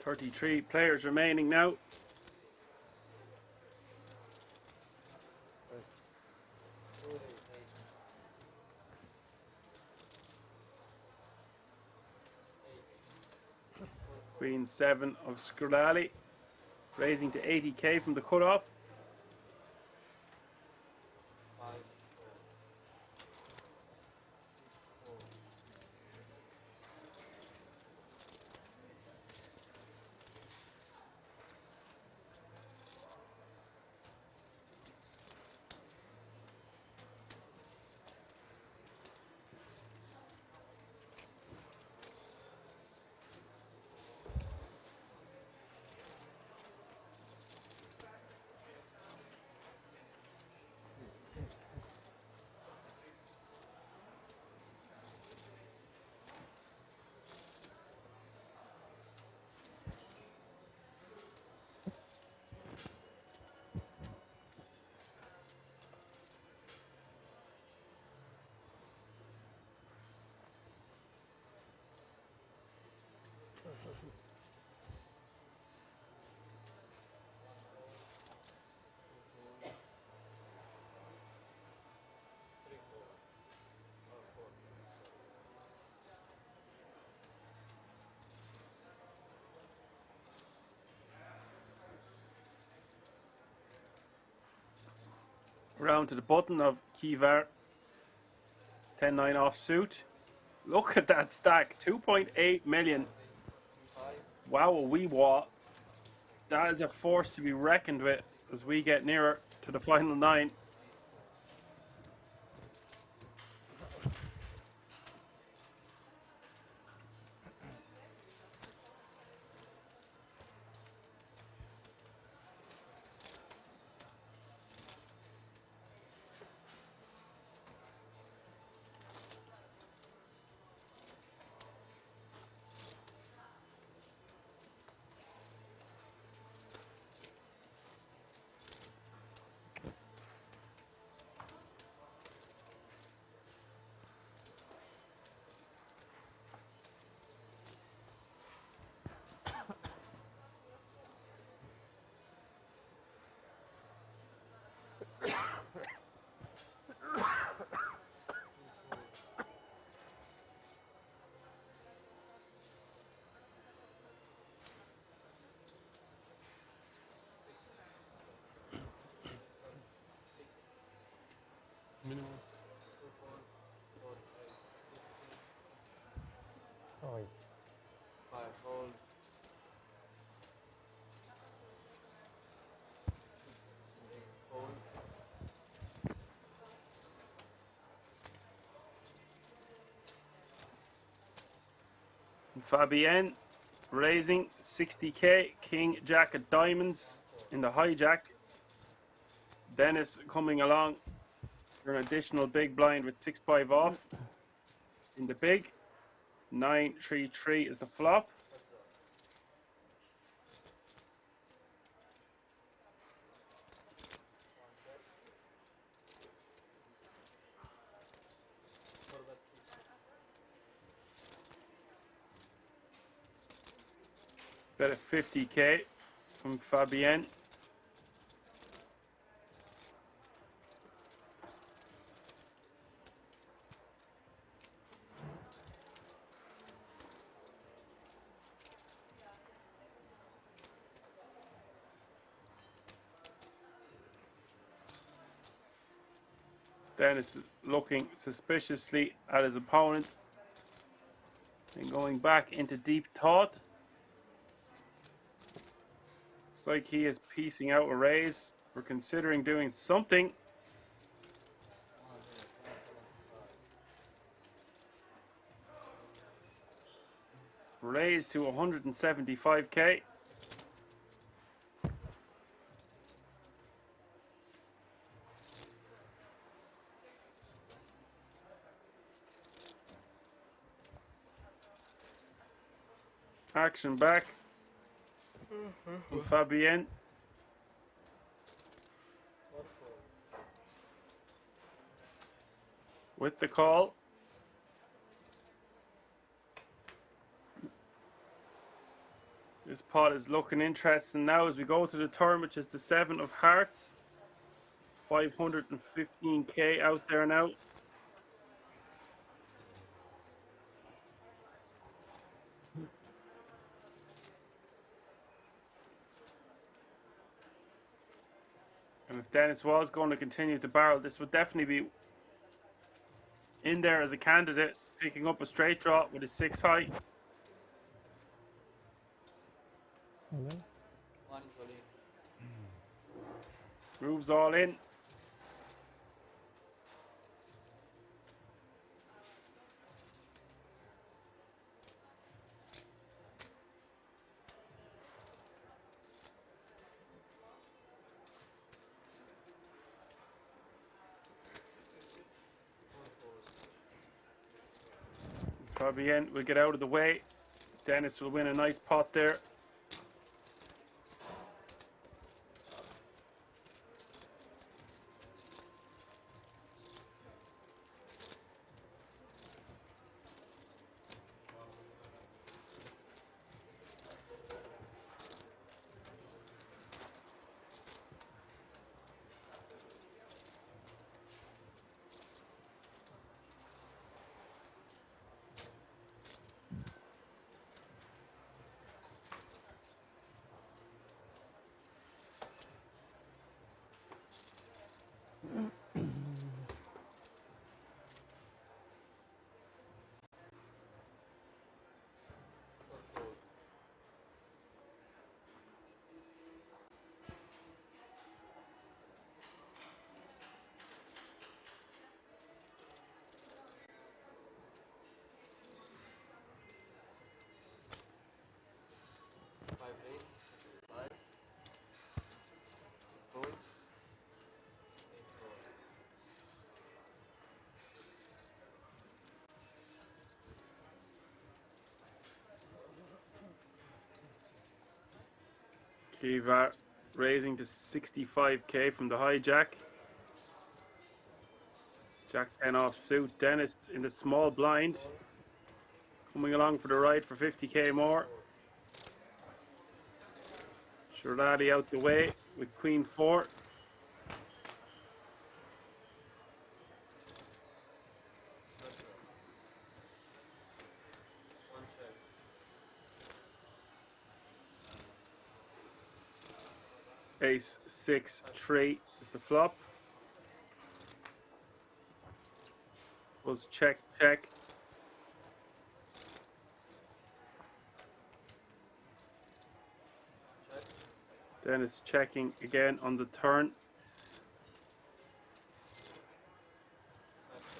Thirty-three players remaining now. Queen 7 of Scrolali, raising to 80k from the cutoff. 5 4. 6 4. Round to the button of Kivar. 10-9 offsuit. Look at that stack. 2.8 million. Wow, wee wah. That is a force to be reckoned with as we get nearer to the final 9. Minimum. 2, 4, 4, ace, 16. Oj. 5, hold. 6, fold. Fabienne raising 60k, king jack of diamonds in the hijack. Dennis coming along for an additional big blind with 6-5 off in the big. 9-3-3 is the flop. Bet at 50k from Fabienne. Dennis is looking suspiciously at his opponent and going back into deep thought. It's like he is piecing out a raise or considering doing something. Raise to 175k. Action back from Fabienne. With the call. This pot is looking interesting now as we go to the turn, which is the 7 of hearts. 515k out there now. And if Dennis was going to continue to barrel, this would definitely be in there as a candidate, picking up a straight draw with a 6 high. All in. One is all in. Grooves all in. Fabienne will get out of the way. Dennis will win a nice pot there. Kiva raising to 65k from the hijack. Jack 10 off suit. Dennis in the small blind. Coming along for the ride for 50k more. Shirladi out the way with Queen 4. Ace 6 3 is the flop. Was check, check. Dennis checking again on the turn.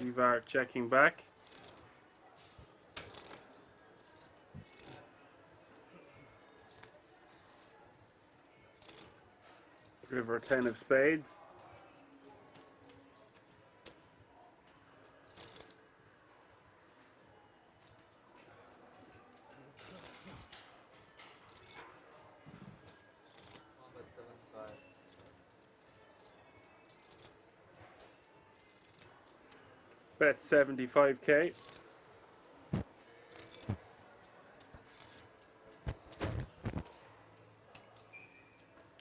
Ivar checking back. River 10 of spades. Bet 75k.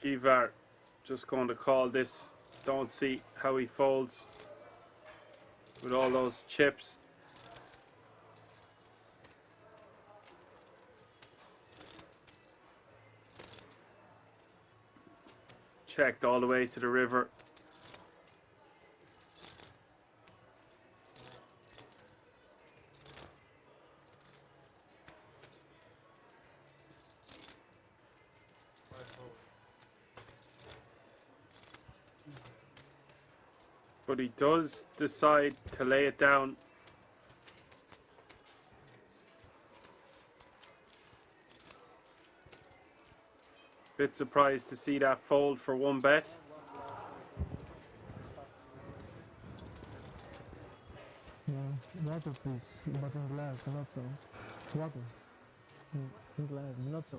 Ivar just going to call this. Don't see how he folds with all those chips. Checked all the way to the river. But he does decide to lay it down. Bit surprised to see that fold for one bet. Yeah, water please, but in glass, not so. Water. In glass, not so.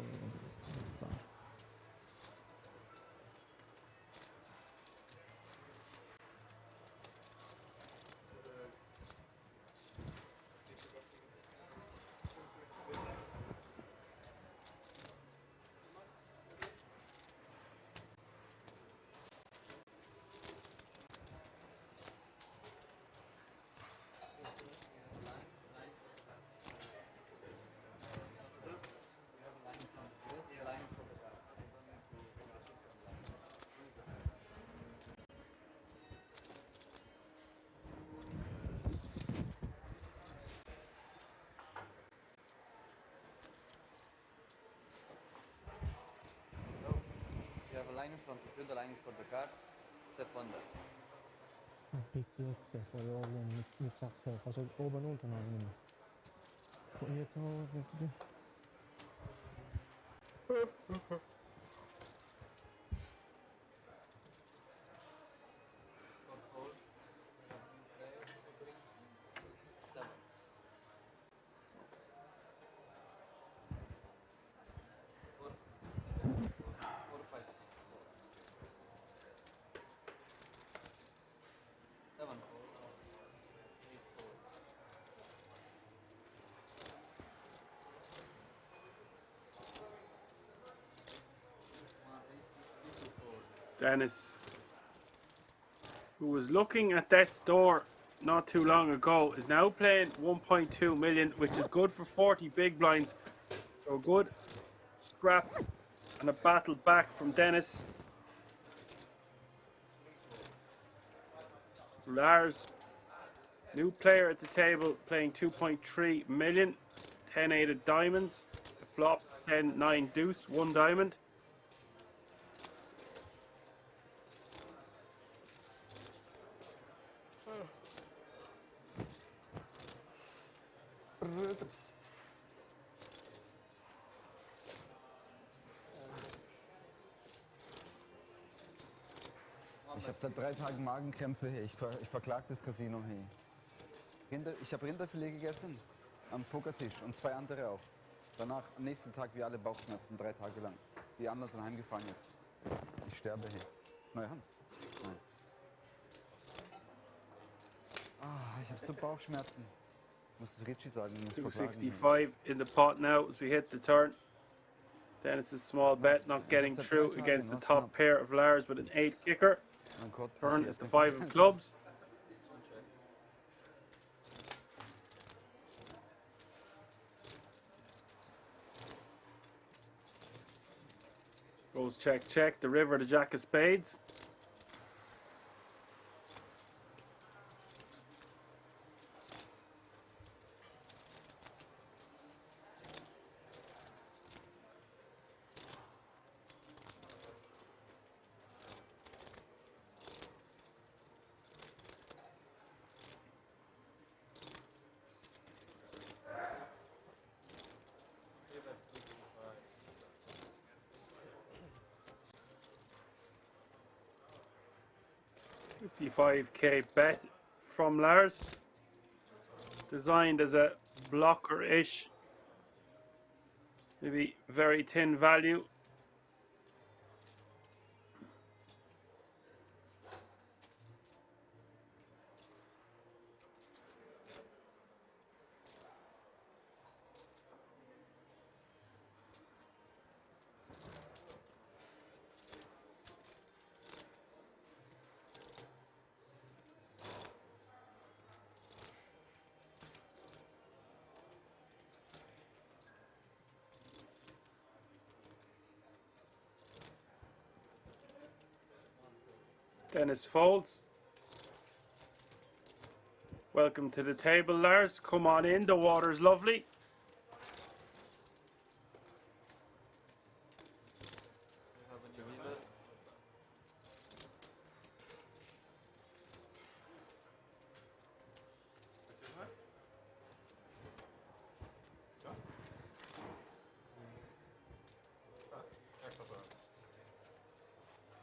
You have a line in front of you, the line is for the cards. Step one there. Pick just för jag mitt saxfel. Alltså oben unten har min. Jag tror det. Dennis, who was looking at death's door not too long ago, is now playing 1.2 million, which is good for 40 big blinds. So a good scrap and a battle back from Dennis. Lars, new player at the table, playing 2.3 million, 10-8 of diamonds, the flop 10-9 deuce, 1 diamond. Ich habe seit 3 Tagen Magenkrämpfe, hey. Ich verklag das Casino, hey. Ich habe Rinderfilet gegessen am Pokertisch und 2 andere auch. Danach, am nächsten Tag, wir alle Bauchschmerzen, 3 Tage lang. Die anderen sind heimgefahren jetzt. Ich sterbe, hey. Neue Hand. Nein. Ah, ich habe so Bauchschmerzen. Ich muss es Richie sagen, ich muss verklagen. 265 in the pot now as we hit the turn. Dennis's small bet not getting through against the top pair of Lars with an 8 kicker. Turn is the 5 of clubs. Goes check, check. The river, the jack of spades. 55k bet from Lars. Designed as a blocker-ish. Maybe very thin value. Dennis folds. Welcome to the table, Lars. Come on in, the water's lovely.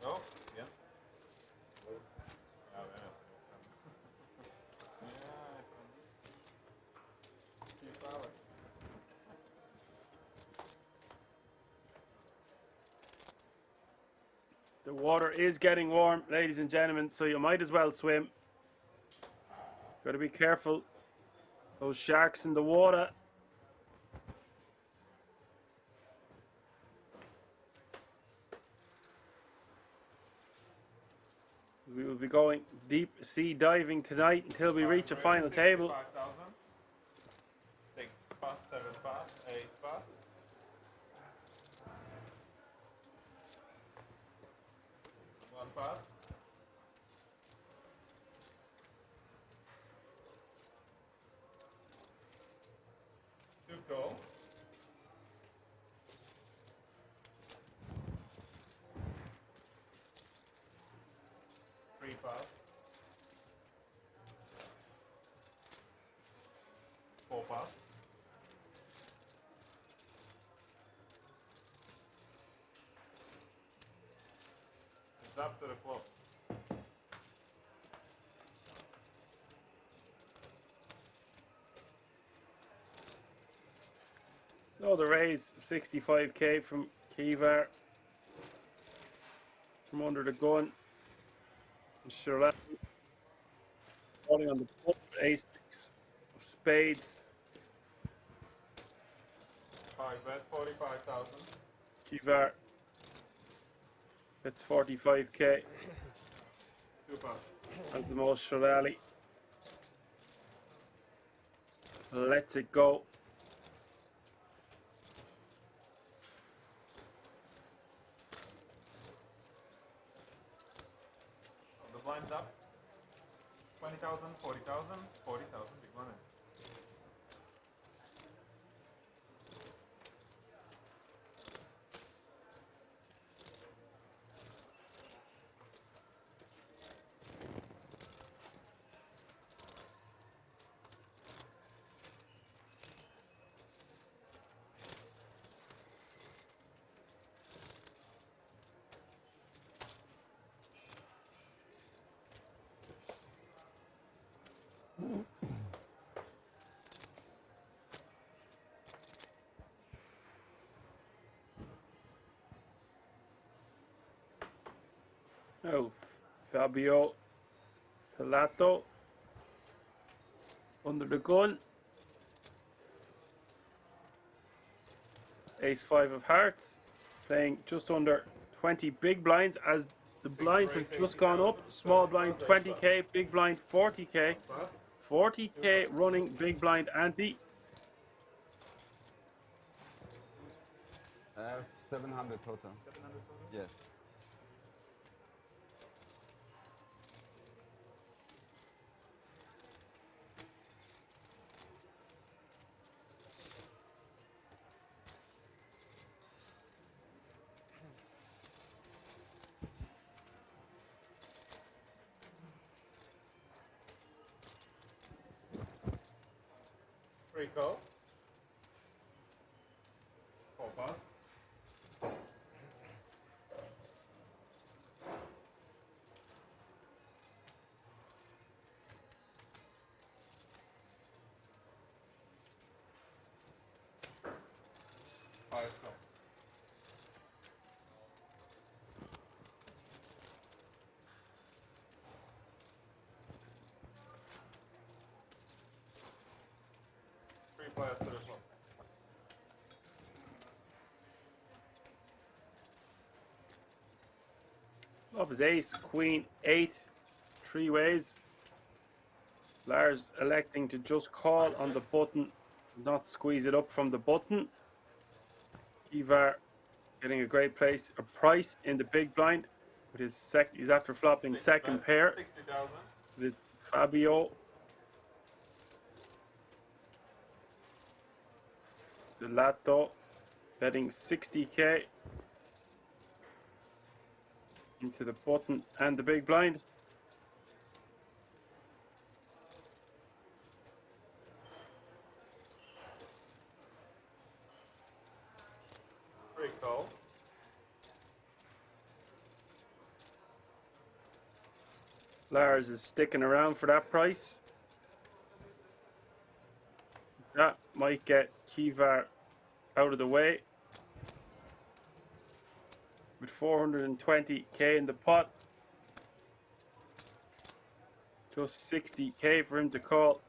No? Yeah. The water is getting warm, ladies and gentlemen, so you might as well swim. Got to be careful. Those sharks in the water. We will be going deep sea diving tonight until we reach a final table. 6 pass, 7 pass, 8 pass. 1 pass. 2 go. 3 pass. 4 pass. 'It's up to the flop. Oh, the raise 65k from Kivar from under the gun. Sure, falling on the flop, ace of spades. 5 bet, 45,000. Kivar gets 45k. 2 pass. That's the most Shirley. Lets it go. The blinds up. 20,000, 40,000, 40,000, big money. Oh, Fabio Pilato under the gun. Ace 5 of hearts, playing just under 20 big blinds as the blinds have just gone up. Small blind 20k, big blind 40k, 40k running big blind ante. 700 total. 700 total? Yes. Free call. 4 pass. 5 Flop is ace, queen, 8, 3 ways. Lars electing to just call on the button, not squeeze it up from the button. Kivar getting a great price in the big blind with his he's after flopping second pair. 60,000. With Fabio. Gelato betting 60k into the button and the big blind. Free call. Lars is sticking around for that price. That might get Kivar out of the way. With 420k in the pot. Just 60k for him to call.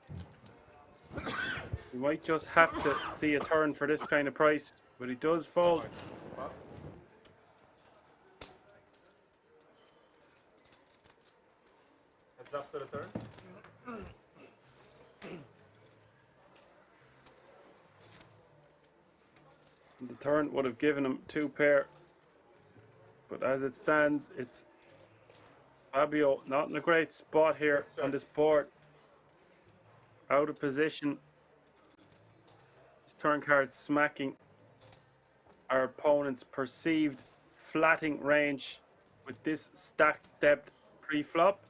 We might just have to see a turn for this kind of price, but he does fold. Heads up to the turn. The turn would have given him 2 pair, but as it stands, it's Fabio not in a great spot here on this board. Out of position. His turn card smacking our opponent's perceived flatting range with this stacked depth pre-flop.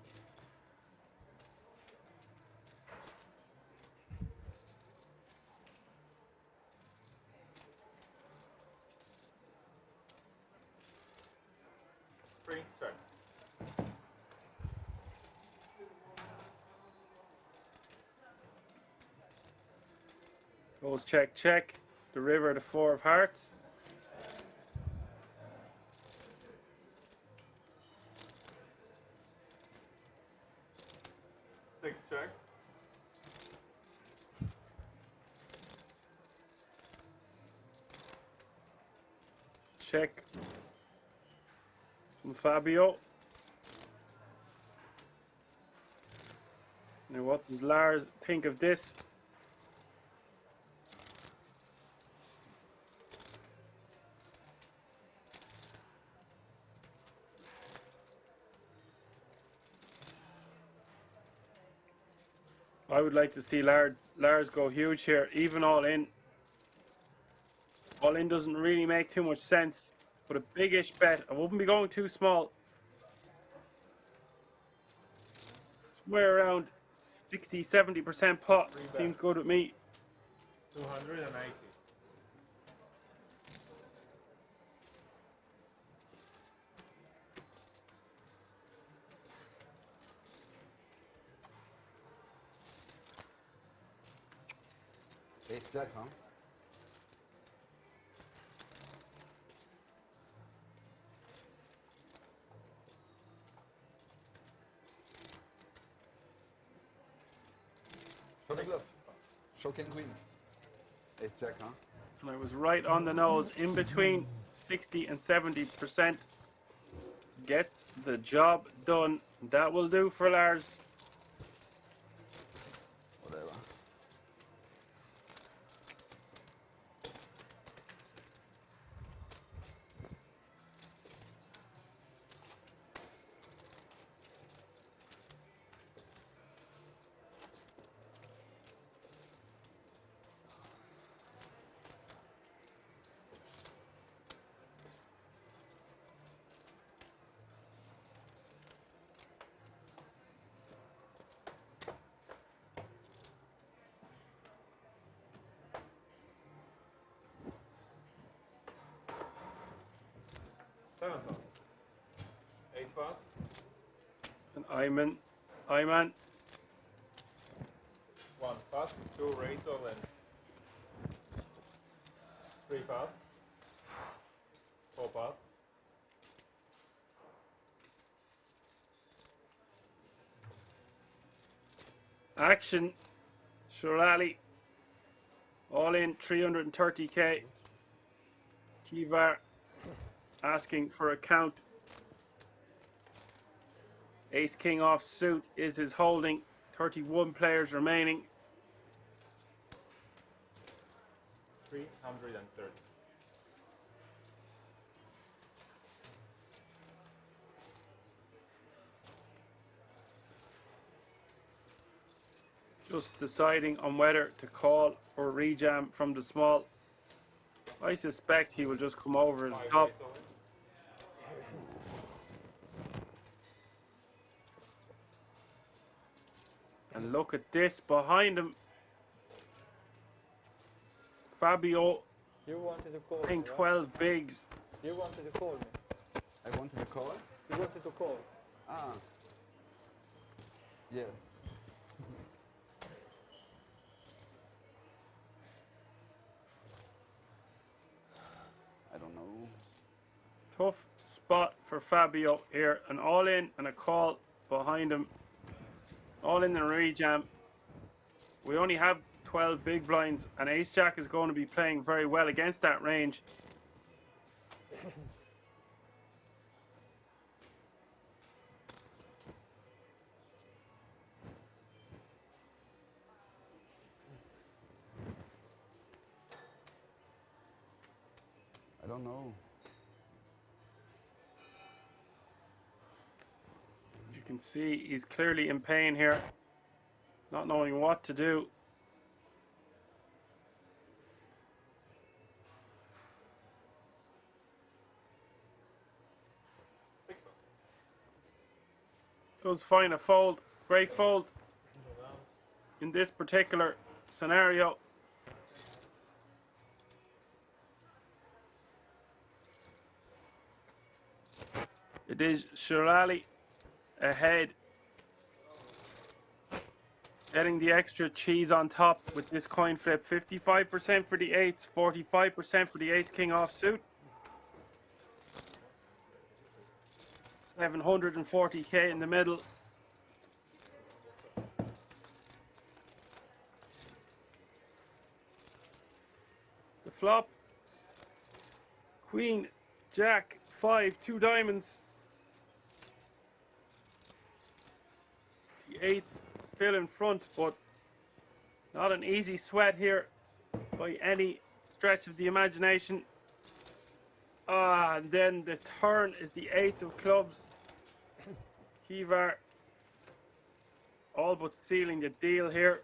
Free, check. Goes check, check. The river, the 4 of hearts. Six, check. Check from Fabio. Now what does Lars think of this? I would like to see Lars go huge here, even all in. All in doesn't really make too much sense, but a big-ish bet. I wouldn't be going too small. Somewhere around 60-70% pot seems good with me. 280. Ace jack, huh? Show the glove. Show king queen. Ace jack, huh? And I was right on the nose, in between 60 and 70%. Get the job done. That will do for Lars. Whatever. Seven pass. Eight pass. And Ayman. One pass. Two raise all in. Three pass. Four pass. Action. Shirali. All in 330k. Kivar asking for a count. Ace king off suit is his holding. 31 players remaining. 330. Just deciding on whether to call or rejam from the small. I suspect he will just come over the top. And look at this behind him. Fabio, You wanted to call I think me, right? 12 bigs. You wanted to call me. I wanted to call. You wanted to call. Ah. Yes. I don't know. Tough spot for Fabio here. An all in and a call behind him. All in and rejam. We only have 12 big blinds, and Ace Jack is going to be playing very well against that range. I don't know. You can see he's clearly in pain here, not knowing what to do. Does find a fold, great fold in this particular scenario. It is Shirley ahead, getting the extra cheese on top with this coin flip. 55% for the eights, 45% for the ace king offsuit. 740k in the middle. The flop, queen, jack, 5, 2 diamonds. The eights still in front, but not an easy sweat here by any stretch of the imagination. And then the turn is the ace of clubs. Kivar all but sealing the deal here.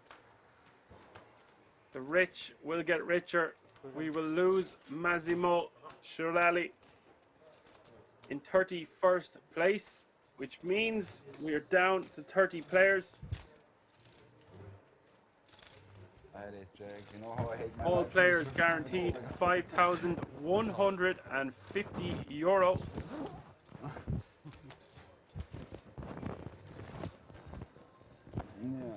The rich will get richer. We will lose Massimo Shirley in 31st place, which means we are down to 30 players. I hate ace jack. You know how I hate my All life. players guaranteed 5,150 euro. Yeah.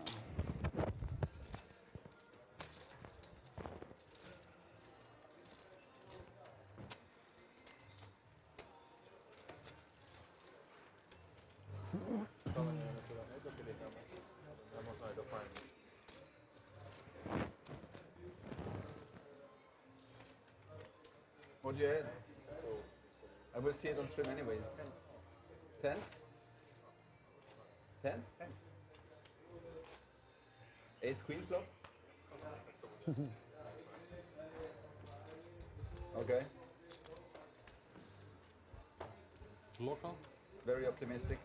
What'd you add? I will see it on stream anyways. Tens? Tens? Ace queen flop? Okay. Local? Very optimistic.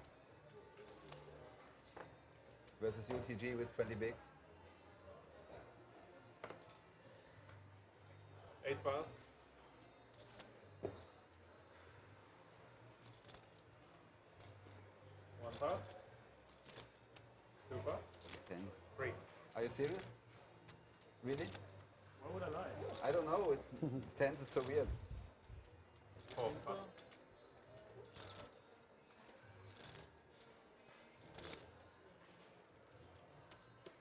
Versus UTG with 20 bigs. 8 pass. 1 pass. 2 pass. Tens. 3. Are you serious? Really? Why would I lie? I don't know. It's tens is so weird. 4 pass.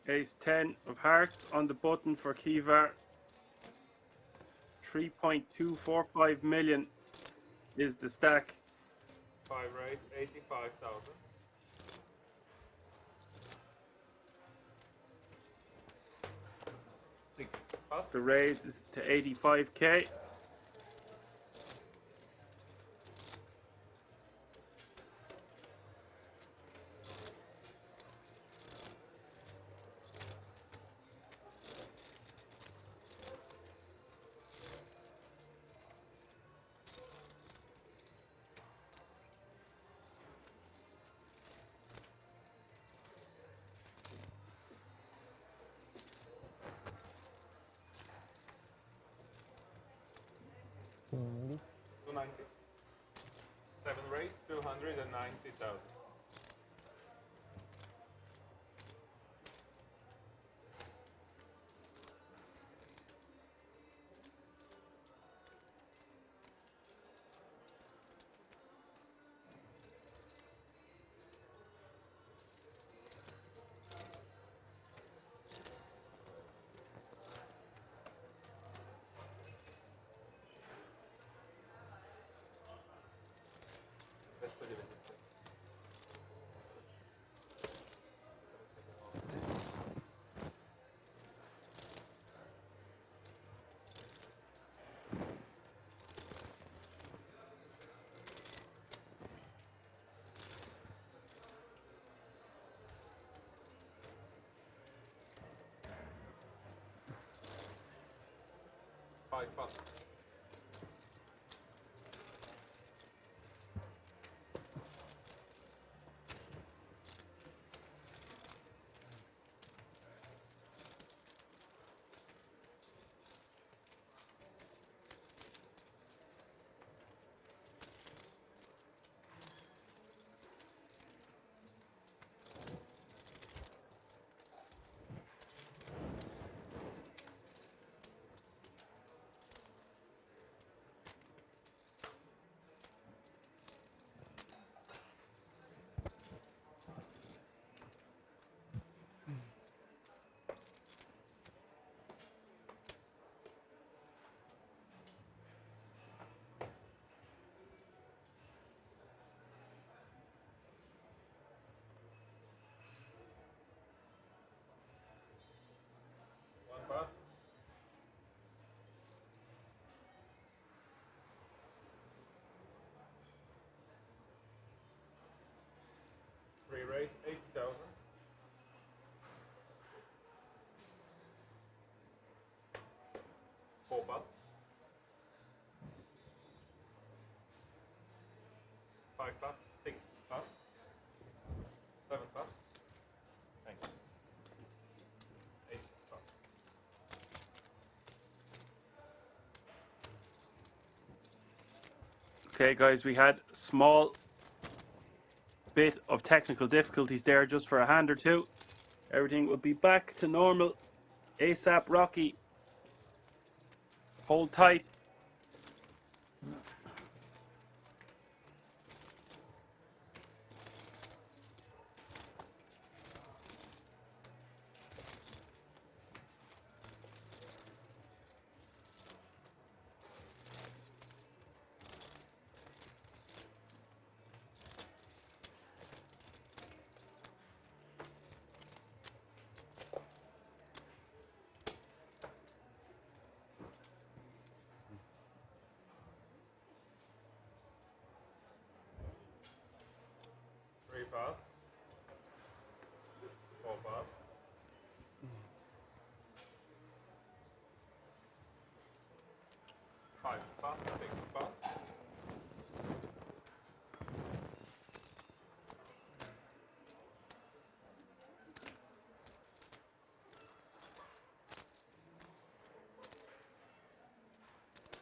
Ace 10 of hearts on the button for Kivar. 3.245 million is the stack. 5 raise, 85,000. 6 pass. The raise is to 85k. 190,000. Five bucks. One pass. Three raise, 80,000. Four pass. Five pass, six pass. Seven pass. Thank you. Eight pass. Okay, guys, we had small bit of technical difficulties there just for a hand or two. Everything will be back to normal ASAP. Rocky, hold tight. Three pass. Four pass. Five pass, six pass.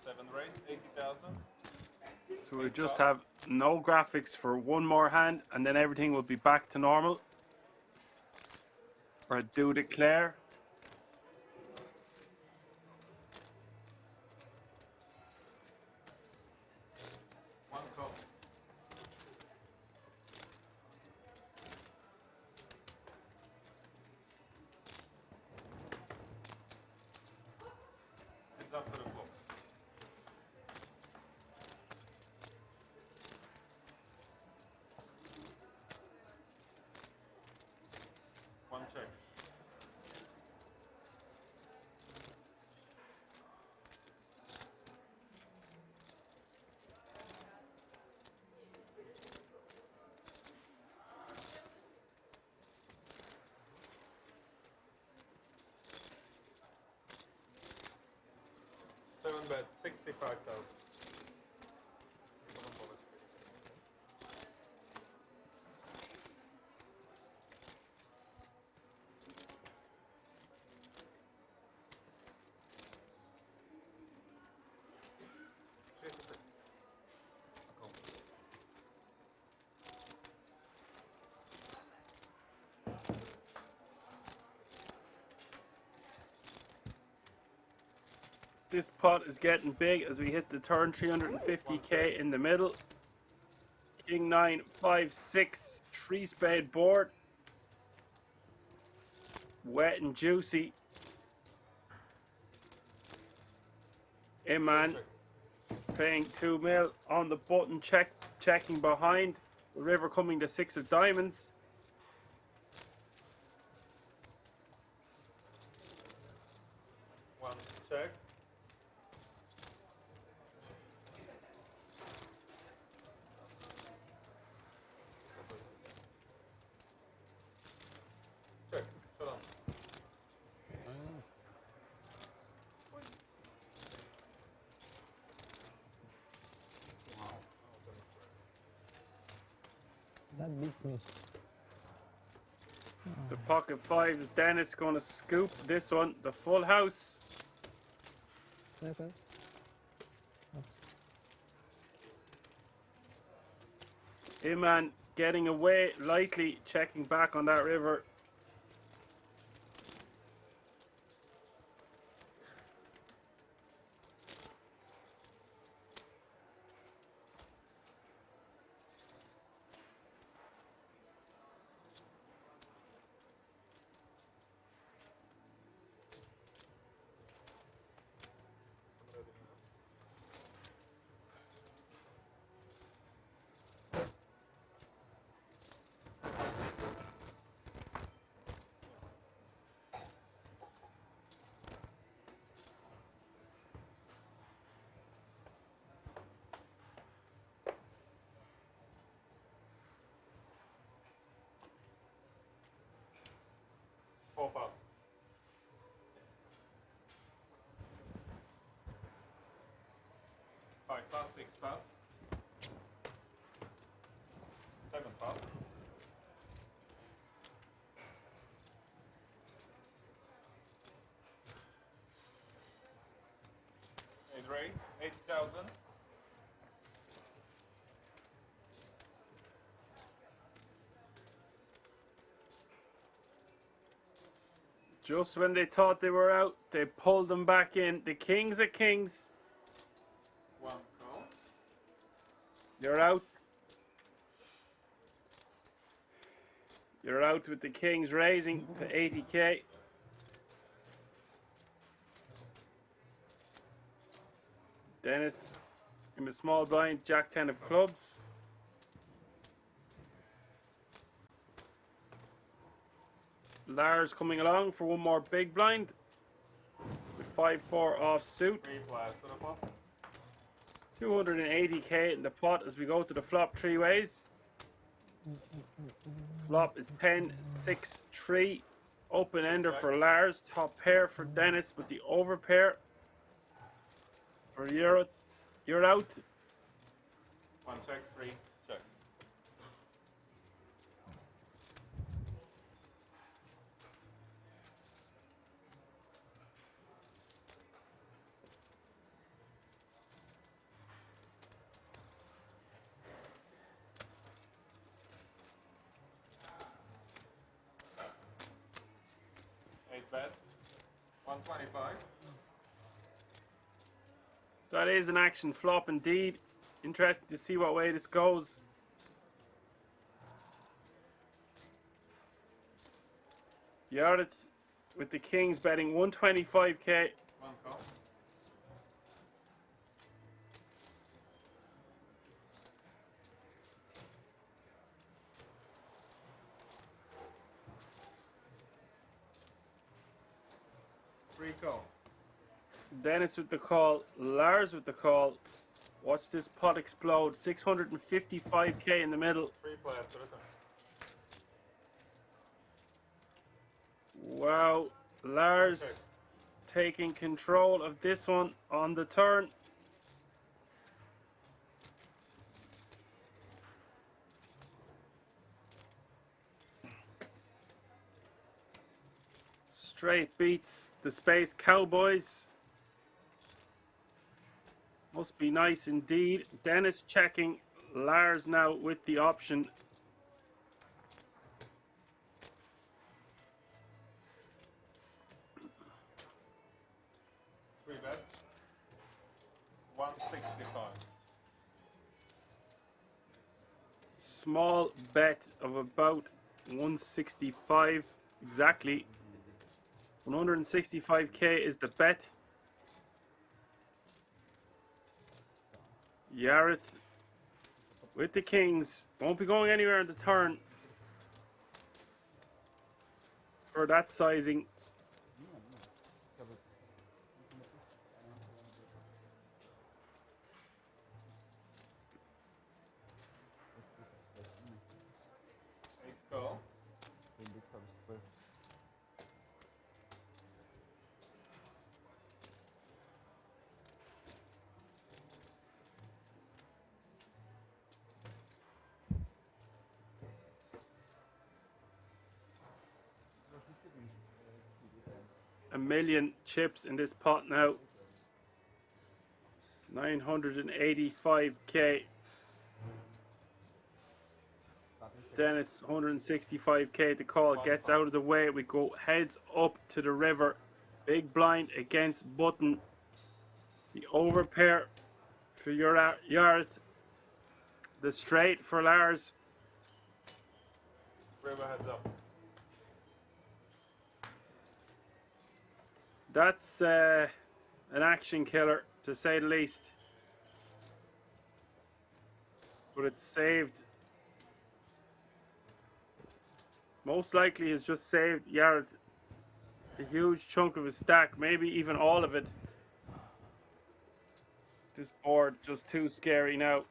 Seven raise, 80,000. So we just have no graphics for one more hand, and then everything will be back to normal. Or do declare. One call. It's up to the clock. One check. Seven bet, 65,000. This pot is getting big as we hit the turn. 350k in the middle. King 9, 5, 6, 3 spade board. Wet and juicy. Iman paying 2 mil on the button, checking behind. The river coming to 6 of diamonds. One check. Check. Shut on. That beats me. The pocket 5 is Dennis going to scoop this one. The full house. Nice, nice. Iman getting away lightly, checking back on that river. Four pass. Five pass, 6 pass. 7 pass. 8 raise, 80,000. Just when they thought they were out, they pulled them back in. The kings are kings. One call. You're out. You're out with the kings raising to 80k. Dennis in the small blind, Jack 10 of clubs. Lars coming along for one more big blind with 5-4 off suit. 280k in the pot as we go to the flop 3 ways. Flop is 10, 6, 3. Open ender for Lars. Top pair for Dennis with the over pair. For Euro, you're out. One check, 3 check. Bet 125. That is an action flop indeed. Interesting to see what way this goes. Yardits with the kings betting 125k. One call. Free call. Dennis with the call, Lars with the call. Watch this pot explode. 655k in the middle. Free play after the turn. Wow, Lars taking control of this one on the turn. Straight beats the Space Cowboys. Must be nice indeed. Dennis checking. Lars now with the option. Free bet. small bet of about 165 exactly. 165k is the bet. Yaret with the kings. Won't be going anywhere in the turn for that sizing. Go. A million chips in this pot now. 985k. Dennis 165k to call. Gets out of the way. We go heads up to the river. Big blind against button. The overpair for Yaret. The straight for Lars. River heads up. That's an action killer, to say the least. But it's saved. Most likely has just saved Yaret a huge chunk of his stack, maybe even all of it. This board just too scary now.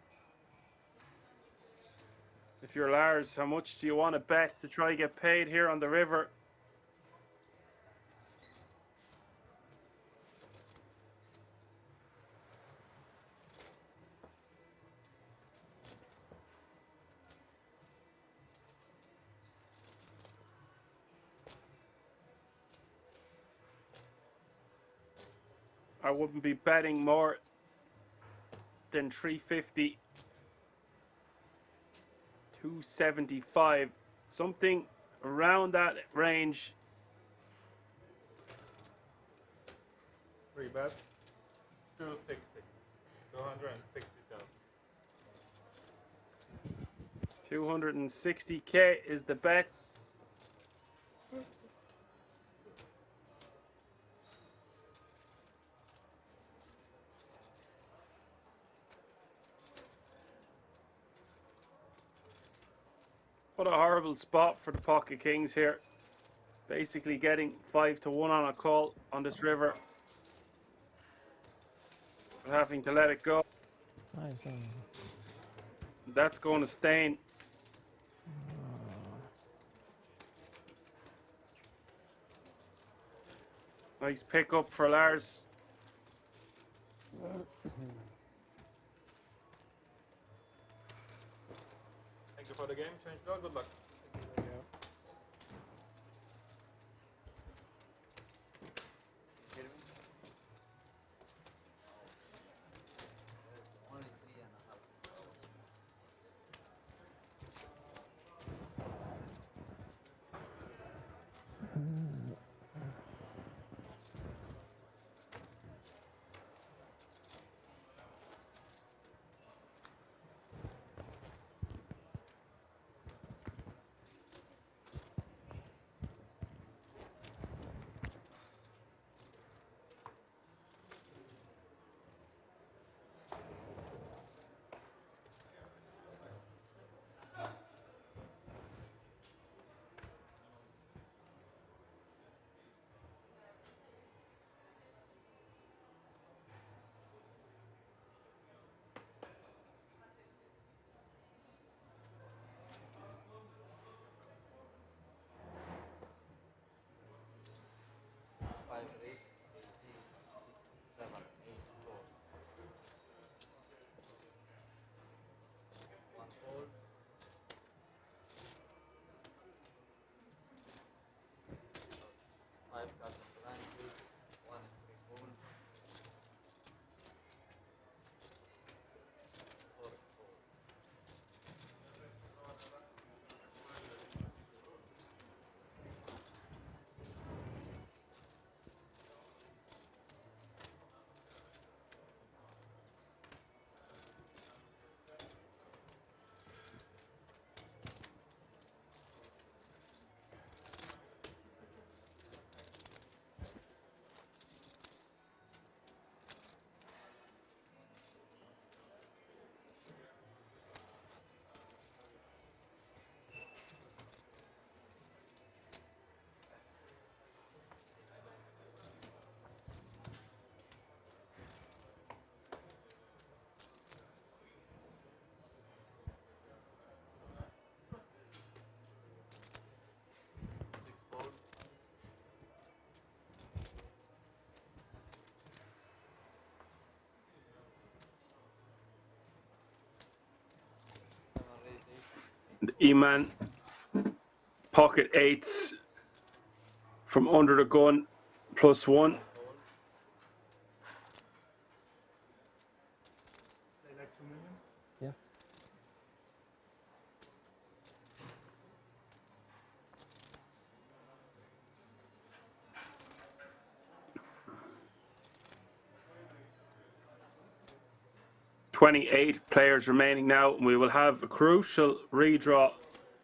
If you're Lars, how much do you want to bet to try to get paid here on the river? I wouldn't be betting more than 350, 275, something around that range. Free bet. 260. 260,000. 260k is the bet. What a horrible spot for the pocket kings here. Basically getting 5 to 1 on a call on this river. But having to let it go. That's going to stain. Nice pickup for Lars. Thank you for the game, change dog. Good luck. E-man pocket eights from under the gun +1. They like 2 million? Yeah. $28 players remaining now, and we will have a crucial redraw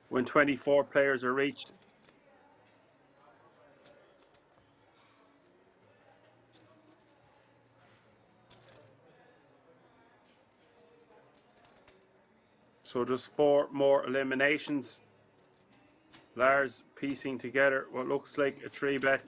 when 24 players are reached. So just 4 more eliminations. Lars piecing together what looks like a 3-bet.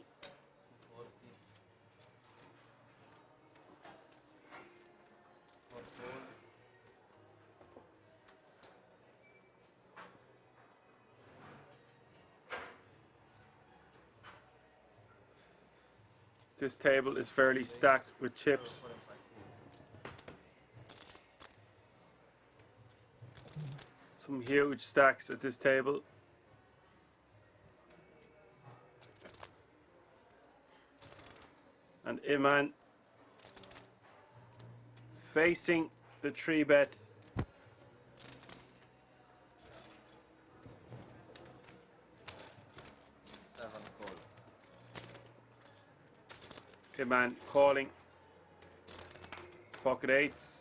This table is fairly stacked with chips. Some huge stacks at this table. And Iman facing the 3-bet. Iman calling pocket eights.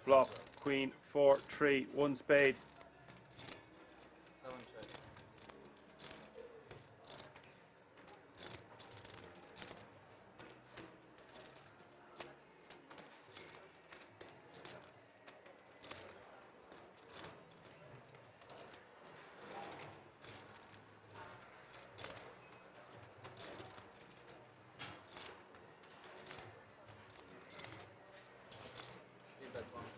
Flop, queen, 4, 3, 1 spade.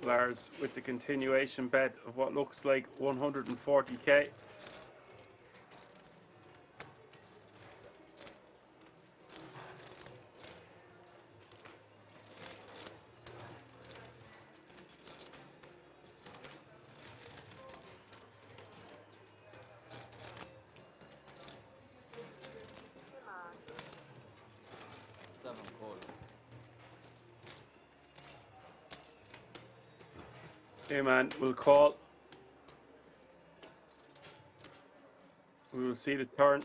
Lars with the continuation bet of what looks like 140k. Man will call. We will see the turn.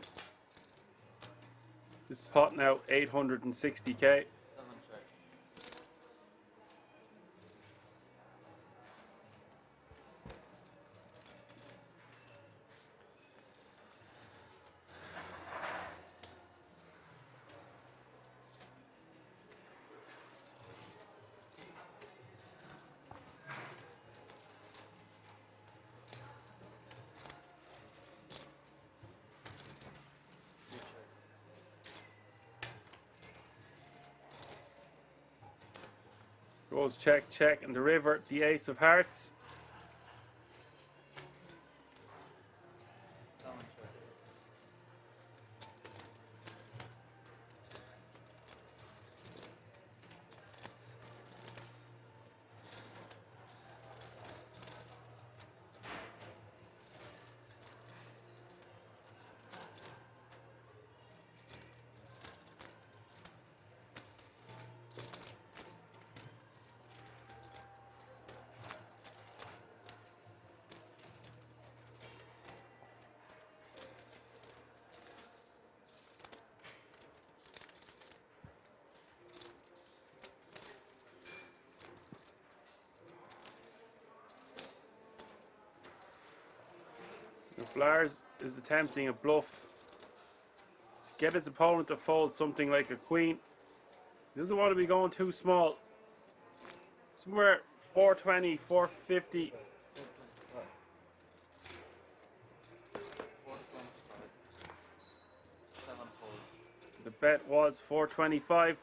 This pot now 860k. Goes check, check, and the river, the ace of hearts. If Lars is attempting a bluff to get his opponent to fold something like a queen, he doesn't want to be going too small. Somewhere 420, 450. The bet was 425.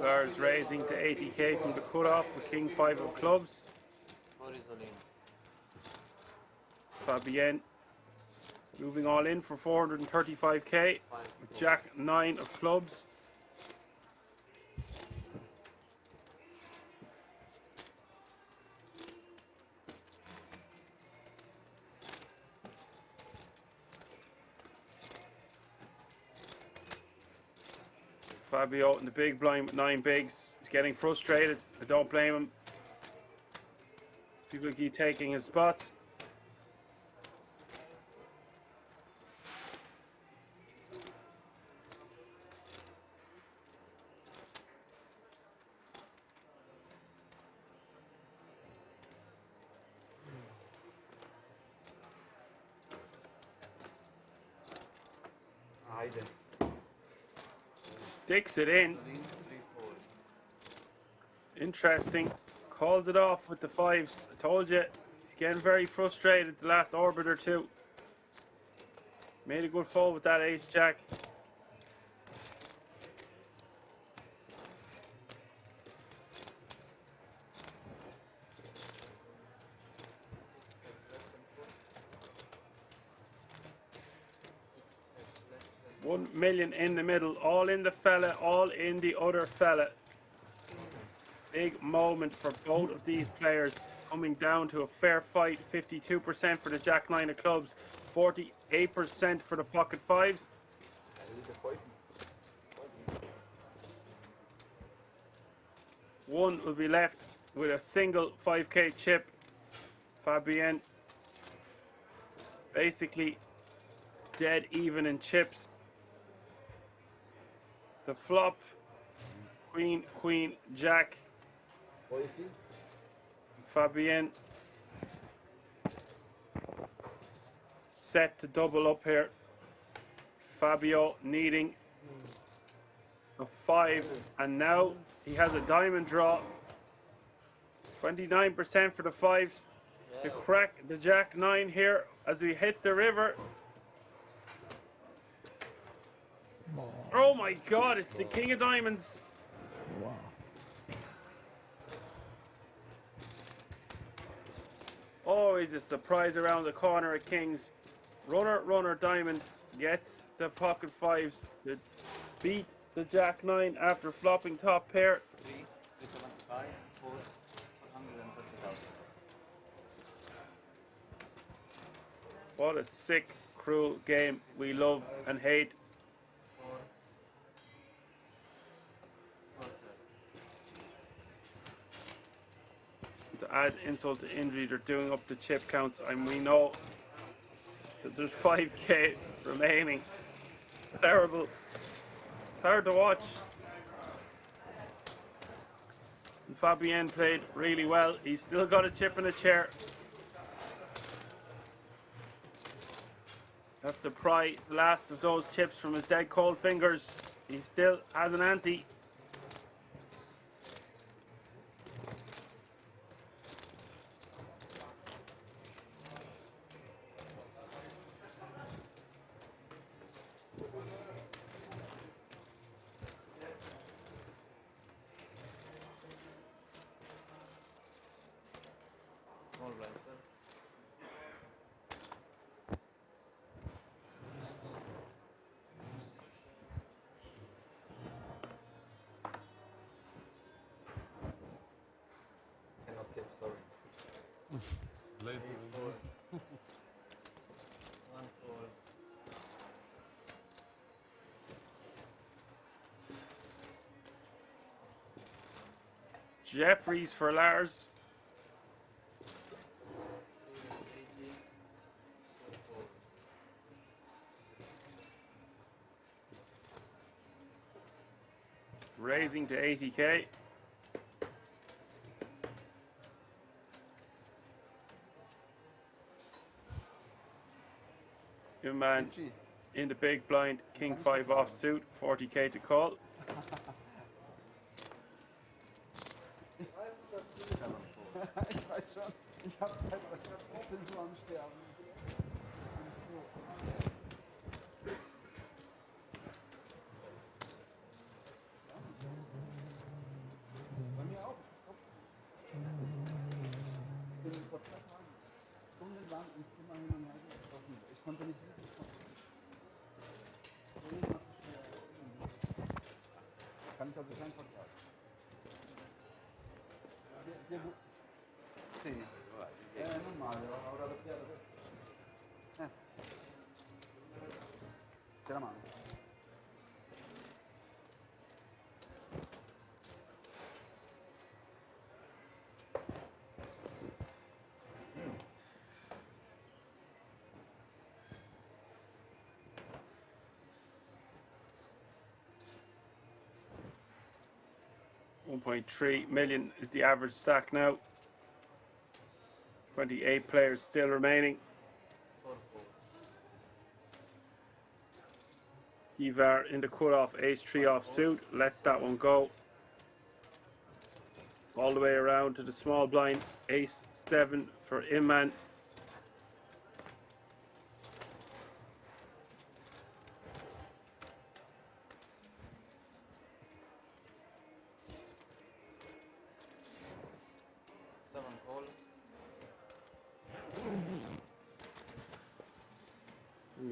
Lars raising to 80k from the cutoff with king 5 of clubs. Fabienne moving all in for 435k with jack 9 of clubs. Fabio in the big blind with 9 bigs. He's getting frustrated. I don't blame him. People keep taking his spots. Sticks it in. Interesting. Calls it off with the 5s. I told you, he's getting very frustrated the last orbit or two. Made a good fold with that ace jack. $1 million in the middle, all in the fella, all in the other fella. Big moment for both of these players, coming down to a fair fight. 52% for the jack 9 of clubs, 48% for the pocket 5s. One will be left with a single 5k chip. Fabienne basically dead even in chips. The flop, queen, queen, jack. Fabienne set to double up here. Fabio needing a 5, and now he has a diamond draw. 29% for the 5s to crack the jack 9 here as we hit the river. Oh my god, it's the king of diamonds. Wow. Always a surprise around the corner at kings. Runner, runner, diamond gets the pocket 5s to beat the jack 9 after flopping top pair. 3, 375, 4, 130,000. What a sick, cruel game we love and hate. To add insult to injury, they're doing up the chip counts, and we know that there's 5k remaining. Terrible. Hard to watch. And Fabienne played really well. He's still got a chip in a chair. Have to pry the last of those chips from his dead cold fingers. He still has an ante. Small blind, sir. Cannot tip, sorry. Late. 4. 1 4. Jeffries for Lars. Raising to 80k. Your man in the big blind, king 5 offsuit, 40k to call. Ich weiß schon, ich hab's halt, ich bin so am Sterben. konnte nicht. Kann ich also keinen Vertrag. Sì, non male, ho raddoppiato adesso. C'è la mano. $1.3 million is the average stack now. 28 players still remaining. Ivar in the cutoff, ace-3 off suit, lets that one go. All the way around to the small blind, ace-7 for Imman.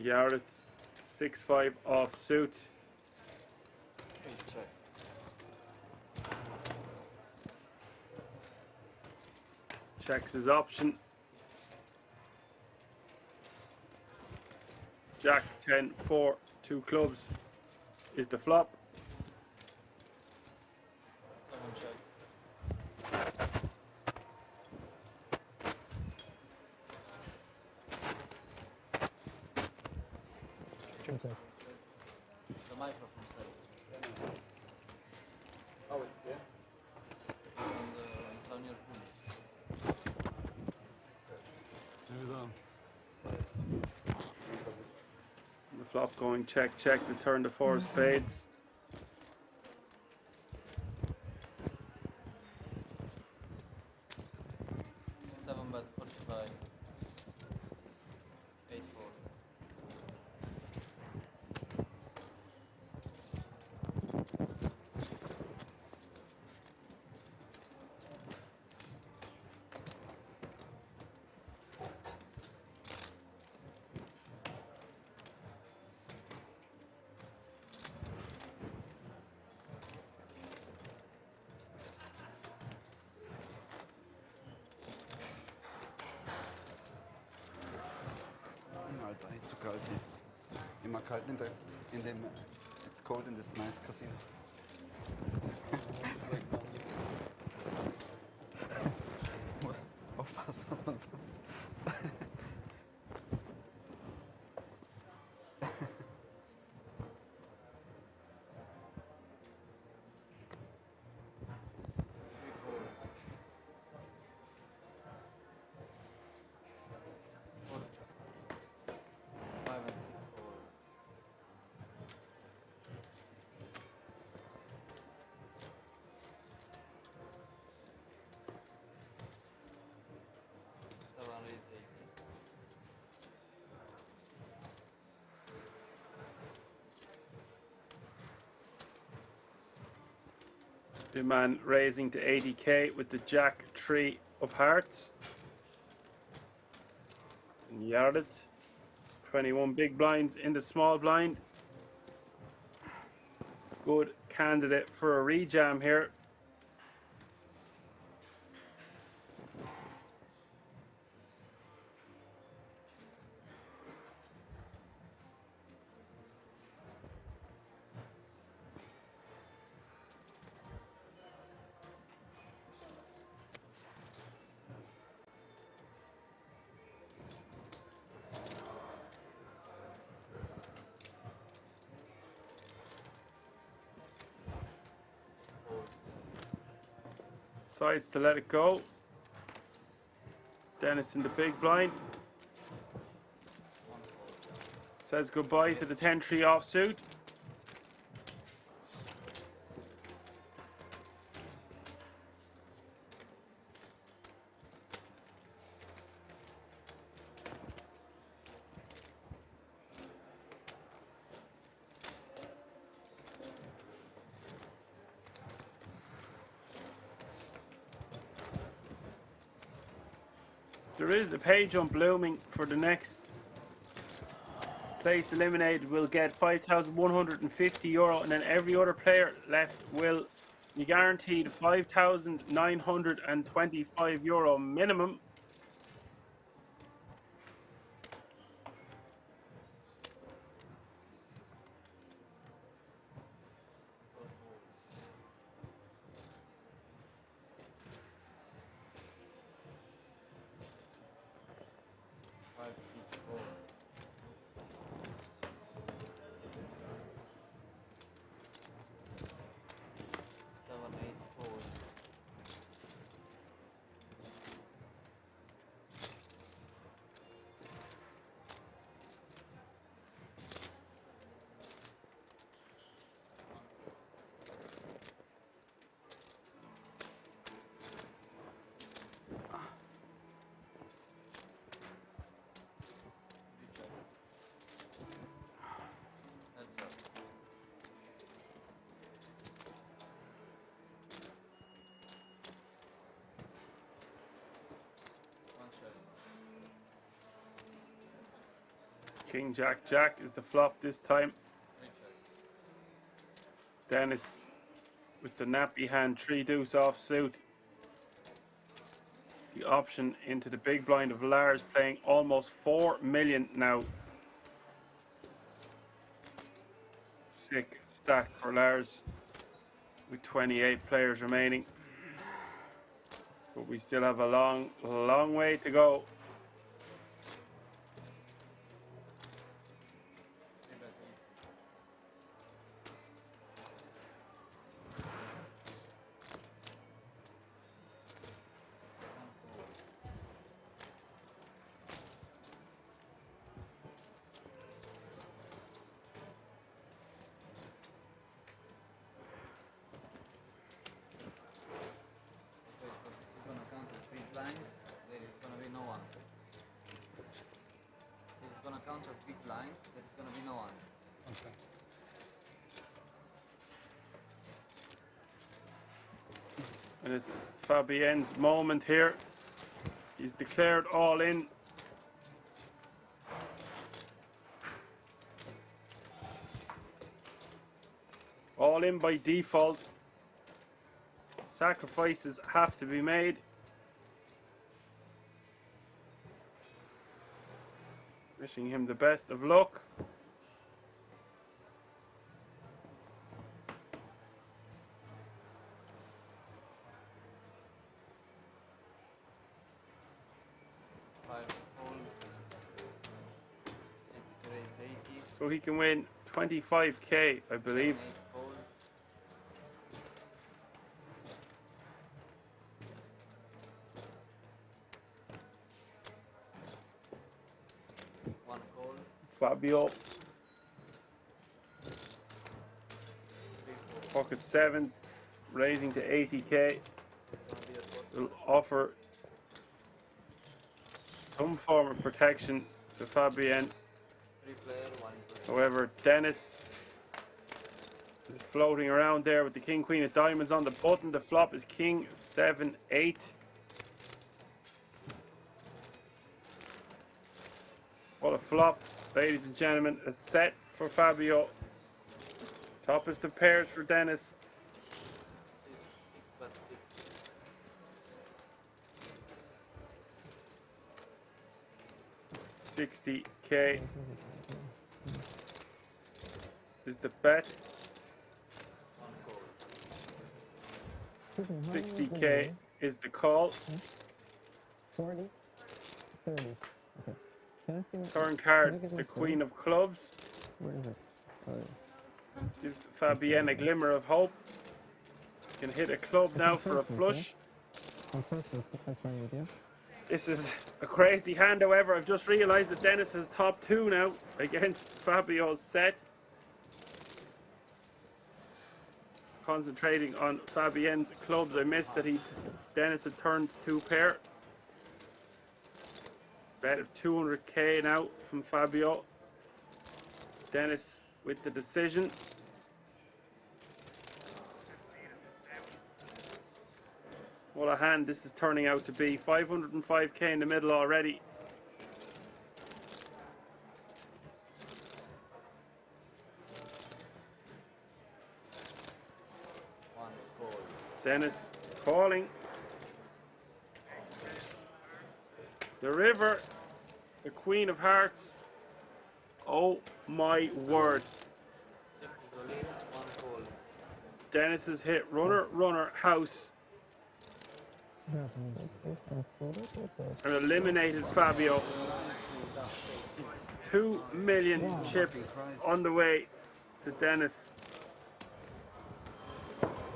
Yareth 6-5 off suit. Checks his option. Jack 10-4, 2 clubs is the flop. The microphone set. Oh, it's there? It's on your phone. The flop going check, check, return to 4 spades. Bet 45. 8-4. Alter, hier zu kalt. Immer kalt in dem It's cold in this nice casino. Aufpassen, was man sagt. The man raising to 80k with the Jack 3 of hearts. And Yareth, 21 big blinds in the small blind. Good candidate for a rejam here. Decides to let it go. Dennis in the big blind. Says goodbye to the 10-3 offsuit. There is a page on blooming for the next place eliminated will get €5,150, and then every other player left will be guaranteed €5,925 minimum. King Jack Jack is the flop this time. Dennis with the nappy hand, 3 deuce offsuit. The option into the big blind of Lars, playing almost 4 million now. Sick stack for Lars with 28 players remaining. But we still have a long way to go. And it's Fabienne's moment here. He's declared all in. All in by default. Sacrifices have to be made. Wishing him the best of luck. So he can win 25k, I believe. Fabio. Pocket sevens, raising to 80k. Will offer some form of protection to Fabienne. However, Dennis is floating around there with the king queen of diamonds on the button. The flop is king 7-8. What a flop, ladies and gentlemen. A set for Fabio. Toppest of pairs for Dennis. $60k is the bet. 60k is the call. 40, 30. Okay. Can I see Turn card, the queen of clubs. Where is it? Gives Fabienne a glimmer of hope. Can hit a club now for a flush. This is a crazy hand, however. I've just realised that Dennis has top 2 now against Fabio's set. Concentrating on Fabienne's clubs. I missed that Dennis had turned 2 pair. Bet of 200k now from Fabio. Dennis with the decision. What a hand this is turning out to be. 505k in the middle already. Dennis calling. The river, the Queen of Hearts. Oh my word. 6 is all in, 1 call. Dennis has hit runner, runner, house. And eliminated Fabio. 2 million chips on the way to Dennis.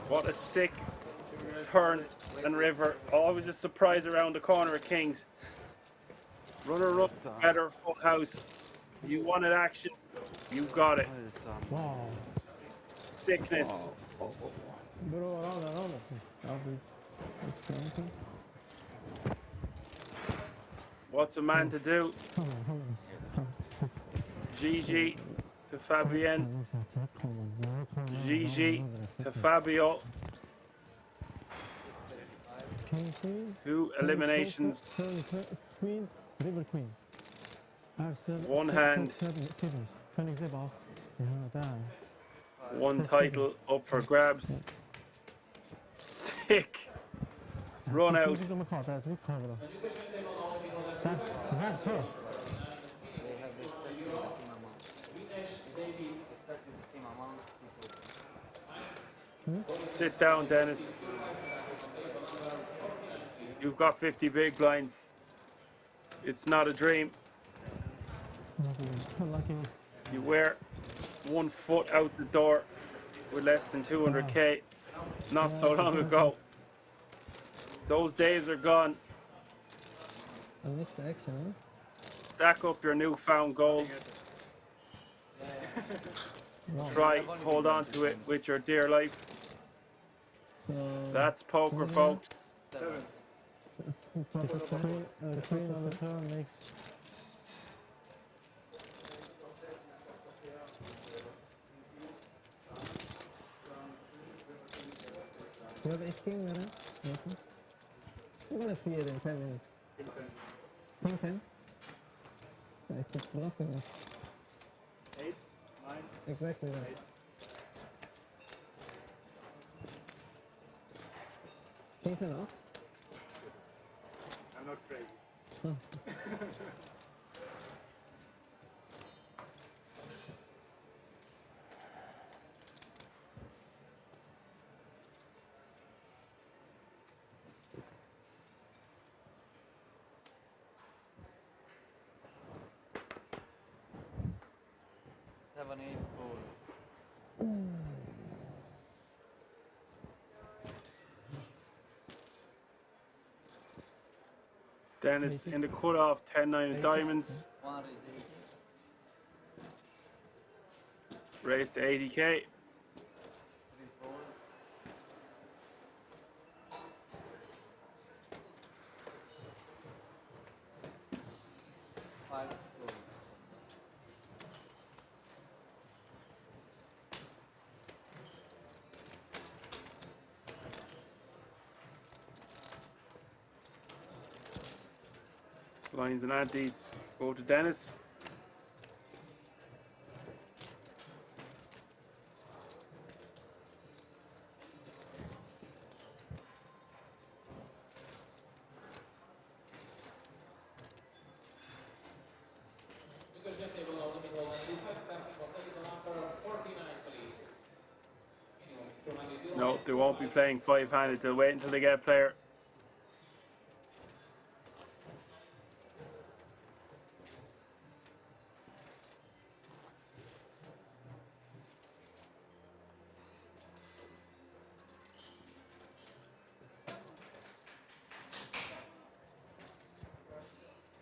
What a sick turn and river. Always a surprise around the corner at Kings. Runner up, better, full house. You wanted action, you got it. Wow. Sickness. Bro, around. What's a man to do? GG to Fabienne. GG to Fabio. 2 eliminations. Queen, river queen. One hand. 1 title up for grabs. Sick run out. That's her. They have exactly the same amount. Sit down, Dennis. You've got 50 big blinds. It's not a dream. You were 1 foot out the door with less than 200k not so long ago. Those days are gone. I missed the action. Stack up your newfound gold. Try, hold on to it with your dear life. That's poker, folks. Queen on the turn makes. You have ace king there? Yes. I'm gonna see it in 10 minutes. King 10? I keep bluffing us. 8, 9. Exactly that. 8. King 10 off? I'm not crazy. Oh. Seven, 8 call. Dennis in the cutoff, 10-9 of diamonds. 1 is 80. Raised to 80k. 3 4. 5 4. Lines and antes go to Dennis. No, they won't be playing 5-handed. They'll wait until they get a player.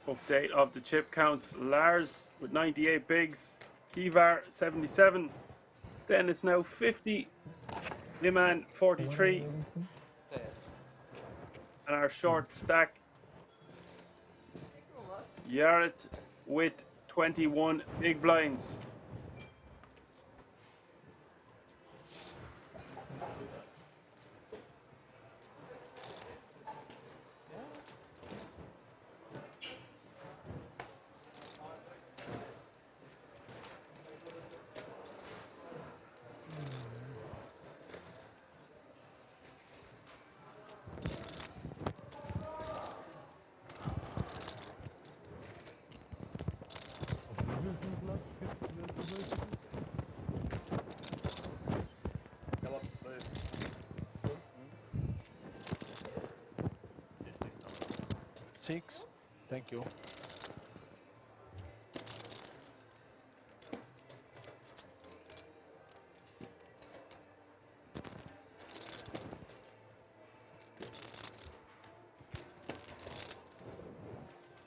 Update of the chip counts. Lars with 98 bigs. Kivar 77. Dennis now 50. Liman 43. And our short stack. Yaret with 21 big blinds. 6. Thank you.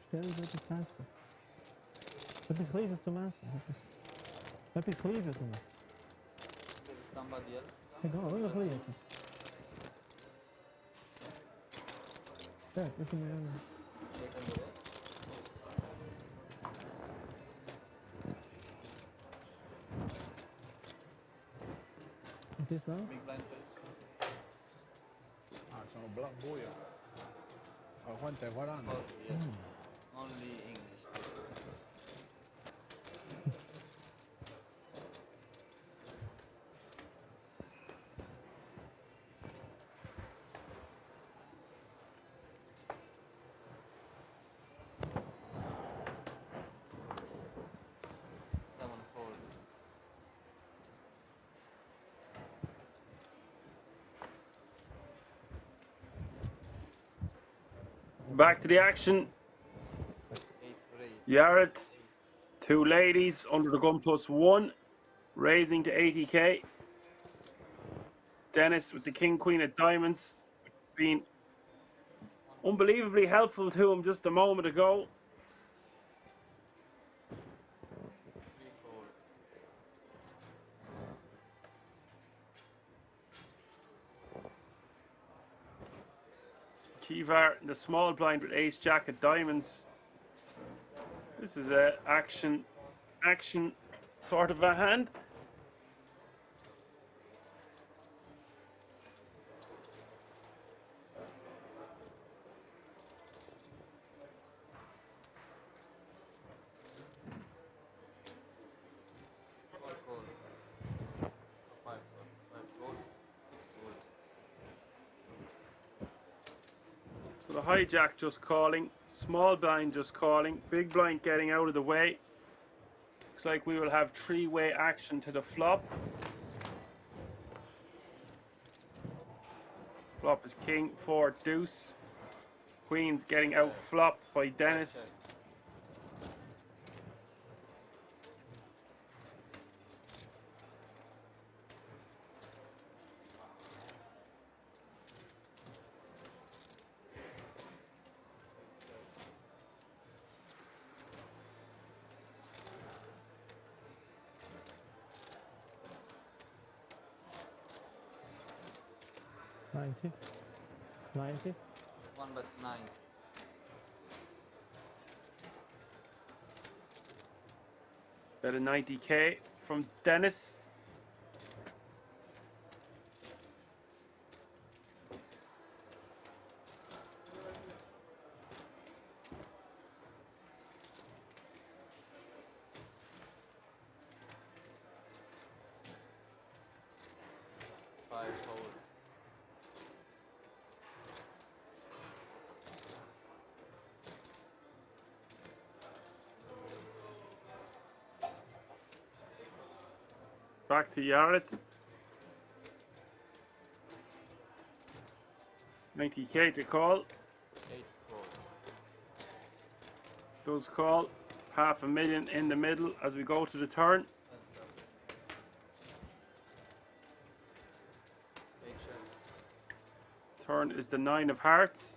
Stell bitte Tasse. Etwas Kleines zum Essen. Etwas Kleines zum Essen. Somebody else? Egal, was Kleines. Ja, das ist mir What is now? Big blind place. Ah, sono buio. Oh, quanto è? 40? Oh, yes. Only English. Back to the action. Yared, 2 ladies under the gun +1, raising to 80k. Dennis with the king queen of diamonds, being unbelievably helpful to him just a moment ago. Kivar in the small blind with ace jack of diamonds. This is a action sort of a hand. So the hijack just calling, small blind just calling, big blind getting out of the way. Looks like we will have 3-way action to the flop. Flop is king, 4, deuce. Queen's getting out flopped by Dennis. $90. $90. 1 but 9. Got a 90k from Dennis. Back to Yared. 90k to call. 8 4. Does call. $500,000 in the middle as we go to the turn. Turn is the 9 of hearts.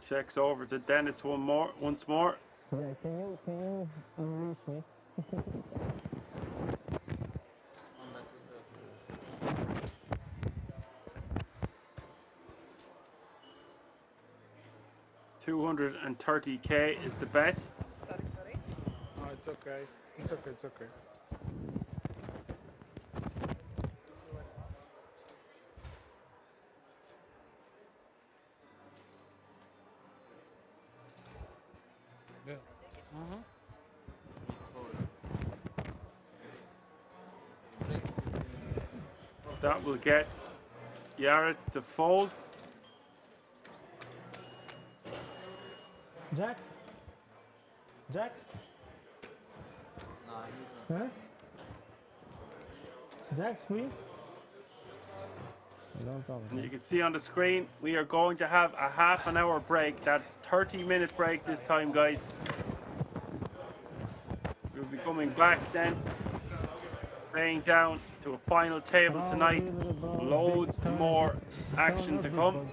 Checks over to Dennis once more. Yeah, can you unleash me? $230k is the bet. Sorry. No, it's okay. It's okay. Yeah. That will get Yared to fold. Jacks? Jacks? No, he's not. Huh? Jacks, queens? Don't talk. And you can see on the screen, we are going to have a half-an-hour break. That's 30-minute break this time, guys. We'll be coming back then, playing down to a final table tonight. Loads more action to come.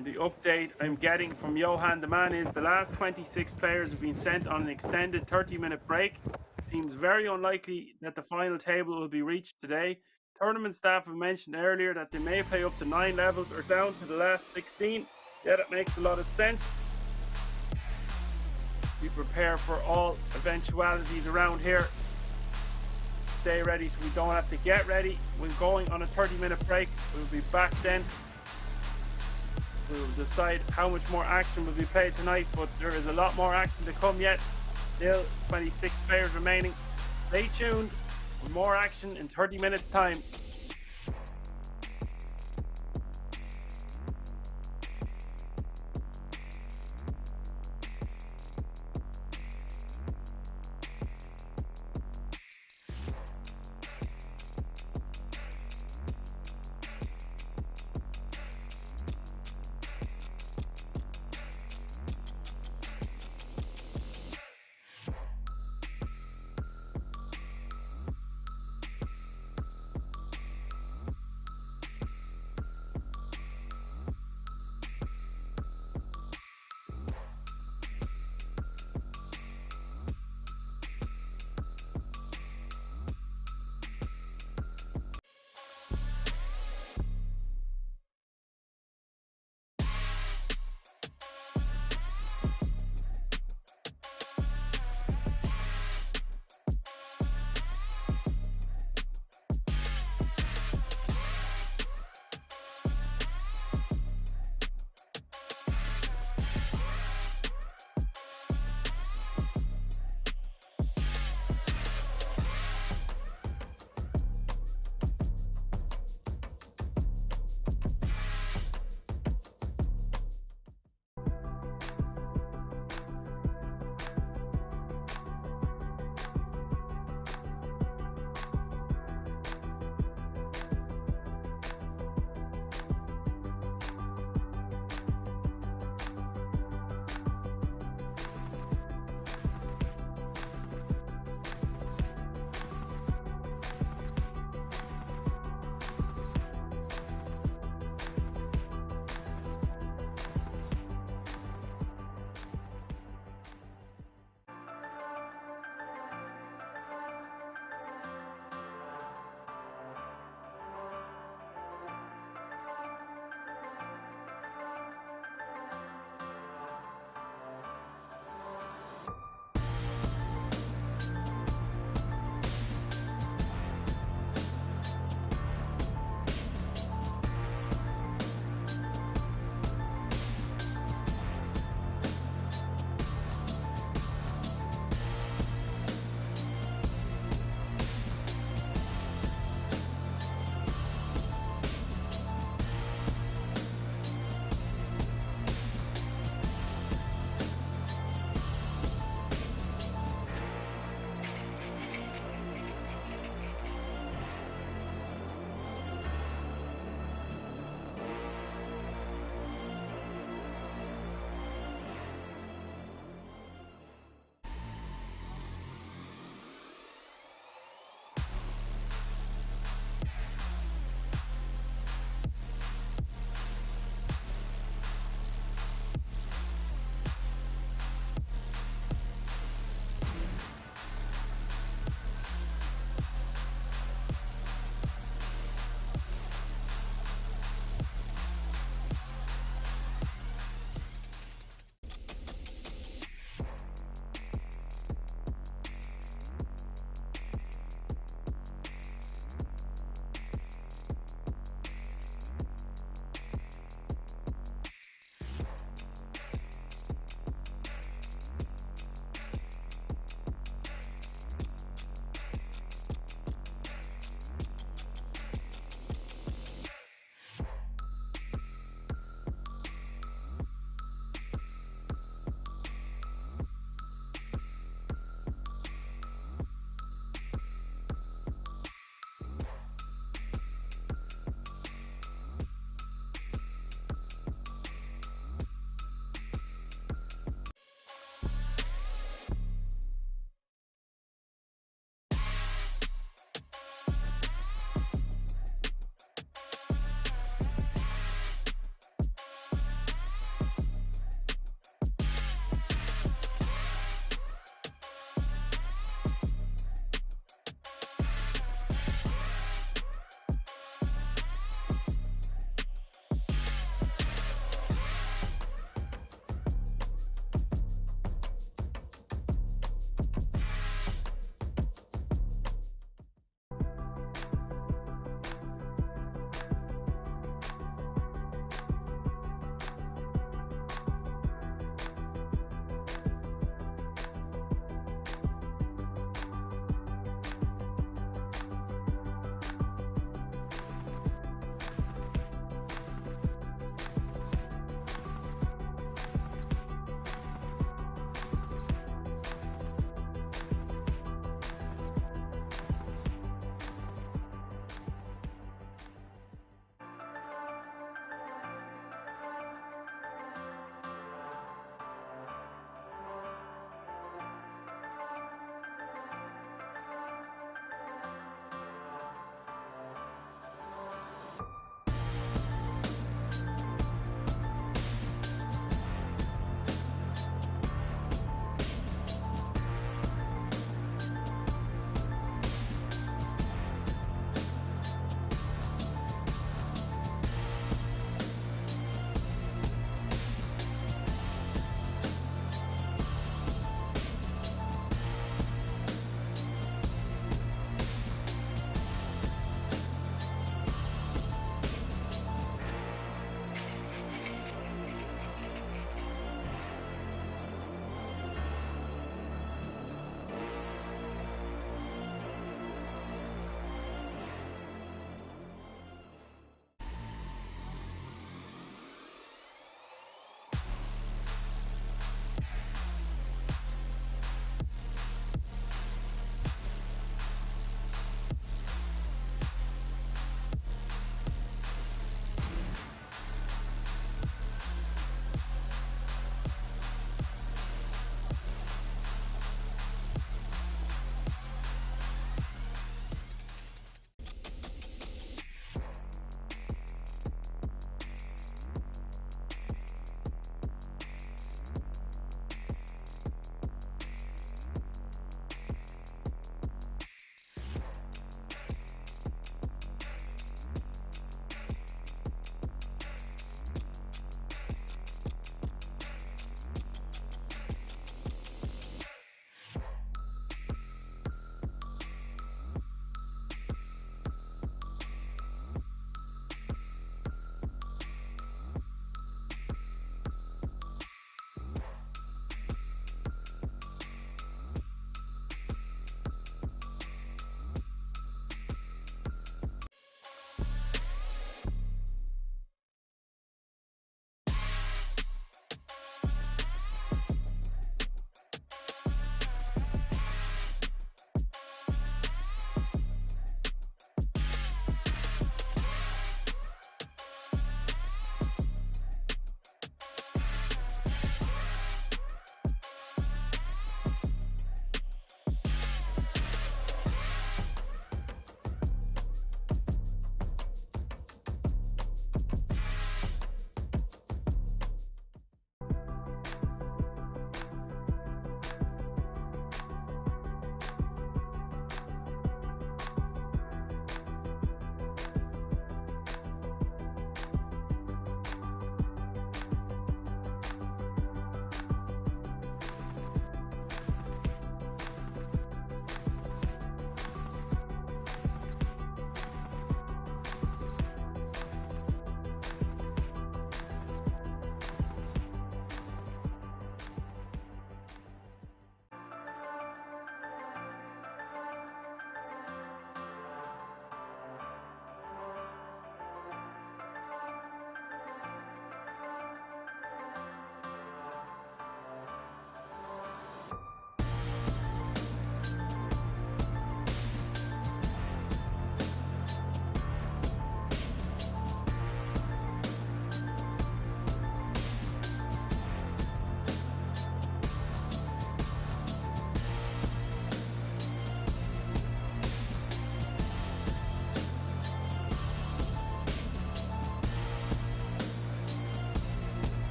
The update I'm getting from Johan the Man is the last 26 players have been sent on an extended 30-minute break. Seems very unlikely that the final table will be reached today. Tournament staff have mentioned earlier that they may play up to 9 levels or down to the last 16. Yeah, that makes a lot of sense. We prepare for all eventualities around here. Stay ready so we don't have to get ready. We're going on a 30-minute break. We'll be back then. We'll decide how much more action will be played tonight, but there is a lot more action to come yet. Still 26 players remaining. Stay tuned for more action in 30 minutes time.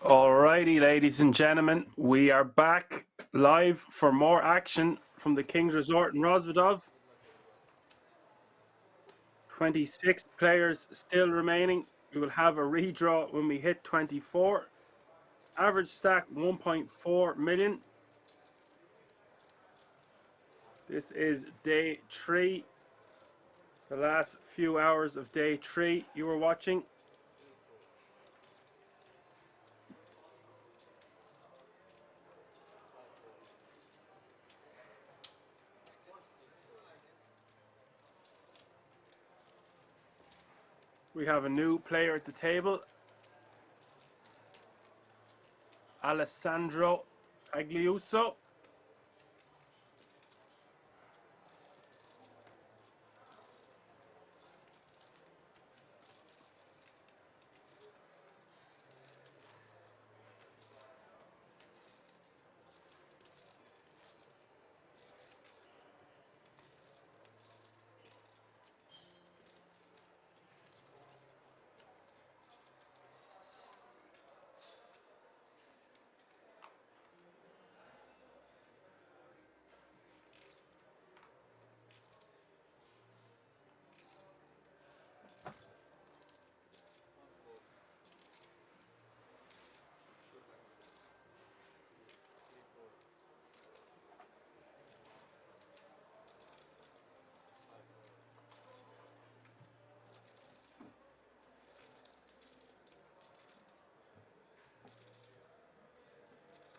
Alrighty, ladies and gentlemen, we are back live for more action from the King's Resort in Rozvadov. 26 players still remaining. We will have a redraw when we hit 24. Average stack 1.4 million. This is day 3. The last few hours of day 3 you were watching. We have a new player at the table, Alessandro Pagliuso.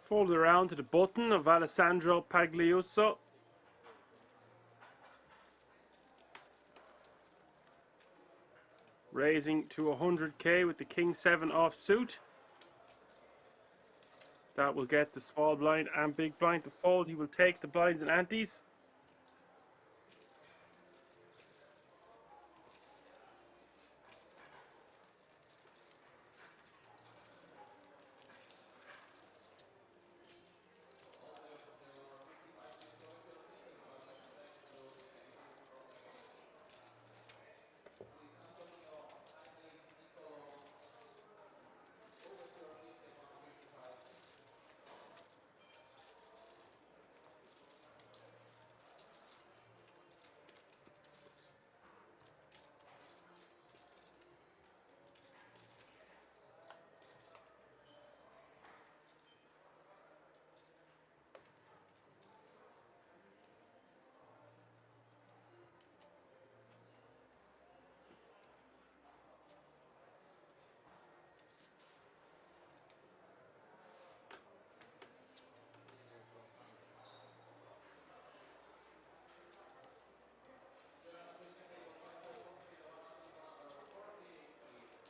Fold around to the button of Alessandro Pagliuso. Raising to 100k with the King 7 offsuit. That will get the small blind and big blind to fold. He will take the blinds and antes.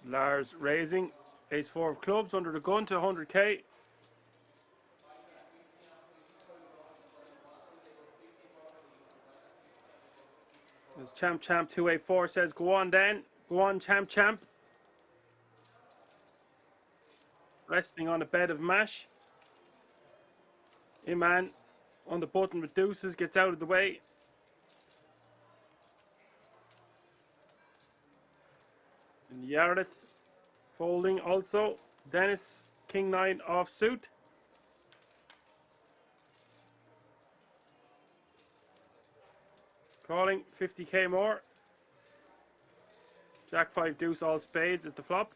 Lars raising, ace 4 of clubs under the gun to 100k. As Champ 284 says, go on then, go on Champ. Resting on a bed of mash. Iman on the button with deuces, gets out of the way. And Yaredith folding also. Dennis, King 9 offsuit. Calling 50k more. Jack 5 deuce all spades is the flop.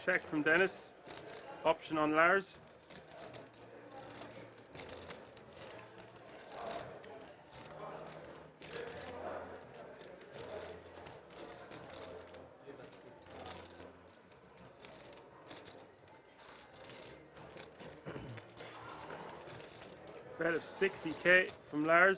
Check from Dennis. Option on Lars. Bet of 60k from Lars.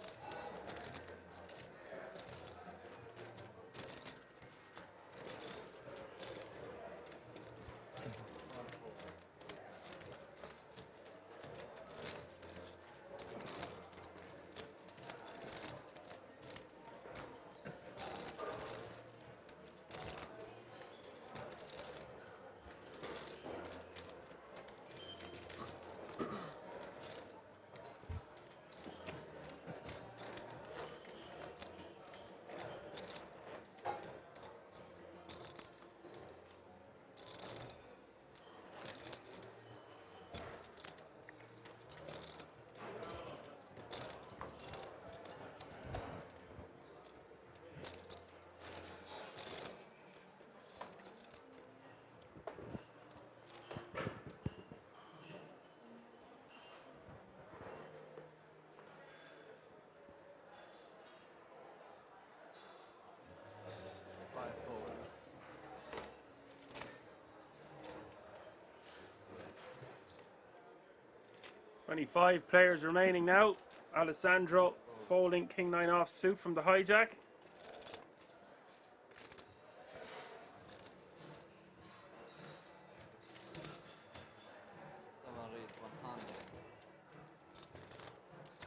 25 players remaining now. Alessandro folding king 9 off suit from the hijack.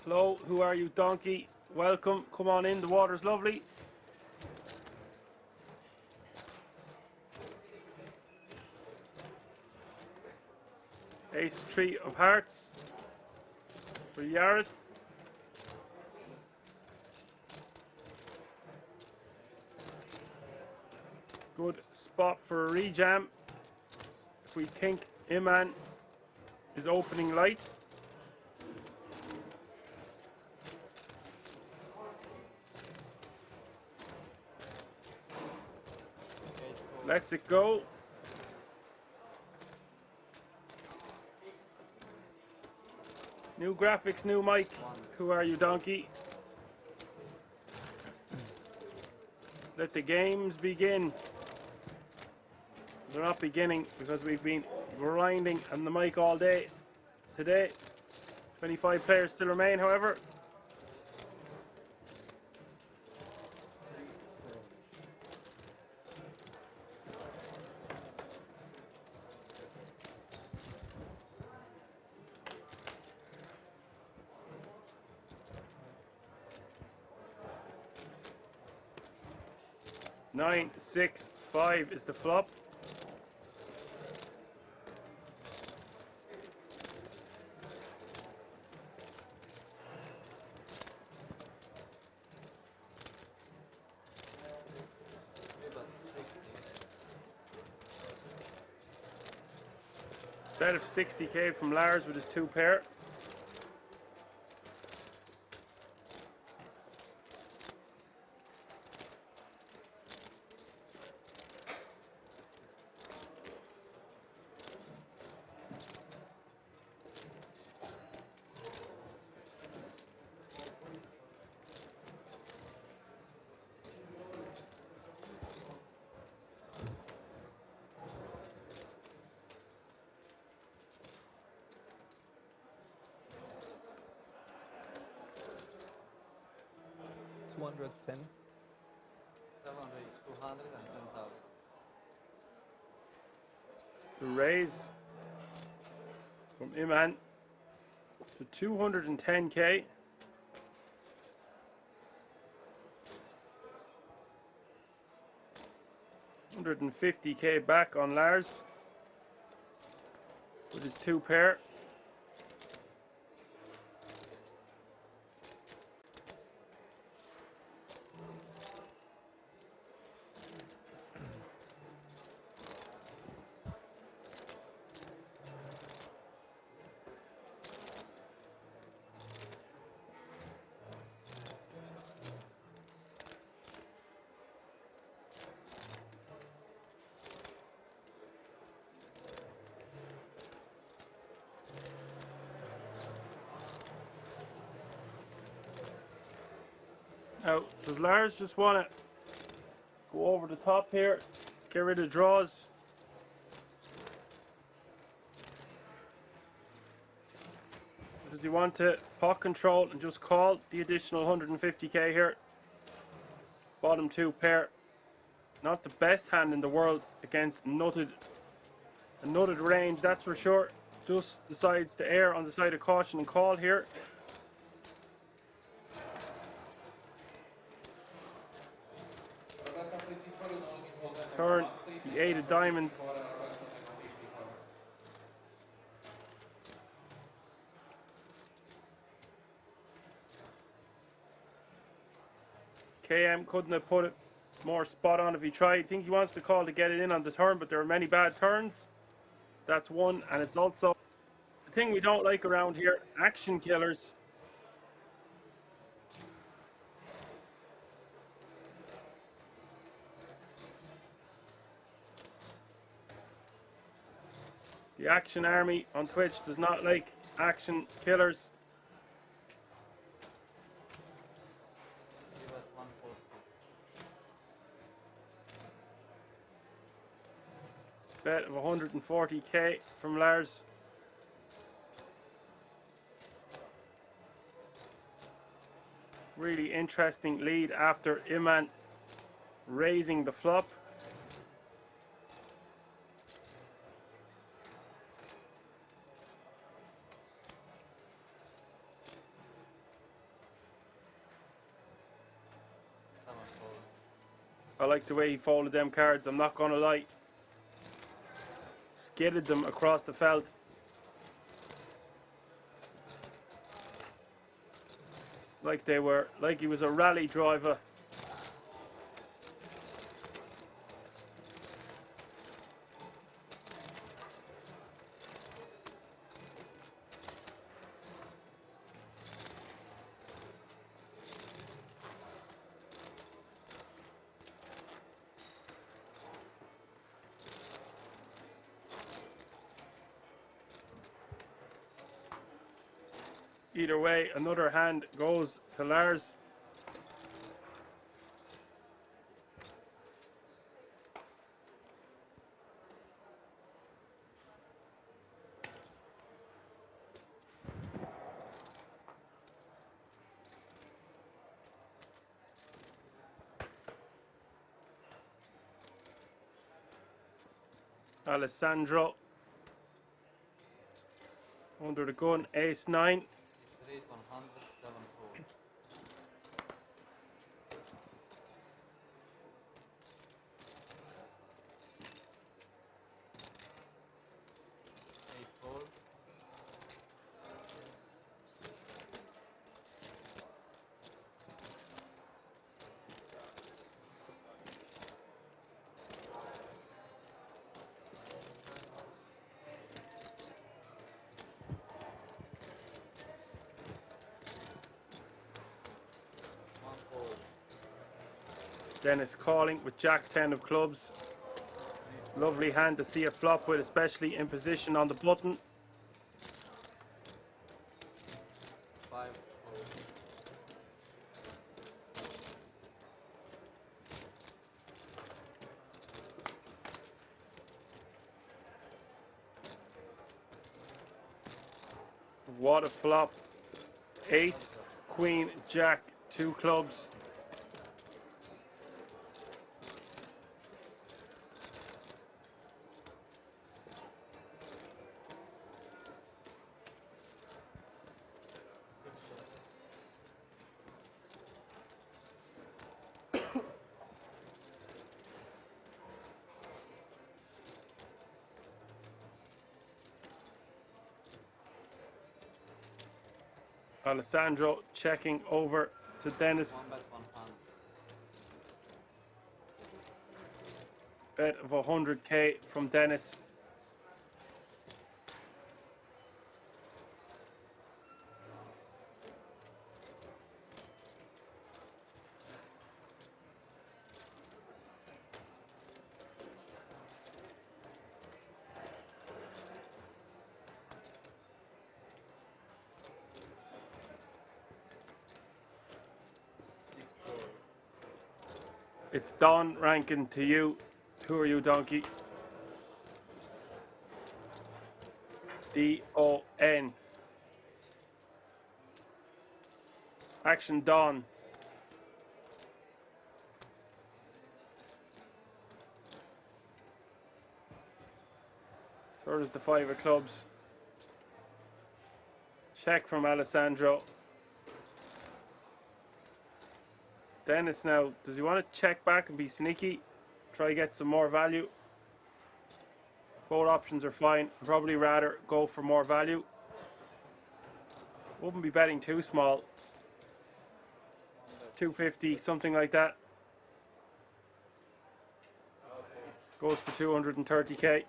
Hello, who are you, donkey? Welcome, come on in, the water's lovely. Ace 3 of hearts for Yared. Good spot for a rejam. If we think Iman is opening light. Let's it go. New graphics, new mic. Who are you, donkey? Let the games begin. They're not beginning because we've been grinding on the mic all day today. 25 players still remain, however. Nine, 6, 5 is the flop. Bet of 60k from Lars with his 2 pair. $210. 7 raise, 210,000. The raise from Iman to 210k. $150k back on Lars with his 2 pair. Now, does Lars just want to go over the top here, get rid of draws? Or does he want to pot control and just call the additional 150k here? Bottom 2 pair. Not the best hand in the world against a nutted range, that's for sure. Just decides to err on the side of caution and call here. Turn the 8 of diamonds. KM couldn't have put it more spot on if he tried. I think he wants to call to get it in on the turn, but there are many bad turns. That's one, and it's also the thing we don't like around here, action killers. The Action Army on Twitch does not like action killers. Bet of 140k from Lars. Really interesting lead after Iman raising the flop. I like the way he folded them cards, I'm not gonna lie. Skidded them across the felt. Like he was a rally driver. Either way, another hand goes to Lars. Alessandro under the gun, ace 9. Raise 107 fold. 8 fold. Dennis calling with Jack 10 of clubs. Lovely hand to see a flop with, especially in position on the button. 5 fold. What a flop. Ace, Queen, Jack, 2 clubs. Alessandro checking over to Dennis. 1 bet 1 hand. Bet of 100k from Dennis. It's Don Rankin to you. Who are you, donkey? D-O-N. Action Don. Third is the 5 of clubs. Check from Alessandro. Dennis now, does he want to check back and be sneaky? Try to get some more value? Both options are fine. I'd probably rather go for more value. Wouldn't be betting too small. 250, something like that. Goes for 230k.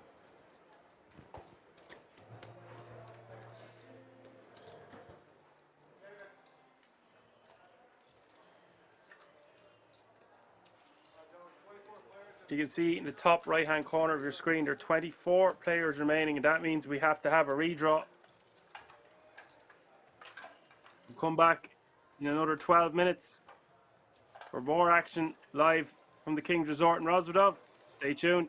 You can see in the top right hand corner of your screen there are 24 players remaining, and that means we have to have a redraw. We'll come back in another 12 minutes for more action live from the King's Resort in Rozvadov. Stay tuned.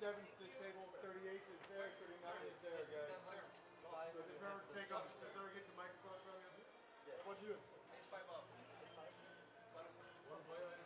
37 to this table, 38 is there, 39 is there, guys. So just remember to take off the surrogates and microphones from you. What do you? Ace 5 off. Ace 5? One player.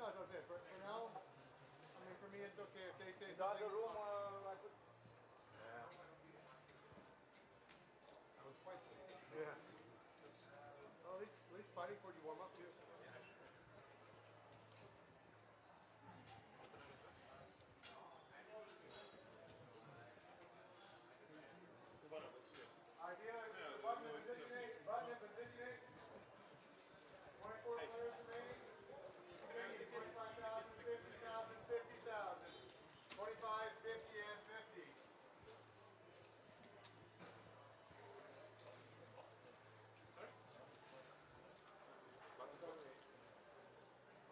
No, that's what I'm saying. For now, I mean, for me, it's okay if they say Is that something. the room I put? Yeah. I would fight for you. Yeah. Well, at least fighting for you warm up too. Idea is button and positioning, 24 players remaining. 25,000, 50,000, 50,000. 25, 50, and 50. Sorry?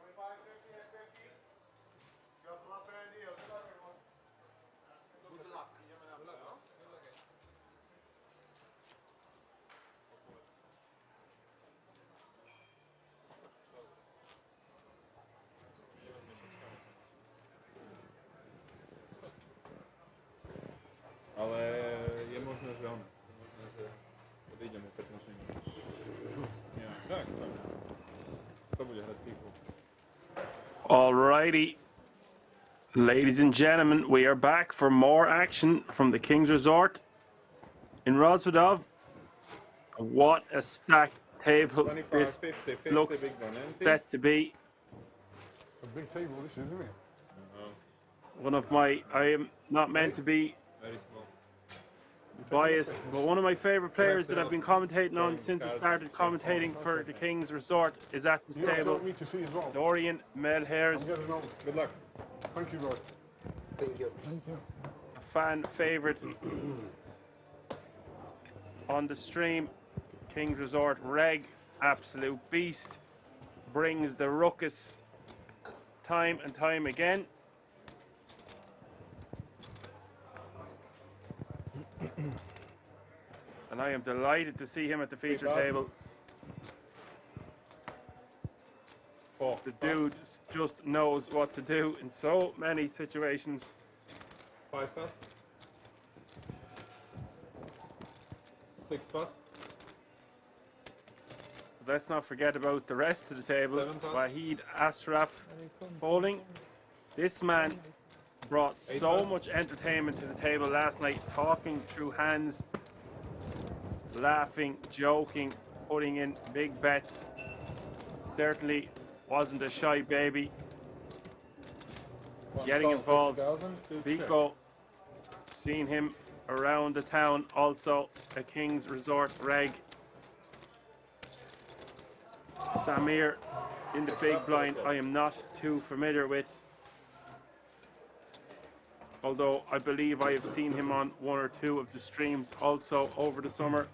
25, 50, and 50. Shuffle up and deal. Good luck, everyone. Good luck. Ale je možné, že áno. Je možné, že odídem o 15 minút. Nie, tak. To bude hrať ticho. Alrighty, ladies and gentlemen, we are back for more action from the King's Resort in Rozvadov. What a stacked table 25, this 50, 50, looks big one empty. set to be. It's a big table, this, isn't it? One of my, I am not meant to be Very small. biased, but one of my favorite players that I've been commentating on since I started commentating for the King's Resort is at this table. Dorian Melhers. Good luck. Thank you, Roy. Thank you. Thank you. A fan favorite on the stream. King's Resort Reg, absolute beast, brings the ruckus time and time again. And I am delighted to see him at the feature table. The dude just knows what to do in so many situations. 5 pass. 6 pass. Let's not forget about the rest of the table. Wahid Ashraf bowling. This man brought so much entertainment to the table last night, talking through hands, laughing, joking, putting in big bets. Certainly wasn't a shy baby. Getting involved. Vico, seen him around the town, also a King's Resort reg. Samir in the big blind, I am not too familiar with. Although I believe I have seen him on 1 or 2 of the streams also over the summer.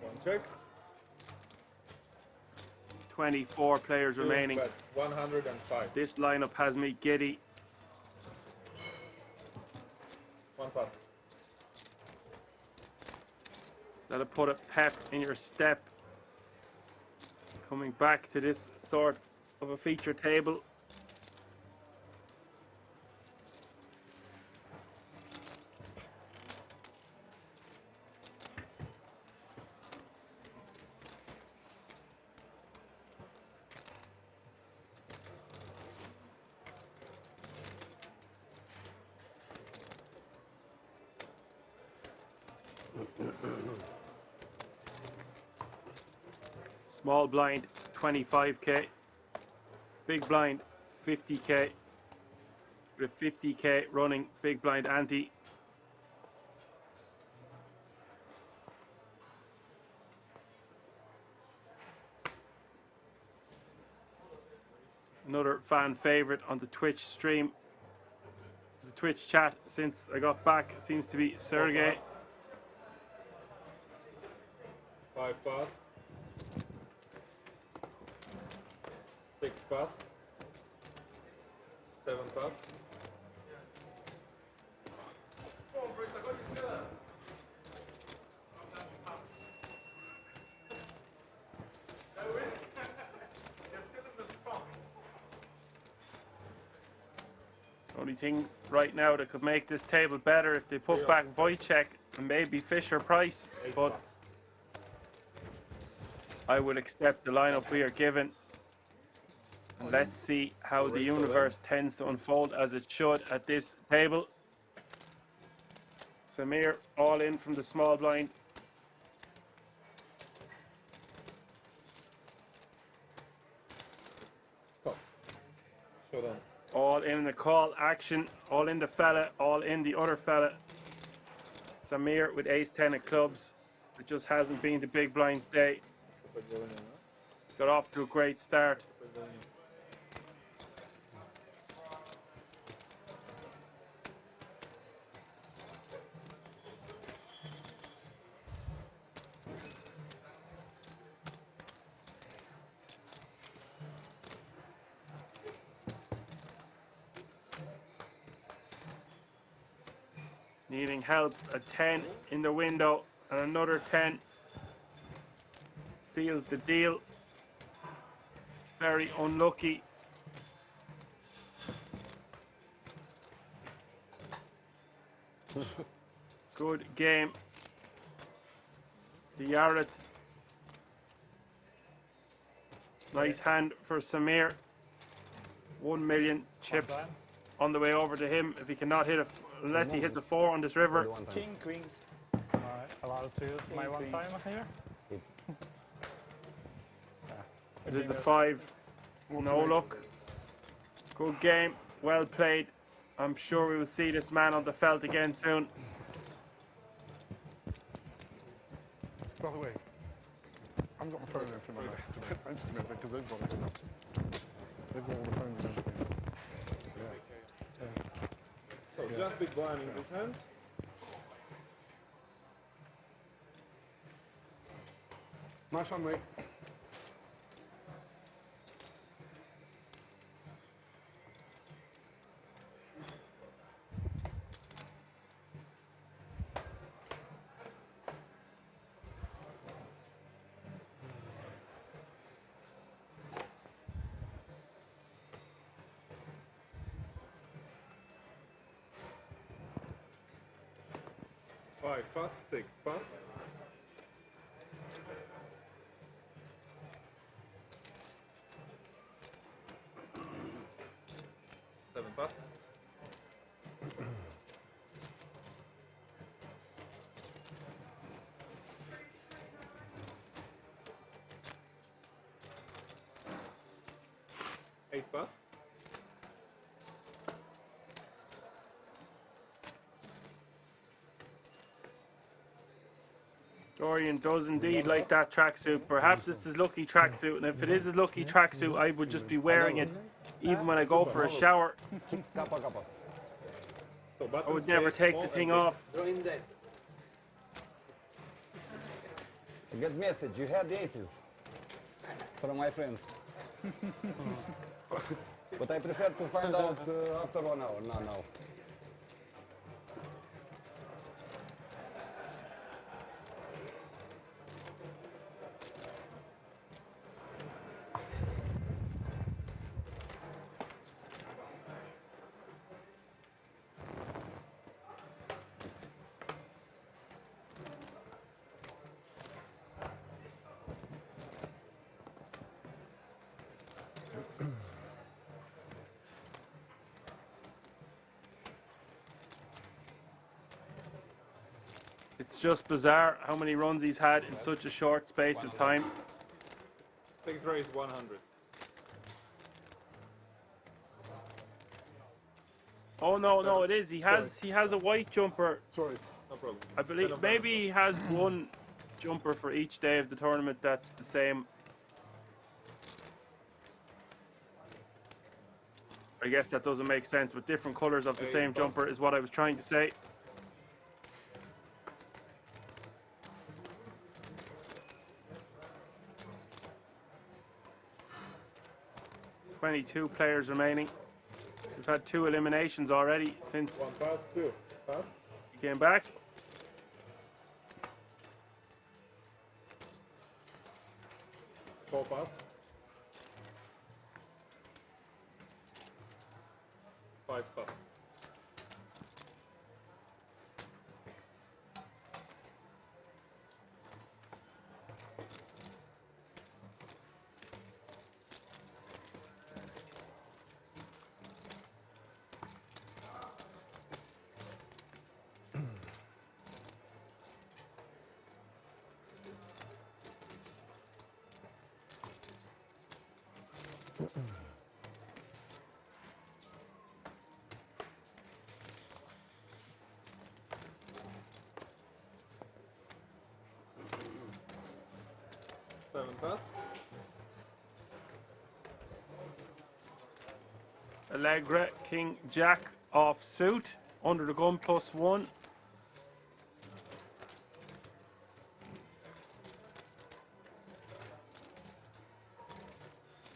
One check. 24 players remaining. 105. This lineup has me giddy. 1 pass. That'll put a pep in your step. Coming back to this sort of a feature table. Small blind 25k, big blind 50k, with 50k running big blind ante. Another fan favorite on the Twitch stream, the Twitch chat since I got back, seems to be Sergey. 5 pass. 6 pass. 7 pass. Only thing right now that could make this table better if they put back Wojciech and maybe Fisher Price, but I will accept the lineup we are given. And let's see how the universe tends to unfold as it should at this table. Samir all in from the small blind. Showdown. All in the call action, all in the fella, all in the other fella. Samir with ace-10 of clubs. It just hasn't been the big blind's day. Got off to a great start. Needing help, a 10 in the window and another 10 seals the deal. Very unlucky. Good game. The Yaret. Nice hand for Samir. 1 million chips on the way over to him. If he cannot hit unless he hits a 4 on this river. King, queen. Allowed to use my one time here. It is a 5. No luck. Good game. Well played. I'm sure we will see this man on the felt again soon. By the way, I've got my phone in front of me, so don't mention it because they've got it. They've got all the phones and everything. So just big blind in his hand. Nice one, mate. Five pass, 6 pass. Seven pass. Eight pass. Dorian does indeed like that tracksuit. Perhaps it's his lucky tracksuit, and if it is his lucky tracksuit, I would just be wearing it even when I go for a shower. I would never take the thing off. A good message. You had the aces from my friends. But I prefer to find out after 1 hour, not now. It's just bizarre how many runs he's had in such a short space of time. 6 raise 100. Oh no, it is. He has a white jumper. Sorry, no problem. I believe maybe he has one jumper for each day of the tournament that's the same. I guess that doesn't make sense, but different colors of the same jumper is what I was trying to say. Two players remaining. We've had 2 eliminations already since 1 pass, 2 pass. he came back. Four pass. Five pass. Seven pass. Allegra, king, jack off suit, under the gun +1.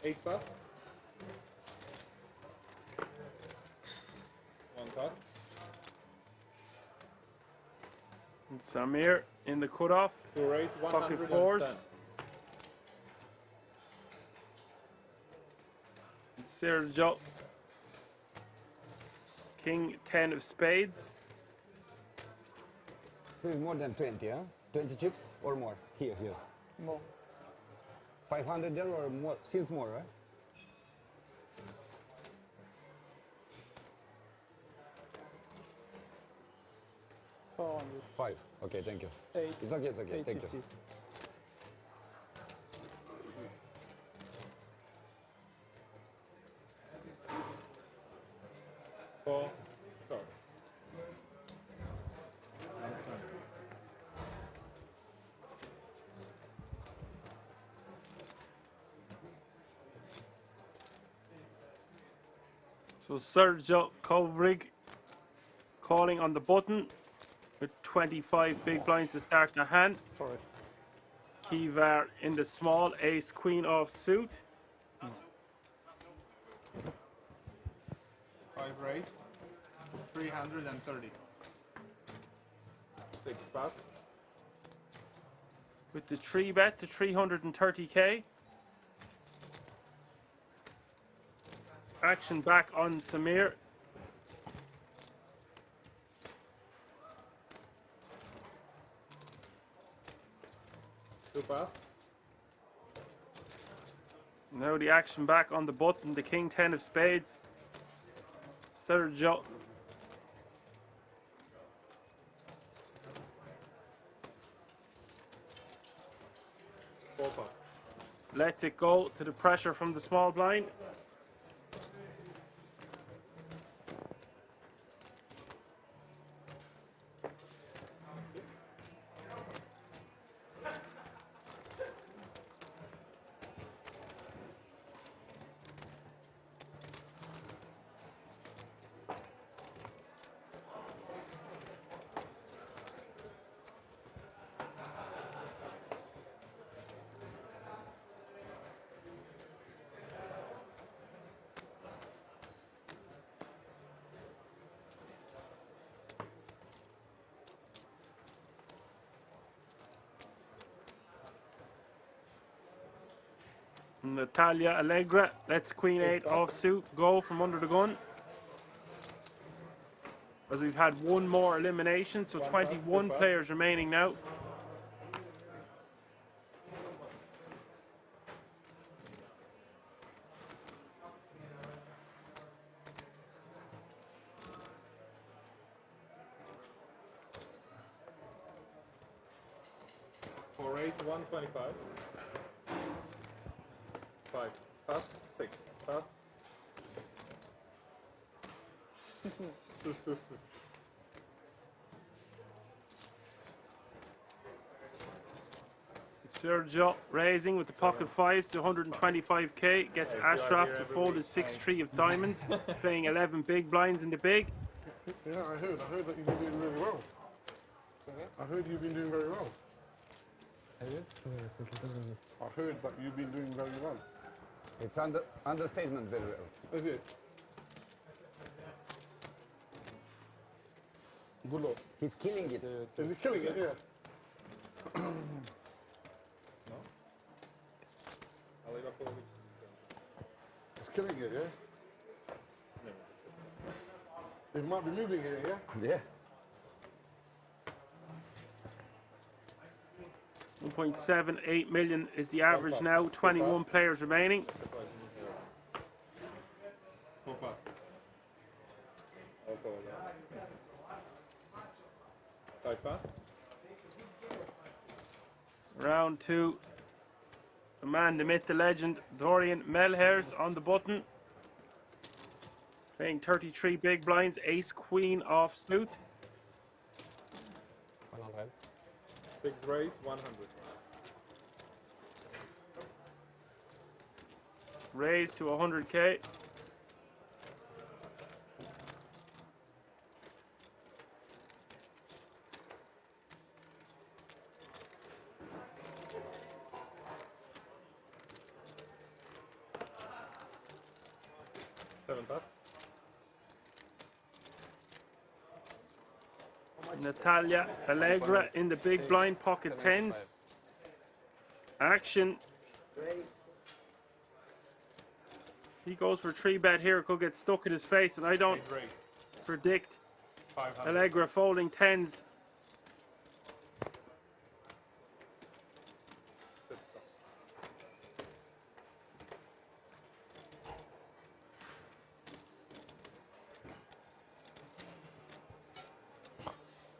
Eight pass. One pass. And Samir in the cutoff. To raise Pocket 110. fours. Sergio, king, 10 of spades. So it's more than 20, huh? 20 chips or more? Here. More. 500 there or more? Since more, right? Five. Okay, thank you. Eight. It's okay, thank you. 850. Four. Sorry. So Sergio Kovrig calling on the button with 25 big blinds to start the hand. Sorry. Kivar in the small, ace, queen off suit. 5 raise. 330. 6 pass. With the 3 bet to 330k. Action back on Samir. Two pass. Now the action back on the button, the king 10 of spades. Sergio. Four pass. Lets it go to the pressure from the small blind. Natalia Allegra lets queen 8 offsuit go from under the gun. As we've had one more elimination, so 21 players remaining now. For raise 125. 5 pass. 6 pass. Sergio raising with the pocket fives to 125k, gets Ashraf to fold his 6-3 of diamonds, playing 11 big blinds in the big. Yeah, I heard that you've been doing really well. I heard you've been doing very well. I heard that you've been doing very well. It's understatement very well. Is it? Good luck. He's killing it. Is he killing it? Yeah. He's killing it, yeah? He might be moving here, yeah? Yeah. 1.78 million is the average now, 21 players remaining. 4 pass. Okay, yeah. 5 pass. Round 2 The man, the myth, the legend, Dorian Melhers on the button. Playing 33 big blinds, ace queen offsuit. 100. 6 raise, 100. Raise to 100k. Seven pass. Natalia Allegra in the big blind, pocket tens. Action. He goes for 3-bet here. Could get stuck in his face, and I don't predict 500. Allegra folding tens. Good stuff.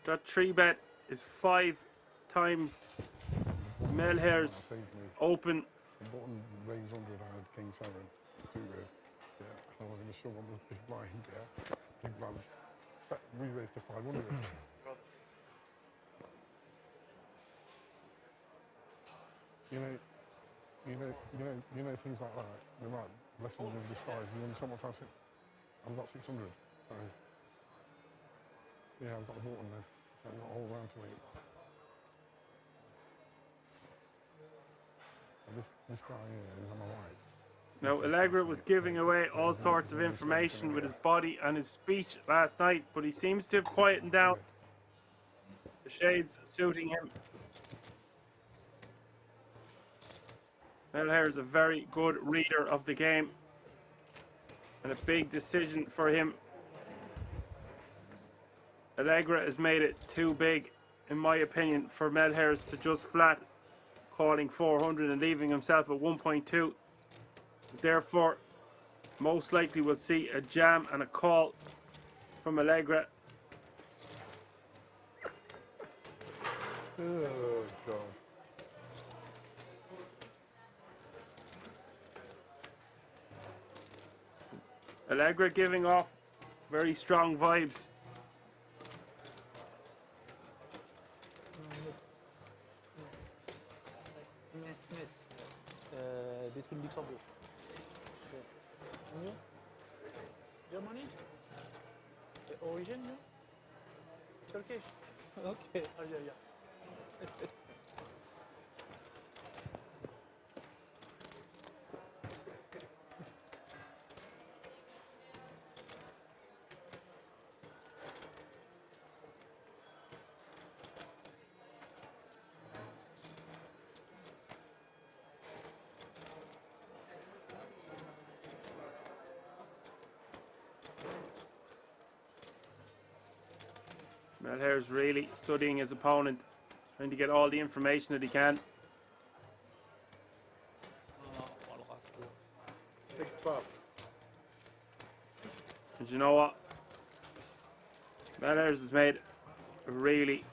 That 3-bet is 5 times Melhers open. The button raised 100, I had king 7, 2 bid. Yeah, I was going to show on the big blind, yeah. Big blind, re-raised to 500. You know things like that, they're like blessings in disguise. You understand what I'm trying to say? I've got 600, so yeah, I've got the button there, so I've got a whole round to wait. This guy here is on my right. Now, Allegra was giving away all sorts of information with his body and his speech last night, but he seems to have quietened down. The shades suiting him. Melher is a very good reader of the game, and a big decision for him. Allegra has made it too big, in my opinion, for Melher to just flat calling 400 and leaving himself at 1.2. Therefore, most likely we'll see a jam and a call from Allegra. Oh, God. Allegra giving off very strong vibes. Between Luxembourg. And you? Germany? The origin, no? Turkish? Okay, Algeria. Melher's really studying his opponent, trying to get all the information that he can. 6 spots. And you know what? Melher's has made a really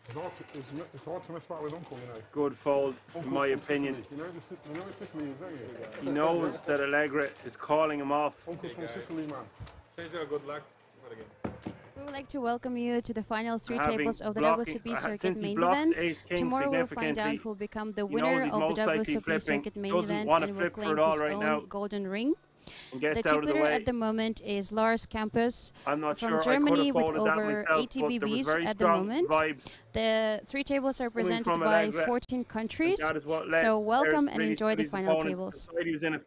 It's hard to mess back with Uncle, you know. good fold, in my opinion. Sicily. You know Sicily is, don't you? He knows that Allegra is calling him off. Uncle's from Sicily, man. Change your good luck. Not again. We would like to welcome you to the final 3 Having tables of the blocking- WSOPC Circuit since he main blocks event. ace-king Tomorrow we'll find out significantly, who will become the he knows winner he's of the most likely WSOPC flipping, Circuit main doesn't event wanna and will flip for claim it all his right own now. golden ring. And gets The out chip of the leader way. at the moment is Lars Campus I'm not from sure Germany I could with have folded that over myself, 80 but there was BBs very at the strong moment. vibes. The 3 tables are presented from by Allegra, 14 countries. That is what led So welcome Melher's and really enjoy to the his final opponent. tables. Decided he was in a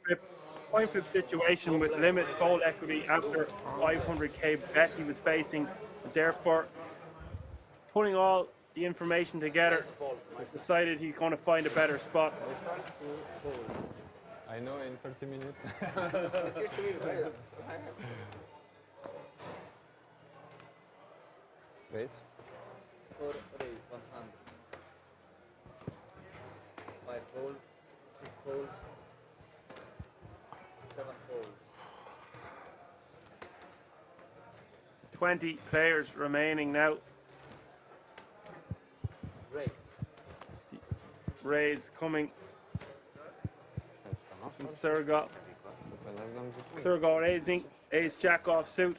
point flip situation with limit fold equity after 500k bet he was facing. Therefore, putting all the information together, he's decided he's going to find a better spot. I know in 30 minutes. Raise. 4 raise, 100. 5 fold, 6 fold, 7 fold. 20 players remaining now. Raise. Raise coming And Sergo raising, ace jack off suit.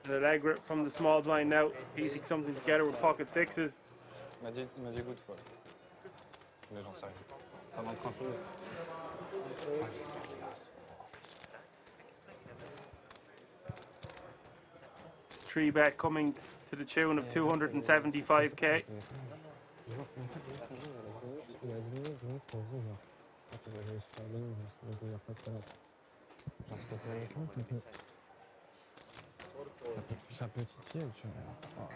And Allegra from the small blind now, piecing something together with pocket sixes. Il m'a dit good for. Mais j'en sais rien. Ça dans 30 minutes. Ah, j'espère qu'il lance. 3-bet coming to the tune of 275k. Il a diminué pour vous, genre. Quand tu vas aller sur la ligne, il n'y a pas de talent. Genre, quand tu vas avec lui, ça peut titiller, tu vois.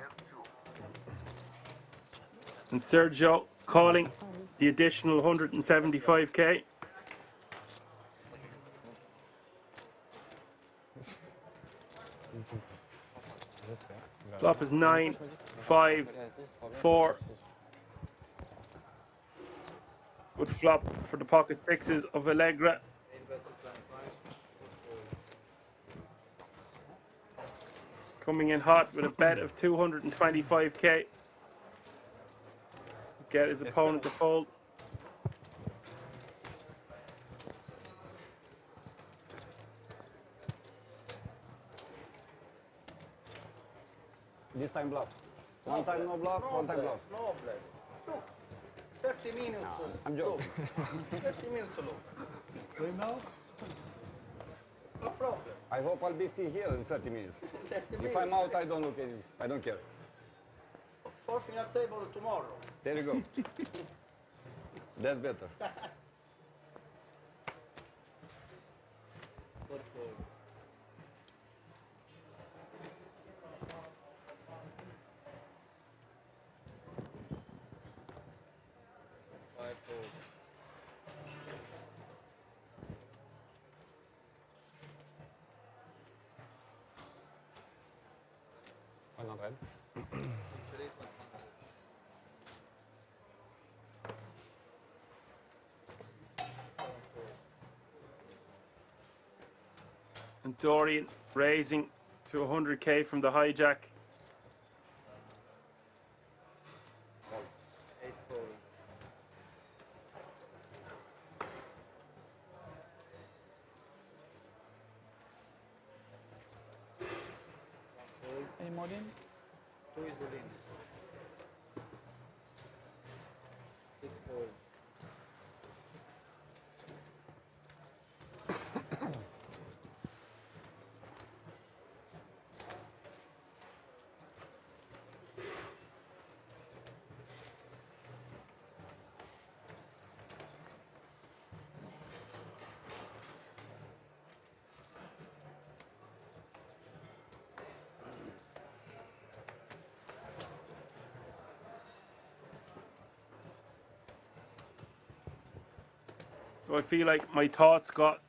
And Sergio calling the additional 175k. Flop is 9, 5, 4. Good flop for the pocket sixes of Allegra. Coming in hot with a bet of 225k. Get his opponent to fold. This time bluff. One time no bluff, one time bluff. No bluff. Look, 30 minutes. I'm joking. 30 minutes look. So now? No problem. I hope I'll be see here in 30 minutes. 30 If minutes. I'm out, I don't look any. I don't care. For final table tomorrow. There you go. That's better. Red. And Dorian raising to 100k from the hijack. Any more in? 2 is all in. 6 fold. So I feel like my thoughts got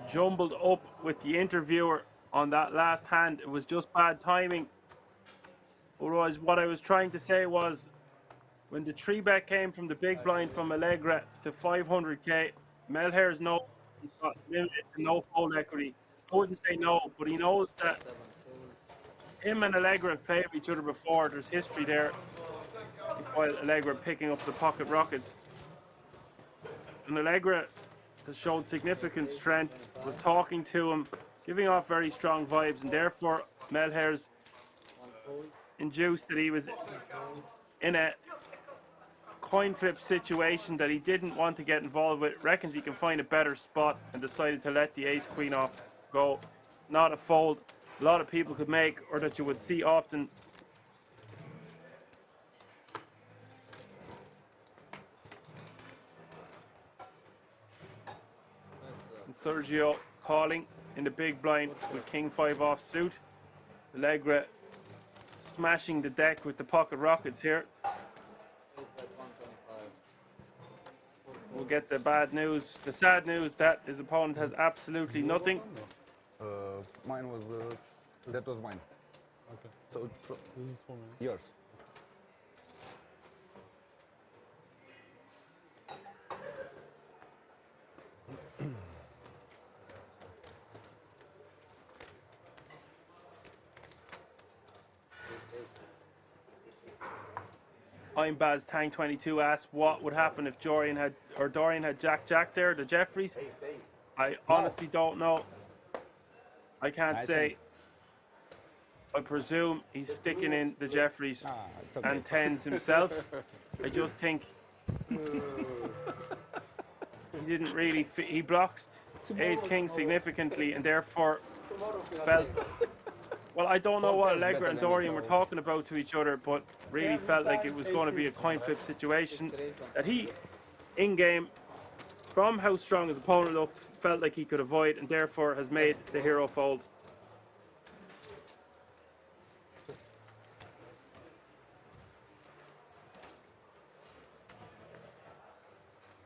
jumbled up with the interviewer on that last hand. It was just bad timing. Otherwise, what I was trying to say was, when the 3-bet came from the big blind from Allegra to 500k, Melhair's no, he's got limited to no fold equity. I wouldn't say no, but he knows that him and Allegra have played each other before. There's history there, while Allegra picking up the pocket rockets. And Allegra has shown significant strength, was talking to him, giving off very strong vibes, and therefore Melhair's induced that he was in a coin flip situation that he didn't want to get involved with, reckons he can find a better spot, and decided to let the ace queen off go. Not a fold a lot of people could make, or that you would see often. And Sergio calling in the big blind with king 5 off suit. Allegra smashing the deck with the pocket rockets here. We'll get the bad news, the sad news that his opponent has absolutely nothing. Mine was, that was mine. Okay. So, This is for me. yours. I'm Baz Tang 22 asked what would happen if Dorian had Jack there, the Jeffries. I honestly don't know. I can't say. I presume he's sticking in the Jeffries and tens himself. I just think he didn't really he blocks Ace King significantly and therefore felt. Well, I don't know what Allegra and Dorian were talking about to each other, but really felt like it was going to be a coin flip situation. That he, in game, from how strong his opponent looked, felt like he could avoid and therefore has made the hero fold.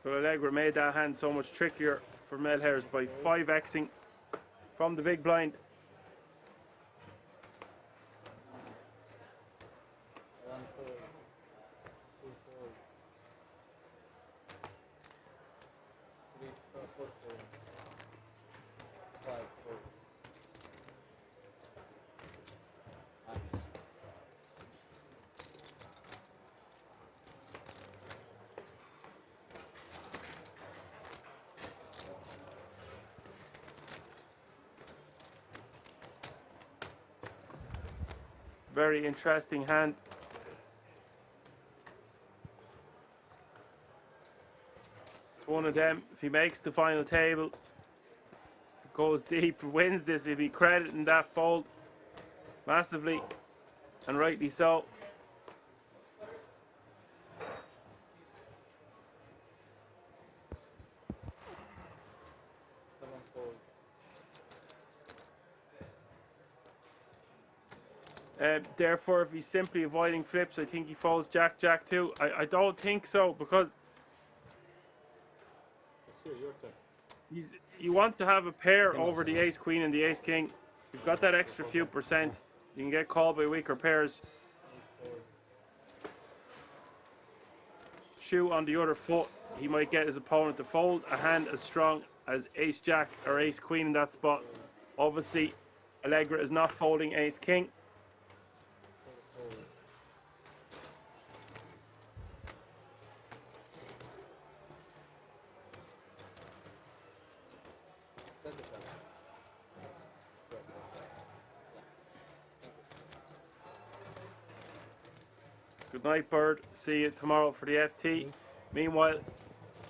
But Allegra made that hand so much trickier for Melhers by 5xing from the big blind. Very interesting hand. It's one of them. If he makes the final table, goes deep, wins this, he'll be crediting that fold massively, and rightly so. Therefore, if he's simply avoiding flips, I think he folds Jack, Jack too. I don't think so, because you want to have a pair over the Ace Queen and the Ace King. You've got that extra few percent. You can get called by weaker pairs. Shoe on the other foot, he might get his opponent to fold a hand as strong as Ace Jack or Ace Queen in that spot. Obviously, Allegra is not folding Ace King. Good night, Bird. See you tomorrow for the FT. Meanwhile,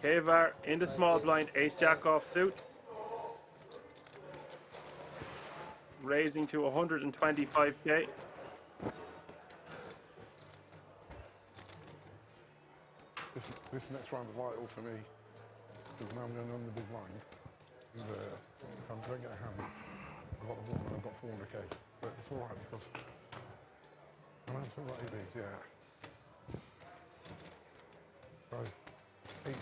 Kavar in the small blind, Ace Jack offsuit. Raising to 125k. This next round is vital for me, because now I'm going on the big blind. And, if I don't get a hand, I've got the ball and I've got 400k. But it's all right, because I'm something like these, yeah. So, eight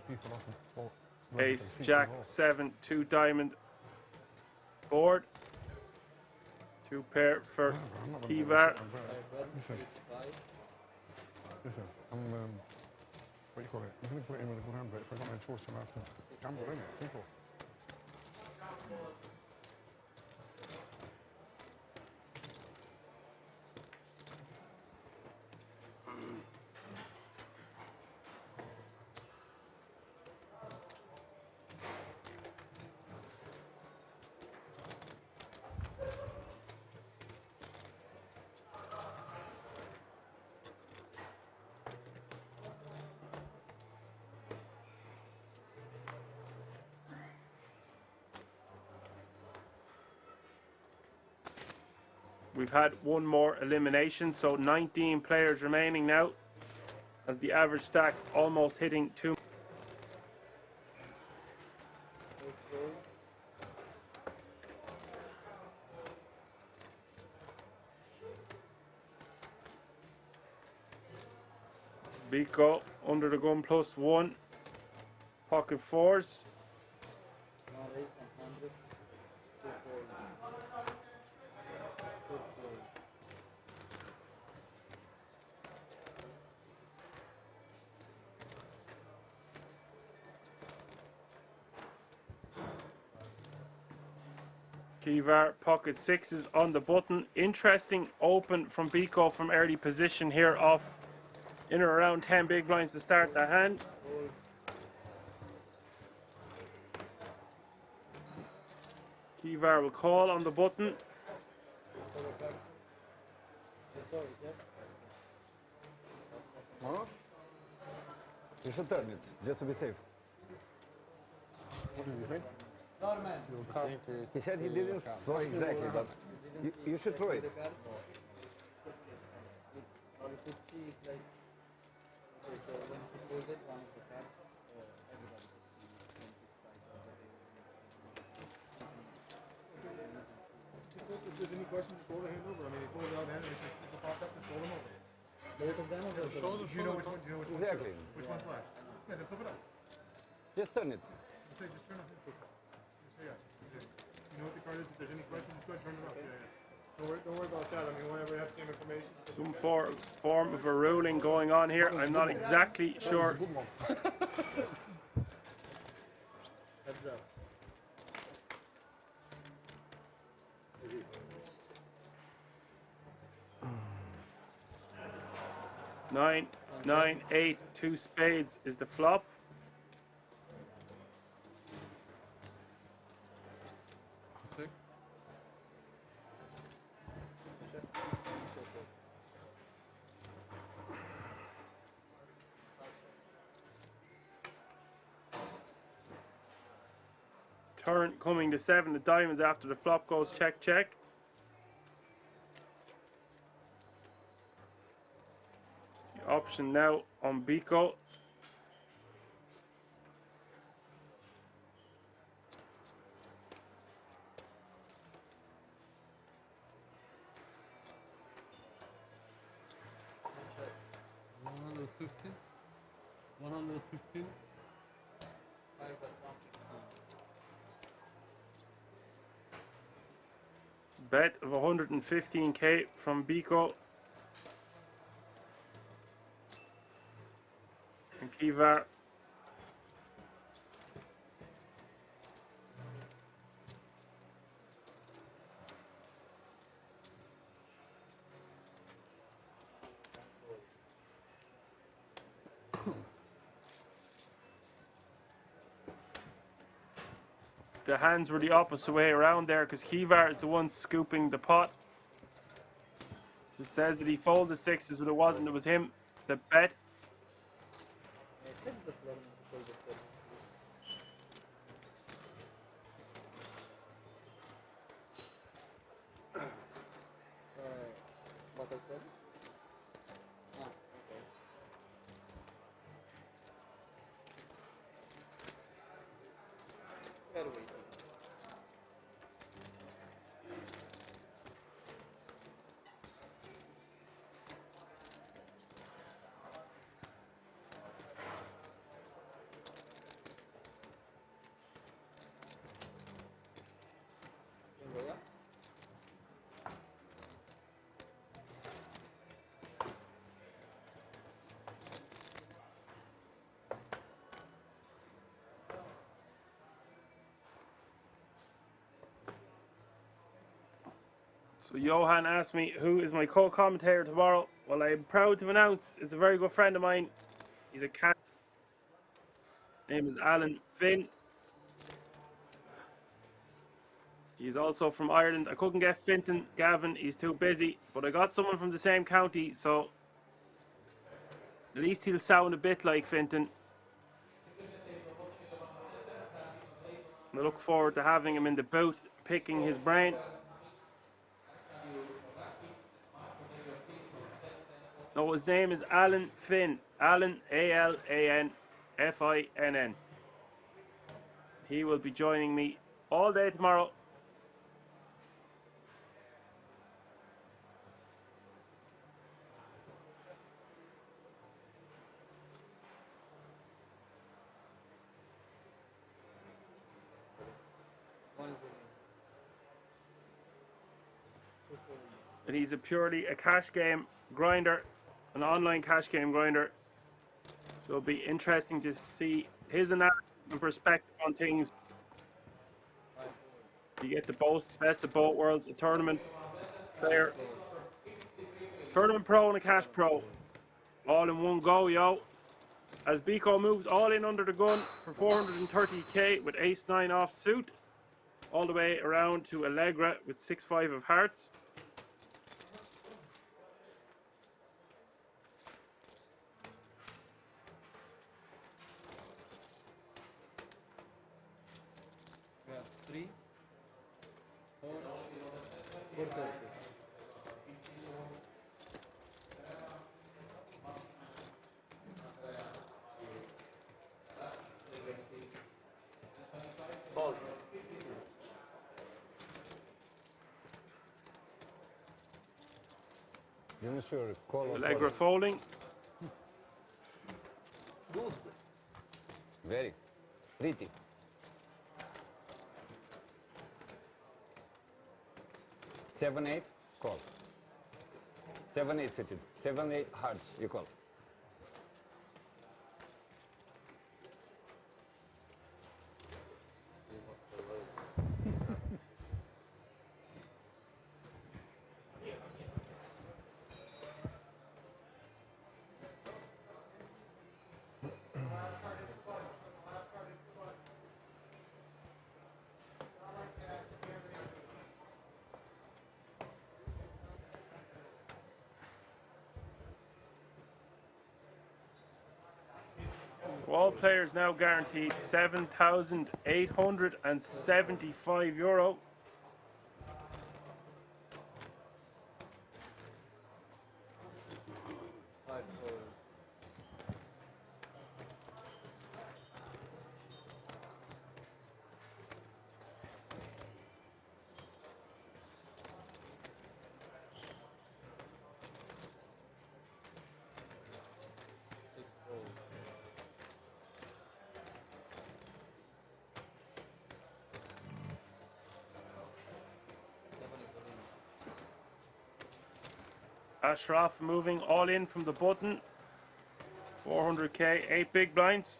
people off the ball. Ace, Jack, 7, 2 diamond board. 2 pair for Kivar. Listen, I'm, what do you call it? I'm going to put it in with a good hand, but if I've got no choice, I'm going to have to gamble, isn't it? Simple. We've had one more elimination, so 19 players remaining now, as the average stack almost hitting 2. Biko under the gun +1, pocket 4s. Kivar pocket 6s on the button. Interesting open from Biko from early position here off In or around 10 big blinds to start the hand. Kivar will call on the button. Huh? You should turn it, just to be safe. What did you think? He said he didn't throw exactly, but you should throw it. If there's any questions, throw the hand over. I mean, he pulled out the hand and if it popped up, just throw them over. Both of them or both of them? Do you know which one? Do you know which Exactly. Which one's left? Yeah, then flip it up. Just turn it. Just turn up. Just say yeah. You know what the card is? If there's any questions, just go ahead and turn it up. Yeah. Don't worry about that. I mean, whenever you have the same information. Some form of a ruling going on here. I'm not exactly sure. Heads up. 9, 9, 8, 2 spades is the flop. Turn coming to 7 of diamonds after the flop goes check, check. The option now on Biko. Bet of 115k from Biko. And Kivar. The hands were the opposite way around there because Kivar is the one scooping the pot. It says that he folded sixes, but it wasn't. It was him that bet. What I said? Ah, okay. We're waiting. So Johan asked me who is my co-commentator tomorrow. Well, I'm proud to announce it's a very good friend of mine. He's a cat. His name is Alan Finn. He's also from Ireland. I couldn't get Fintan Gavin, he's too busy, but I got someone from the same county, so at least he'll sound a bit like Fintan. I look forward to having him in the booth, picking his brain. No, his name is Alan Finn. Alan, A-L-A-N-F-I-N-N. He will be joining me all day tomorrow. And he's a cash game grinder, an online cash game grinder. So it'll be interesting to see his analysis and perspective on things. You get the best of both worlds, a tournament player, tournament pro and a cash pro. All in one go, yo. As Biko moves all in under the gun for 430k with ace-9 offsuit. All the way around to Allegra with 6-5 of hearts. We have 3, 4, 430. Fold. Allegra folding. Good. Very pretty. 7-8, call. 7-8 suited. 7-8 hearts, you call. All players now guaranteed €7,875. Ashraf moving all in from the button. 400k, 8 big blinds.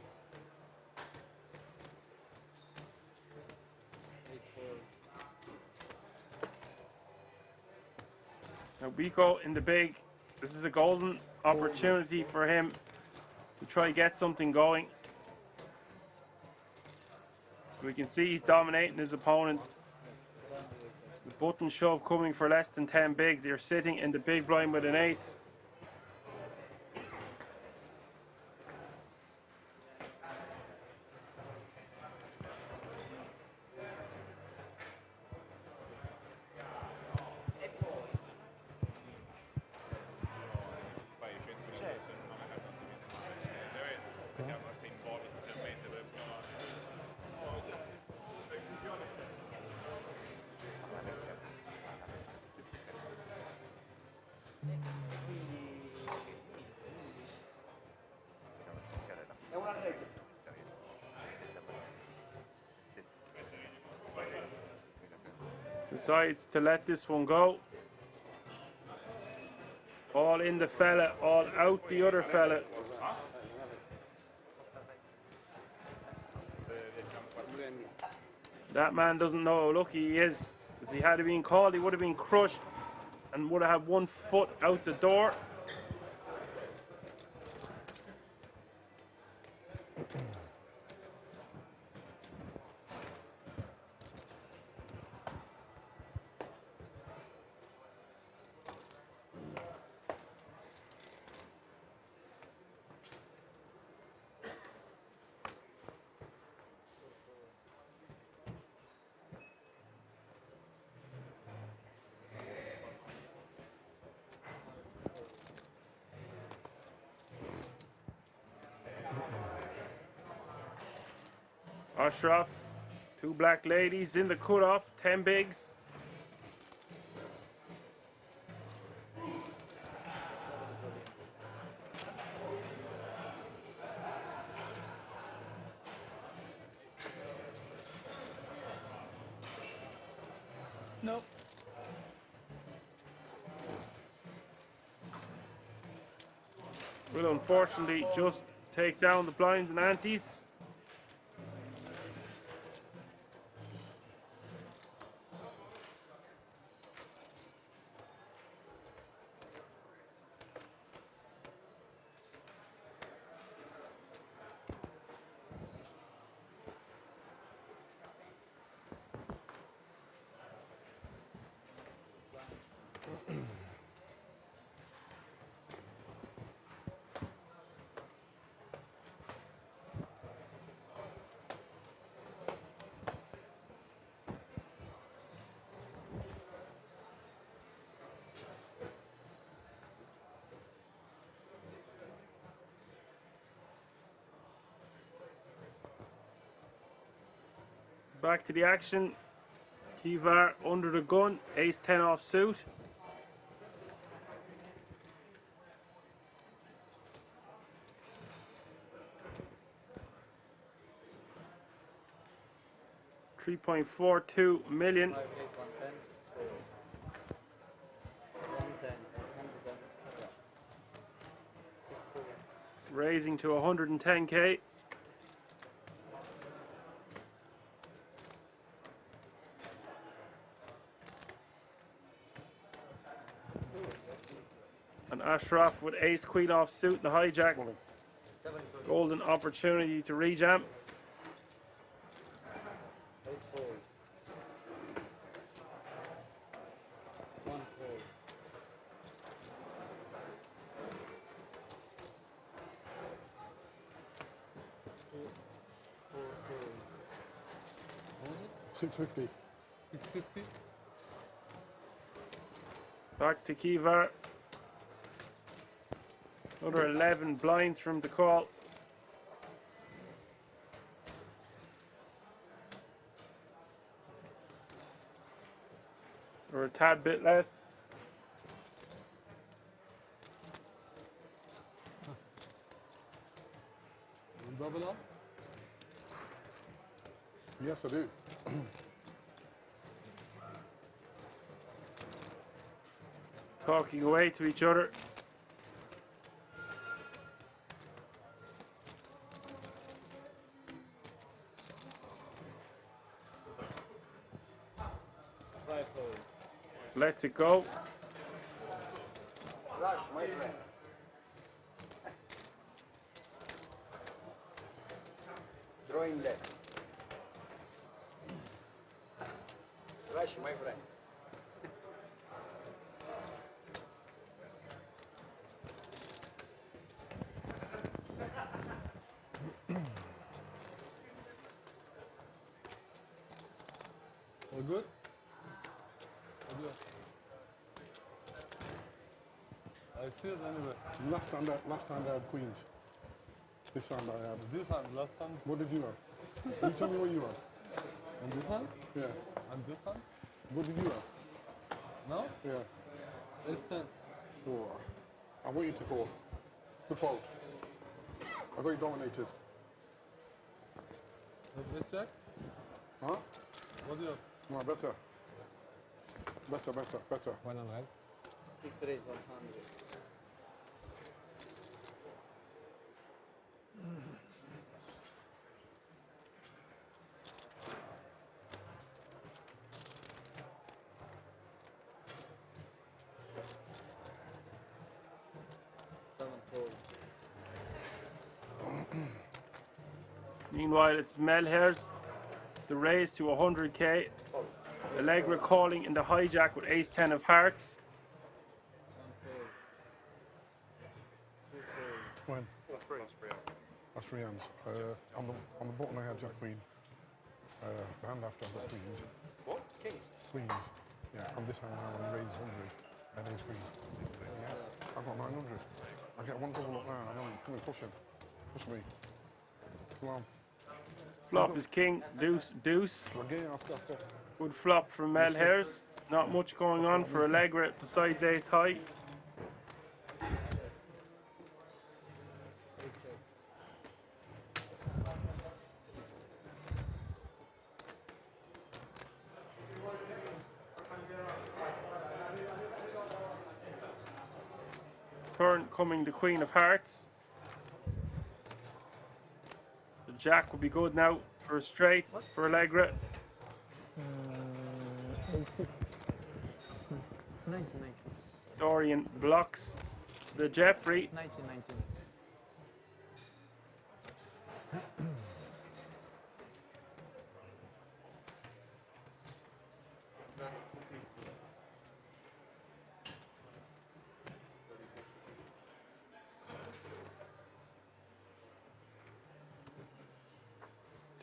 Now Biko in the big. This is a golden opportunity for him to try get something going. We can see he's dominating his opponent. The button shove coming for less than 10 bigs. You're sitting in the big blind with an ace. Decides to let this one go. All in the fella, all out the other fella. That man doesn't know how lucky he is. If he had been called, he would have been crushed and would have had 1 foot out the door. Ashraf, 2 black ladies in the cutoff, 10 bigs. Nope. Will unfortunately just take down the blinds and antes. Back to the action. Kivar under the gun. Ace 10 off suit. $3.42 million. 5, 8, 110, 110, 110. Raising to 110k. And Ashraf with ace queen off suit, the hijack. Golden opportunity to rejam. 8 fold. 1 fold. 2, 4 fold. 650. 650. Back to Kivar. Another 11 blinds from the call. Or a tad bit less. Double up? Yes, I do. Talking away to each other. Let's it go. Rush, my friend. Drawing left. Rush, my friend. All good? I see it anyway. Last hand I had queens. This hand I had. This hand, last hand. What did you have? You tell me what you had. And this hand? Yeah. And this hand? What did you have? No? Yeah. Ace 10. Oh, I want you to call. The fault. I got you dominated. Ace jack? Huh? What do you have? No, better. Better. 100. 6 raise 100. Meanwhile, it's Melhers. The raise to 100k. Allegra calling in the hijack with ace 10 of hearts. When? That's free. That's three hands. On the bottom I had jack queen. The hand after I've got queens. What? Kings? Queens. Yeah, on this hand now when he raises 100, and ace queen. Yeah, I've got 900. I get one double up now. Come on, push him. Push me. Come on. Flop is king, deuce, deuce. Good flop from Melhers. Not much going on for Allegra besides ace high. Turn coming the queen of hearts. The jack will be good now for a straight for Allegra. 19. Dorian blocks the Jeffrey. 19.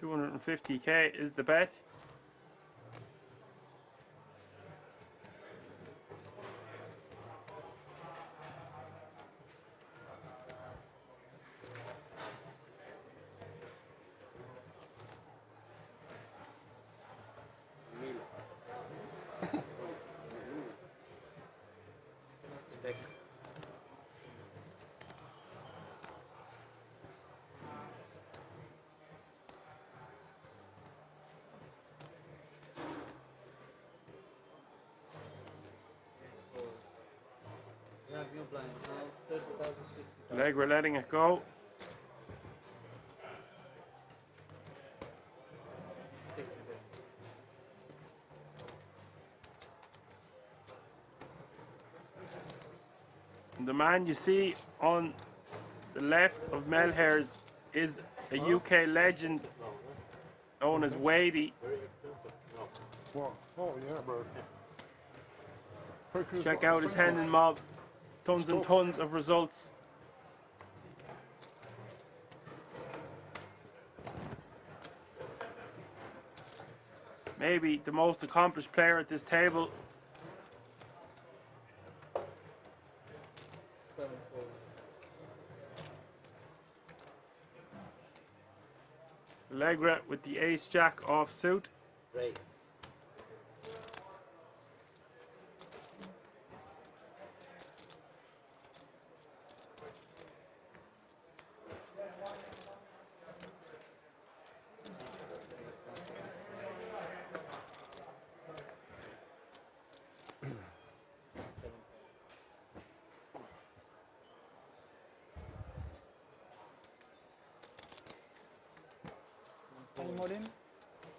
$250k is the bet. blind. Now 30,000, 60,000. Allegra letting it go. 60,000. The man you see on the left of Melhair's is a UK legend known as Wadey. What? Oh, yeah, bro. Poker's Check not out his expensive. Hendon mob. Tons and tons of results. Maybe the most accomplished player at this table. 7-4. Allegra with the ace-jack offsuit. Race. Any more in?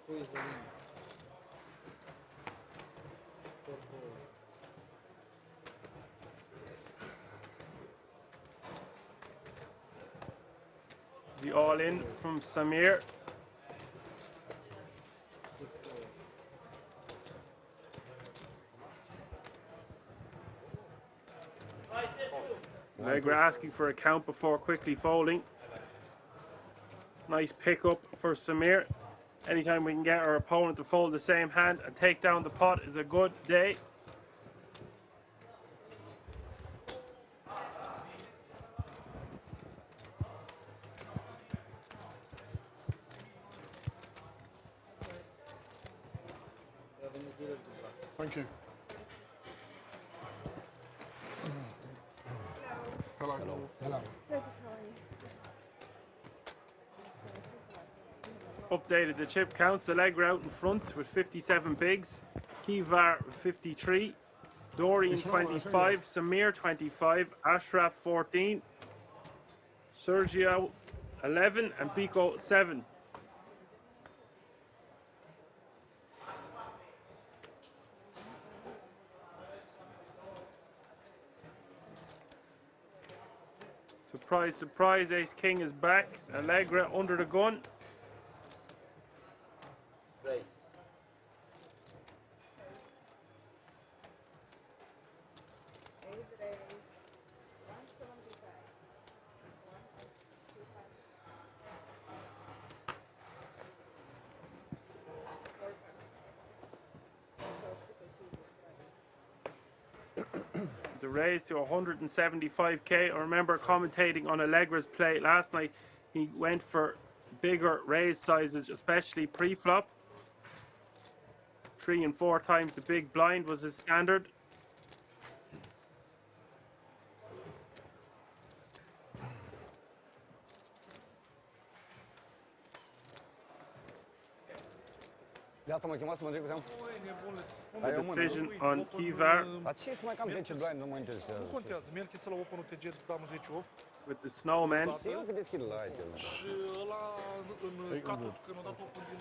Who is the winner? 4-4. The all-in from Samir. 6-4. Allegra asking for a count before quickly folding. Nice pickup for Samir. Anytime we can get our opponent to fold the same hand and take down the pot is a good day. Thank you. Hello. Hello. Updated the chip counts. Allegra out in front with 57 bigs. Kivar 53. Dorian 25. Samir 25. Ashraf 14. Sergio 11. And Pico 7. Surprise, surprise, Ace King is back. Allegra under the gun. Race. The raise to 175k. I remember commentating on Allegra's play last night. He went for bigger raise sizes, especially pre-flop. 3 and 4 times the big blind was his standard. Ia să mă chemați să mă duc cu seamă? The decision on Kivar. Dar ce să mai cam 10 blind, nu mă interesează. Nu contează, merg să la Open UTG, dam 10 off. With the snowman. Eu că deschid la aici. Și ăla în catul, când a dat Open din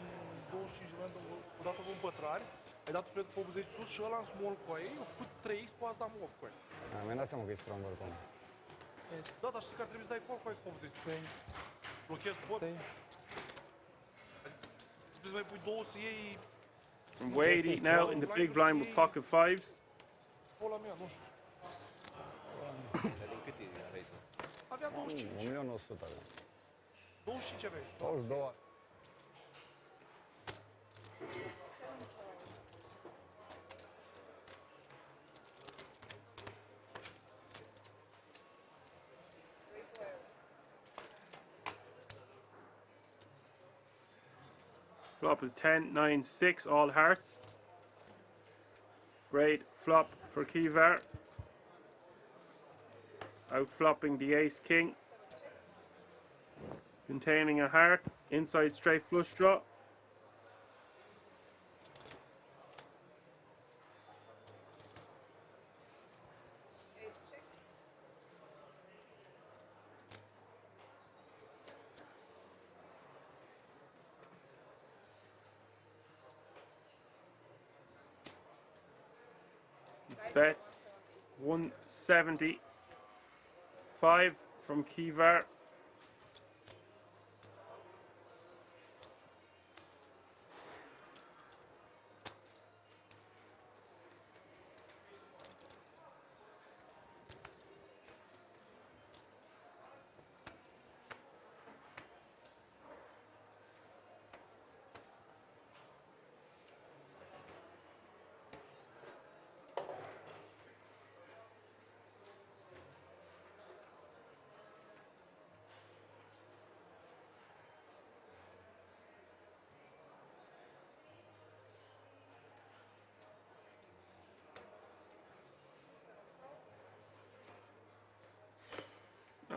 25 random, a dat Open pătrari, ai dat flet pe 80 sus și ăla în small cu ei, a făcut 3x, pe asta am off cu ei. Mi-am dat seama că e strong oricum. Da, dar știi că ar trebui să dai call cu ei pe 80. Blochezi pot. Trebuie să mai pui 2 să iei... Wadey now in the big blind with pocket fives. Ola mea, nu știu. Avea 25. 1.100.000. 25 aveai. 22. Flop is 10, 9, 6, all hearts. Great flop for Kivar. Outflopping the ace king. Containing a heart, inside straight flush draw. 175 from Kivar.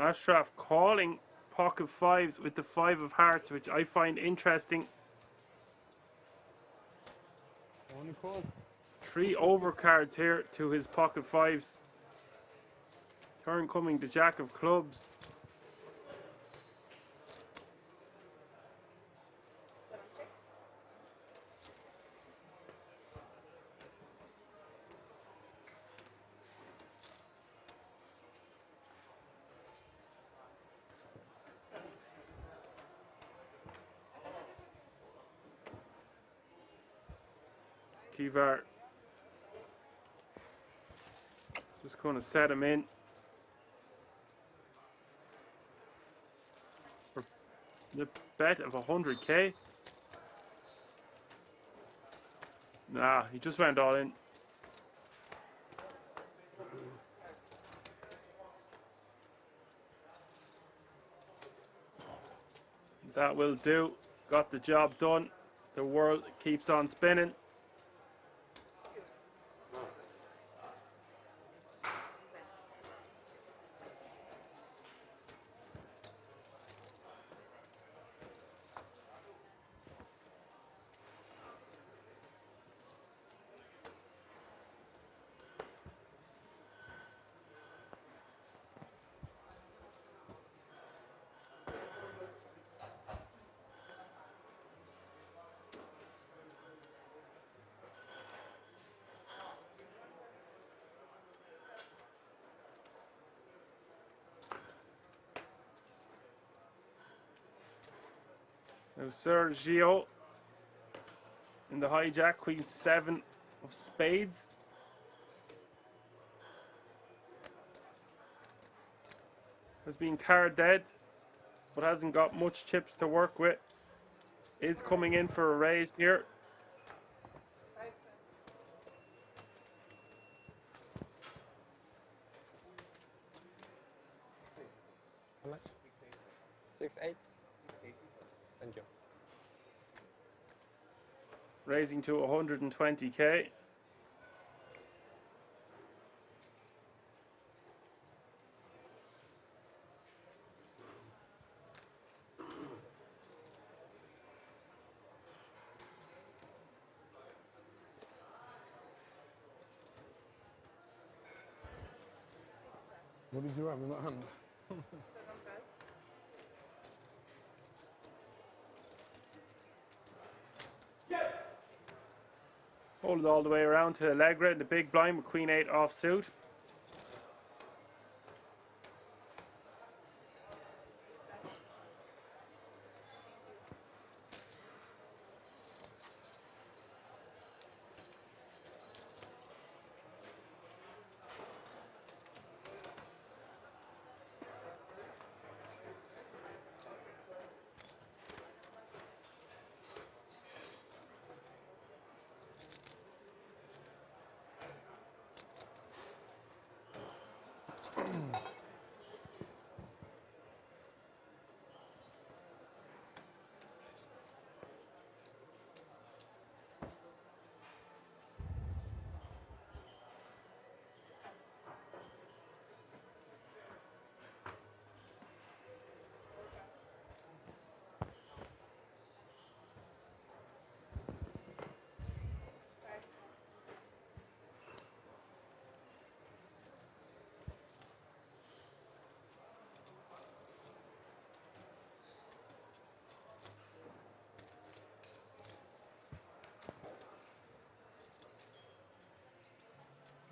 Ashraf calling pocket fives with the 5 of hearts, which I find interesting. 3 overcards here to his pocket fives. Turn coming to jack of clubs. Kivar just going to set him in for the bet of 100k. Nah, he just went all in. That will do. Got the job done. The world keeps on spinning. Now Sergio in the hijack, queen 7 of spades. Has been card dead, but hasn't got much chips to work with. Is coming in for a raise here. How much? 6-8. Thank you. Raising to 120k. What did you have in that hand? Hold it all the way around to Allegra in the big blind with queen 8 offsuit.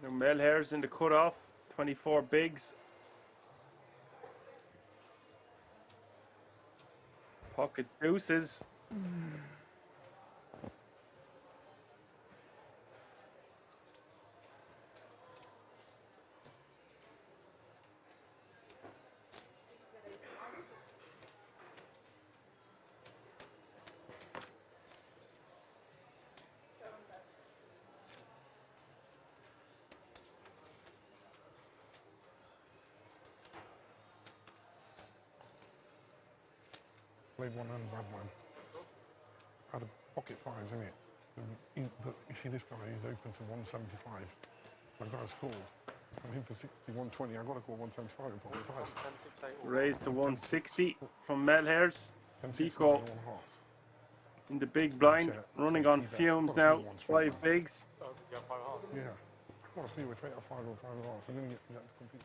Now Melhair's in the cutoff. 24 bigs. Pocket deuces. Played one and bad one. Had a pocket fives in it. But you see this guy, he's open to 175. My guy's called. I'm in for 60, 120. I've got to call 175 in pocket fives. Raised to 160 from Melhairs. Pico in the big blind, running on fumes now. 5 bigs. Yeah. I've got to play with 8 or 5 or 5 or I'm going to get that to compete.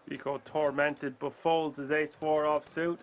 Pico tormented but folds his ace-4 off suit.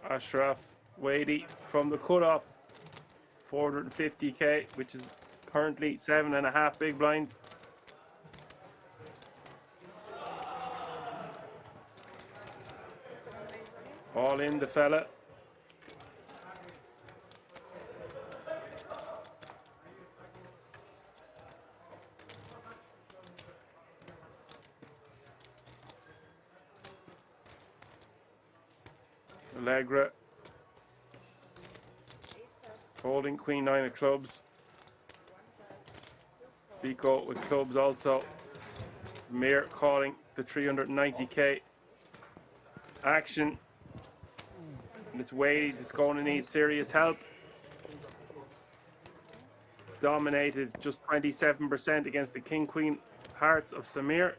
Ashraf Wadey from the cutoff, 450k, which is currently 7.5 big blinds. All in the fella. Allegra holding queen 9 of clubs. Pico with clubs also. Mir calling the 390k. Action. And it's Wadey that's going to need serious help. Dominated just 27% against the king queen hearts of Samir.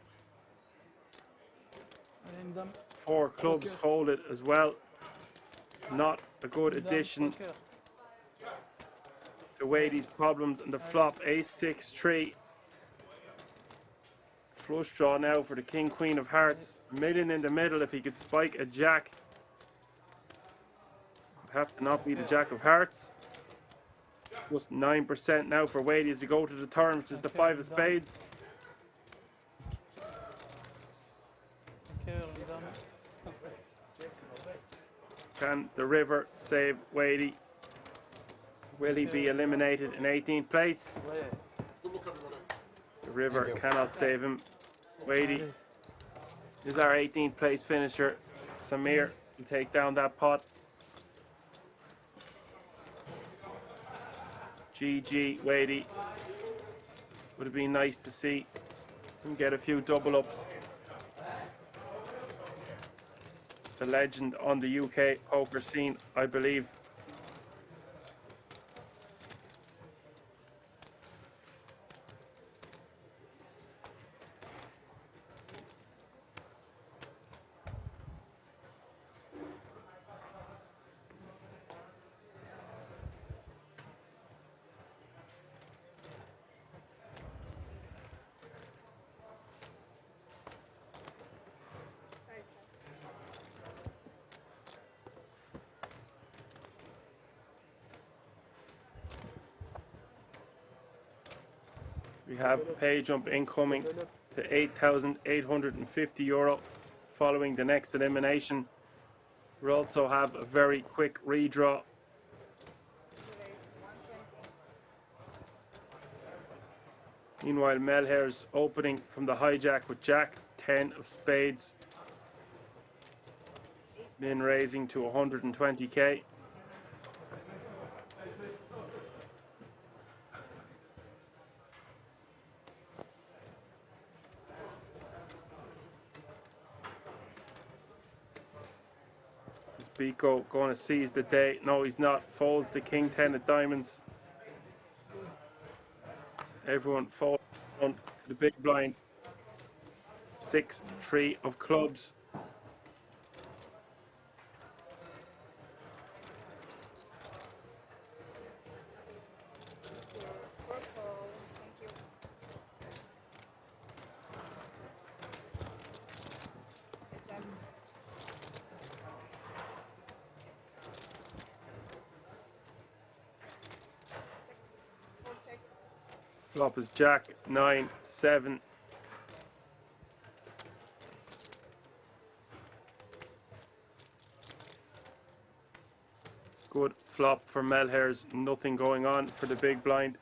4 clubs folded as well. Not a good addition to Wadey's problems. And the flop, ace-6-3. Flush draw now for the king queen of hearts. $1 million in the middle if he could spike a jack. Would have to not be the jack of hearts. Just 9% now for Wadey as we go to the turn, which is the 5 of spades. Can the river save Wadey? Will he be eliminated in 18th place? The river cannot save him. Wadey is our 18th place finisher. Samir will take down that pot. GG Wadey. Would have been nice to see him get a few double ups. The legend on the UK poker scene, I believe. We have a pay jump incoming to €8,850 following the next elimination. We also have a very quick redraw. Meanwhile, Melhair's opening from the hijack with Jack 10 of spades. Min raising to 120k. Is Biko going to seize the day? No, he's not. Folds the king 10 of diamonds. Everyone folds on the big blind. 6-3 of clubs. Flop is Jack 9-7. Good flop for Melhair's. Nothing going on for the big blind.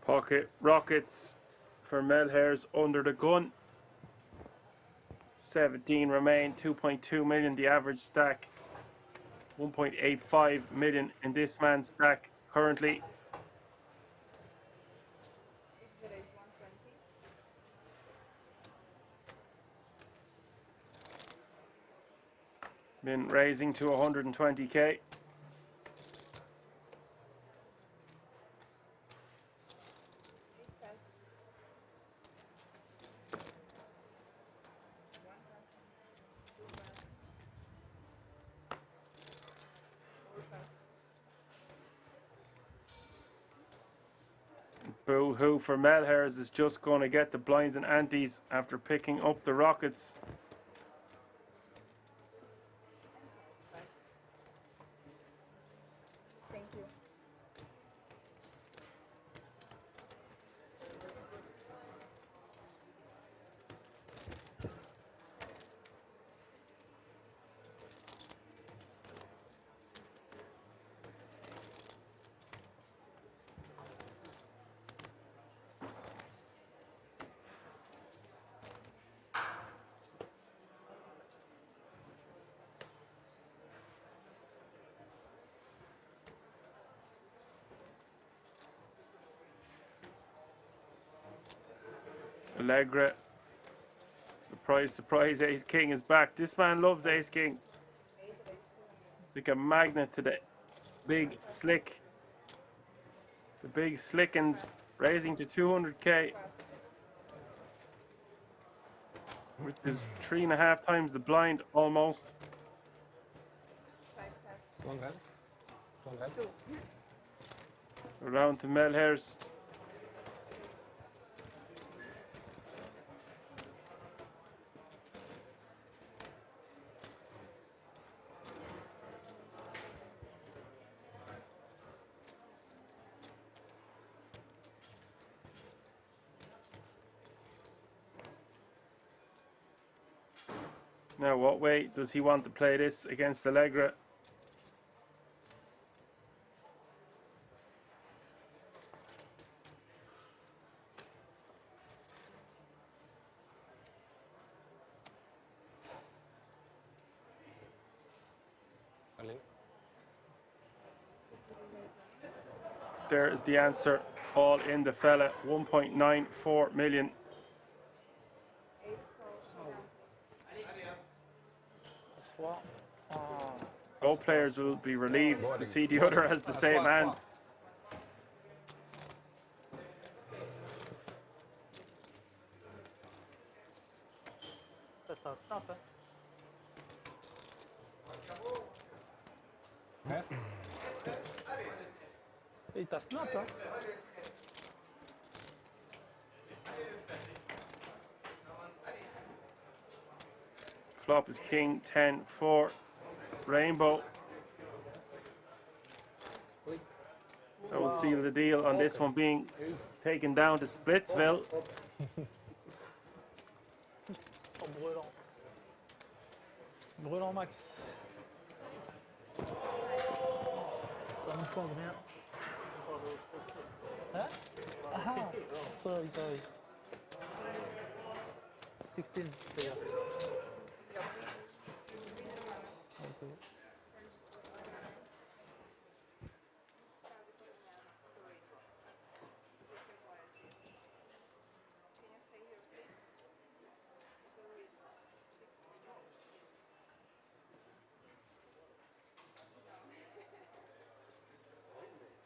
Pocket rockets for Melhair's under the gun. 17 remain, 2.2 million the average stack. 1.85 million in this man's stack currently. Been raising to 120k. Boo-hoo for Melhair's is just going to get the blinds and antes after picking up the rockets. Thank you. Allegra. Surprise, surprise, Ace King is back. This man loves Ace King. Like a magnet to the big slick. The big slickens raising to 200k. Which is 3.5 times the blind almost. Around to Melhair's. Now, what way does he want to play this against Allegra? There is the answer. All in the fella. 1.94 million. Both players will be relieved to see the other has the same hand. That's a stop. Eita, snap, hein? Flop is king 10-4 rainbow. That will seal the deal on this one being taken down to Splitsville. Brûlant. Brûlant max. Ça me change rien. Hein? Ah, sorry. 16, yeah. Okay.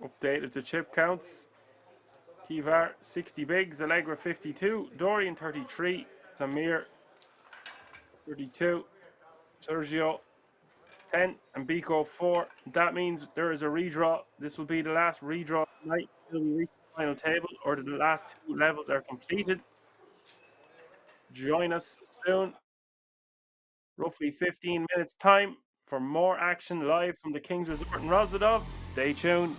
Update of the chip counts. Kivar 60 bigs, Allegra 52, Dorian 33, Samir 32, Sergio 10, and Biko 4. That means there is a redraw. This will be the last redraw tonight until we reach the final table or the last 2 levels are completed. Join us soon, roughly 15 minutes time, for more action live from the King's Resort in Rozvadov. Stay tuned.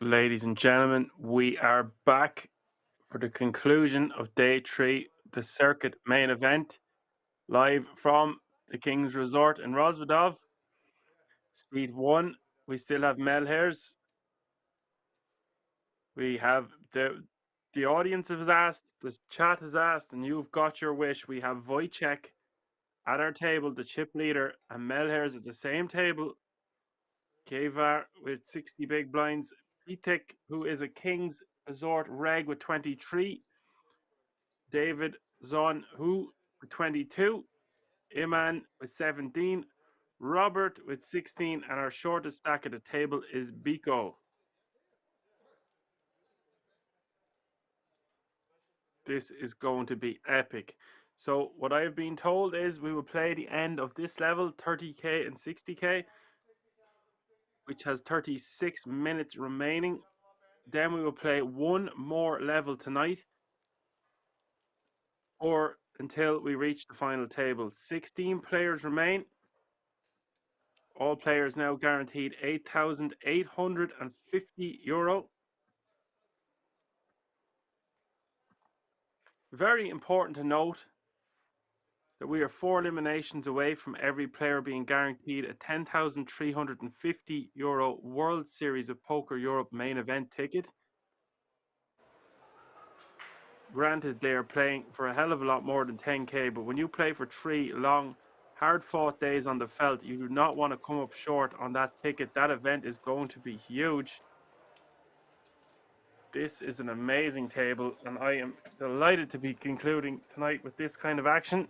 Ladies and gentlemen, we are back for the conclusion of day 3, the circuit main event, live from the King's Resort in Rozvadov. Seat 1, we still have Mel Hairs. We have the audience has asked, the chat has asked, and you've got your wish. We have Wojciech at our table, the chip leader, and Mel Hairs at the same table. Kevar with 60 big blinds. Pitik, who is a King's Resort reg with 23. David Zon, who with 22. Iman with 17. Robert with 16. And our shortest stack at the table is Biko. This is going to be epic. So what I have been told is we will play the end of this level, 30k and 60k, which has 36 minutes remaining. Then we will play one more level tonight, or until we reach the final table. 16 players remain. All players now guaranteed €8,850. Very important to note that we are 4 eliminations away from every player being guaranteed a €10,350 World Series of Poker Europe main event ticket. Granted, they are playing for a hell of a lot more than 10k, but when you play for 3 long, hard-fought days on the felt, you do not want to come up short on that ticket. That event is going to be huge. This is an amazing table, and I am delighted to be concluding tonight with this kind of action.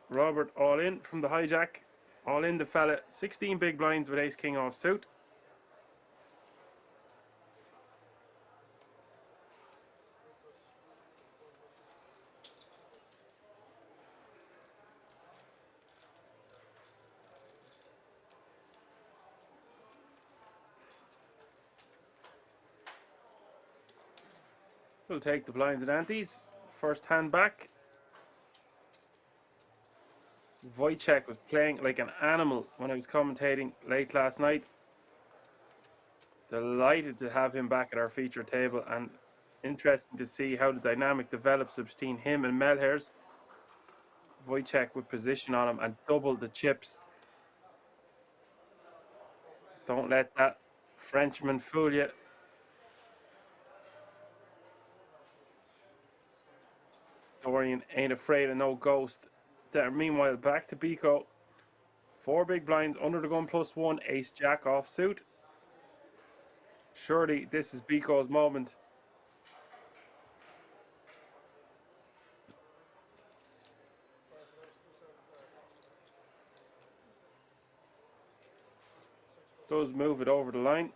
Robert all in from the hijack. All in the fella. 16 big blinds with ace king off suit. We'll take the blinds and antes. First hand back. Wojciech was playing like an animal when I was commentating late last night. Delighted to have him back at our feature table, and interesting to see how the dynamic develops between him and Melhers. Wojciech with position on him and double the chips. Don't let that Frenchman fool you. Dorian ain't afraid of no ghost. There, meanwhile, back to Biko. 4 big blinds under the gun +1, ace jack off suit. Surely this is Biko's moment. Does move it over the line.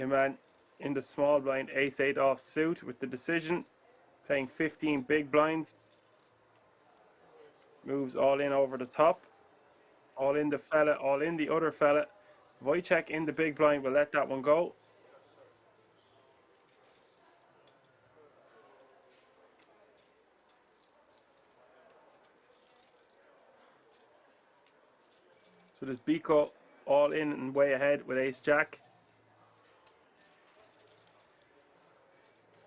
Iman in the small blind, ace-8 off suit with the decision, playing 15 big blinds. Moves all in over the top. All in the fella, all in the other fella. Wojciech in the big blind will let that one go. So there's Biko all in and way ahead with ace jack.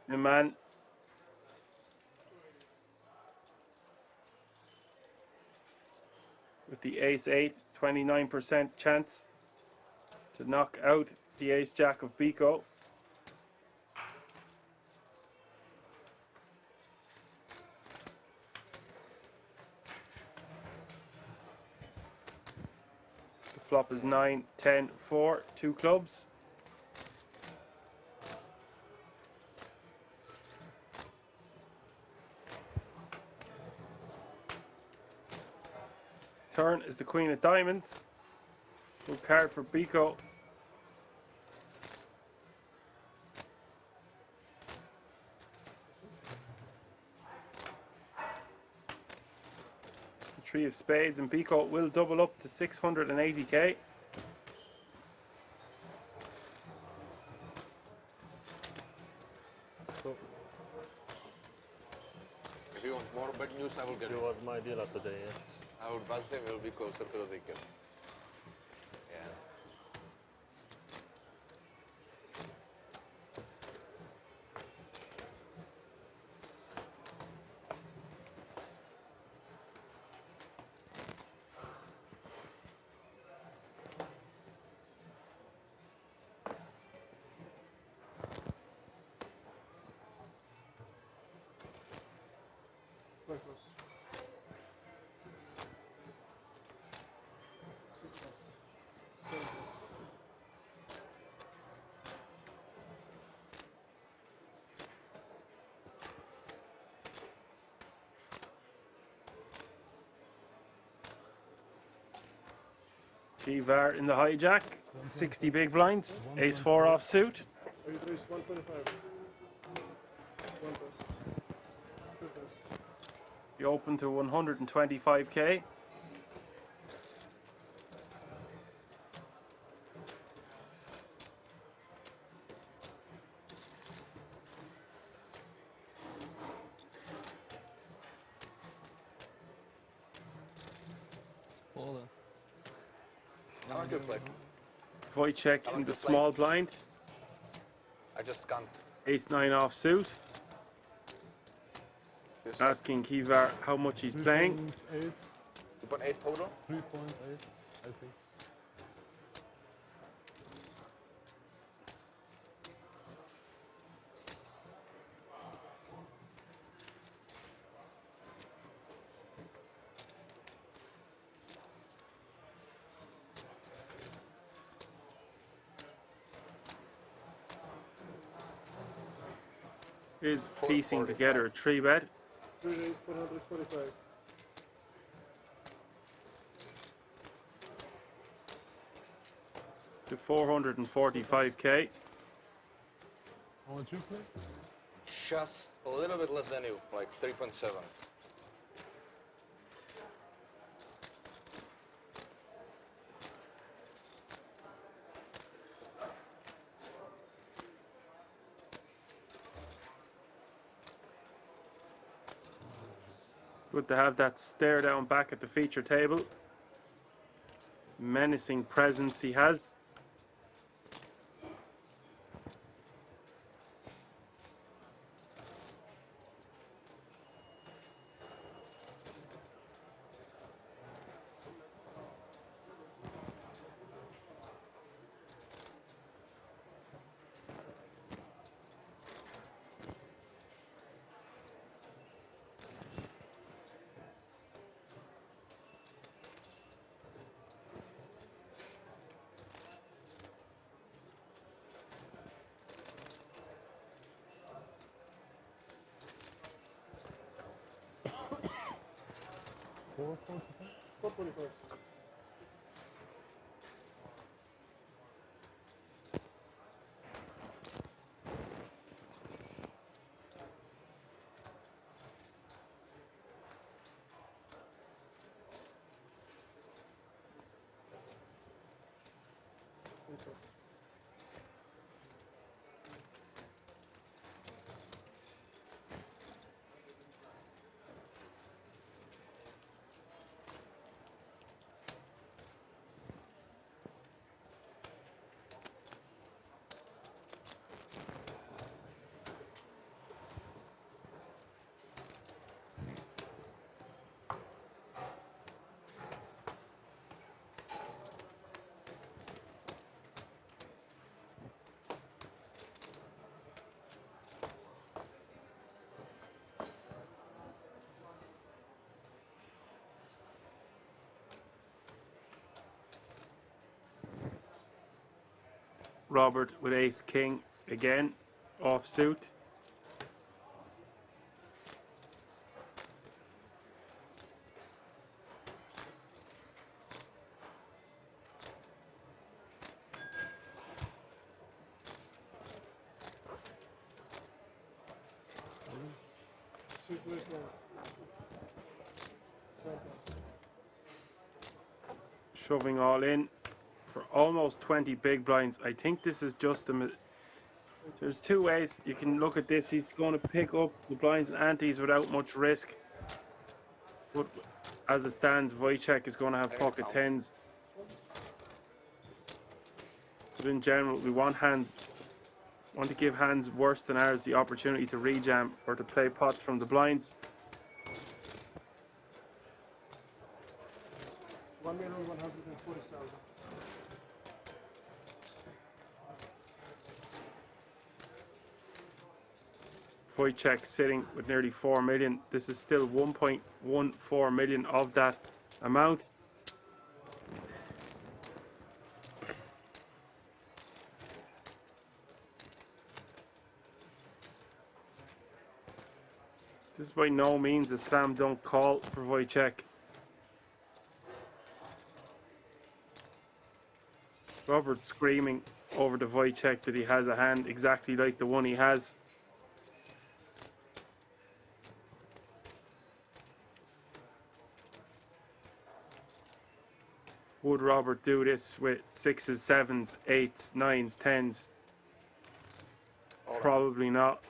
Iman with the ace-8, 29% chance to knock out the ace jack of Biko. The flop is 9, 10, 4, 2 clubs. turn is the Queen of Diamonds. Good card for Biko. The Three of Spades and Biko will double up to 680k. If you want more bad news, I will get it. He was my dealer today, yeah. I will buzz him, he will be closer to the ticket. Yeah. G-Var in the hijack, 60 big blinds, ace-4 off suit. 125. You open to 125k. I want to play. Wojciech in the small blind. I just can't. Ace-9 off suit. Yes. Asking Kivar how much he's playing. 2.8 total? 3.8, I think. Is piecing together a 3-bet. 3 days, 445. To 445k. How much you play? Just a little bit less than you, like 3.7. Good to have that stare down back at the feature table. Menacing presence he has. Four, 445. Robert with ace king again, off suit. shoving all in for almost 20 big blinds. I think this is just there's two ways you can look at this. He's going to pick up the blinds and antes without much risk. But as it stands, Wojciech is going to have pocket tens. But in general, we want to give hands worse than ours the opportunity to rejam or to play pots from the blinds. 1,140,000. Wojciech sitting with nearly 4 million. This is still 1.14 million of that amount. This is by no means a slam dunk call for Wojciech. Robert screaming over to Wojciech that he has a hand exactly like the one he has. Would Robert do this with 6s, 7s, 8s, 9s, 10s? Probably not.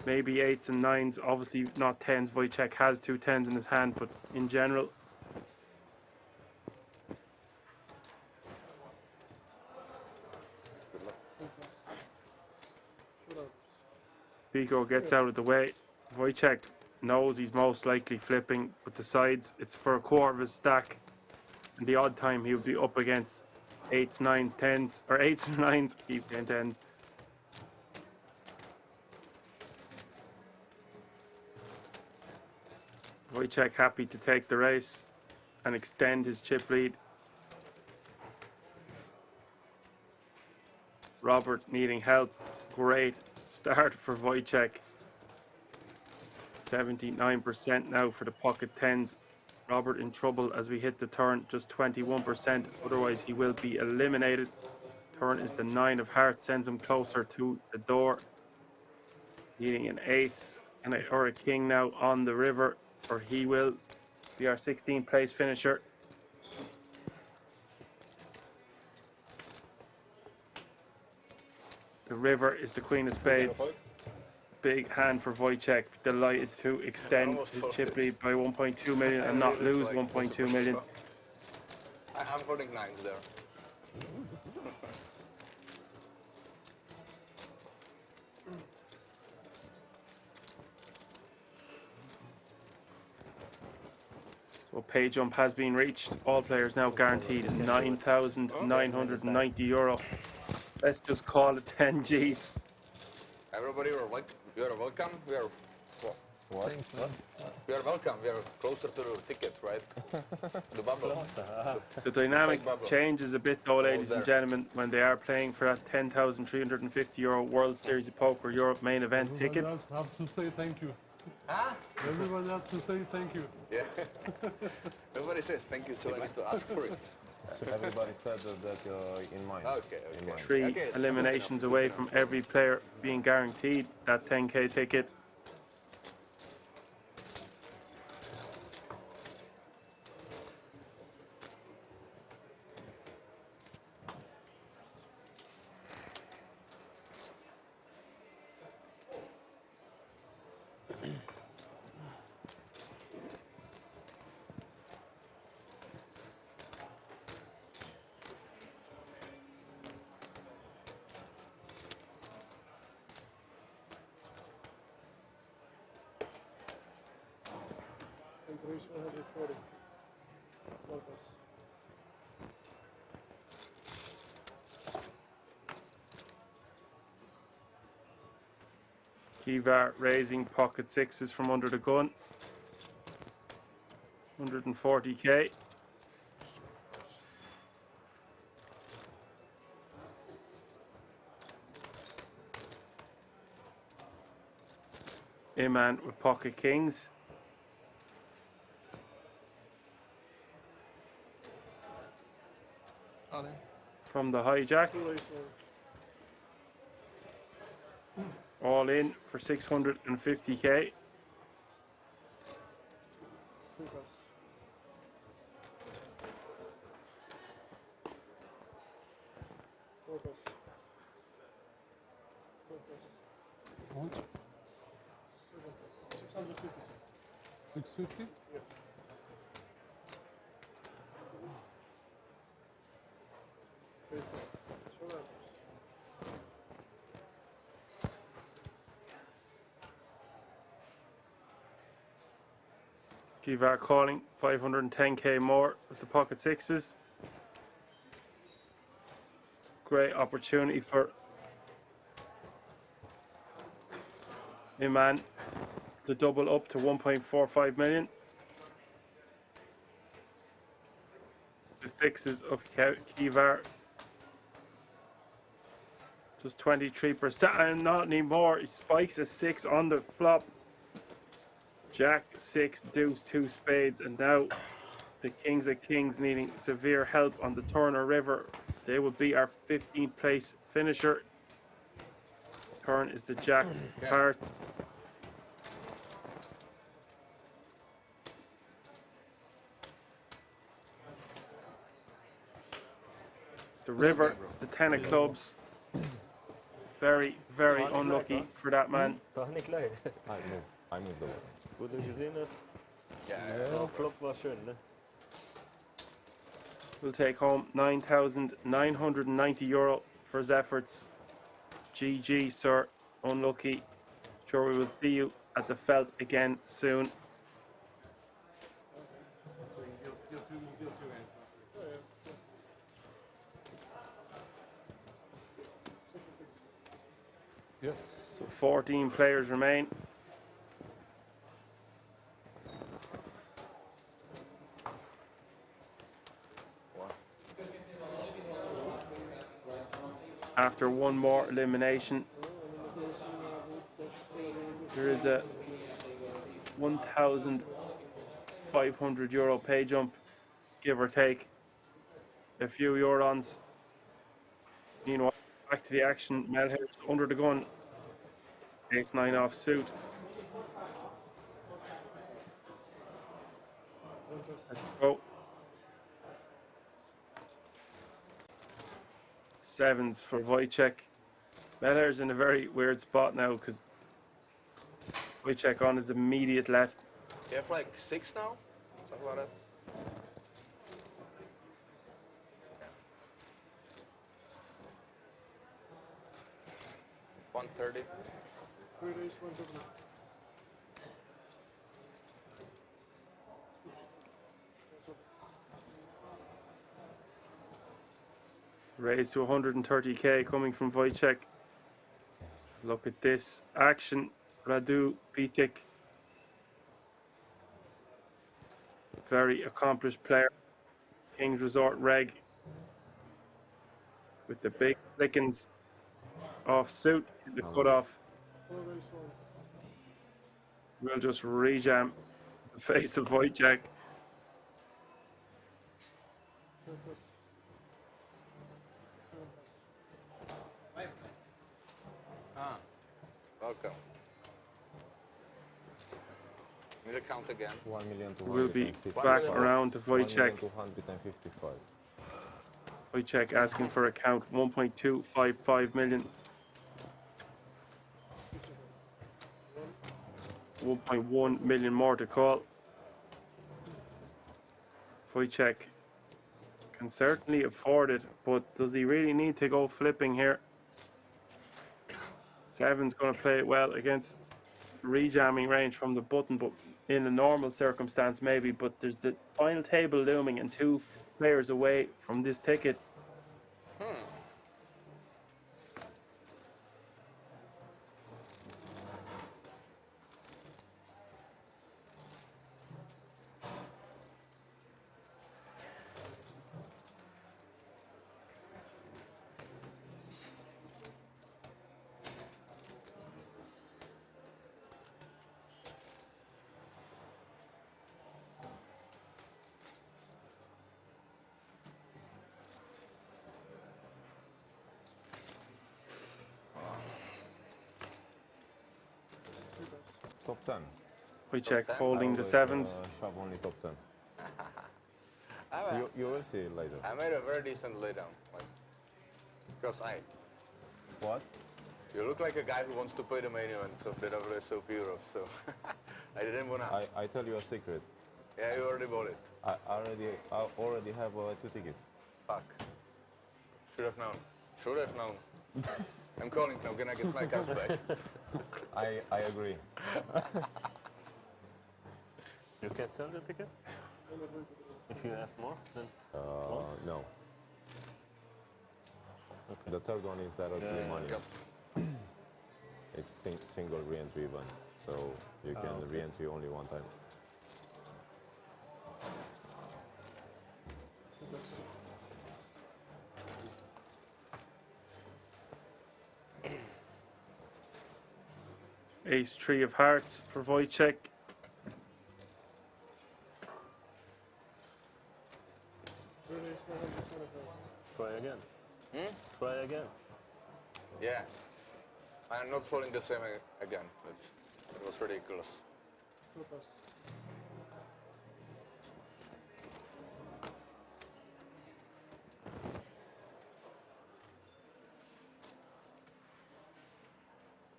Maybe 8s and 9s, obviously not 10s. Wojciech has 2 10s in his hand, but in general. Pico gets out of the way. Wojciech knows he's most likely flipping with the sides. It's for a quarter of his stack. And the odd time he would be up against 8s, 9s, 10s, or 8s and 9s, keep saying 10s. Wojciech happy to take the race and extend his chip lead. Robert needing help. Great start for Wojciech. 79% now for the pocket 10s. Robert in trouble as we hit the turn, just 21%, otherwise he will be eliminated. Turn is the 9 of hearts, sends him closer to the door. Needing an ace or a king now on the river, or he will be our 16th place finisher. The river is the queen of spades. Big hand for Wojciech, delighted to extend his chip lead by 1.2 million and not lose 1.2 million. I'm holding 9s there. So pay jump has been reached. All players now guaranteed €9,990. Let's just call it 10 G's. Everybody, we are welcome. We are What? Thanks, man. We are welcome. We are closer to the ticket, right? The bubble. The dynamic changes a bit though, ladies and gentlemen, when they are playing for that €10,350 World Series of Poker Europe main event ticket. Everyone else have to say thank you. Huh? Everyone has to say thank you. Yeah. Everybody says thank you, so I need to ask for it. Everybody said that in mind. Okay. Three eliminations away from every player being guaranteed that 10K ticket. Increase 140. Focus. Kiva raising pocket sixes from under the gun. 140K. A-man with pocket kings. From the hijack. All in for 650K. How much? 650. 650? Yeah. Kivar calling 510k more with the pocket sixes. Great opportunity for Iman to double up to 1.45 million. The sixes of Kivar just 23%, and not anymore. He spikes a 6 on the flop. Jack, 6, deuce, 2 spades, and now the kings of kings needing severe help on the Turner River. They will be our 15th place finisher. Turn is the Jack of hearts. The river is the 10 of clubs. Very, very unlucky for that man. War nicht leid. I moved over. Wo du gesehen hast, Yeah. Flop war schön, ne? Will take home €9,990 for his efforts. GG, sir. Unlucky. Sure, we will see you at the felt again soon. Yes. So 14 players remain. After one more elimination, there is a €1,500 pay jump, give or take a few eurons. Meanwhile, back to the action. Melhurst under the gun. Ace-9 off suit. Let's go. Sevens for Wojciech. Melhurst in a very weird spot now because Wojciech on his immediate left. You have like 6 now? Something like that? 130. Raised to 130k coming from Wojciech. Look at this action. Radu Pitik. Very accomplished player. Kings Resort Reg. With the big flickings off suit in the cutoff. We'll just rejam the face of Wojciech. Welcome. Need to count again. We'll be back around to Wojciech. 255. Wojciech asking for a count 1.255 million. 1.1 million more to call. Wojciech can certainly afford it, but does he really need to go flipping here? Seven's going to play it well against rejamming range from the button, but in a normal circumstance maybe, but there's the final table looming and 2 players away from this ticket. Top 10. Wojciech folding the sevens. Shove only top 10. I mean, You will see later. I made a very decent laydown. Like, because I. What? You look like a guy who wants to play the main event of the WSOP Europe, so I didn't wanna. I tell you a secret. Yeah, you already bought it. I already have 2 tickets. Fuck. Should have known. Should have known. I'm calling now. Can I get my cash back? I agree. You can sell the ticket? If you have more, then no. Okay. The third one is directly money. It's single re-entry event, so you can re-entry only one time. Ace 3 of hearts for Wojciech. Try again. Hmm? Try again. Yeah. I'm not falling the same again. It was ridiculous.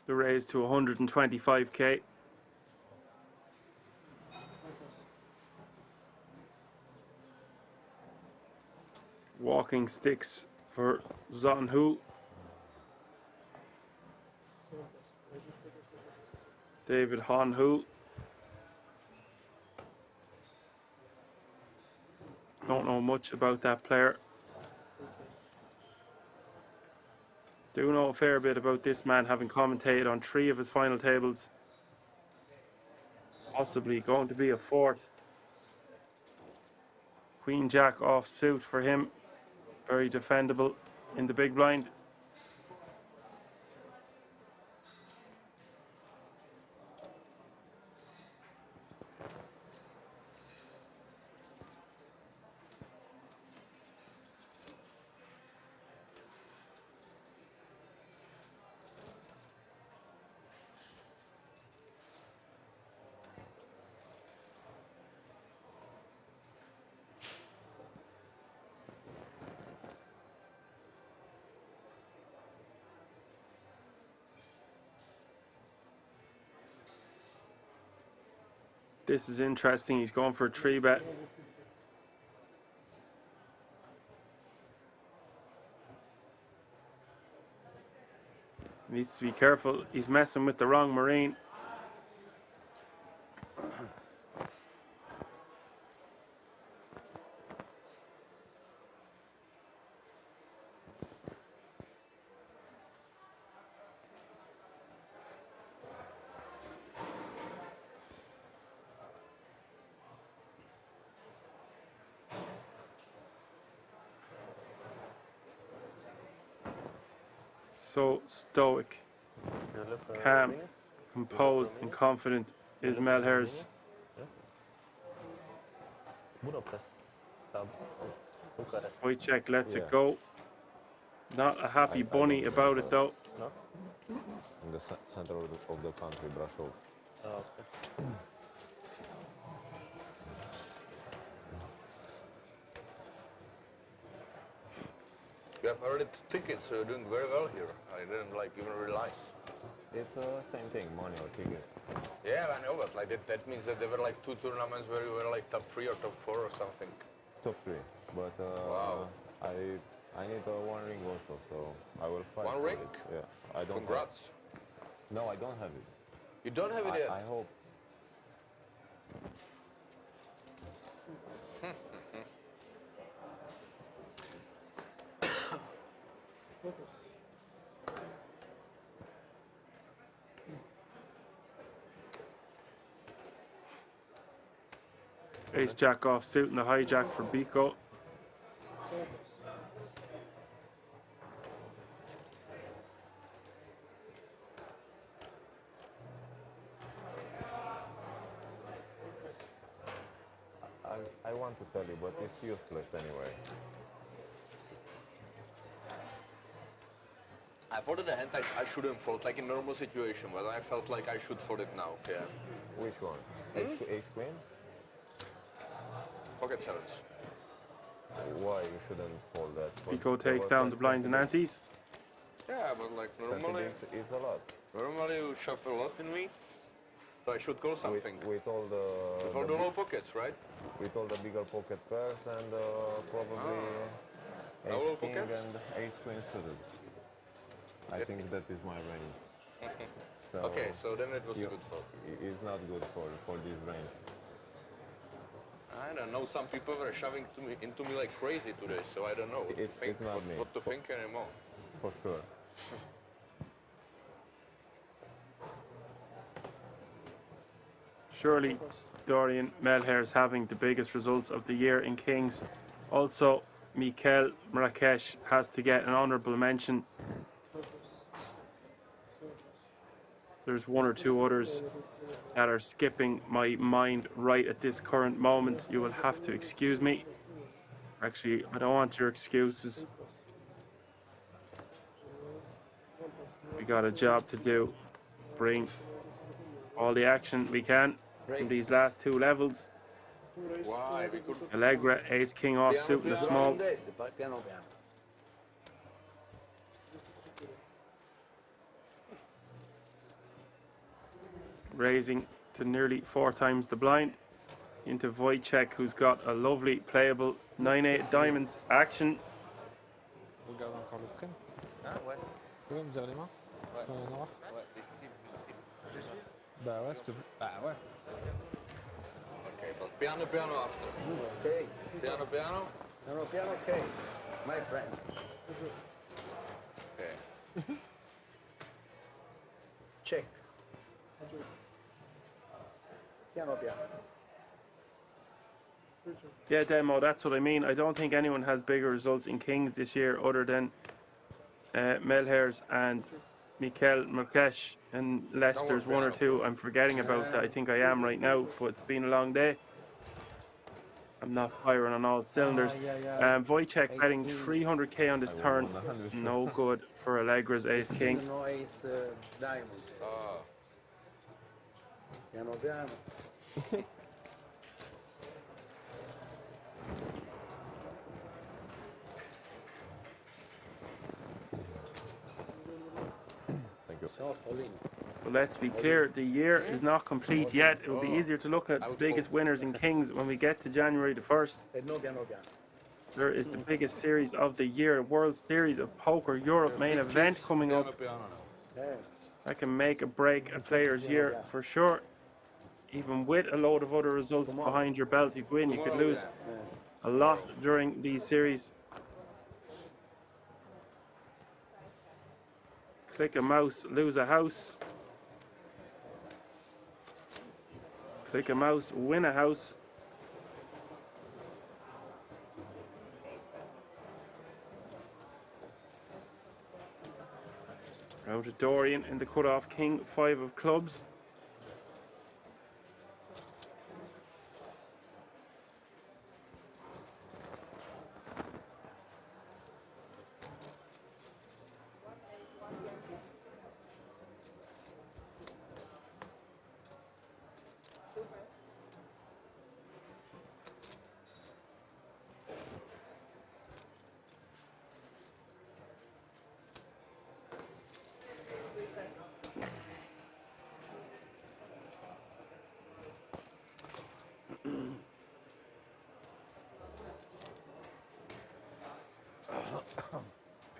The raise to 125k. Walking sticks for Zonhu. David Honhu. Don't know much about that player. Do know a fair bit about this man, having commentated on 3 of his final tables. Possibly going to be a 4th. Queen Jack off suit for him. Very defendable in the big blind. This is interesting. He's going for a 3-bet. Needs to be careful. He's messing with the wrong marine. So stoic, calm, composed and confident is Melhers. Budapest. Bucharest. Wojciech lets it go. Not a happy bunny about it though. No? In the center of the country, Brasov. Okay. You have already tickets, so you're doing very well here. I didn't even realize. It's the same thing, money or ticket. Yeah, I know, but like that means that there were like 2 tournaments where you were like top 3 or top 4 or something. Top 3, but wow. I need 1 ring also, so I will fight. 1 ring? Yeah, I don't. Congrats. No, I don't have it. You don't have it yet? I hope. Ace Jack off suit and the hijack for Biko. I want to tell you, but it's useless anyway. I folded a hand I shouldn't fold, like in normal situation, but I felt like I should fold it now, yeah. Which one? Ace Queen? Pocket sevens. Why you shouldn't fold that? Biko takes down the blinds and antes. Yeah, but like 30 normally, bigs is a lot. normally you shove a lot in me, so I should call something. With all Before the low pockets, right? with all the bigger pocket pairs and probably No ace low king pockets? and ace queen suited. I think that is my range. So Okay, so then it was a good thought. It's not good for this range. I don't know, some people were shoving into me like crazy today, so I don't know It's not me. what to think anymore. For sure. Surely Dorian Melher is having the biggest results of the year in Kings. Also, Mikel Marrakesh has to get an honourable mention. There's one or two others that are skipping my mind right at this current moment. You will have to excuse me. Actually, I don't want your excuses. We got a job to do. Bring all the action we can from these last two levels. Why? We could... Allegra, ace king offsuit in the small. Piano. Raising to nearly 4 times the blind. Into Wojciech, who's got a lovely playable 9-8 diamonds action. On regarde encore le stream. Ah ouais. Tu veux me dire les mains? Ouais. Noir? Ouais, les skips, je suis. Bah ouais, s'il te plaît. Bah ouais. Okay, but piano after. Okay. Piano. Piano, okay. My friend. Okay. Check. Piano. Yeah, Demo, that's what I mean. I don't think anyone has bigger results in Kings this year other than Melhers and Mikel Marrakesh, and Leicester's one or two. I'm forgetting about that. I think I am right now, but it's been a long day. I'm not firing on all cylinders. Wojciech betting 300k on this turn. No good for Allegra's ace king. No ace diamond. Piano. So let's be clear, the year is not complete yet. It will be easier to look at the biggest winners in Kings when we get to January the 1st. There is the biggest series of the year, World Series of Poker Europe main event coming up. That can make or break a player's year for sure. Even with a load of other results behind your belt, you win, you could lose a lot during these series. Click a mouse, lose a house. Click a mouse, win a house. Round to Dorian in the cutoff king, 5 of clubs.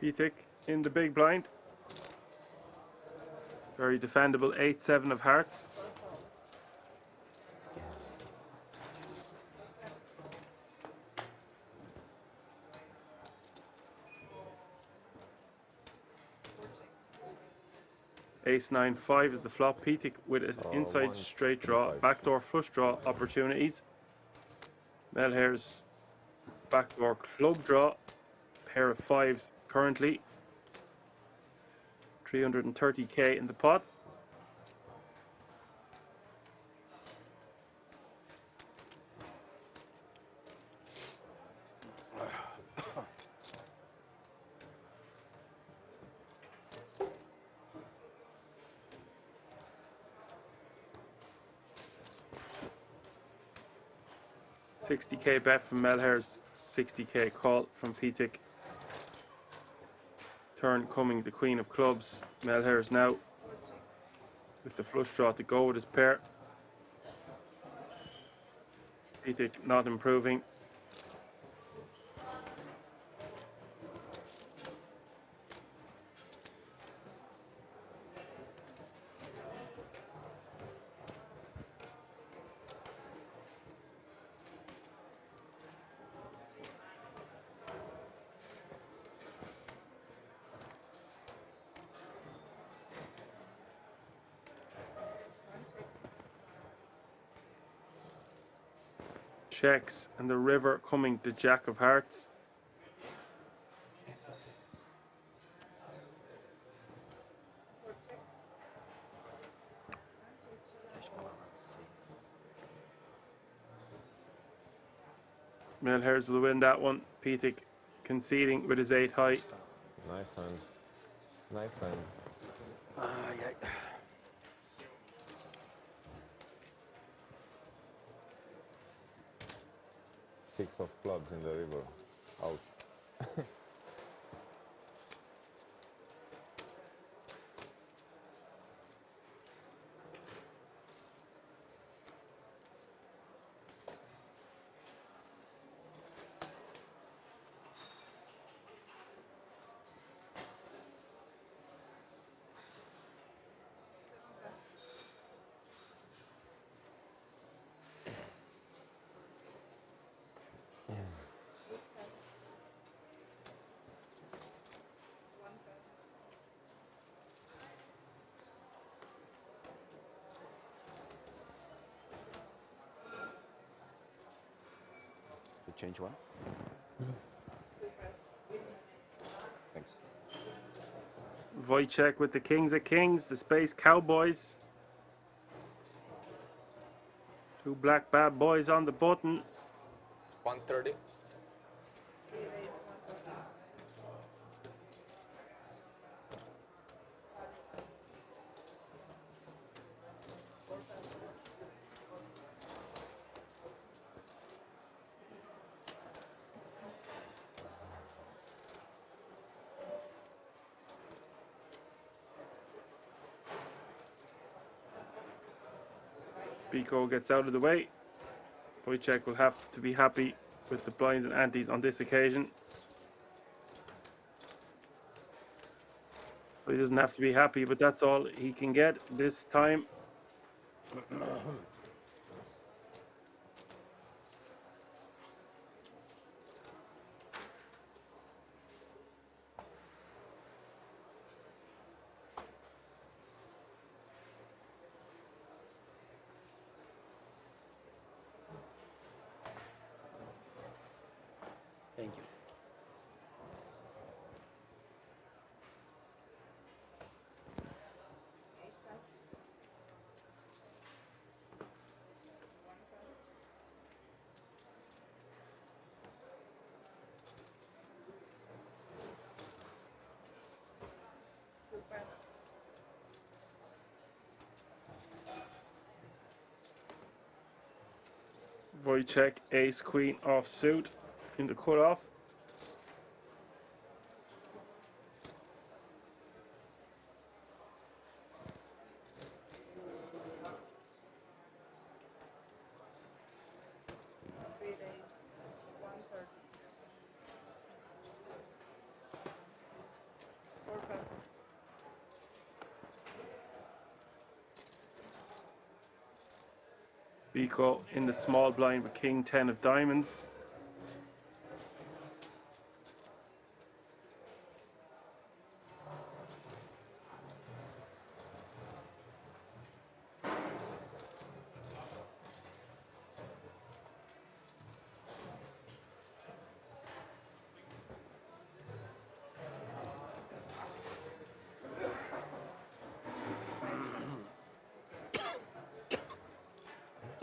Pitik in the big blind. Very defendable, 8-7 of hearts. Ace-9-5 is the flop. Pitik with an inside straight draw, backdoor flush draw opportunities. Melher's backdoor club draw, pair of 5s currently. 330k in the pot. $60k bet from Melher's, 60k call from Pitik. Turn coming, the Queen of Clubs. Melher's now with the flush draw to go with his pair. Pitic not improving. Checks, and the river coming to Jack of Hearts. Melher's will win that one. Pitic conceding with his 8 high. Nice hand. Nice hand. Six of clubs in the river. Ouch. Change one. Thanks. Wojciech with the Kings of Kings, the Space Cowboys. 2 black bad boys on the button. 130. Biko gets out of the way. Wojciech will have to be happy with the blinds and antes on this occasion. But he doesn't have to be happy, but that's all he can get this time. Thank you. Wojciech, ace, queen, off suit in the cutoff. Biko in the small blind with king 10 of diamonds.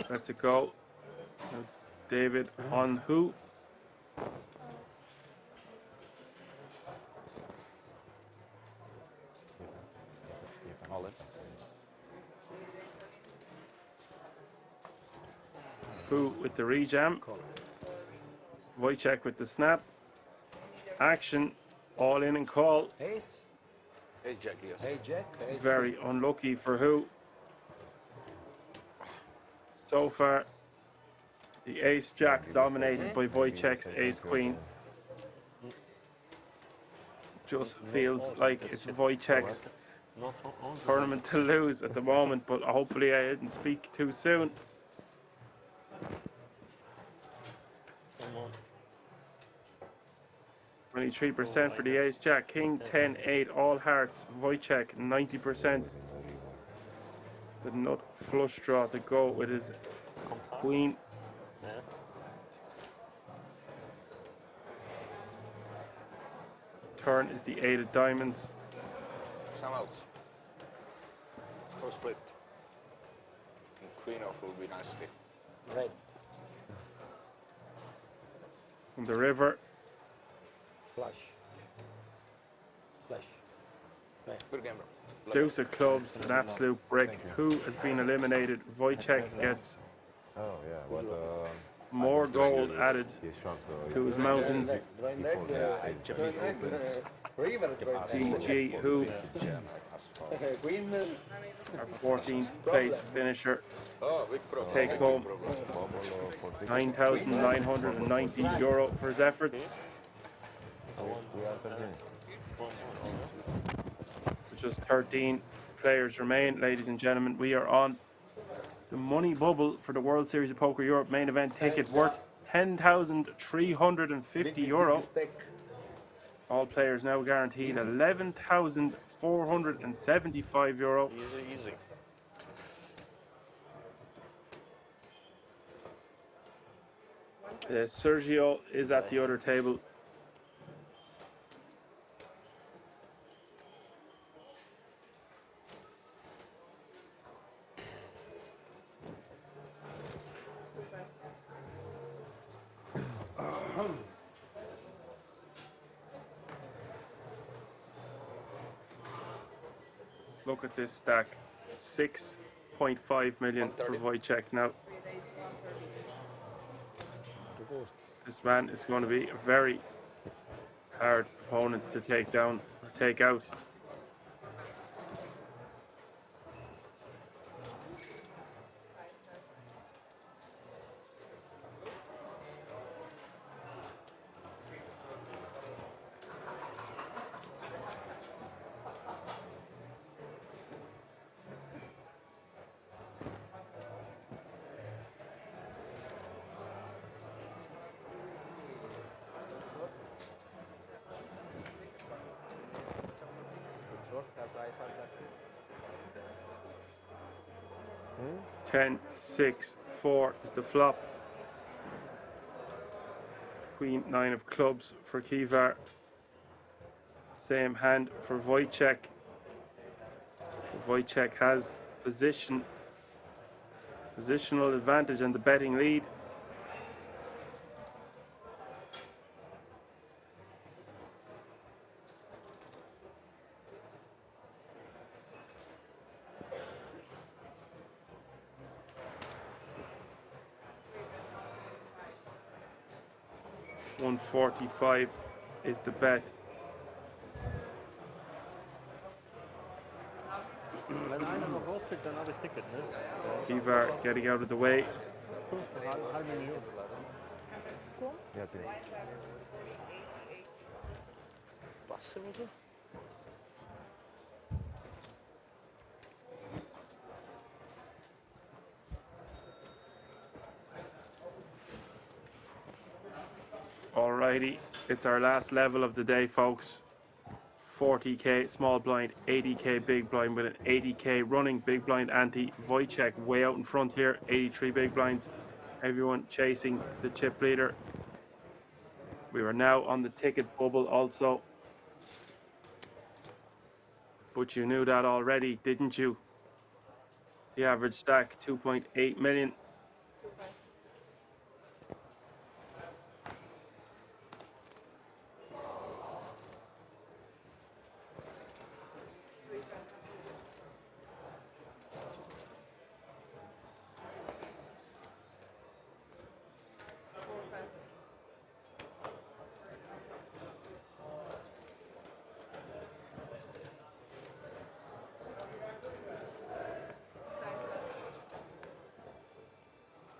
Let's it go. David on who? Who with the rejam. Wojciech with the snap. Action. All in and call. Ace. Ace Jack, yes. Ace Jack. Ace Very Queen. unlucky for who? So far, the Ace Jack dominated by Wojciech's Ace Queen. Just feels like it's Wojciech's tournament to lose at the moment, but hopefully I didn't speak too soon. 23% for the Ace Jack, King 10-8, all hearts, Wojciech 90%. The nut flush draw to go with his Queen. Turn is the 8 of diamonds. Some out. Or split. And Queen off will be nasty. Red. On the river. Flush. Flush. Red. Good game, bro. Deuce of clubs, an absolute brick. Who has been eliminated? Wojciech gets Oh yeah, what more gold added to his mountains. GG, who our 14th place finisher, take home €9,990 for his efforts. Just 13 players remain, ladies and gentlemen. We are on the money bubble for the World Series of Poker Europe main event ticket worth €10,350. All players now guaranteed €11,475. Easy. Sergio is at the other table. Look at this stack, 6.5 million for Wojciech now. This man is going to be a very hard opponent to take down or take out. Short has I shot that. 10, 6, 4 is the flop. Queen 9 of clubs for Kivar. Same hand for Wojciech. Wojciech has positional advantage and the betting lead. $145 is the bet. Men einer noch rauskriegt, dann habe ich Ticket, ne? Kivar getting out of the way. Halbe Million. Passe, oder? Alrighty, it's our last level of the day, folks. 40k small blind, 80k big blind with an 80k running big blind ante. Wojciech way out in front here, 83 big blinds. Everyone chasing the chip leader. We are now on the ticket bubble also. But you knew that already, didn't you? The average stack, 2.8 million.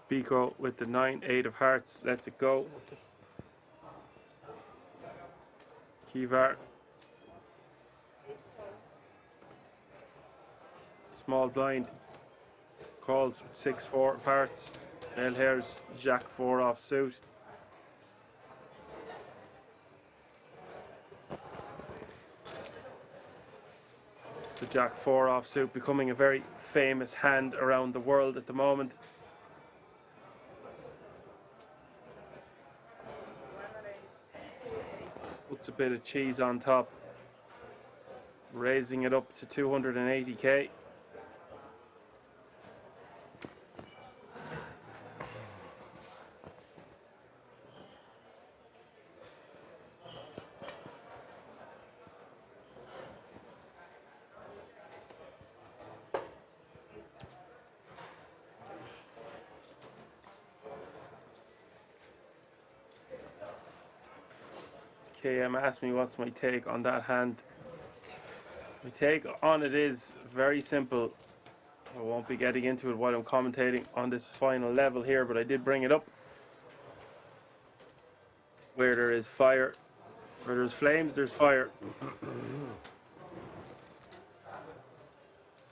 Biko with the 9-8 of hearts, lets it go. Kivar. Small blind. Calls with 6-4 of hearts. El Hare's Jack 4 off suit. The Jack 4 off suit becoming a very famous hand around the world at the moment. Puts a bit of cheese on top, raising it up to 280k. KM asked me what's my take on that hand. My take on it is very simple. I won't be getting into it while I'm commentating on this final level here, but I did bring it up. Where there is fire, where there's flames, there's fire.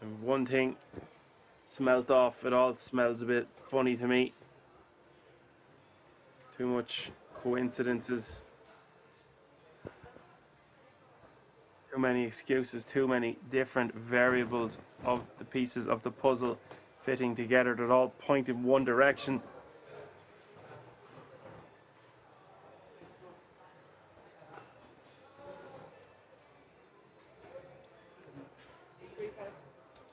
And one thing smelt off, it all smells a bit funny to me. Too much coincidences. Too many excuses, too many different variables of the pieces of the puzzle fitting together that all point in one direction.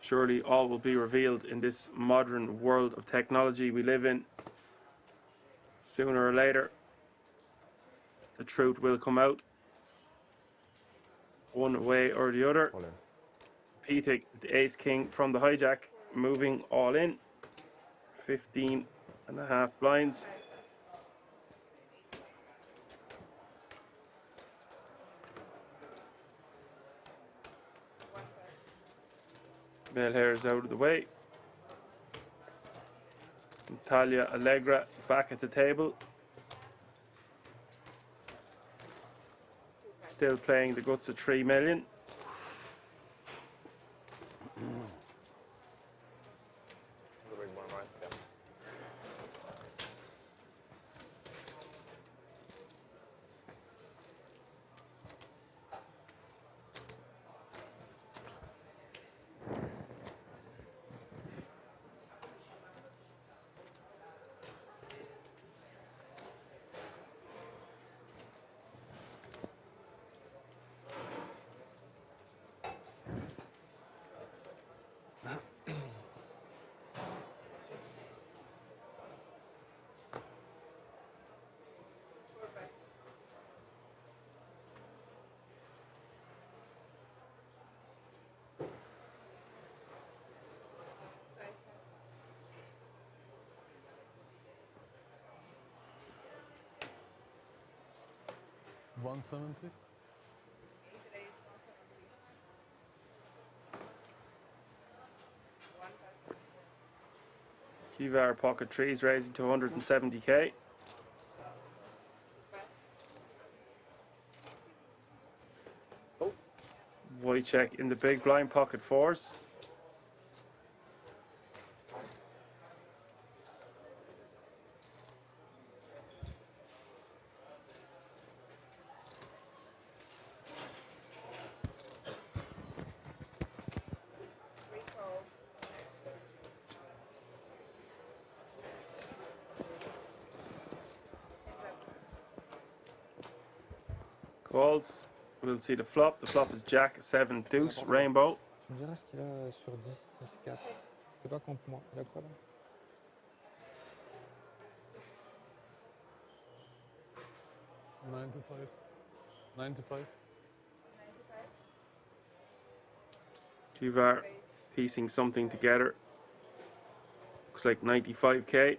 Surely all will be revealed in this modern world of technology we live in. Sooner or later, the truth will come out. One way or the other. Pitik, the ace king from the hijack, moving all in. 15.5 blinds. Bell hair is out of the way. Natalia Allegra back at the table. Still playing the guts of 3 million. The big one, right? Yeah. $170. Kivar pocket trees raising to 170k. Wojciech in the big blind pocket fours. Calls. We'll see the flop. The flop is Jack 7 deuce rainbow. Tu me diras ce qu'il a sur 10, 6, 4. C'est pas contre moi. Il a quoi là? $95. Kivar piecing something together. Looks like 95k.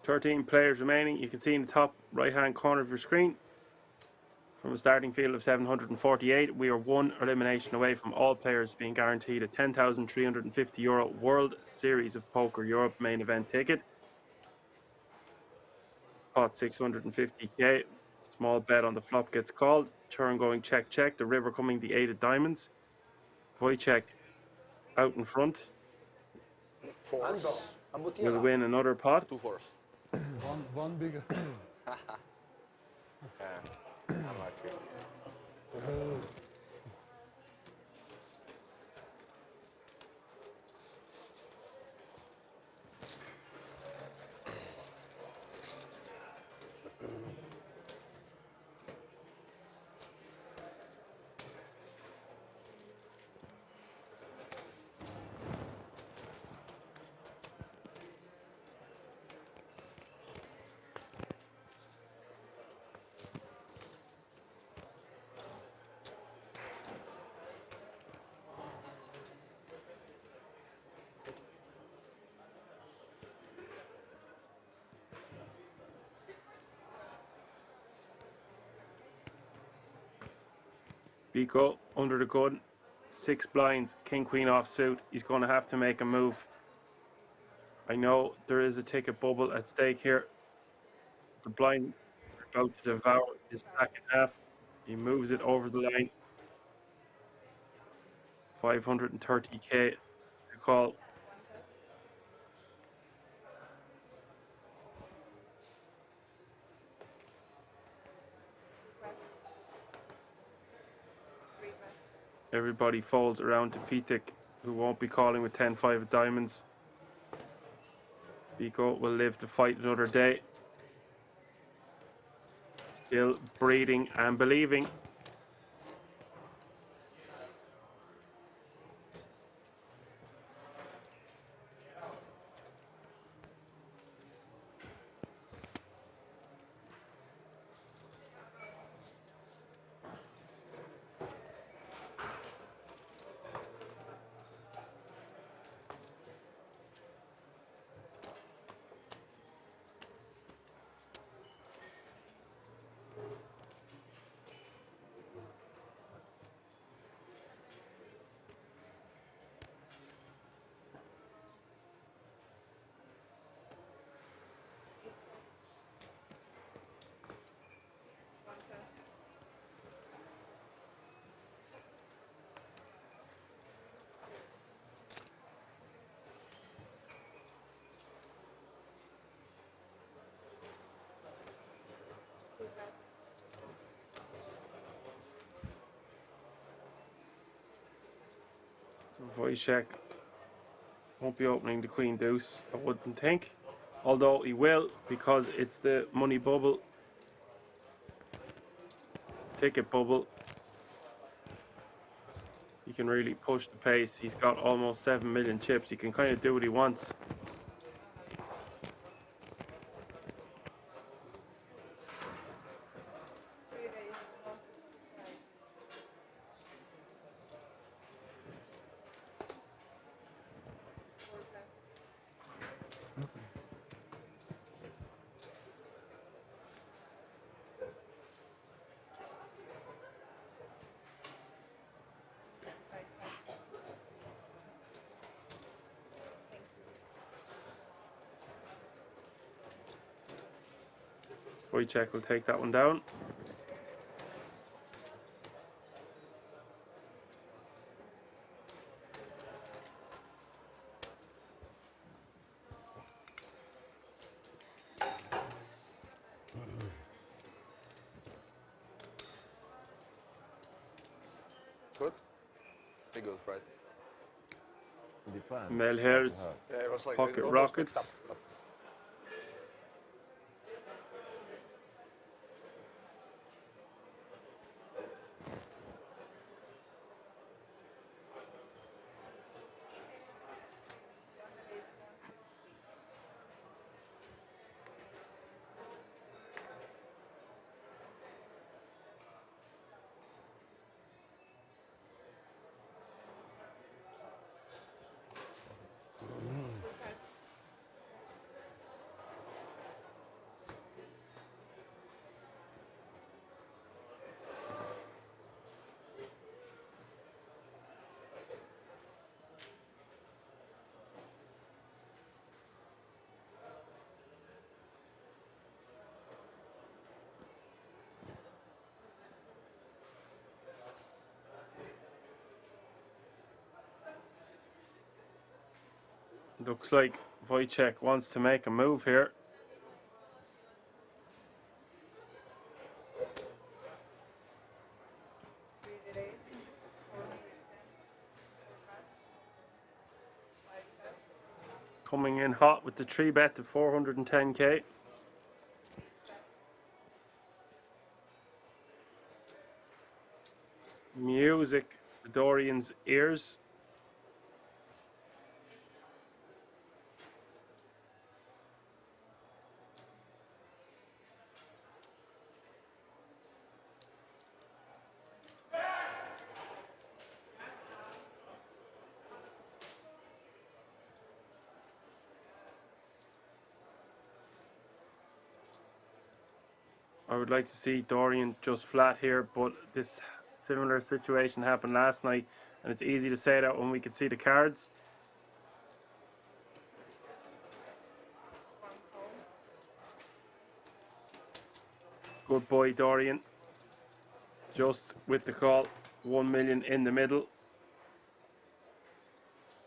13 players remaining. You can see in the top right-hand corner of your screen. From a starting field of 748, we are one elimination away from all players being guaranteed a €10,350 World Series of Poker Europe main event ticket. Pot 650k. Small bet on the flop gets called. Turn going check check. The river coming the 8 of diamonds. Wojciech out in front. Fours. Will win another pot. 2 fours. One bigger. Unlucky. Biko under the gun. 6 blinds. King Queen off suit. He's going to have to make a move. I know there is a ticket bubble at stake here. The blind is about to devour his stack in half. He moves it over the line. 530k to call. Everybody folds around to Pitik, who won't be calling with 10-5 of diamonds. Biko will live to fight another day. Still breathing and believing. Wojciech won't be opening the Queen Deuce, I wouldn't think. Although he will, because it's the money bubble. Ticket bubble. He can really push the pace. He's got almost 7 million chips. He can kind of do what he wants. Wojciech will take that one down. Good? Be good, right? Melher's Yeah, it was like Pocket almost Rockets. mixed up, but Looks like Wojciech wants to make a move here. Coming in hot with the 3-bet to 410k. Music to Dorian's ears. I would like to see Dorian just flat here, but this similar situation happened last night, and it's easy to say that when we could see the cards. Good boy, Dorian. Just with the call. 1 million in the middle.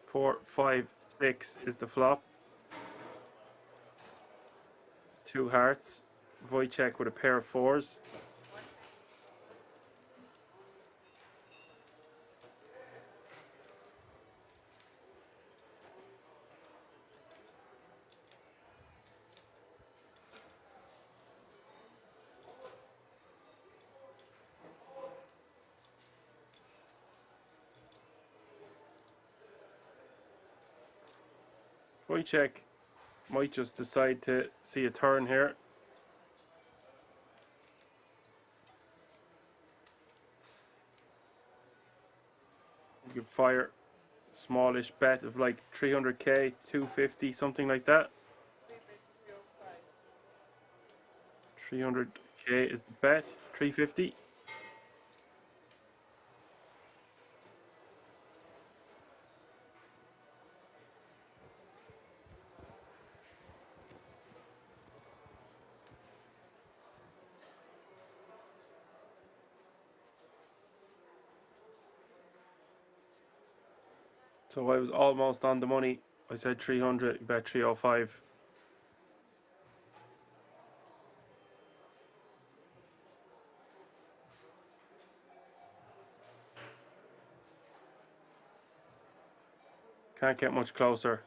4, 5, 6 is the flop. 2 hearts. Wojciech with a pair of 4s. Wojciech might just decide to see a turn here. You could fire a smallish bet of like 300k, 250, something like that. 300k is the bet, 350. So I was almost on the money. I said 300, bet 305. Can't get much closer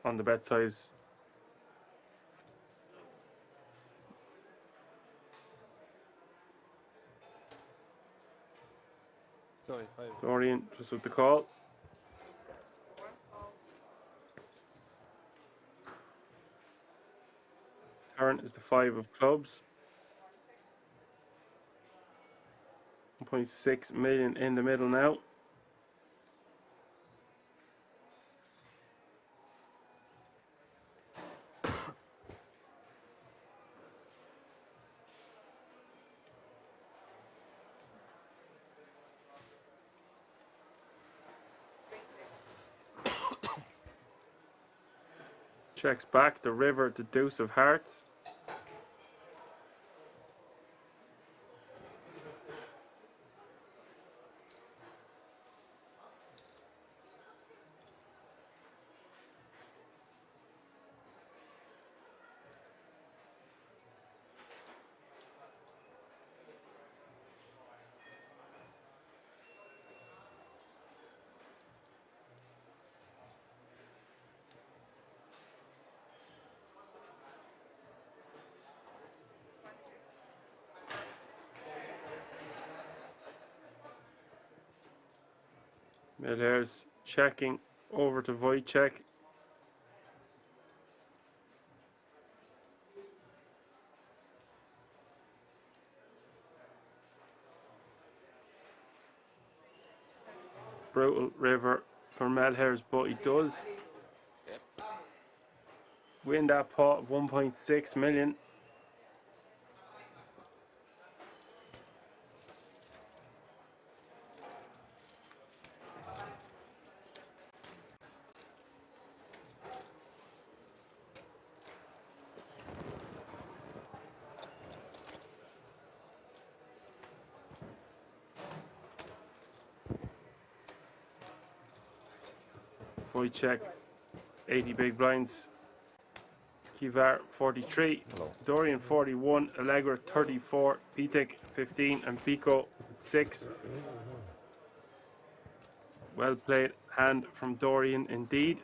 on the bet size. Sorry, 5. Dorian just with the call. Turn is the 5 of clubs. 1.6 million in the middle now. Checks back the river, the deuce of hearts. There's checking over to Wojciech. Brutal river for Melhers, but he does win that pot of 1.6 million. Wojciech 80 big blinds. Kivar 43, Dorian 41, Allegra 34, Pitek 15, and Pico 6. Well played hand from Dorian indeed.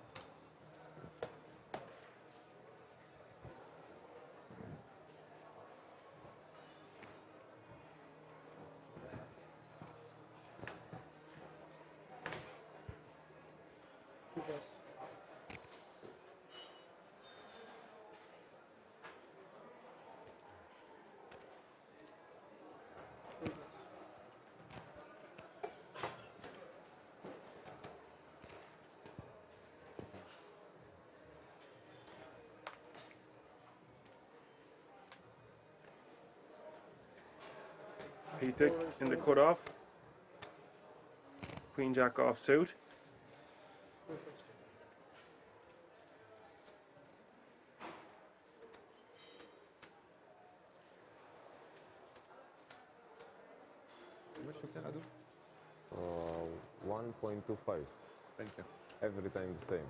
Pitek in the cutoff. Queen Jack off suit. What's your plan, 1.25. Thank you. Every time the same.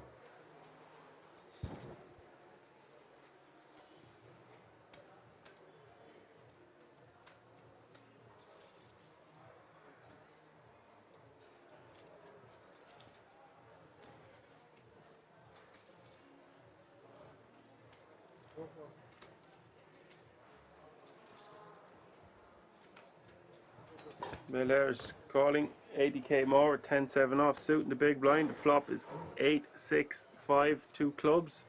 Miller's calling 80k more, 10-7 off suit in the big blind. The flop is 8-6-5, 2 clubs.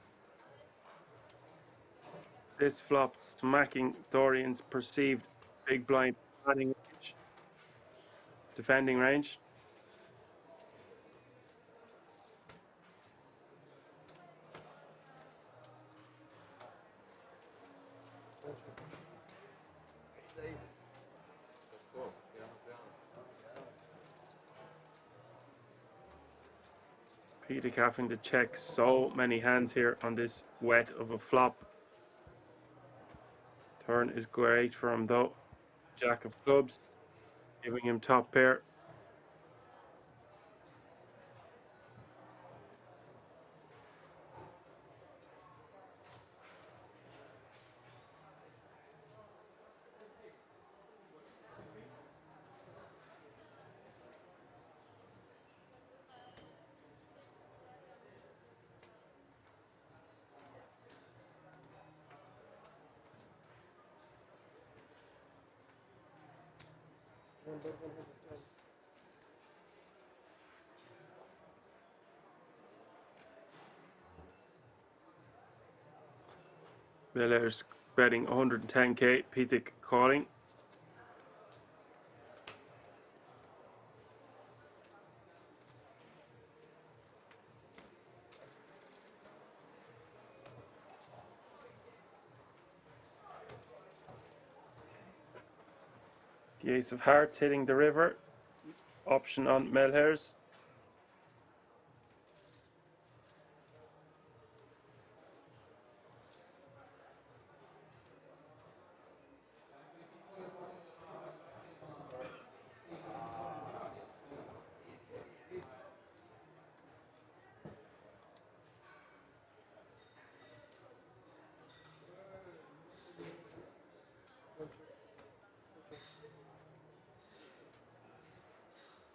This flop smacking Dorian's perceived big blind defending range. Pitek having to check so many hands here on this wet of a flop. Turn is great for him though. Jack of clubs, giving him top pair. Miller's betting 110k, Pitek calling. The ace of hearts hitting the river. Option on Melhers.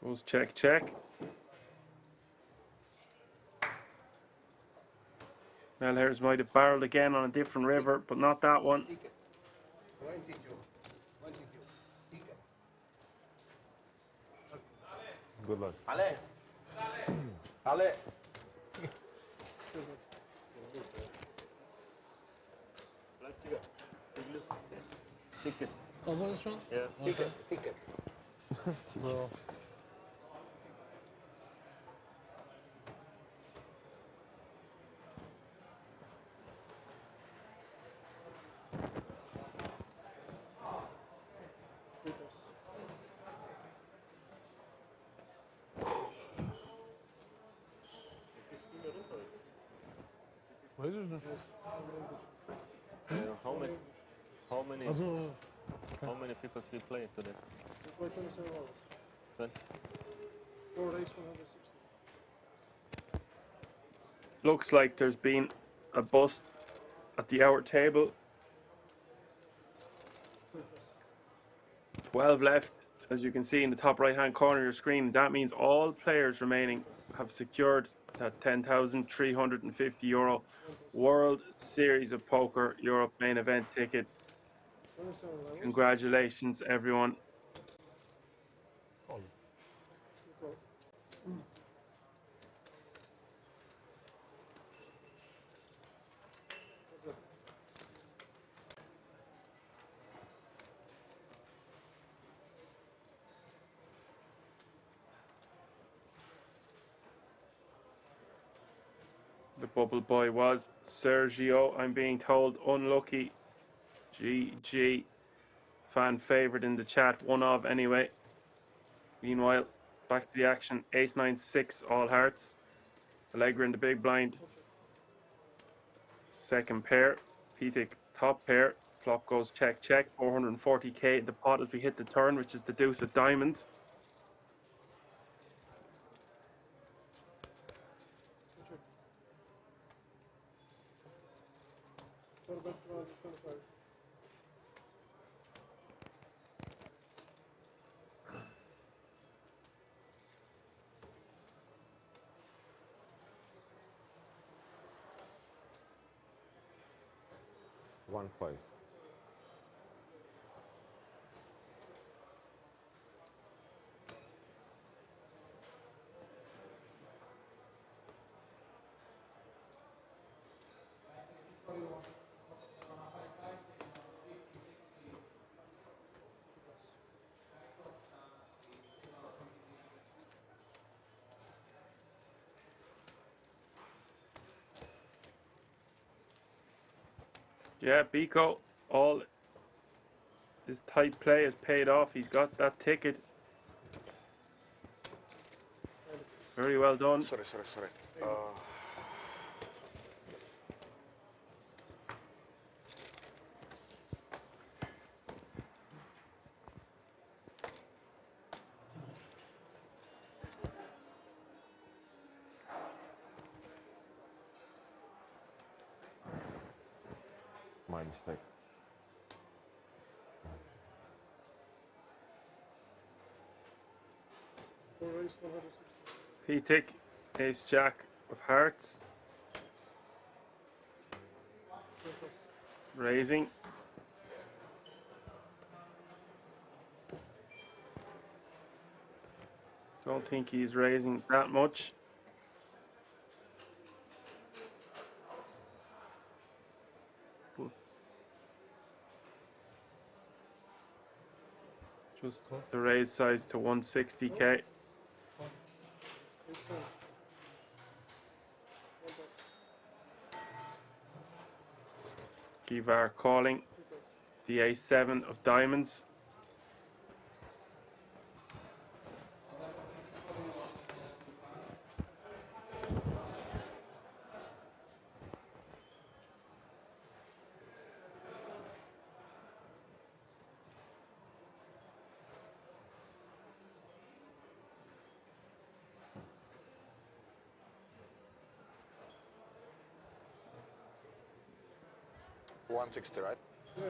Goes check, check. Melhers might have barreled again on a different river, but not that one. 22. 22. Ticket. Good luck. Ale. Ale. Ticket. Also this one? Yeah. Ticket. Ticket. Bro. What is this? How many people we play today? We play 27 hours. 20. 4 days, 160. Looks like there's been a bust at the outer table. 12 left, as you can see in the top right hand corner of your screen. That means all players remaining have secured that €10,350 World Series of Poker Europe main event ticket. Congratulations, everyone. The bubble boy was Sergio, I'm being told. Unlucky. GG. Fan favourite in the chat. One of, anyway. Meanwhile, back to the action. Ace 9 6 all hearts. Allegra in the big blind. Second pair. P-tick top pair. Flop goes check check. 440k in the pot as we hit the turn, which is the deuce of diamonds. One five. Yeah, Biko, all his tight play has paid off. He's got that ticket. Very well done. Sorry. My mistake. P-tick, ace jack of hearts. Raising. Don't think he's raising that much. Just the raise size to 160k. Kivar calling the ace-7 of diamonds. Yeah. 160, right? Yeah.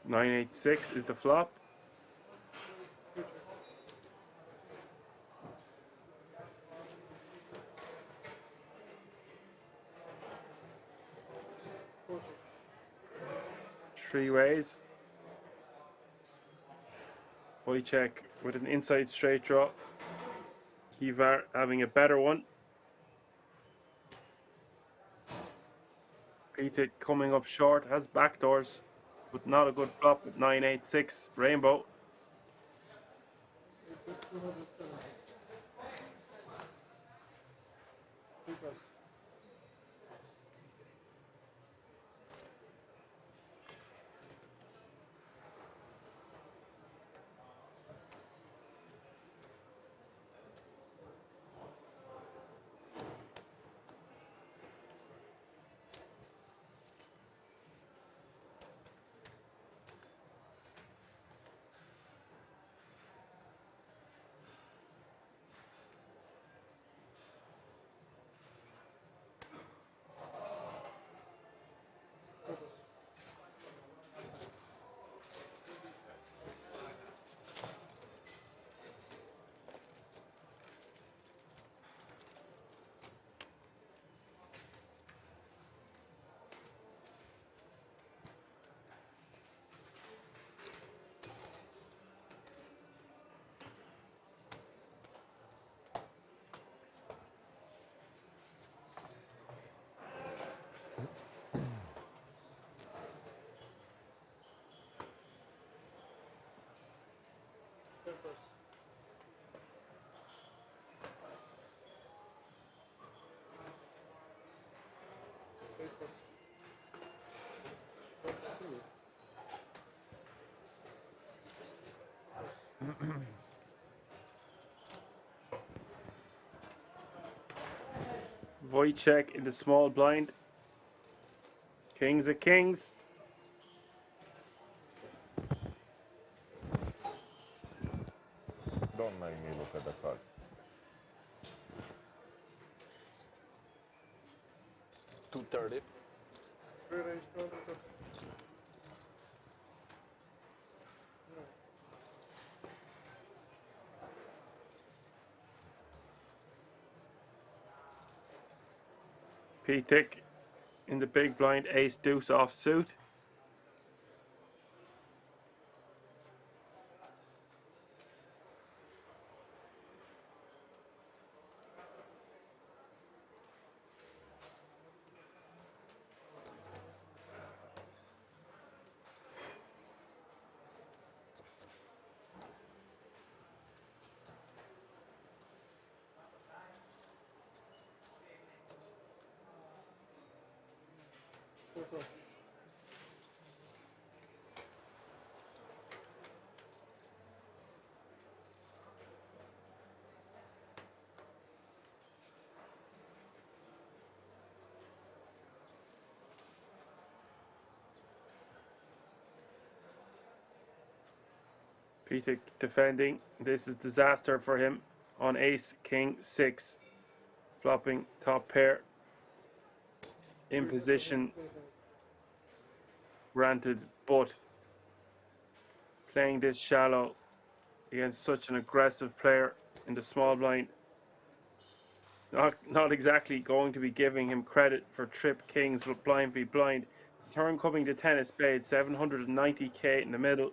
Nine eight six is the flop. Three ways. Wojciech with an inside straight draw. Kivar having a better one. Peter coming up short, has backdoors, but not a good flop with 9-8-6 rainbow. Wojciech in the small blind. Kings of kings. Don't make me look at the card. $230. Pitik in the big blind, ace deuce off suit. Pitik defending. This is disaster for him on ace, king, 6. Flopping top pair. In position. Granted, but playing this shallow against such an aggressive player in the small blind, not exactly going to be giving him credit for trip kings with blind v blind. Turn coming to 10 of spades, 790k in the middle.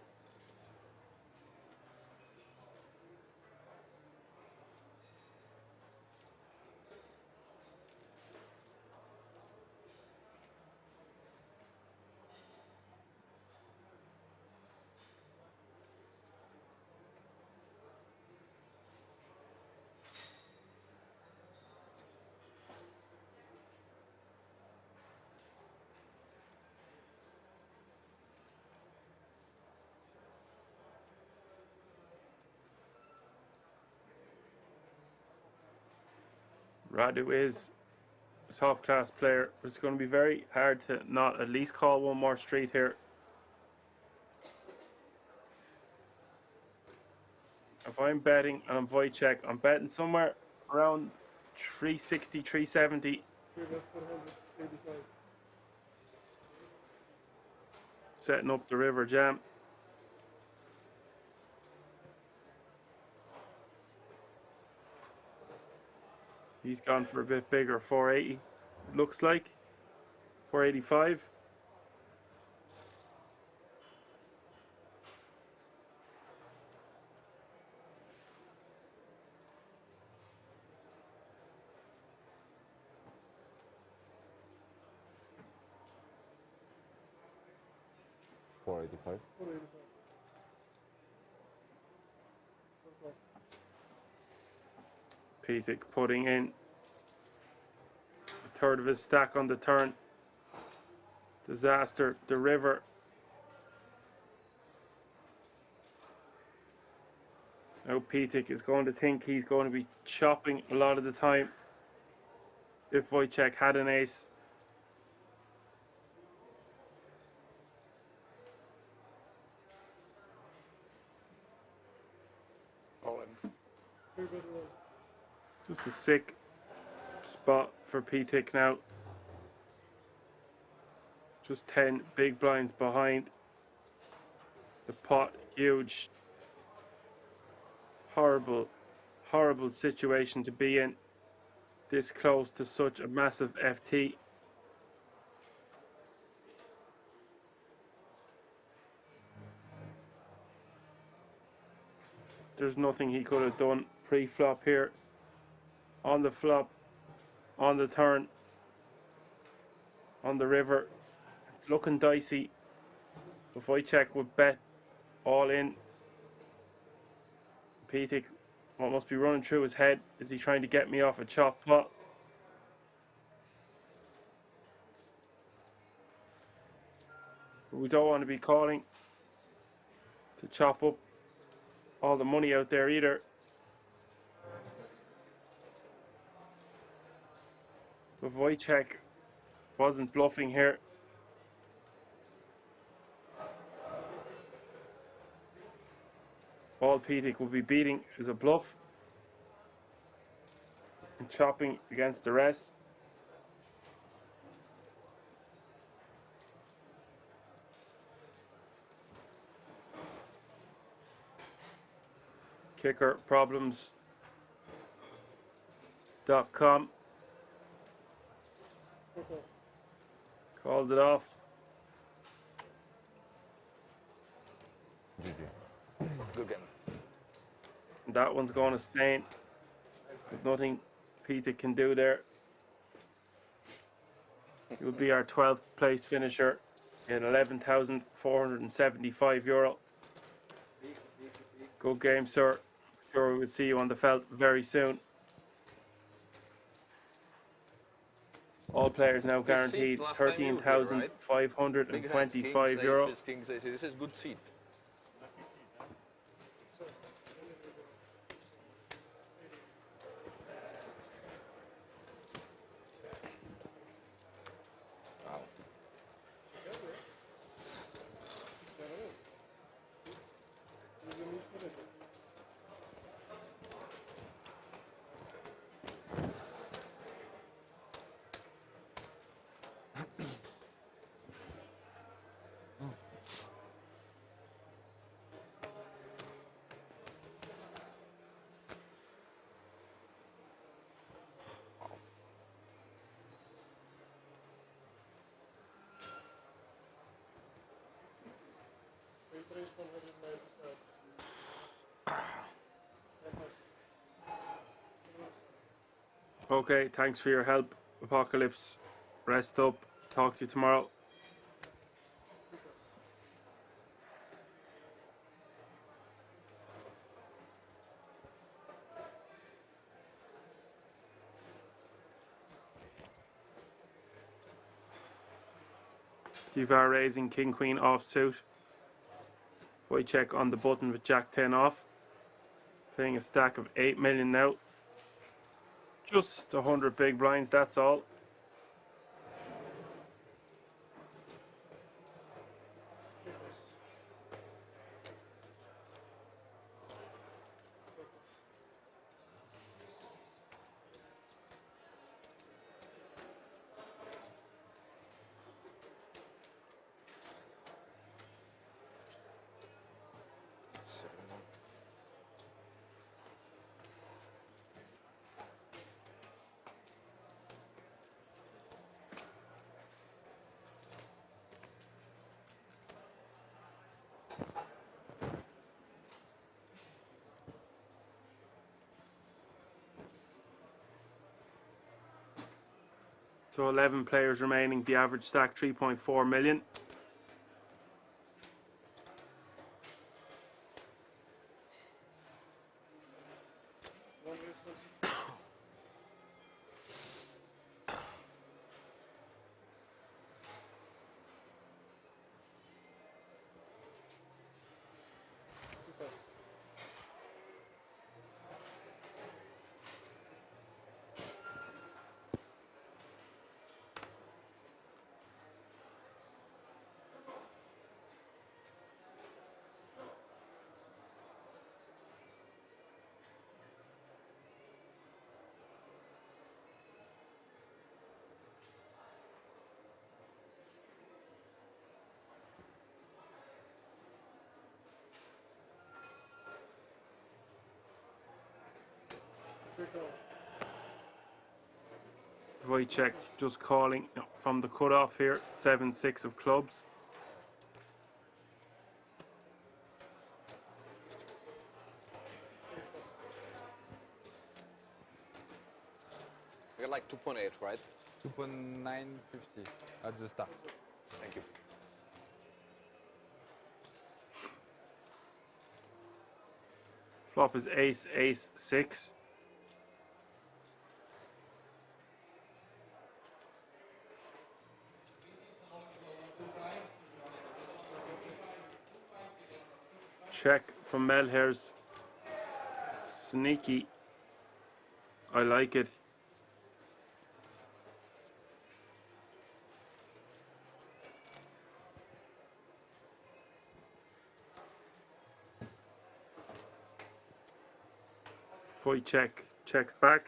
Radu is a top class player. It's going to be very hard to not at least call one more street here. If I'm betting and I'm Wojciech, I'm betting somewhere around 360, 370. Setting up the river jam. He's gone for a bit bigger, 480. Looks like 485. $485. Pitik putting in a third of his stack on the turn. Disaster, the river. Now Pitik is going to think he's going to be chopping a lot of the time. If Wojciech had an ace. All in. Just a sick spot for Pitik now. Just 10 big blinds behind. The pot, huge. Horrible, horrible situation to be in. This close to such a massive FT. There's nothing he could have done pre-flop here. On the flop, on the turn, on the river. It's looking dicey. If Wojciech would bet all in, Pitik, what must be running through his head? Is he trying to get me off a chop pot? But we don't want to be calling to chop up all the money out there either. But Wojciech wasn't bluffing here. All Pitek will be beating is a bluff and chopping against the rest. Kicker problems.com calls it off. Good game. That one's going to Spain. There's nothing Peter can do there. He will be our 12th place finisher in €11,475. Good game, sir. Sure, we will see you on the felt very soon. All players now guaranteed €13,525. Aces, kings, aces. This is good seat. Wow. Okay, thanks for your help, Apocalypse. Rest up. Talk to you tomorrow. Divar raising King Queen offsuit. Wojciech on the button with Jack 10 off. Playing a stack of 8 million now. Just 100 big blinds, that's all. So 11 players remaining, the average stack 3.4 million. Wojciech just calling from the cutoff here, 7-6 of clubs. You're like 2.8, right? 2.950 at the start. Thank you. Flop is ace, ace, 6. check from Melher's. Sneaky. I like it. Void check. Checks back.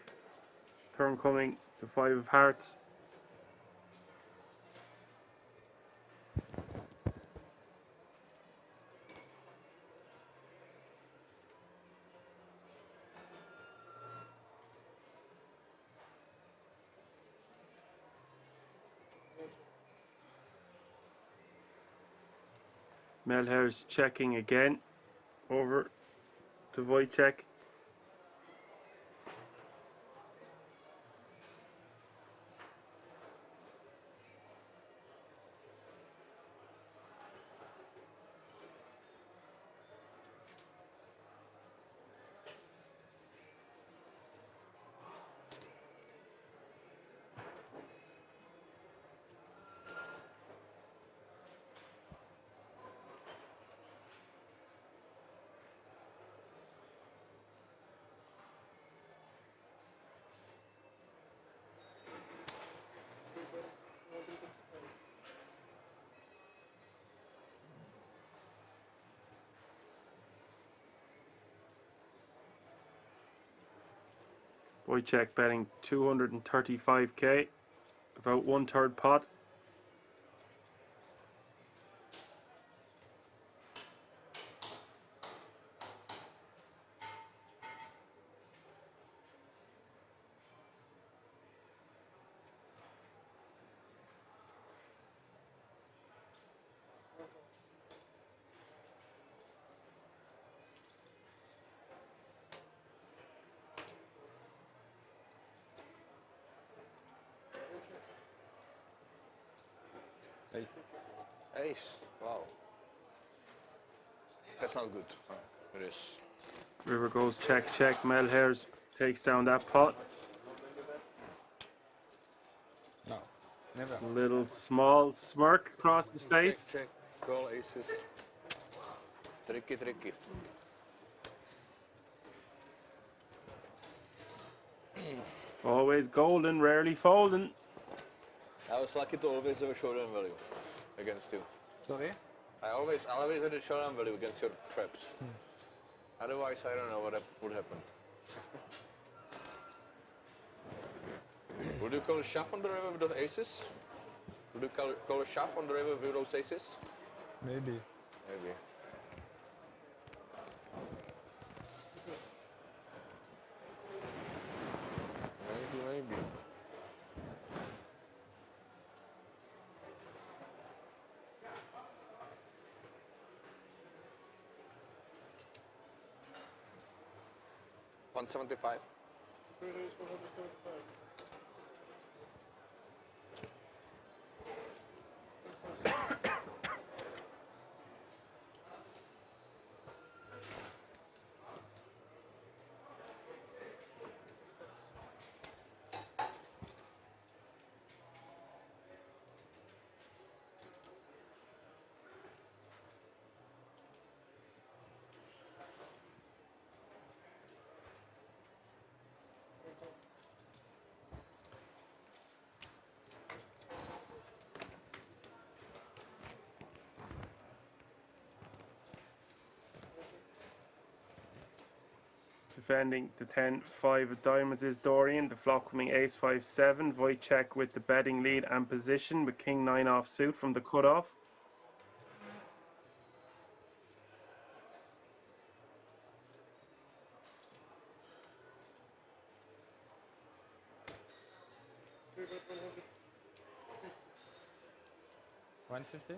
Turn coming. The 5 of hearts. Melher's checking again. Over to void check. Void check betting 235k, about 1/3 pot. Ace. Ace. Wow. That's not good. It is. River goes check, check. Melher's takes down that pot. No. Never. Little small smirk across his face. Check, check. Call aces. Tricky, tricky. Always golden, rarely folding. I was lucky to always have a showdown value against you. Sorry? I always had a showdown value against your traps. Otherwise, I don't know what would happen. Would you call a shove on the river with those aces? Would you call a shove on the river with those aces? Maybe. Maybe. Maybe. 175. Defending the 10-5 of diamonds is Dorian. The flop coming ace 5-7. Void check with the betting lead and position with king 9 off suit from the cutoff. $150?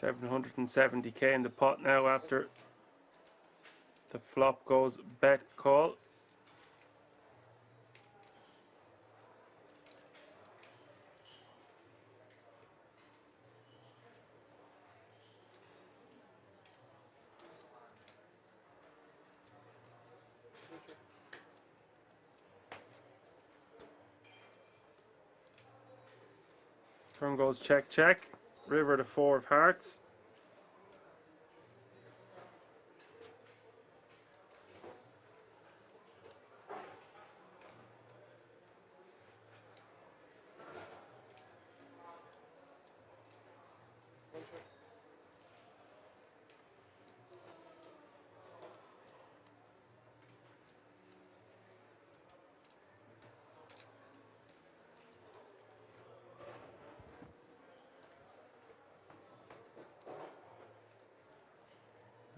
$770k in the pot now after the flop goes bet call. Turn goes check, check. River to 4 of hearts.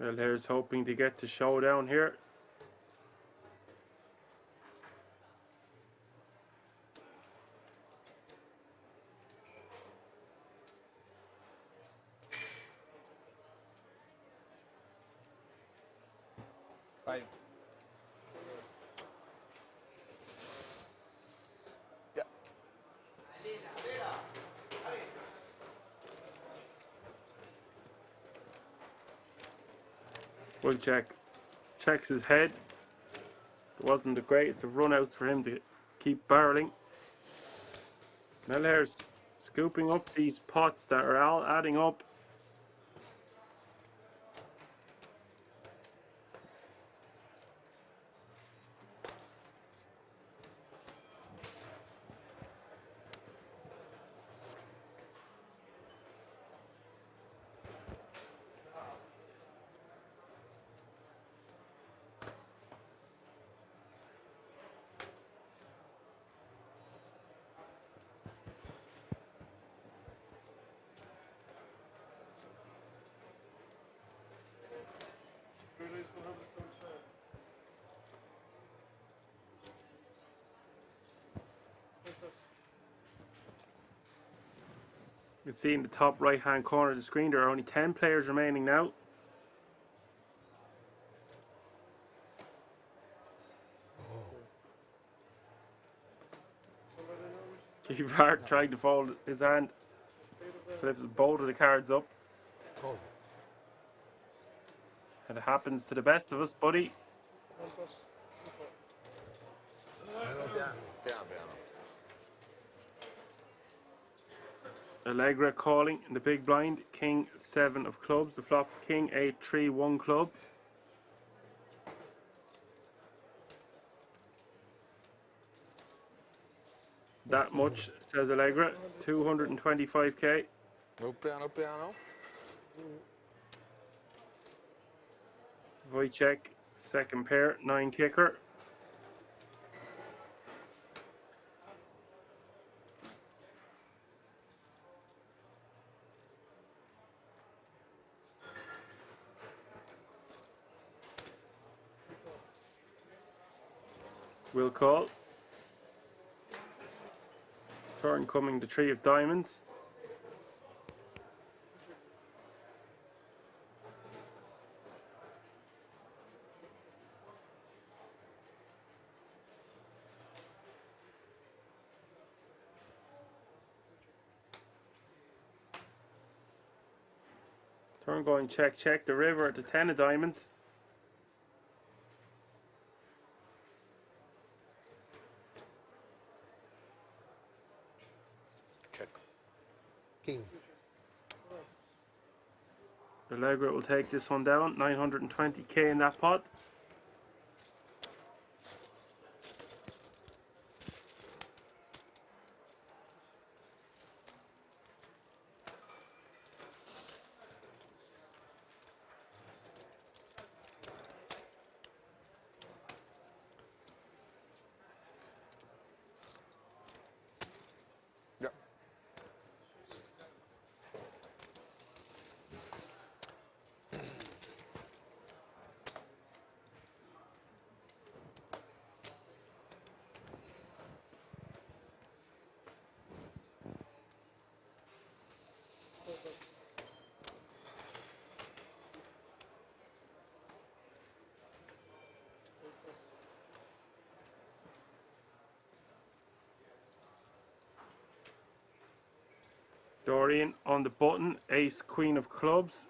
Well, here's hoping to get to showdown here. Five. Yeah. Full check. Checks his head. It wasn't the greatest of runouts for him to keep barreling. Melhair's scooping up these pots that are all adding up. You can see in the top right hand corner of the screen there are only 10 players remaining now. Keith trying to fold his hand. Flips both of the cards up. And it happens to the best of us, buddy. Piano, piano. Allegra calling in the big blind. King 7 of clubs. The flop King 8 3 1 club. That much, says Allegra. 225k. No piano, piano. Wojciech, second pair, 9 kicker. Will call. Turn coming the 3 of diamonds. Turn going check, check. The river at the 10 of diamonds. Check. King. Allegra will take this one down. 920k in that pot. Yep. Dorian on the button. Ace, Queen of clubs.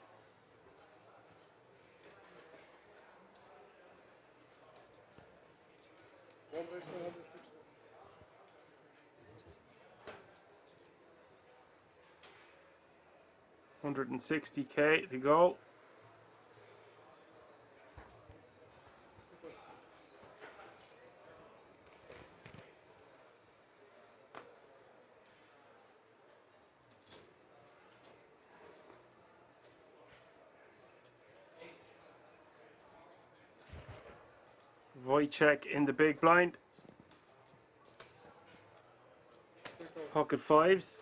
160k to go. Wojciech in the big blind. Pocket fives.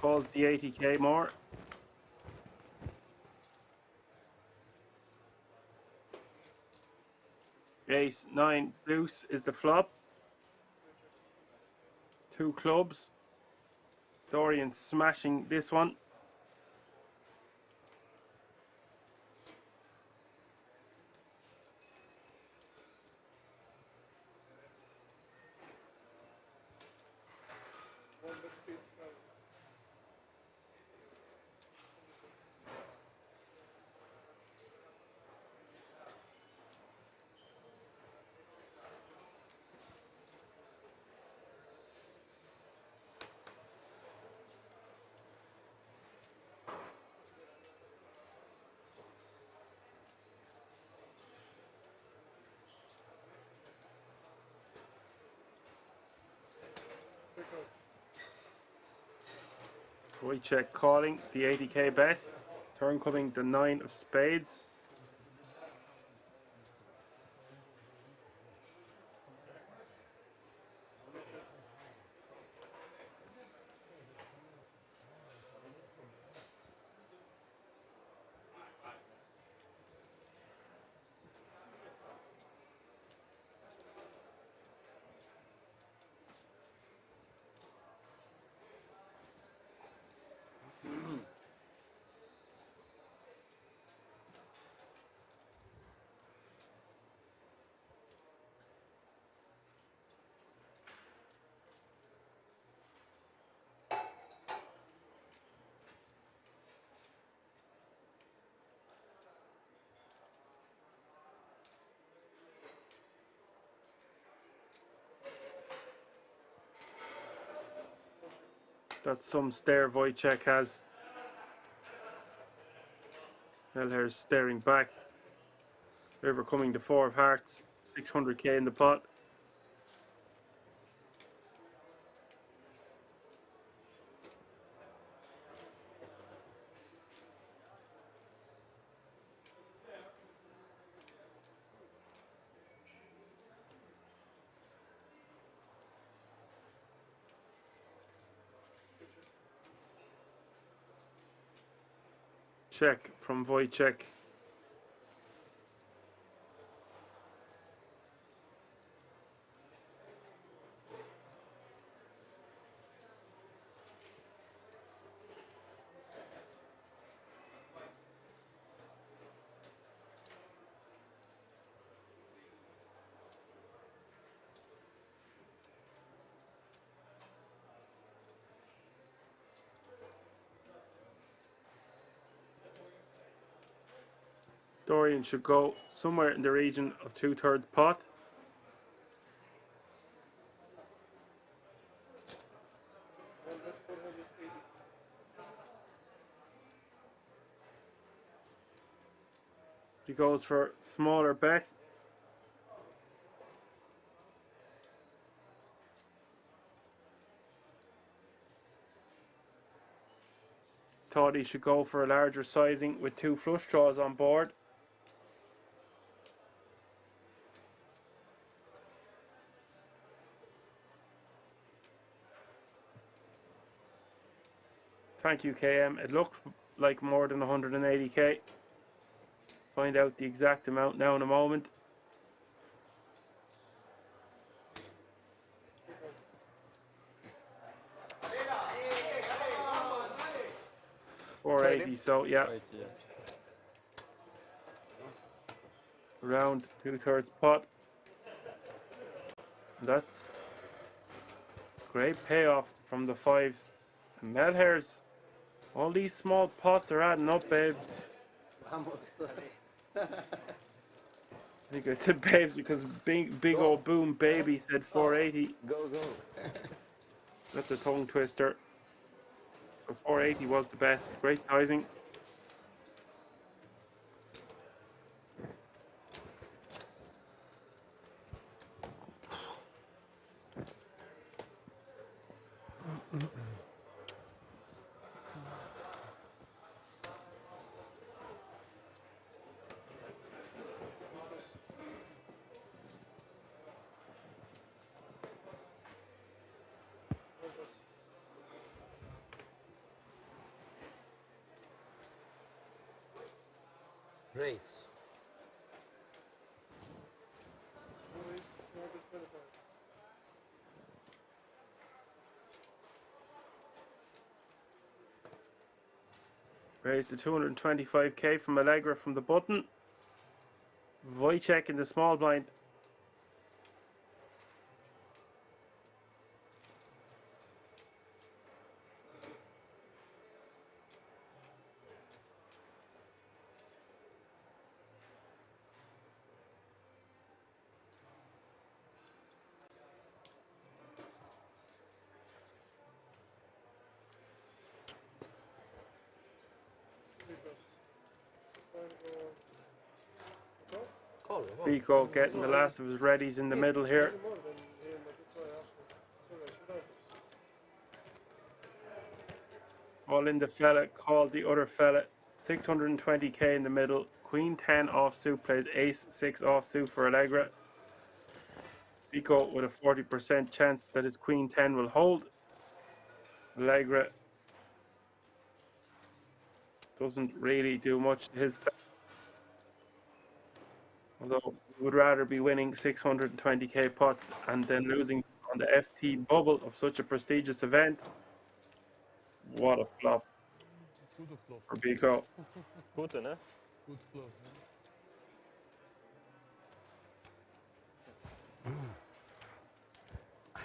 Calls the 80k more. Ace 9 deuce is the flop. 2 clubs. Dorian smashing this one. Wojciech calling the 80k bet. Turn coming the 9 of spades. That's some stare Wojciech has. Melher's staring back. River coming to 4 of hearts. 600k in the pot. Check from Wojciech. Dorian should go somewhere in the region of 2/3 pot. He goes for smaller bet. Thought he should go for a larger sizing with 2 flush draws on board. Thank you, KM. It looked like more than 180k. Find out the exact amount now in a moment. $480, so yeah. Around 2/3 pot. That's great payoff from the 5s. And Melher's, all these small pots are adding up, babes. I think I said babes because big old boom baby said 480. Go, go. That's a tongue twister. So 480 was the bet. Great sizing. Race. Raised to 225k from Allegra from the button. Wojciech in the small blind. Pico getting the last of his readies in the middle here. All in the fella, called the other fella. 620k in the middle. Queen 10 offsuit plays ace 6 offsuit for Allegra. Pico with a 40% chance that his queen 10 will hold. Allegra doesn't really do much to his style. Although he would rather be winning 620k pots and then losing on the FT bubble of such a prestigious event. What a flop for Pico. Gute, ne? Good flow.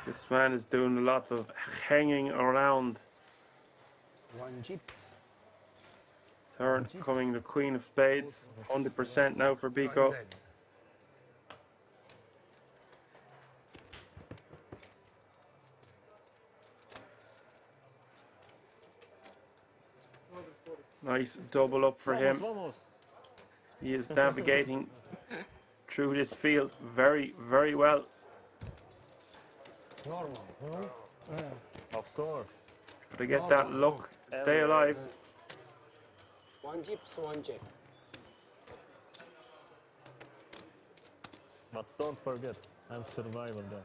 This man is doing a lot of hanging around. One gyps. Turn coming the queen of spades. 100% now for Pico. Nice double up for him. He is navigating through this field very, very well. Normal, huh? Of course. To get that luck, stay alive. One gyps, one check. But don't forget, I'm survival guy.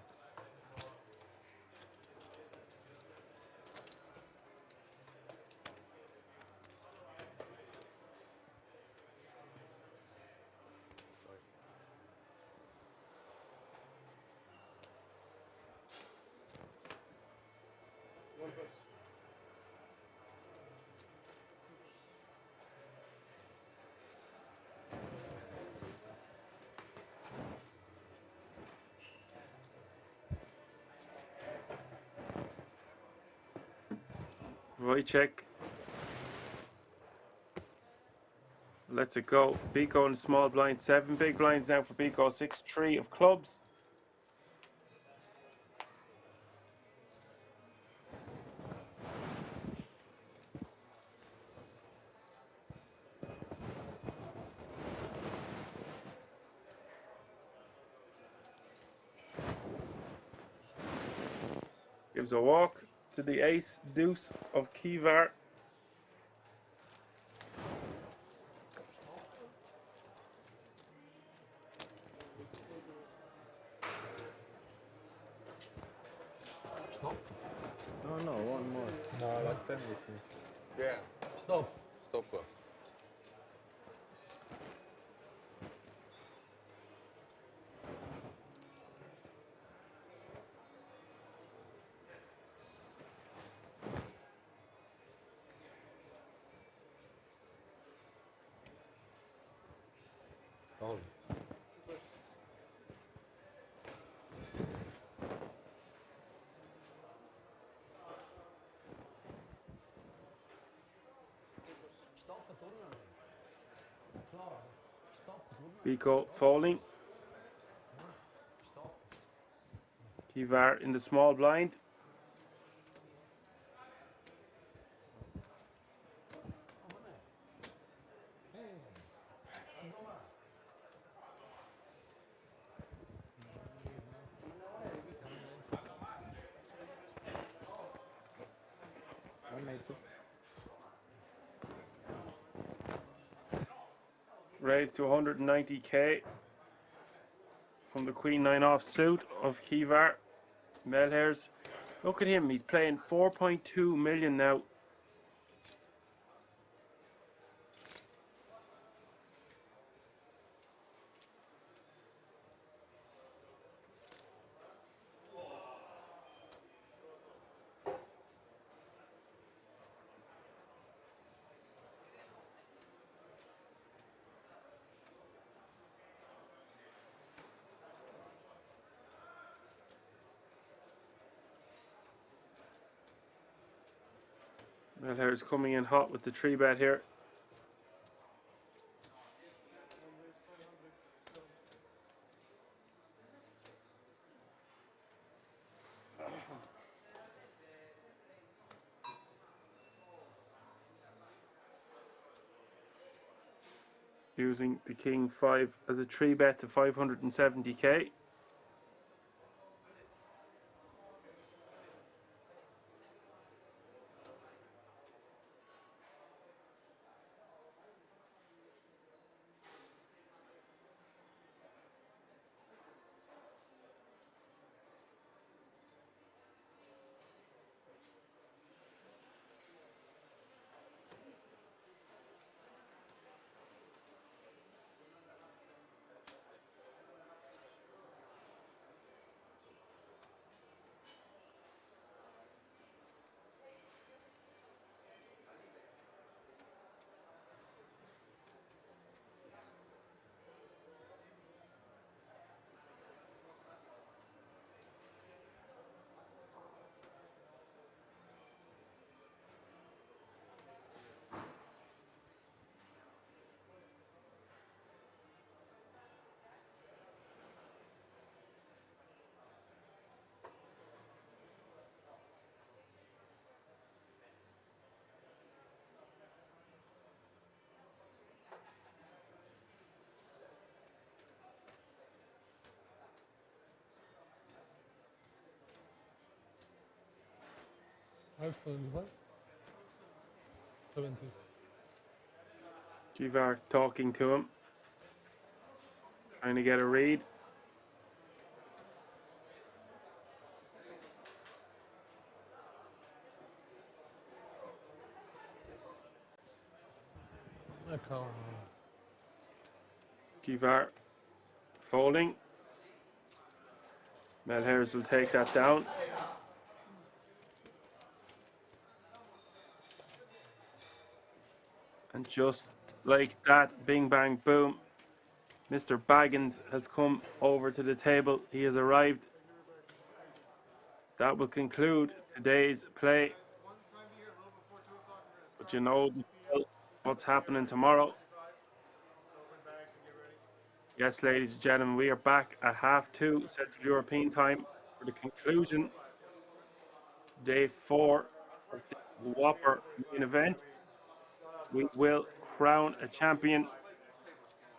Wojciech lets it go. Pico in small blind. 7 big blinds now for Pico. 6-3 of clubs. Gives a walk to the ace deuce of Kivar. Stop. No, one more. No, last time we see. Yeah. Stop. Stop. On. Stop the tournament. Stop the tournament. Pico folding. Stop. Kivar in the small blind. Raised to 190k from the Queen 9 off suit of Kivar. Melhers. Look at him, he's playing 4.2 million now. Melhers coming in hot with the 3-bet here. Using the King 5 as a 3-bet to 570k. Half 75? 70. Kivar talking to him, trying to get a read. Kivar folding. Melhers will take that down. And just like that, bing bang boom, Mr. Baggins has come over to the table. He has arrived. That will conclude today's play. But you know what's happening tomorrow. Yes, ladies and gentlemen, we are back at 2:30 Central European time for the conclusion, day 4 of the Whopper main event. We will crown a champion.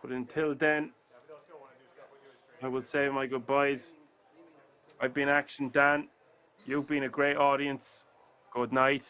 But until then, I will say my goodbyes. I've been Action Dan. You've been a great audience. Good night.